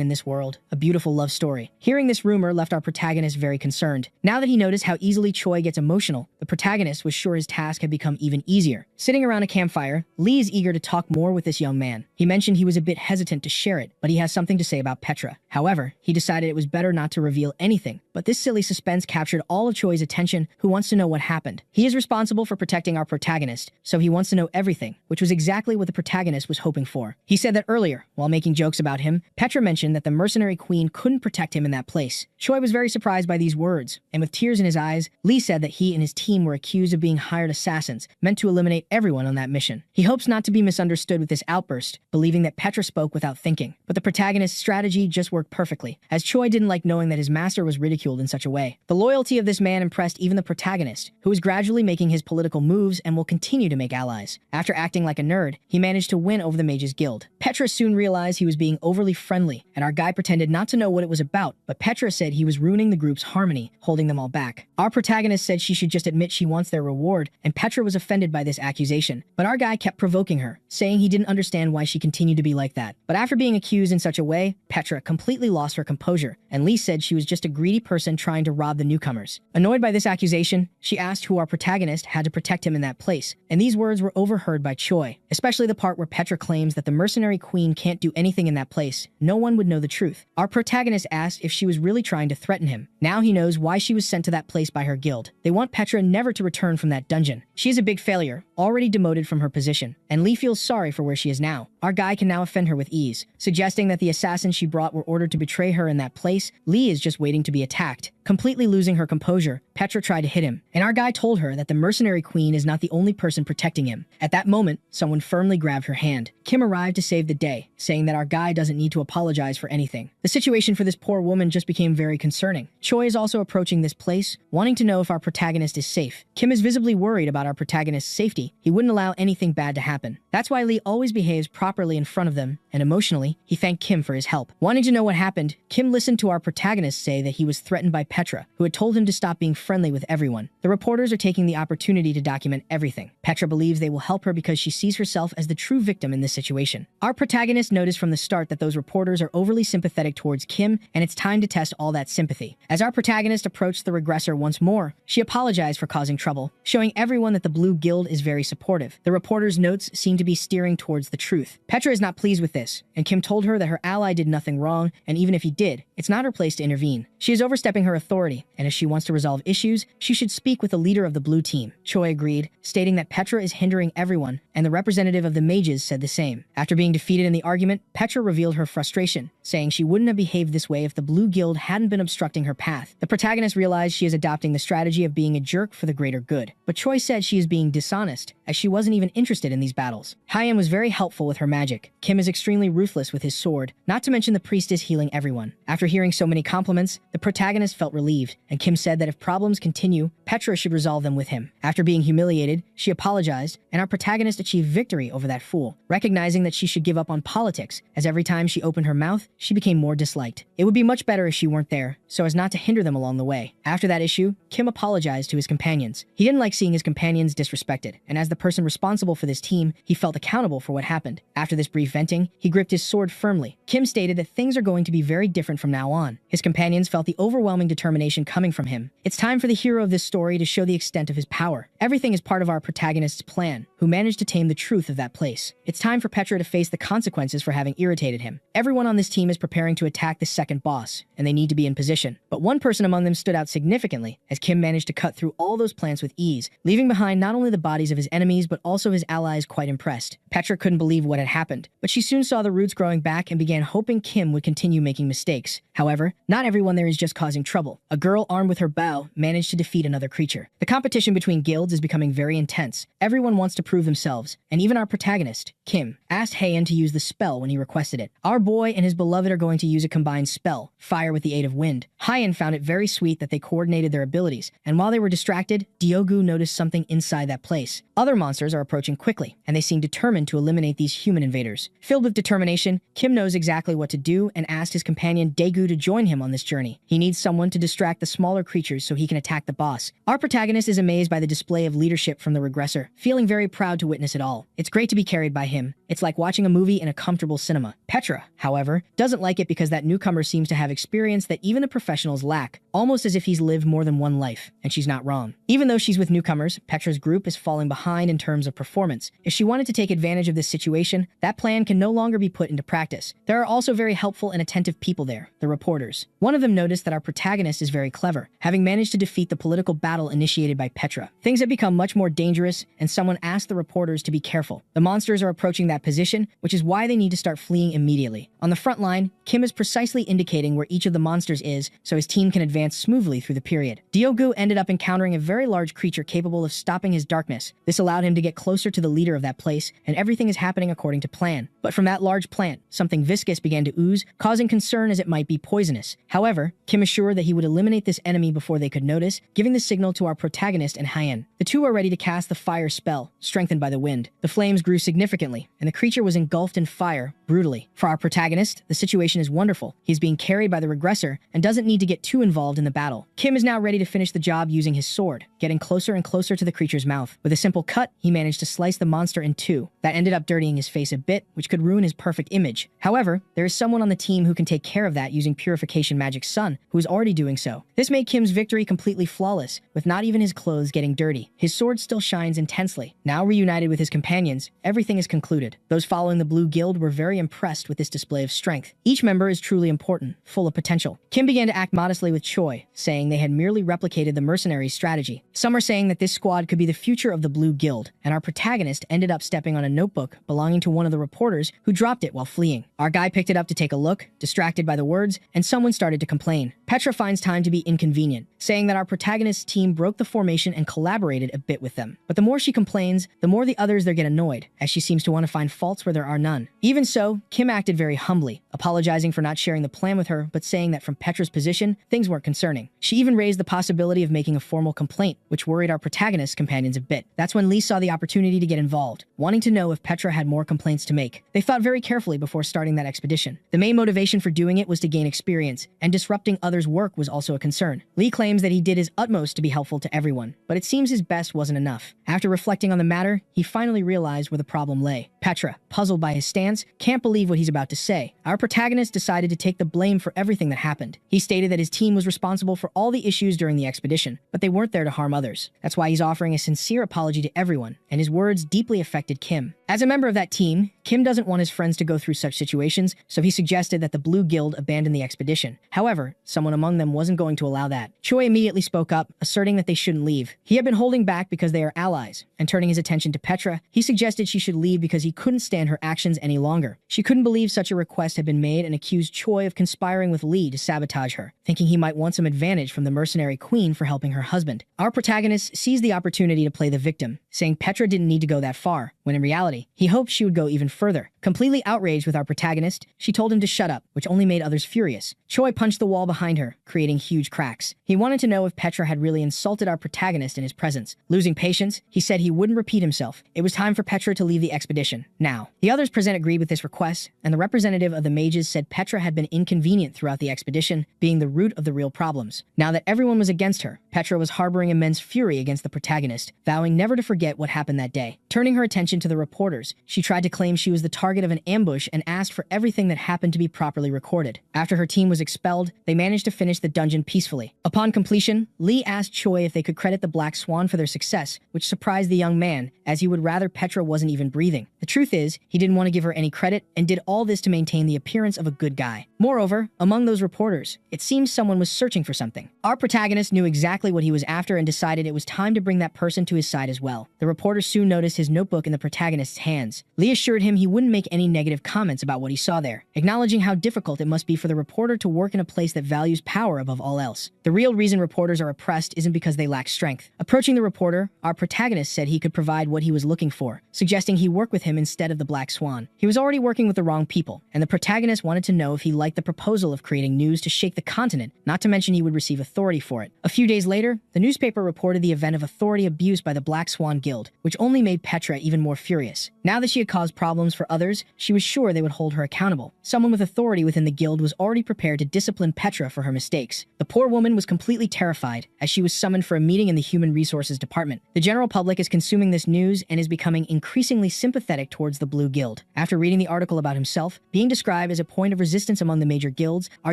in this world. A beautiful love story. Hearing this rumor left our protagonist very concerned. Now that he noticed how easily Choi gets emotional, the protagonist was sure his task had become even easier. Sitting around a campfire, Lee is eager to talk more with this young man. He mentioned he was a bit hesitant to share it, but he has something to say about Petra. However, he decided it was better not to reveal anything, but this silly suspense captured all of Choi's attention, who wants to know what happened. He is responsible for protecting our protagonist, so he wants to know everything, which was exactly what the protagonist was hoping for. He said that earlier, while making jokes about him, Petra mentioned that the mercenary queen couldn't protect him in that place. Choi was very surprised by these words, and with tears in his eyes, Lee said that he and his team were accused of being hired assassins, meant to eliminate everyone on that mission. He hopes not to be misunderstood with this outburst, believing that Petra spoke without thinking. But the protagonist's strategy just worked perfectly, as Choi didn't like knowing that his master was ridiculed in such a way. The loyalty of this man impressed even the protagonist, who is gradually making his political moves and will continue to make allies. After acting like a nerd, he managed to win over the Mages Guild. Petra soon realized he was being overly friendly, and our guy pretended not to know what it was about, but Petra said he was ruining the group's harmony, holding them all back. Our protagonist said she should just admit she wants their reward, and Petra was offended by this accusation. But our guy kept provoking her, saying he didn't understand why she continued to be like that. But after being accused in such a way, Petra completely lost her composure, and Lee said she was just a greedy person trying to rob the newcomers. Annoyed by this accusation, she asked who our protagonist had to protect him in that place, and these words were overheard by Choi, especially the part where Petra claims that the mercenary queen can't do anything in that place. No one would know the truth. Our protagonist asked if she was really trying to threaten him. Now he knows why she was sent to that place by her guild. They want Petra never to return from that dungeon. She is a big failure, already demoted from her position, and Lee feels sorry for where she is now. Our guy can now offend her with ease, suggesting that the assassins she brought were ordered to betray her in that place. Lee is just waiting to be attacked. Completely losing her composure, Petra tried to hit him, and our guy told her that the mercenary queen is not the only person protecting him. At that moment, someone firmly grabbed her hand. Kim arrived to save the day, saying that our guy doesn't need to apologize for anything. The situation for this poor woman just became very concerning. Choi is also approaching this place, wanting to know if our protagonist is safe. Kim is visibly worried about our protagonist's safety. He wouldn't allow anything bad to happen. That's why Lee always behaves properly in front of them, and emotionally, he thanked Kim for his help. Wanting to know what happened, Kim listened to our protagonist say that he was threatened by Petra, who had told him to stop being friendly with everyone. The reporters are taking the opportunity to document everything. Petra believes they will help her because she sees herself as the true victim in this situation. Our protagonist noticed from the start that those reporters are overly sympathetic towards Kim, and it's time to test all that sympathy. As our protagonist approached the regressor once more, she apologized for causing trouble, showing everyone that the Blue Guild is very supportive. The reporter's notes seem to be steering towards the truth. Petra is not pleased with this, and Kim told her that her ally did nothing wrong, and even if he did, it's not her place to intervene. She is overstepping her authority, and if she wants to resolve issues, she should speak with the leader of the blue team. Choi agreed, stating that Petra is hindering everyone, and the representative of the mages said the same. After being defeated in the argument, Petra revealed her frustration, saying she wouldn't have behaved this way if the Blue Guild hadn't been obstructing her path. The protagonist realized she is adopting the strategy of being a jerk for the greater good, but Choi said she is being dishonest, as she wasn't even interested in these battles. Hyeon was very helpful with her magic. Kim is extremely ruthless with his sword, not to mention the priest is healing everyone. After hearing so many compliments, the protagonist felt relieved, and Kim said that if problems continue, Petra should resolve them with him. After being humiliated, she apologized, and our protagonist achieved victory over that fool, recognizing that she should give up on politics, as every time she opened her mouth, she became more disliked. It would be much better if she weren't there, so as not to hinder them along the way. After that issue, Kim apologized to his companions. He didn't like seeing his companions disrespected, and as the person responsible for this team, he felt accountable for what happened. After this brief venting, he gripped his sword firmly. Kim stated that things are going to be very different from now on. His companions felt the overwhelming determination coming from him. It's time for the hero of this story story to show the extent of his power. Everything is part of our protagonist's plan, who managed to tame the truth of that place. It's time for Petra to face the consequences for having irritated him. Everyone on this team is preparing to attack the second boss, and they need to be in position. But one person among them stood out significantly, as Kim managed to cut through all those plants with ease, leaving behind not only the bodies of his enemies, but also his allies quite impressed. Petra couldn't believe what had happened, but she soon saw the roots growing back and began hoping Kim would continue making mistakes. However, not everyone there is just causing trouble. A girl armed with her bow managed to defeat another creature. The competition between guilds is becoming very intense. Everyone wants to prove themselves, and even our protagonist, Kim, asked Haein to use the spell when he requested it. Our boy and his beloved are going to use a combined spell, fire with the aid of wind. Haein found it very sweet that they coordinated their abilities, and while they were distracted, Diogu noticed something inside that place. Other monsters are approaching quickly, and they seem determined to eliminate these human invaders. Filled with determination, Kim knows exactly what to do and asked his companion Daegu to join him on this journey. He needs someone to distract the smaller creatures so he can attack the boss. Our protagonist is amazed by the display of leadership from the regressor, feeling very proud to witness it all. It's great to be carried by him. It's like watching a movie in a comfortable cinema. Petra, however, doesn't like it because that newcomer seems to have experience that even the professionals lack, almost as if he's lived more than one life, and she's not wrong. Even though she's with newcomers, Petra's group is falling behind in terms of performance. If she wanted to take advantage of this situation, that plan can no longer be put into practice. There are also very helpful and attentive people there, the reporters. One of them noticed that our protagonist is very clever, having managed to defeat the political battle initiated by Petra. Things have become much more dangerous, and someone asked the reporters to be careful. The monsters are approaching that position, which is why they need to start fleeing immediately. On the front line, Kim is precisely indicating where each of the monsters is, so his team can advance smoothly through the period. Diogu ended up encountering a very large creature capable of stopping his darkness. This allowed him to get closer to the leader of that place, and everything is happening according to plan. But from that large plant, something viscous began to ooze, causing concern as it might be poisonous. However, Kim assured that he would eliminate this enemy before they could notice, giving the signal to our protagonist and Haein. The two are ready to cast the fire spell, strengthened by the wind. The flames grew significantly, and the creature was engulfed in fire, brutally. For our protagonist, the situation is wonderful. He's being carried by the regressor and doesn't need to get too involved in the battle. Kim is now ready to finish the job using his sword, getting closer and closer to the creature's mouth. With a simple cut, he managed to slice the monster in two. That ended up dirtying his face a bit, which could ruin his perfect image. However, there is someone on the team who can take care of that using Purification Magic Sun, who is already doing so. This made Kim's victory completely flawless, with not even his clothes getting dirty. His sword still shines intensely. Now reunited with his companions, everything is concluded. Those following the Blue Guild were very impressed with this display of strength. Each member is truly important, full of potential. Kim began to act modestly with Choi, saying they had merely replicated the mercenaries' strategy. Some are saying that this squad could be the future of the Blue Guild, and our protagonist ended up stepping on a notebook belonging to one of the reporters who dropped it while fleeing. Our guy picked it up to take a look, distracted by the words, and someone started to complain. Petra finds time to be inconvenient, saying that our protagonist's team broke the formation and collaborated a bit with them. But the more she complains, the more the others there get annoyed, as she seems to want to find faults where there are none. Even so, Kim acted very humbly, apologizing for not sharing the plan with her, but saying that from Petra's position, things weren't concerning. She even raised the possibility of making a formal complaint, which worried our protagonist's companions a bit. That's when Lee saw the opportunity to get involved, wanting to know if Petra had more complaints to make. They thought very carefully before starting that expedition. The main motivation for doing it was to gain experience, and disrupting others' work was also a concern. Lee claims that he did his utmost to be helpful to everyone, but it seems his best wasn't enough. After reflecting on the matter, he finally realized where the problem lay. Petra, puzzled by his stance, can't believe what he's about to say. Our protagonist decided to take the blame for everything that happened. He stated that his team was responsible for all the issues during the expedition, but they weren't there to harm others. That's why he's offering a sincere apology to everyone, and his words deeply affected Kim. As a member of that team, Kim doesn't want his friends to go through such situations, so he suggested that the Blue Guild abandon the expedition. However, someone among them wasn't going to allow that. Choi immediately spoke up, asserting that they shouldn't leave. He had been holding back because they are allies, and turning his attention to Petra, he suggested she should leave because he couldn't stand her actions any longer. She couldn't believe such a request had been made and accused Choi of conspiring with Lee to sabotage her, thinking he might want some advantage from the mercenary queen for helping her husband. Our protagonist seized the opportunity to play the victim, saying Petra didn't need to go that far, when in reality, he hoped she would go even further. Completely outraged with our protagonist, she told him to shut up, which only made others furious. Choi punched the wall behind her, creating huge cracks. He wanted to know if Petra had really insulted our protagonist in his presence. Losing patience, he said he wouldn't repeat himself. It was time for Petra to leave the expedition, now. The others present agreed with this request, and the representative of the mages said Petra had been inconvenient throughout the expedition, being the root of the real problems. Now that everyone was against her, Petra was harboring immense fury against the protagonist, vowing never to forget what happened that day. Turning her attention to the reporters, she tried to claim she was the target target of an ambush and asked for everything that happened to be properly recorded. After her team was expelled, they managed to finish the dungeon peacefully. Upon completion, Lee asked Choi if they could credit the Black Swan for their success, which surprised the young man, as he would rather Petra wasn't even breathing. The truth is, he didn't want to give her any credit and did all this to maintain the appearance of a good guy. Moreover, among those reporters, it seems someone was searching for something. Our protagonist knew exactly what he was after and decided it was time to bring that person to his side as well. The reporter soon noticed his notebook in the protagonist's hands. Lee assured him he wouldn't make any negative comments about what he saw there, acknowledging how difficult it must be for the reporter to work in a place that values power above all else. The real reason reporters are oppressed isn't because they lack strength. Approaching the reporter, our protagonist said he could provide what he was looking for, suggesting he work with him instead of the Black Swan. He was already working with the wrong people, and the protagonist wanted to know if he liked the proposal of creating news to shake the continent, not to mention he would receive authority for it. A few days later, the newspaper reported the event of authority abuse by the Black Swan Guild, which only made Petra even more furious. Now that she had caused problems for others, she was sure they would hold her accountable. Someone with authority within the guild was already prepared to discipline Petra for her mistakes. The poor woman was completely terrified as she was summoned for a meeting in the Human Resources Department. The general public is consuming this news and is becoming increasingly sympathetic towards the Blue Guild. After reading the article about himself, being described as a point of resistance among the major guilds, our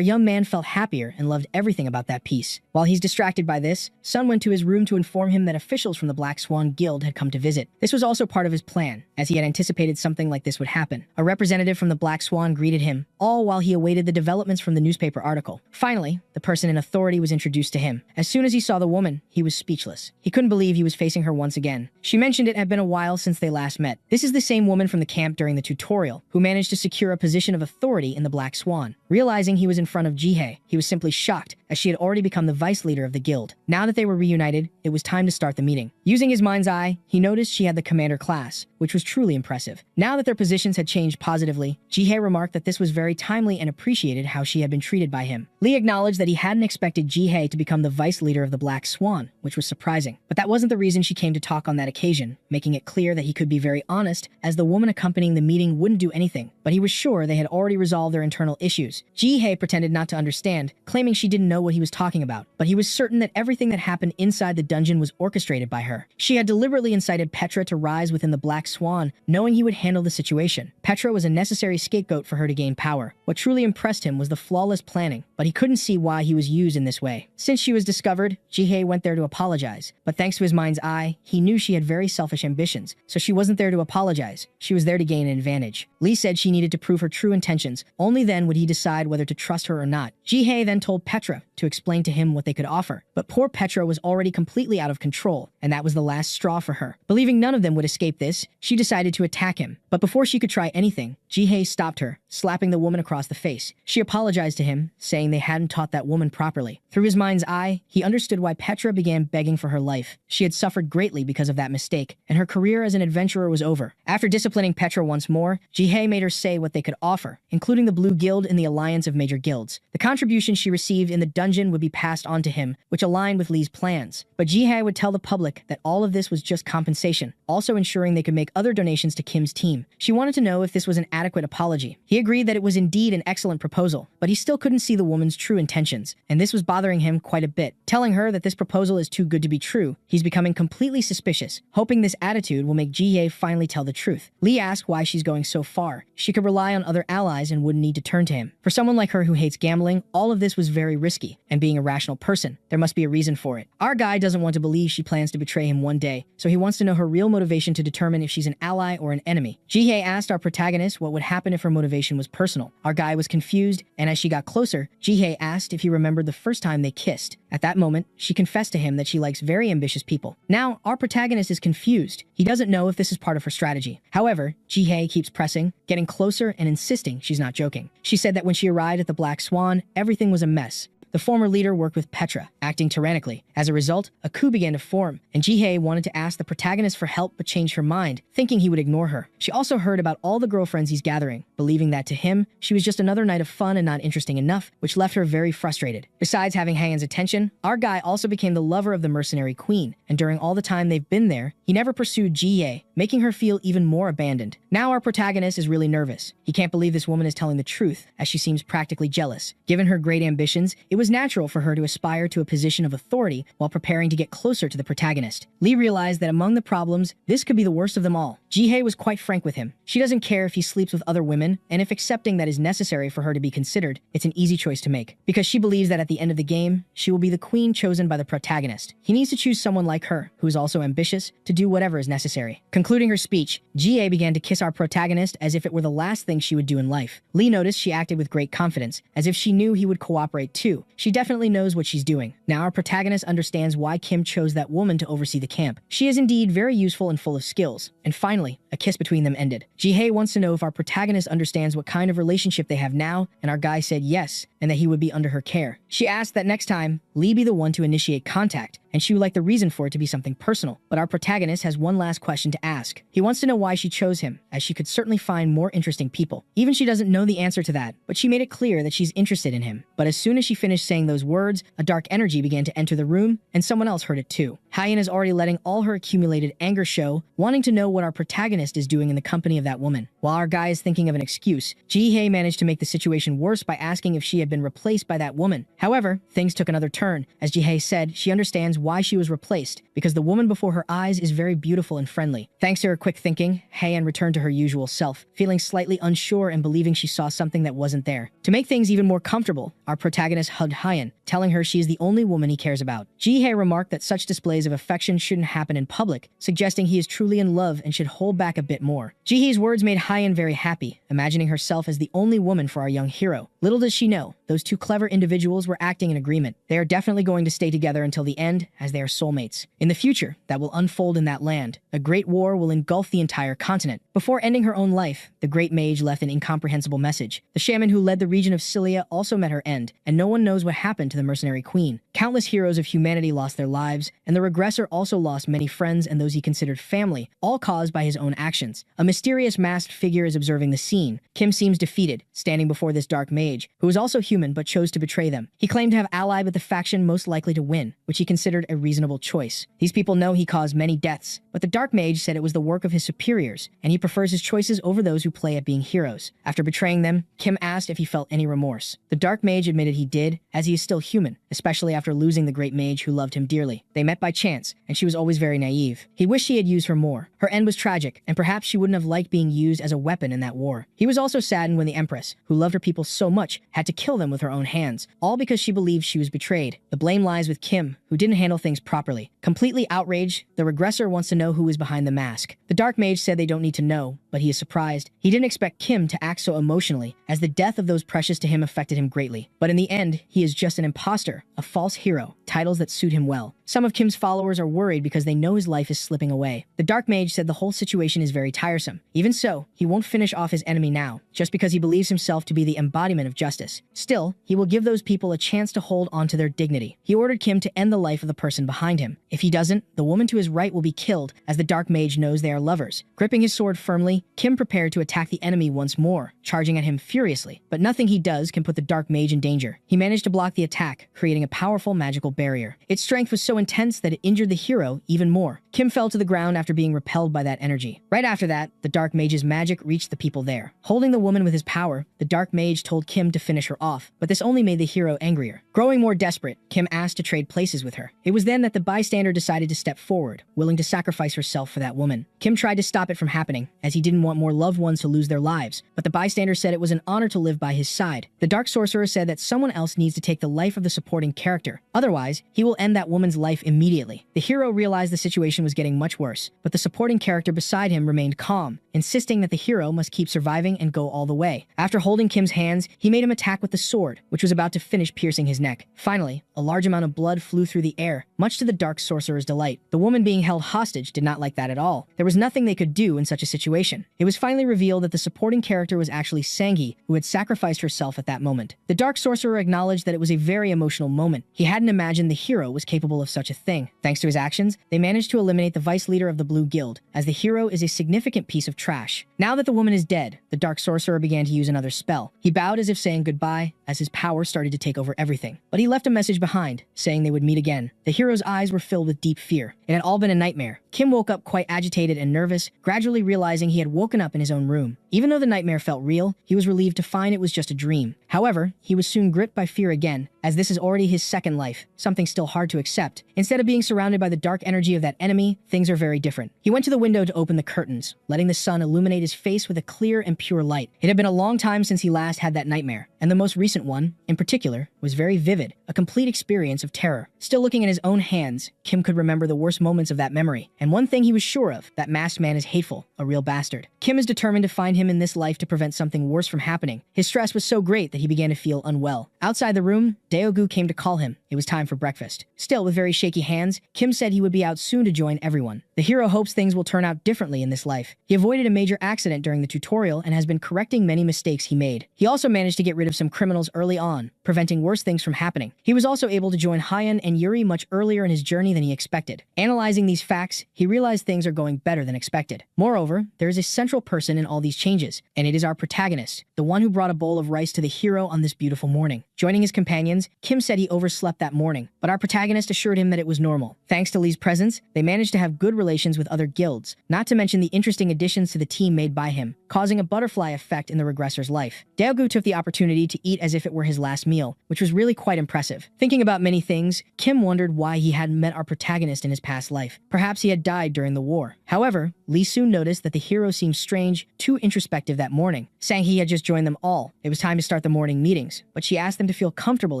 young man felt happier and loved everything about that piece. While he's distracted by this, Sun went to his room to inform him that officials from the Black Swan Guild had come to visit. This was also part of his plan, as he had anticipated something like this would happen. A representative from the Black Swan greeted him, all while he awaited the developments from the newspaper article. Finally, the person in authority was introduced to him. As soon as he saw the woman, he was speechless. He couldn't believe he was facing her once again. She mentioned it had been a while since they last met. This is the same woman from the camp during the tutorial, who managed to secure a position of authority in the Black Swan. Realizing he was in front of Jihei, he was simply shocked, as she had already become the vice leader of the guild. Now that they were reunited, it was time to start the meeting. Using his mind's eye, he noticed she had the commander class, which was truly impressive. Now that their positions had changed positively, Jihei remarked that this was very timely and appreciated how she had been treated by him. Lee acknowledged that he hadn't expected Jihei to become the vice leader of the Black Swan, which was surprising. But that wasn't the reason she came to talk on that occasion, making it clear that he could be very honest, as the woman accompanying the meeting wouldn't do anything, but he was sure they had already resolved their internal issues. Jihei pretended not to understand, claiming she didn't know what he was talking about, but he was certain that everything that happened inside the dungeon was orchestrated by her. She had deliberately incited Petra to rise within the Black Swan, knowing he would handle the situation. Petra was a necessary scapegoat for her to gain power. What truly impressed him was the flawless planning, but he couldn't see why he was used in this way. Since she was discovered, Jihei went there to apologize, but thanks to his mind's eye, he knew she had very selfish ambitions, so she wasn't there to apologize. She was there to gain an advantage. Lee said she needed to prove her true intentions. Only then would he decide whether to trust her or not. Jihei then told Petra to explain to him what they could offer, but poor Petra was already completely out of control, and that was the last straw for her. Believing none of them would escape this, she decided to attack him. But before she could try anything, Jihei stopped her, slapping the woman across the face. She apologized to him, saying they hadn't taught that woman properly. Through his mind's eye, he understood why Petra began begging for her life. She had suffered greatly because of that mistake, and her career as an adventurer was over. After disciplining Petra once more, Jihei made her say what they could offer, including the Blue Guild and the Alliance of Major Guilds. The contribution she received in the dungeon would be passed on to him, which aligned with Lee's plans. But Jihei would tell the public that all of this was just compensation, also ensuring they could make other donations to Kim's team. She wanted to know if this was an adequate apology. He agreed that it was indeed an excellent proposal, but he still couldn't see the woman's true intentions, and this was bothering him quite a bit. Telling her that this proposal is too good to be true, he's becoming completely suspicious, hoping this attitude will make Jihei finally tell the truth. Lee asked why she's going so far. She could rely on other allies and wouldn't need to turn to him. For someone like her who hates gambling, all of this was very risky, and being a rational person, there must be a reason for it. Our guy doesn't want to believe she plans to betray him one day, so he wants to know her real motivation to determine if she's an ally or an enemy. Jihei asked our protagonist what would happen if her motivation was personal. Our guy was confused, and as she got closer, Jihei asked if he remembered the first time they kissed. At that moment, she confessed to him that she likes very ambitious people. Now, our protagonist is confused. He doesn't know if this is part of her strategy. However, Jihei keeps pressing, getting closer and insisting she's not joking. She said that when she arrived at the Black Swan, everything was a mess. The former leader worked with Petra, acting tyrannically. As a result, a coup began to form, and Jihei wanted to ask the protagonist for help but changed her mind, thinking he would ignore her. She also heard about all the girlfriends he's gathering, believing that to him, she was just another night of fun and not interesting enough, which left her very frustrated. Besides having Hayan's attention, our guy also became the lover of the mercenary queen, and during all the time they've been there, he never pursued Jihei, making her feel even more abandoned. Now our protagonist is really nervous. He can't believe this woman is telling the truth, as she seems practically jealous. Given her great ambitions, it was was natural for her to aspire to a position of authority while preparing to get closer to the protagonist. Lee realized that among the problems, this could be the worst of them all. Ji-hye was quite frank with him. She doesn't care if he sleeps with other women, and if accepting that is necessary for her to be considered, it's an easy choice to make. Because she believes that at the end of the game, she will be the queen chosen by the protagonist. He needs to choose someone like her, who is also ambitious, to do whatever is necessary. Concluding her speech, Ji-hye began to kiss our protagonist as if it were the last thing she would do in life. Lee noticed she acted with great confidence, as if she knew he would cooperate too. She definitely knows what she's doing. Now our protagonist understands why Kim chose that woman to oversee the camp. She is indeed very useful and full of skills. And finally, a kiss between them ended. Ji-hye wants to know if our protagonist understands what kind of relationship they have now, and our guy said yes, and that he would be under her care. She asked that next time, Lee be the one to initiate contact, and she would like the reason for it to be something personal. But our protagonist has one last question to ask. He wants to know why she chose him, as she could certainly find more interesting people. Even she doesn't know the answer to that, but she made it clear that she's interested in him. But as soon as she finished saying those words, a dark energy began to enter the room, and someone else heard it too. Hye-in is already letting all her accumulated anger show, wanting to know what our protagonist is doing in the company of that woman. While our guy is thinking of an excuse, Ji-hye managed to make the situation worse by asking if she had been replaced by that woman. However, things took another turn. As Ji-hye said, she understands why she was replaced, because the woman before her eyes is very beautiful and friendly. Thanks to her quick thinking, Hye-in returned to her usual self, feeling slightly unsure and believing she saw something that wasn't there. To make things even more comfortable, our protagonist hugged Hye-in, telling her she is the only woman he cares about. Ji-hye remarked that such displays of affection shouldn't happen in public, suggesting he is truly in love and should hold back a bit more. Ji-hye's words made Hye-in very happy, imagining herself as the only woman for our young hero. Little does she know, those two clever individuals were acting in agreement. They are definitely going to stay together until the end, as they are soulmates. In the future, that will unfold in that land. A great war will engulf the entire continent. Before ending her own life, the great mage left an incomprehensible message. The shaman who led the region of Cilia also met her end, and no one knows what happened to the mercenary queen. Countless heroes of humanity lost their lives, and the regressor also lost many friends and those he considered family, all caused by his own actions. A mysterious masked figure is observing the scene. Kim seems defeated, standing before this dark mage, who is also human but chose to betray them. He claimed to have allied with the faction most likely to win, which he considered a reasonable choice. These people know he caused many deaths, but the dark mage said it was the work of his superiors, and he prefers his choices over those who play at being heroes. After betraying them, Kim asked if he felt any remorse. The dark mage admitted he did, as he is still human, especially after losing the great mage who loved him dearly. They met by chance, and she was always very naive. He wished he had used her more. Her end was tragic, and perhaps she wouldn't have liked being used as a weapon in that war. He was also saddened when the Empress, who loved her people so much, had to kill them with her own hands, all because she believed she was betrayed. The blame lies with Kim, who didn't handle things properly. Completely outraged, the regressor wants to know who is behind the mask. The dark mage said they don't need to know, but he is surprised. He didn't expect Kim to act so emotionally, as the death of those precious to him affected him greatly. But in the end, he is just an imposter, a false hero, titles that suit him well. Some of Kim's followers are worried because they know his life is slipping away. The dark mage said the whole situation is very tiresome. Even so, he won't finish off his enemy now, just because he believes himself to be the embodiment of justice. Still, he will give those people a chance to hold on to their dignity. He ordered Kim to end the life of the person behind him. If he doesn't, the woman to his right will be killed, as the dark mage knows they are lovers. Gripping his sword firmly, Kim prepared to attack the enemy once more, charging at him furiously. But nothing he does can put the dark mage in danger. He managed to block the attack, creating a powerful magical barrier. Its strength was so intense that it injured the hero even more. Kim fell to the ground after being repelled by that energy. Right after that, the dark mage's magic reached the people there. Holding the woman with his power, the dark mage told Kim to finish her off, but this only made the hero angrier. Growing more desperate, Kim asked to trade places with her. It was then that the bystander decided to step forward, willing to sacrifice herself for that woman. Kim tried to stop it from happening, as he didn't want more loved ones to lose their lives, but the bystander said it was an honor to live by his side. The dark sorcerer said that someone else needs to take the life of the supporting character. Otherwise, he will end that woman's life immediately. The hero realized the situation was getting much worse, but the supporting character beside him remained calm, insisting that the hero must keep surviving and go all the way. After holding Kim's hands, he made him attack with the sword, which was about to finish piercing his neck. Finally, a large amount of blood flew through the air, much to the dark sorcerer's delight. The woman being held hostage did not like that at all. There was nothing they could do in such a situation. It was finally revealed that the supporting character was actually Sangi, who had sacrificed herself at that moment. The dark sorcerer acknowledged that it was a very emotional moment. He hadn't imagined the hero was capable of such a thing. Thanks to his actions, they managed to eliminate eliminate the vice leader of the Blue Guild, as the hero is a significant piece of trash. Now that the woman is dead, the dark sorcerer began to use another spell. He bowed as if saying goodbye, as his power started to take over everything. But he left a message behind, saying they would meet again. The hero's eyes were filled with deep fear. It had all been a nightmare. Kim woke up quite agitated and nervous, gradually realizing he had woken up in his own room. Even though the nightmare felt real, he was relieved to find it was just a dream. However, he was soon gripped by fear again, as this is already his second life, something still hard to accept. Instead of being surrounded by the dark energy of that enemy, things are very different. He went to the window to open the curtains, letting the sun illuminate his face with a clear and pure light. It had been a long time since he last had that nightmare, and the most recent one, in particular, was very vivid, a complete experience of terror. Still looking at his own hands, Kim could remember the worst moments of that memory, and one thing he was sure of, that masked man is hateful, a real bastard. Kim is determined to find him in this life to prevent something worse from happening. His stress was so great that he began to feel unwell. Outside the room, Daegu came to call him. It was time for breakfast. Still, with very shaky hands, Kim said he would be out soon to join everyone. The hero hopes things will turn out differently in this life. He avoided a major accident during the tutorial and has been correcting many mistakes he made. He also managed to get rid of some criminals early on, preventing worse things from happening. He was also able to join Hyun and Yuri much earlier in his journey than he expected. Analyzing these facts, he realized things are going better than expected. Moreover, there is a central person in all these changes, and it is our protagonist, the one who brought a bowl of rice to the hero on this beautiful morning. Joining his companions, Kim said he overslept that morning, but our protagonist assured him that it was normal. Thanks to Lee's presence, they managed to have good relations with other guilds, not to mention the interesting additions to the team made by him, causing a butterfly effect in the regressor's life. Daegu took the opportunity to eat as if it were his last meal, which was really quite impressive. Thinking about many things, Kim wondered why he hadn't met our protagonist in his past life. Perhaps he had died during the war. However, Lee soon noticed that the hero seemed strange, too introspective that morning. Sang-hee had just joined them all. It was time to start the morning meetings, but she asked them to feel comfortable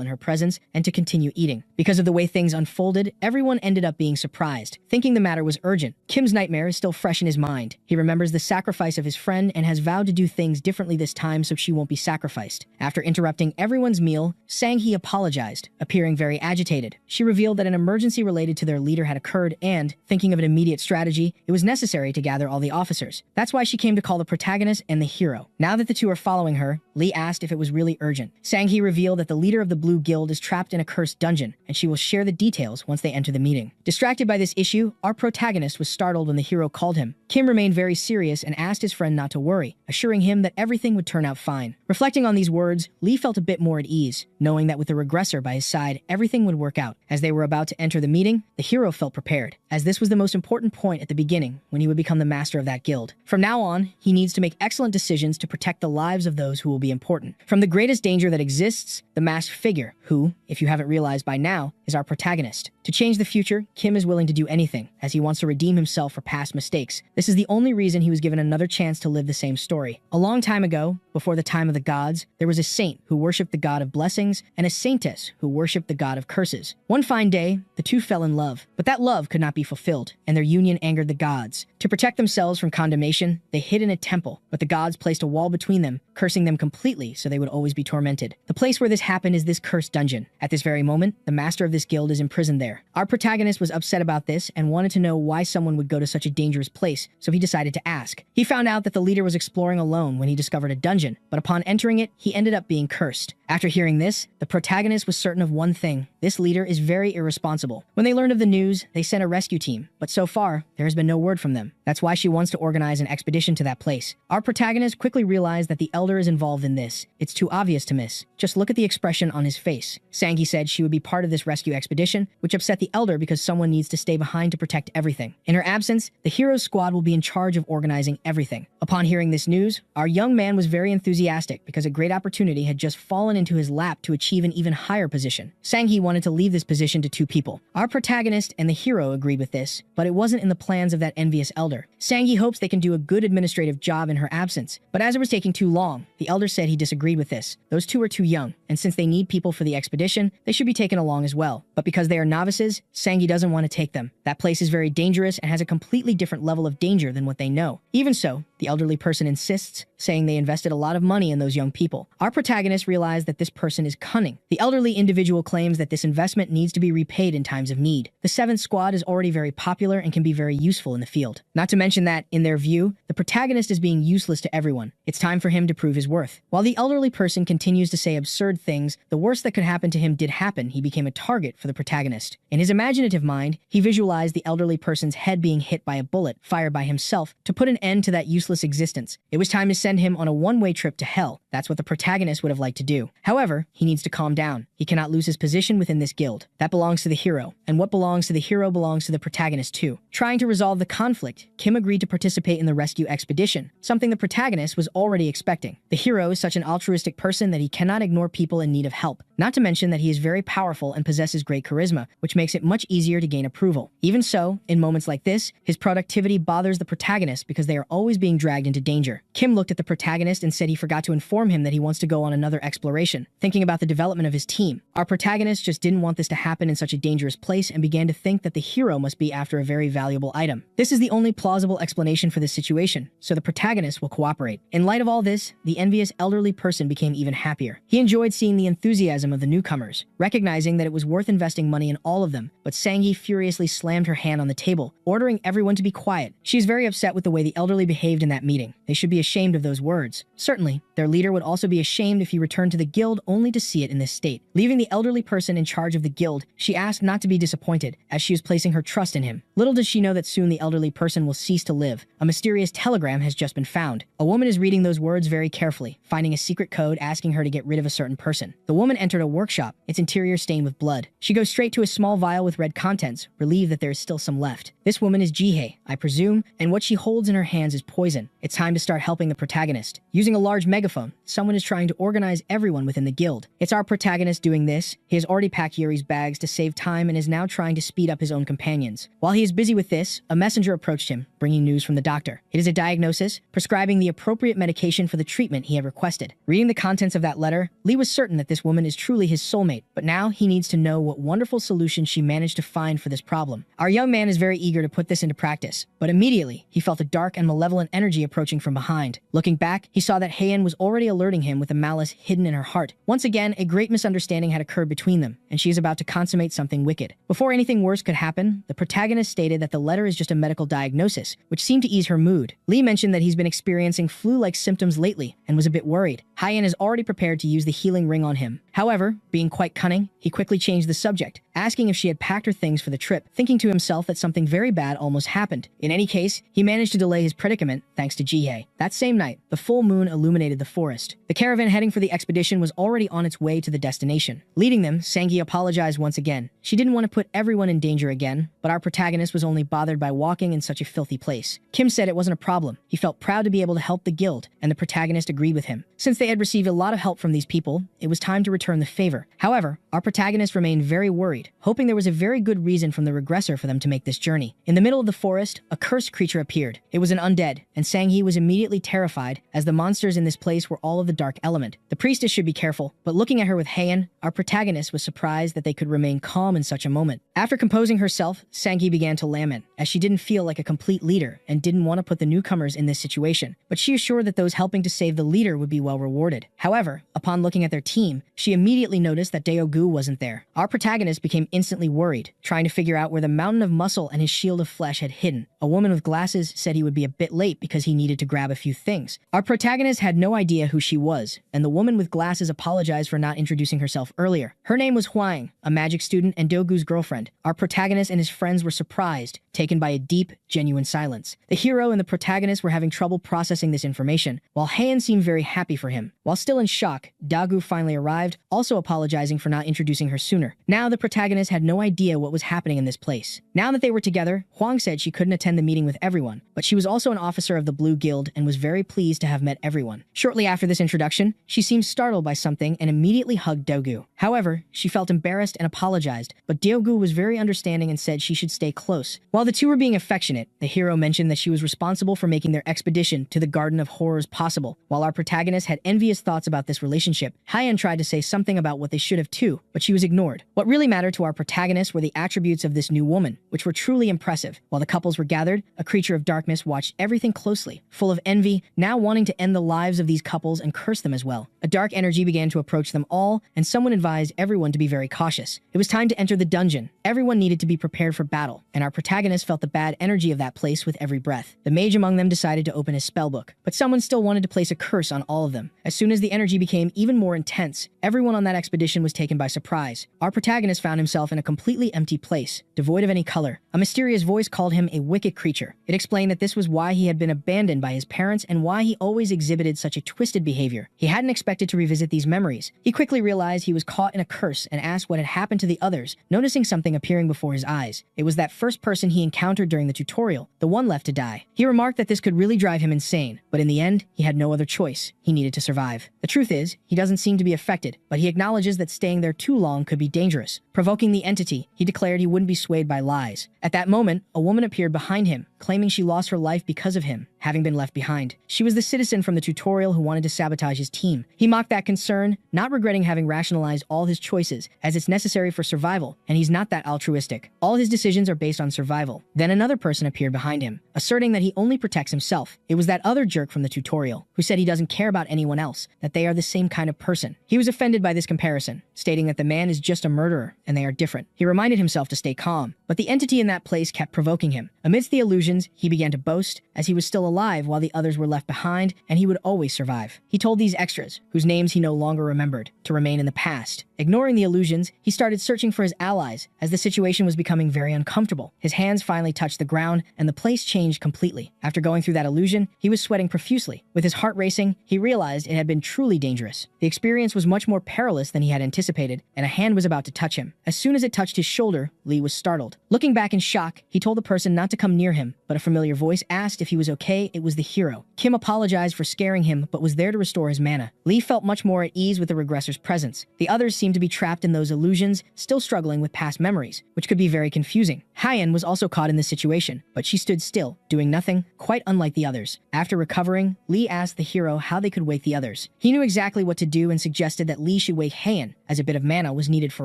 in her presence and to continue eating. Because of the way things unfolded, everyone ended up being surprised, thinking the matter was urgent. Kim's nightmare is still fresh in his mind. He remembers the sacrifice of his friend and has vowed to do things differently this time so she won't be sacrificed. After interrupting everyone's meal, Sang-hee apologized, appearing very agitated. She revealed that an emergency related to their leader had occurred and, thinking of an immediate strategy, it was necessary to gather all the officers. That's why she came to call the protagonist and the hero. Now that the two are following her, Lee asked if it was really urgent. Sang-hee revealed that the leader of the Blue Guild is trapped in a cursed dungeon, and she will share the details once they enter the meeting. Distracted by this issue, our protagonist was startled when the hero called him. Kim remained very serious and asked his friend not to worry, assuring him that everything would turn out fine. Reflecting on these words, Lee felt a bit more at ease, knowing that with the regressor by his side, everything would work out. As they were about to enter the meeting, the hero felt prepared, as this was the most important point at the beginning when he would become the master of that guild. From now on, he needs to make excellent decisions to protect the lives of those who will be important. From the greatest danger that exists, the masked figure, who, if you haven't realized by now, is our protagonist. To change the future, Kim is willing to do anything, as he wants to redeem himself for past mistakes. This is the only reason he was given another chance to live the same story. A long time ago, before the time of the gods, there was a saint who worshipped the god of blessings and a saintess who worshipped the god of curses. One fine day, the two fell in love, but that love could not be fulfilled, and their union angered the gods. To protect themselves from condemnation, they hid in a temple, but the gods placed a wall between them, cursing them completely so they would always be tormented. The place where this happened is this cursed dungeon. At this very moment, the master of this guild is imprisoned there. Our protagonist was upset about this and wanted to know why someone would go to such a dangerous place, so he decided to ask. He found out that the leader was exploring alone when he discovered a dungeon, but upon entering it, he ended up being cursed. After hearing this, the protagonist was certain of one thing. This leader is very irresponsible. When they learned of the news, they sent a rescue team, but so far, there has been no word from them. That's why she wants to organize an expedition to that place. Our protagonist quickly realized that the elder is involved in this. It's too obvious to miss. Just look at the expression on his face. Sang-hee said she would be part of this rescue expedition, which upset the elder because someone needs to stay behind to protect everything. In her absence, the hero's squad will be in charge of organizing everything. Upon hearing this news, our young man was very enthusiastic because a great opportunity had just fallen into his lap to achieve an even higher position. Sang-hee wanted to leave this position to two people. Our protagonist and the hero agreed with this, but it wasn't in the plans of that envious elder. Sang-hee hopes they can do a good administrative job in her absence, but as it was taking too long, the elder said he disagreed with this. Those two are too young, and since they need people for the expedition, they should be taken along as well. But because they are novices, Sang-hee doesn't want to take them. That place is very dangerous and has a completely different level of danger than what they know. Even so, the The elderly person insists, saying they invested a lot of money in those young people. Our protagonist realizes that this person is cunning. The elderly individual claims that this investment needs to be repaid in times of need. The 7th squad is already very popular and can be very useful in the field. Not to mention that, in their view, the protagonist is being useless to everyone. It's time for him to prove his worth. While the elderly person continues to say absurd things, the worst that could happen to him did happen. He became a target for the protagonist. In his imaginative mind, he visualized the elderly person's head being hit by a bullet fired by himself to put an end to that useless existence. It was time to send him on a one-way trip to hell. That's what the protagonist would have liked to do. However, he needs to calm down. He cannot lose his position within this guild. That belongs to the hero, and what belongs to the hero belongs to the protagonist too. Trying to resolve the conflict, Kim agreed to participate in the rescue expedition, something the protagonist was already expecting. The hero is such an altruistic person that he cannot ignore people in need of help, not to mention that he is very powerful and possesses great charisma, which makes it much easier to gain approval. Even so, in moments like this, his productivity bothers the protagonist because they are always being dragged into danger. Kim looked at the protagonist and said he forgot to inform him that he wants to go on another exploration, thinking about the development of his team. Our protagonist just didn't want this to happen in such a dangerous place and began to think that the hero must be after a very valuable item. This is the only plausible explanation for this situation, so the protagonist will cooperate. In light of all this, the envious elderly person became even happier. He enjoyed seeing the enthusiasm of the newcomers, recognizing that it was worth investing money in all of them, but Sangi furiously slammed her hand on the table, ordering everyone to be quiet. She's very upset with the way the elderly behaved in that meeting. They should be ashamed of those words. Certainly, their leader would also be ashamed if he returned to the guild only to see it in this state. Leaving the elderly person in charge of the guild, she asked not to be disappointed, as she was placing her trust in him. Little does she know that soon the elderly person will cease to live. A mysterious telegram has just been found. A woman is reading those words very carefully, finding a secret code asking her to get rid of a certain person. The woman entered a workshop, its interior stained with blood. She goes straight to a small vial with red contents, relieved that there is still some left. This woman is Jihei, I presume, and what she holds in her hands is poison. It's time to start helping the protagonist. Using a large megaphone, someone is trying to organize everyone within the guild. It's our protagonist doing this. He has already packed Yuri's bags to save time and is now trying to speed up his own companions. While he is busy with this, a messenger approached him, bringing news from the doctor. It is a diagnosis, prescribing the appropriate medication for the treatment he had requested. Reading the contents of that letter, Lee was certain that this woman is truly his soulmate, but now he needs to know what wonderful solution she managed to find for this problem. Our young man is very eager to put this into practice, but immediately, he felt a dark and malevolent energy approaching from behind. Looking back, he saw that Heian was already alerting him with a malice hidden in her heart. Once again, a great misunderstanding had occurred between them, and she is about to consummate something wicked. Before anything worse could happen, the protagonist stated that the letter is just a medical diagnosis, which seemed to ease her mood. Lee mentioned that he's been experiencing flu-like symptoms lately and was a bit worried. Heian is already prepared to use the healing ring on him. However, being quite cunning, he quickly changed the subject, asking if she had packed her things for the trip, thinking to himself that something very bad almost happened. In any case, he managed to delay his predicament thanks to Jihei. That same night, the full moon illuminated the forest. The caravan heading for the expedition was already on its way to the destination. Leading them, Sangi apologized once again. She didn't want to put everyone in danger again, but our protagonist was only bothered by walking in such a filthy place. Kim said it wasn't a problem. He felt proud to be able to help the guild, and the protagonist agreed with him. Since they had received a lot of help from these people, it was time to return the favor. However, our protagonist remained very worried, hoping there was a very good reason from the regressor for them to make this journey. In the middle of the forest, a cursed creature appeared. It was an undead, and Sanghi was immediately terrified, as the monsters in this place were all of the dark element. The priestess should be careful, but looking at her with Heian, our protagonist was surprised that they could remain calm in such a moment. After composing herself, Sanghi began to lament, as she didn't feel like a complete leader and didn't want to put the newcomers in this situation, but she assured that those helping to save the leader would be well rewarded. However, upon looking at their team, she immediately noticed that Deogu wasn't there. Our protagonist became instantly worried, trying to figure out where the mountain of muscle and his shield of flesh had hidden. A woman with glasses said he would be a bit late because he needed to grab a few things. Our protagonist had no idea who she was, and the woman with glasses apologized for not introducing herself earlier. Her name was Huang, a magic student and Deogu's girlfriend. Our protagonist and his friends were surprised, taken by a deep, genuine silence. The hero and the protagonist were having trouble processing this information, while Heian seemed very happy for him. While still in shock, Dagu finally arrived, also apologizing for not introducing her sooner. Now the protagonist had no idea what was happening in this place. Now that they were together, Huang said she couldn't attend the meeting with everyone, but she was also an officer of the Blue Guild and was very pleased to have met everyone. Shortly after this introduction, she seemed startled by something and immediately hugged Dagu. However, she felt embarrassed and apologized, but Dagu was very understanding and said she should stay close. While the two were being affectionate, the hero mentioned that she was responsible for making their expedition to the Garden of Horrors possible. While our protagonist had envious thoughts about this relationship, Hyeon tried to say something about what they should have too, but she was ignored. What really mattered to our protagonist were the attributes of this new woman, which were truly impressive. While the couples were gathered, a creature of darkness watched everything closely, full of envy, now wanting to end the lives of these couples and curse them as well. A dark energy began to approach them all, and someone advised everyone to be very cautious. It was time to enter the dungeon. Everyone needed to be prepared for battle, and our protagonist felt the bad energy of that place with every breath. The mage among them decided to open his spellbook, but someone still wanted to place a curse on all of them. As soon as the energy became even more intense, everyone on that expedition was taken by surprise. Our protagonist found himself in a completely empty place, devoid of any color. A mysterious voice called him a wicked creature. It explained that this was why he had been abandoned by his parents and why he always exhibited such a twisted behavior. He hadn't expected to revisit these memories. He quickly realized he was caught in a curse and asked what had happened to the others, noticing something appearing before his eyes. It was that first person he encountered during the tutorial, the one left to die. He remarked that this could really drive him insane, but in the end, he had no other choice. He needed to survive. The truth is, he doesn't seem to be affected, but he acknowledges that staying there too long could be dangerous. Provoking the entity, he declared he wouldn't be swayed by lies. At that moment, a woman appeared behind him, claiming she lost her life because of him, having been left behind. She was the citizen from the tutorial who wanted to sabotage his team. He mocked that concern, not regretting having rationalized all his choices, as it's necessary for survival, and he's not that altruistic. All his decisions are based on survival. Then another person appeared behind him, asserting that he only protects himself. It was that other jerk from the tutorial, who said he doesn't care about anyone else, that they are the same kind of person. He was offended by this comparison, stating that the man is just a murderer, and they are different. He reminded himself to stay calm, but the entity in that place kept provoking him. Amidst the illusions, he began to boast, as he was still alive while the others were left behind, and he would always survive. He told these extras, whose names he no longer remembered, to remain in the past. Ignoring the illusions, he started searching for his allies, as the situation was becoming very uncomfortable. His hands finally touched the ground, and the place changed completely. After going through that illusion, he was sweating profusely. With his heart racing, he realized it had been truly dangerous. The experience was much more perilous than he had anticipated, and a hand was about to touch him. As soon as it touched his shoulder, Lee was startled. Looking back in shock, he told the person not to come near him, but a familiar voice asked if he was okay. It was the hero. Kim apologized for scaring him, but was there to restore his mana. Lee felt much more at ease with the regressor's presence. The others seemed to be trapped in those illusions, still struggling with past memories, which could be very confusing. Hyeon was also caught in this situation, but she stood still, doing nothing, quite unlike the others. After recovering, Lee asked the hero how they could wake the others. He knew exactly what to do and suggested that Lee should wake Hyeon, as a bit of mana was needed for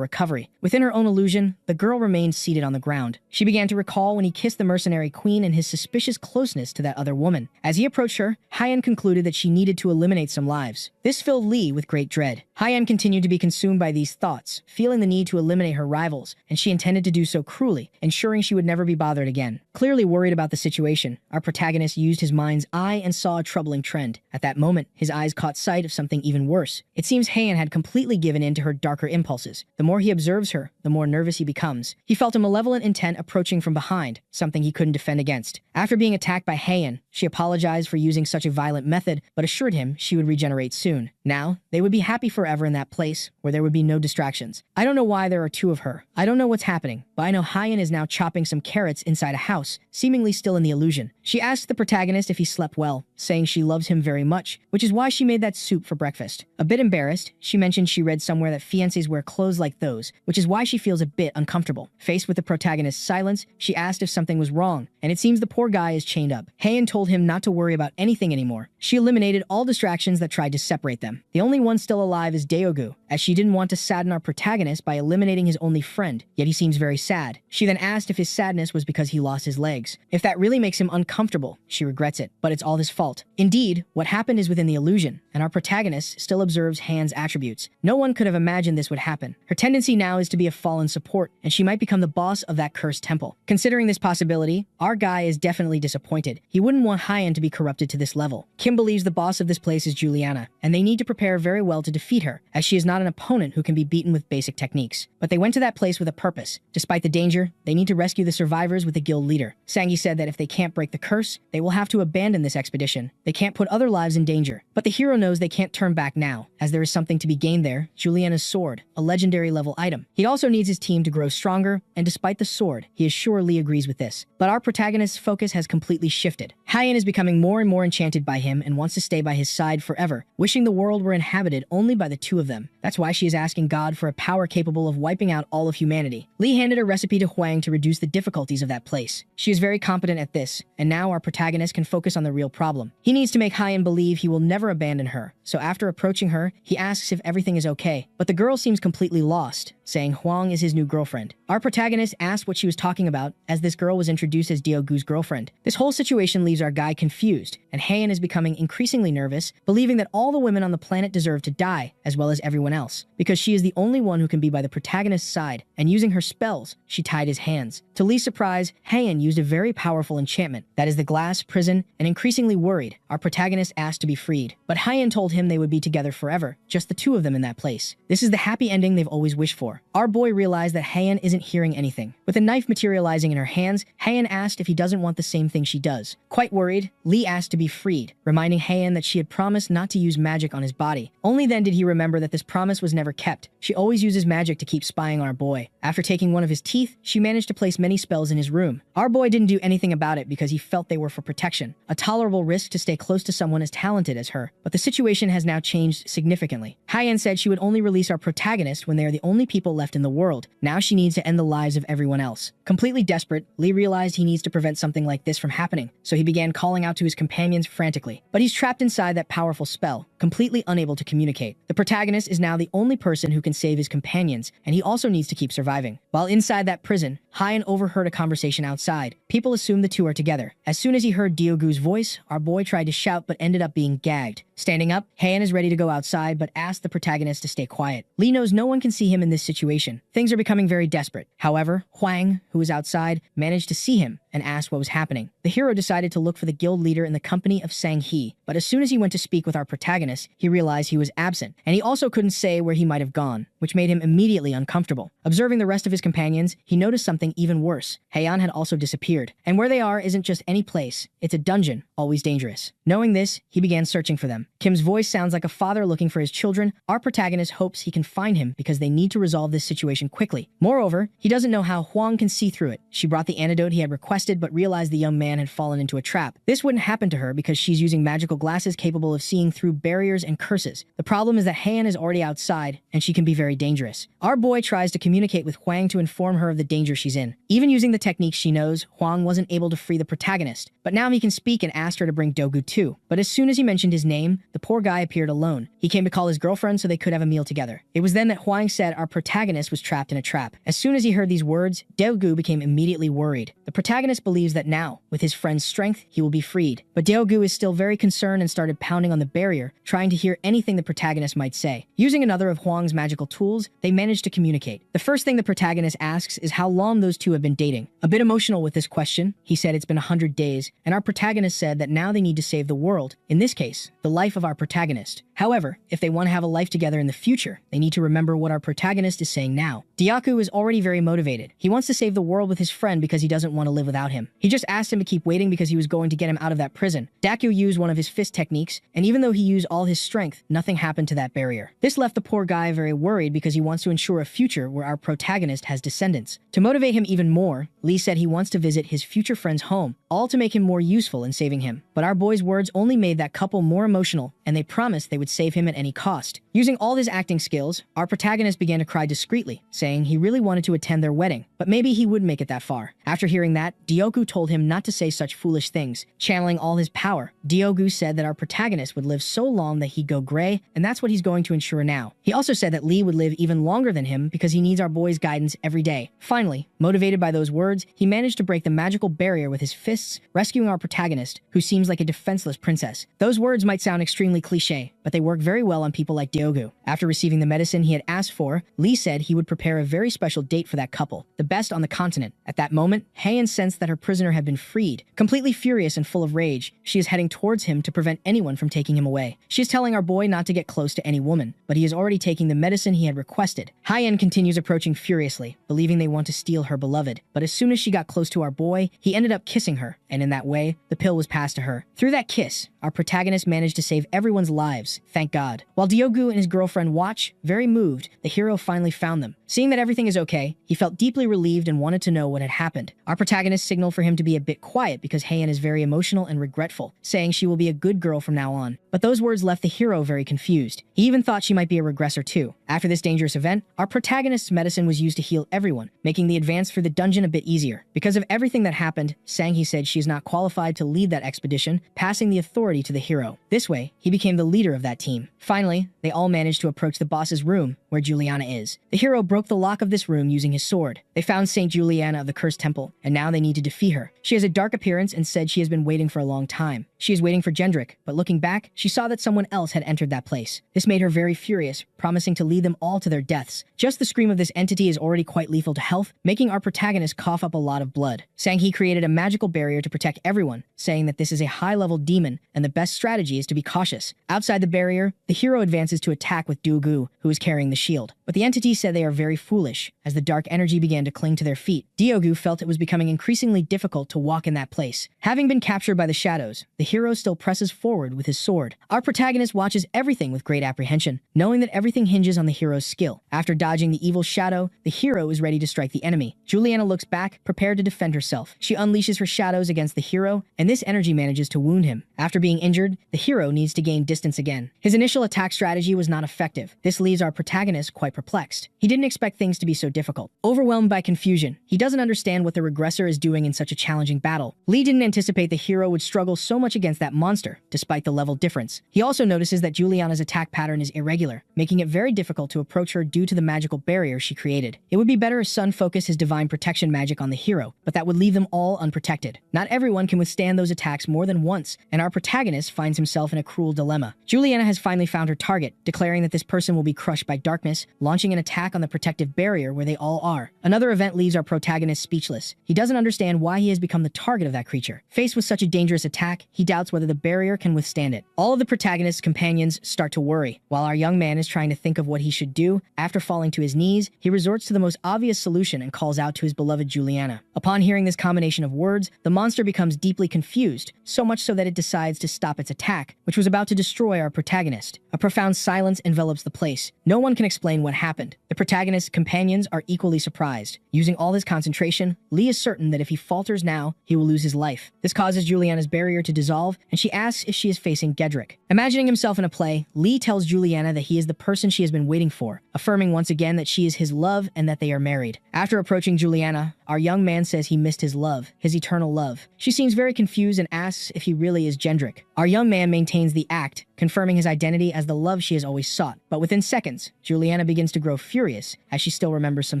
recovery. Within her own illusion, the girl remained seated on the ground. She began to recall when he kissed the mercenary queen and his suspicious closeness to that other woman. As he approached her, Hyeon concluded that she needed to eliminate some lives. This filled Lee with great dread. Hyeon continued to be consumed by these thoughts, feeling the need to eliminate her rivals, and she intended to do so cruelly, ensuring she would never be bothered again. Clearly worried about the situation, our protagonist used his mind's eye and saw a troubling trend. At that moment, his eyes caught sight of something even worse. It seems Hyeon had completely given in to her darker impulses. The more he observes her, the more nervous he becomes. He felt a malevolent intent approaching from behind, something he couldn't defend against. After being attacked by Hyeon, she apologized for using such a violent method, but assured him she would regenerate soon. Now, they would be happy forever in that place, where there would be no distractions. I don't know why there are two of her. I don't know what's happening, but I know Hyeon is now chopping some carrots inside a house, seemingly still in the illusion. She asked the protagonist if he slept well, saying she loves him very much, which is why she made that soup for breakfast. A bit embarrassed, she mentioned she read somewhere that fiancés wear clothes like those, which is why she feels a bit uncomfortable. Faced with the protagonist's silence, she asked if something was wrong, and it seems the poor guy is chained up. Hyeon told him not to worry about anything anymore. She eliminated all distractions that tried to separate them. The only one still alive is Daeogu, as she didn't want to sadden our protagonist by eliminating his only friend, yet he seems very sad. She then asked if his sadness was because he lost his legs. If that really makes him uncomfortable, she regrets it, but it's all his fault. Indeed, what happened is within the illusion, and our protagonist still observes Han's attributes. No one could have imagined this would happen. Her tendency now is to be a fallen support, and she might become the boss of that cursed temple. Considering this possibility, our guy is definitely disappointed. He wouldn't want Hyeon to be corrupted to this level. Kim believes the boss of this place is Juliana, and they need to prepare very well to defeat her, as she is not an opponent who can be beaten with basic techniques. But they went to that place with a purpose. Despite the danger, they need to rescue the survivors with the guild leader. Sangi said that if they can't break the curse, they will have to abandon this expedition. They can't put other lives in danger. But the hero knows they can't turn back now, as there is something to be gained there, Juliana's sword, a legendary level item. He also needs his team to grow stronger, and despite the sword, he is sure Lee agrees with this. But our protagonist's focus has completely shifted. Hyen is becoming more and more enchanted by him and wants to stay by his side forever, wishing the world were inhabited only by the two of them. That's why she is asking God for a power capable of wiping out all of humanity. Lee handed a recipe to Hwang to reduce the difficulties of that place. She is very competent at this, and now our protagonist can focus on the real problem. He needs to make Hyen believe he will never abandon her, so after approaching her, he asks if everything is okay, but the girl seems completely lost, saying Hwang is his new girlfriend. Our protagonist asked what she was talking about, as this girl was introduced as Diogu's girlfriend. This whole situation leaves our guy confused, and Hyen is becoming increasingly nervous, believing that all the women on the planet deserve to die, as well as everyone else, because she is the only one who can be by the protagonist's side, and using her spells, she tied his hands. To Lee's surprise, Hyen used a very powerful enchantment, that is the glass prison, and increasingly worried, our protagonist asked to be freed. But Hyen told him they would be together forever, just the two of them in that place. This is the happy ending they've always wished for. Our boy realized that Hyen isn't hearing anything. With a knife materializing in her hands, Hyen asked if he doesn't want the same thing she does. Quite worried, Lee asked to be freed, reminding Hyen that she had promised not to use magic on his body. Only then did he remember that this promise was never kept. She always uses magic to keep spying on our boy. After taking one of his teeth, she managed to place many spells in his room. Our boy didn't do anything about it because he felt they were for protection, a tolerable risk to stay close to someone as talented as her. But the situation has now changed significantly. Hyen said she would only release our protagonist when they are the only people left in the world. Now she needs to end the lives of everyone else. Completely desperate, Lee realized he needs to prevent something like this from happening, so he began calling out to his companions frantically. But he's trapped inside that powerful spell, completely unable to communicate. The protagonist is now the only person who can save his companions, and he also needs to keep surviving. While inside that prison, Hyen overheard a conversation outside. People assume the two are together. As soon as he heard Diogu's voice, our boy tried to shout but ended up being gagged. Standing up, Hyen is ready to go outside but asked the protagonist to stay quiet. Lee knows no one can see him in this situation. Things are becoming very desperate. However, Hwang, who was outside, managed to see him and asked what was happening. The hero decided to look for the guild leader in the company of Sang-hee, but as soon as he went to speak with our protagonist, he realized he was absent, and he also couldn't say where he might have gone, which made him immediately uncomfortable. Observing the rest of his companions, he noticed something even worse. Haeyeon had also disappeared, and where they are isn't just any place, it's a dungeon, always dangerous. Knowing this, he began searching for them. Kim's voice sounds like a father looking for his children. Our protagonist hopes he can find him because they need to resolve this situation quickly. Moreover, he doesn't know how Hwang can see through it. She brought the antidote he had requested but realized the young man had fallen into a trap. This wouldn't happen to her because she's using magical glasses capable of seeing through barriers and curses. The problem is that Hyen is already outside and she can be very dangerous. Our boy tries to communicate with Hwang to inform her of the danger she's in. Even using the techniques she knows, Hwang wasn't able to free the protagonist, but now he can speak and asked her to bring Dogu too. But as soon as he mentioned his name, the poor guy appeared alone. He came to call his girlfriend so they could have a meal together. It was then that Hwang said our protagonist was trapped in a trap. As soon as he heard these words, Dogu became immediately worried. The protagonist believes that now, with his friend's strength, he will be freed. But Dogu is still very concerned and started pounding on the barrier, trying to hear anything the protagonist might say. Using another of Hwang's magical tools, they managed to communicate. The first thing the protagonist asks is how long those two have been dating. A bit emotional with this question, he said it's been 100 days, and our protagonist said that now they need to save the world. In this case, the life of our protagonist. However, if they want to have a life together in the future, they need to remember what our protagonist is saying now. Dyaku is already very motivated. He wants to save the world with his friend because he doesn't want to live without him. He just asked him to keep waiting because he was going to get him out of that prison. Dakyu used one of his fist techniques, and even though he used all his strength, nothing happened to that barrier. This left the poor guy very worried because he wants to ensure a future where our protagonist has descendants. To motivate him even more, Lee said he wants to visit his future friend's home, all to make him more useful in saving him. But our boy's words only made that couple more emotional, and they promised they would save him at any cost. Using all his acting skills, our protagonist began to cry discreetly, saying he really wanted to attend their wedding, but maybe he wouldn't make it that far. After hearing that, Diogu told him not to say such foolish things. Channeling all his power, Diogu said that our protagonist would live so long that he'd go gray, and that's what he's going to ensure now. He also said that Lee would live even longer than him because he needs our boy's guidance every day. Finally, motivated by those words, he managed to break the magical barrier with his fists, rescuing our protagonist, who seems like a defenseless princess. Those words might sound extremely cliche, but they work very well on people like Diogu. After receiving the medicine he had asked for, Lee said he would prepare a very special date for that couple, the best on the continent. At that moment, Haeyeon sensed that her prisoner had been freed. Completely furious and full of rage, she is heading towards him to prevent anyone from taking him away. She is telling our boy not to get close to any woman, but he is already taking the medicine he had requested. Haeyeon continues approaching furiously, believing they want to steal her beloved. But as soon as she got close to our boy, he ended up kissing her, and in that way, the pill was passed to her. Through that kiss, our protagonist managed to save everyone's lives, thank God. While Diogu and his girlfriend watch, very moved, the hero finally found them. Seeing that everything is okay, he felt deeply relieved and wanted to know what had happened. Our protagonist signaled for him to be a bit quiet because Heian is very emotional and regretful, saying she will be a good girl from now on. But those words left the hero very confused. He even thought she might be a regressor too. After this dangerous event, our protagonist's medicine was used to heal everyone, making the advance through the dungeon a bit easier. Because of everything that happened, Sanghi said she is not qualified to lead that expedition, passing the authority to the hero. This way, he became the leader of that team. Finally, they all managed to approach the boss's room, where Juliana is. The hero broke the lock of this room using his sword. They found Saint Juliana of the Cursed Temple, and now they need to defeat her. She has a dark appearance and said she has been waiting for a long time. She is waiting for Gendrick, but looking back, she saw that someone else had entered that place. This made her very furious, promising to lead them all to their deaths. Just the scream of this entity is already quite lethal to health, making our protagonist cough up a lot of blood. Sanghi created a magical barrier to protect everyone, saying that this is a high-level demon, and the best strategy is to be cautious. Outside the barrier, the hero advances to attack with Dugu, who is carrying the shield. But the entity said they are very foolish. As the dark energy began to cling to their feet, Diogu felt it was becoming increasingly difficult to walk in that place. Having been captured by the shadows, the hero still presses forward with his sword. Our protagonist watches everything with great apprehension, knowing that everything hinges on the hero's skill. After dodging the evil shadow, the hero is ready to strike the enemy. Juliana looks back, prepared to defend herself. She unleashes her shadows against the hero, and this energy manages to wound him. After being injured, the hero needs to gain distance again. His initial attack strategy was not effective. This leaves our protagonist quite perplexed. He didn't expect things to be so difficult. Overwhelmed by confusion, he doesn't understand what the regressor is doing in such a challenging battle. Lee didn't anticipate the hero would struggle so much against that monster, despite the level difference. He also notices that Juliana's attack pattern is irregular, making it very difficult to approach her due to the magical barrier she created. It would be better if Sun focused his divine protection magic on the hero, but that would leave them all unprotected. Not everyone can withstand those attacks more than once, and our protagonist finds himself in a cruel dilemma. Juliana has finally found her target, declaring that this person will be crushed by darkness, launching an attack on the protective barrier where they all are. Another event leaves our protagonist speechless. He doesn't understand why he has become the target of that creature. Faced with such a dangerous attack, he doubts whether the barrier can withstand it. All of the protagonist's companions start to worry. While our young man is trying to think of what he should do, after falling to his knees, he resorts to the most obvious solution and calls out to his beloved Juliana. Upon hearing this combination of words, the monster becomes deeply confused, so much so that it decides to stop its attack, which was about to destroy our protagonist. A profound silence envelops the place. No one can explain what happened. The protagonist's companions are equally surprised. Using all his concentration, Lee is certain that if he falters now, he will lose his life. This causes Juliana's barrier to dissolve, and she asks if she is facing Gedrick. Imagining himself in a play, Lee tells Juliana that he is the person she has been waiting for, affirming once again that she is his love and that they are married. After approaching Juliana, our young man says he missed his love, his eternal love. She seems very confused and asks if he really is Gendrick. Our young man maintains the act, confirming his identity as the love she has always sought. But within seconds, Juliana begins to grow furious as she still remembers some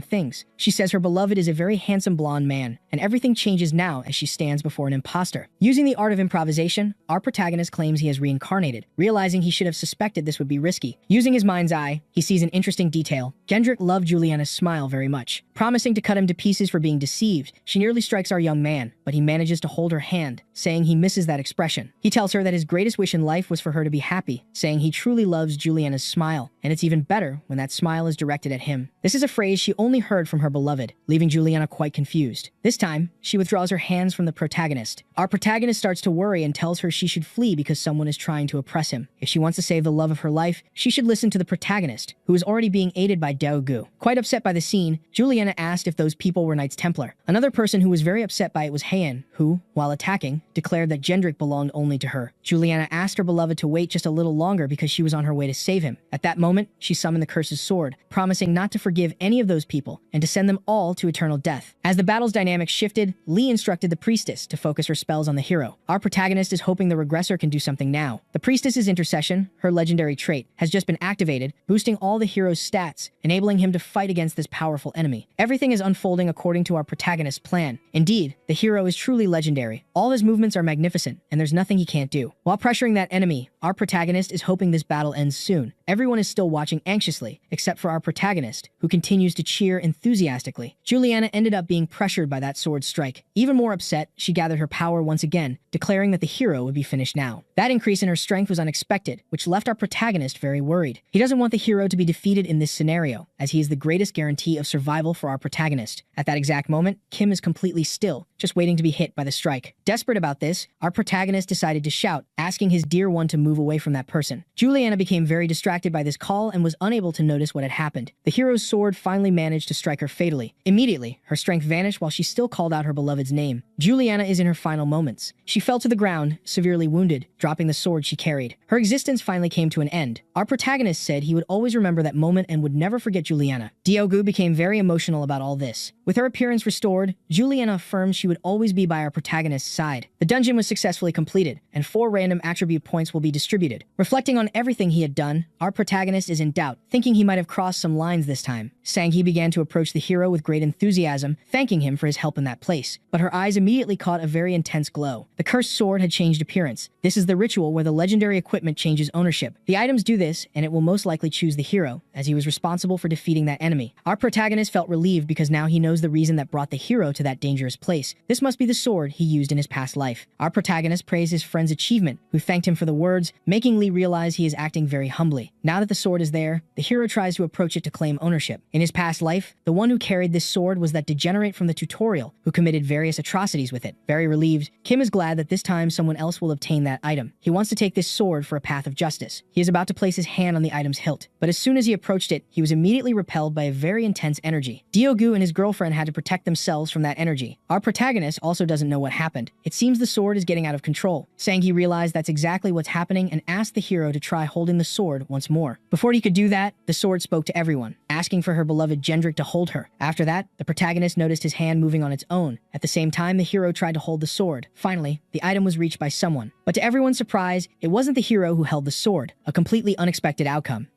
things. She says her beloved is a very handsome blonde man, and everything changes now as she stands before an imposter. Using the art of improvisation, our protagonist claims he has reincarnated, realizing he should have suspected this would be risky. Using his mind's eye, he sees an interesting detail. Gendrick loved Juliana's smile very much. Promising to cut him to pieces for being deceived, she nearly strikes our young man, but he manages to hold her hand, saying he misses that expression. He tells her that his greatest wish in life was for her to be happy, saying he truly loves Juliana's smile, and it's even better when that smile is directed at him. This is a phrase she only heard from her beloved, leaving Juliana quite confused. This time, she withdraws her hands from the protagonist. Our protagonist starts to worry and tells her she should flee because someone is trying to oppress him. If she wants to save the love of her life, she should listen to the protagonist, who is already being aided by Daogu. Quite upset by the scene, Juliana asked if those people were Knights Templar. Another person who was very upset by it was Heian, who, while attacking, declared that Gendrick belonged only to her. Juliana asked her beloved to wait just a little longer because she was on her way to save him. At that moment, she summoned the curse's sword, promising not to forgive any of those people and to send them all to eternal death. As the battle's dynamics shifted, Lee instructed the priestess to focus her spells on the hero. Our protagonist is hoping the regressor can do something now. The priestess's intercession, her legendary trait, has just been activated, boosting all the hero's stats, enabling him to fight against this powerful enemy. Everything is unfolding according to our protagonist's plan. Indeed, the hero is truly legendary. All his movements are magnificent, and there's nothing he can't do. While pressuring that enemy, our protagonist is hoping this battle ends soon. Everyone is still watching anxiously, except for our protagonist, who continues to cheer enthusiastically. Juliana ended up being pressured by that sword strike. Even more upset, she gathered her power once again, declaring that the hero would be finished now. That increase in her strength was unexpected, which left our protagonist very worried. He doesn't want the hero to be defeated in this scenario, as he is the greatest guarantee of survival for our protagonist. At that exact moment, Kim is completely still, just waiting to be hit by the strike. Desperate about this, our protagonist decided to shout, asking his dear one to move away from that person. Juliana became very distracted distracted by this call and was unable to notice what had happened. The hero's sword finally managed to strike her fatally. Immediately, her strength vanished while she still called out her beloved's name. Juliana is in her final moments. She fell to the ground, severely wounded, dropping the sword she carried. Her existence finally came to an end. Our protagonist said he would always remember that moment and would never forget Juliana. Diogu became very emotional about all this. With her appearance restored, Juliana affirmed she would always be by our protagonist's side. The dungeon was successfully completed, and 4 random attribute points will be distributed. Reflecting on everything he had done, our protagonist is in doubt, thinking he might have crossed some lines this time. Sanghi began to approach the hero with great enthusiasm, thanking him for his help in that place. But her eyes immediately caught a very intense glow. The cursed sword had changed appearance. This is the ritual where the legendary equipment changes ownership. The items do this, and it will most likely choose the hero, as he was responsible for defeating that enemy. Our protagonist felt relieved because now he knows the reason that brought the hero to that dangerous place. This must be the sword he used in his past life. Our protagonist praised his friend's achievement, who thanked him for the words, making Lee realize he is acting very humbly. Now that the sword is there, the hero tries to approach it to claim ownership. In his past life, the one who carried this sword was that degenerate from the tutorial, who committed various atrocities with it. Very relieved, Kim is glad that this time someone else will obtain that item. He wants to take this sword for a path of justice. He is about to place his hand on the item's hilt, but as soon as he approached it, he was immediately repelled by a very intense energy. Diogu and his girlfriend had to protect themselves from that energy. Our protagonist also doesn't know what happened. It seems the sword is getting out of control. Sanghi realized that's exactly what's happening and asked the hero to try holding the sword once more. Before he could do that, the sword spoke to everyone, asking for her beloved Gendrick to hold her. After that, the protagonist noticed his hand moving on its own. At the same time, the hero tried to hold the sword. Finally, the item was reached by someone. But to everyone's surprise, it wasn't the hero who held the sword, a completely unexpected outcome.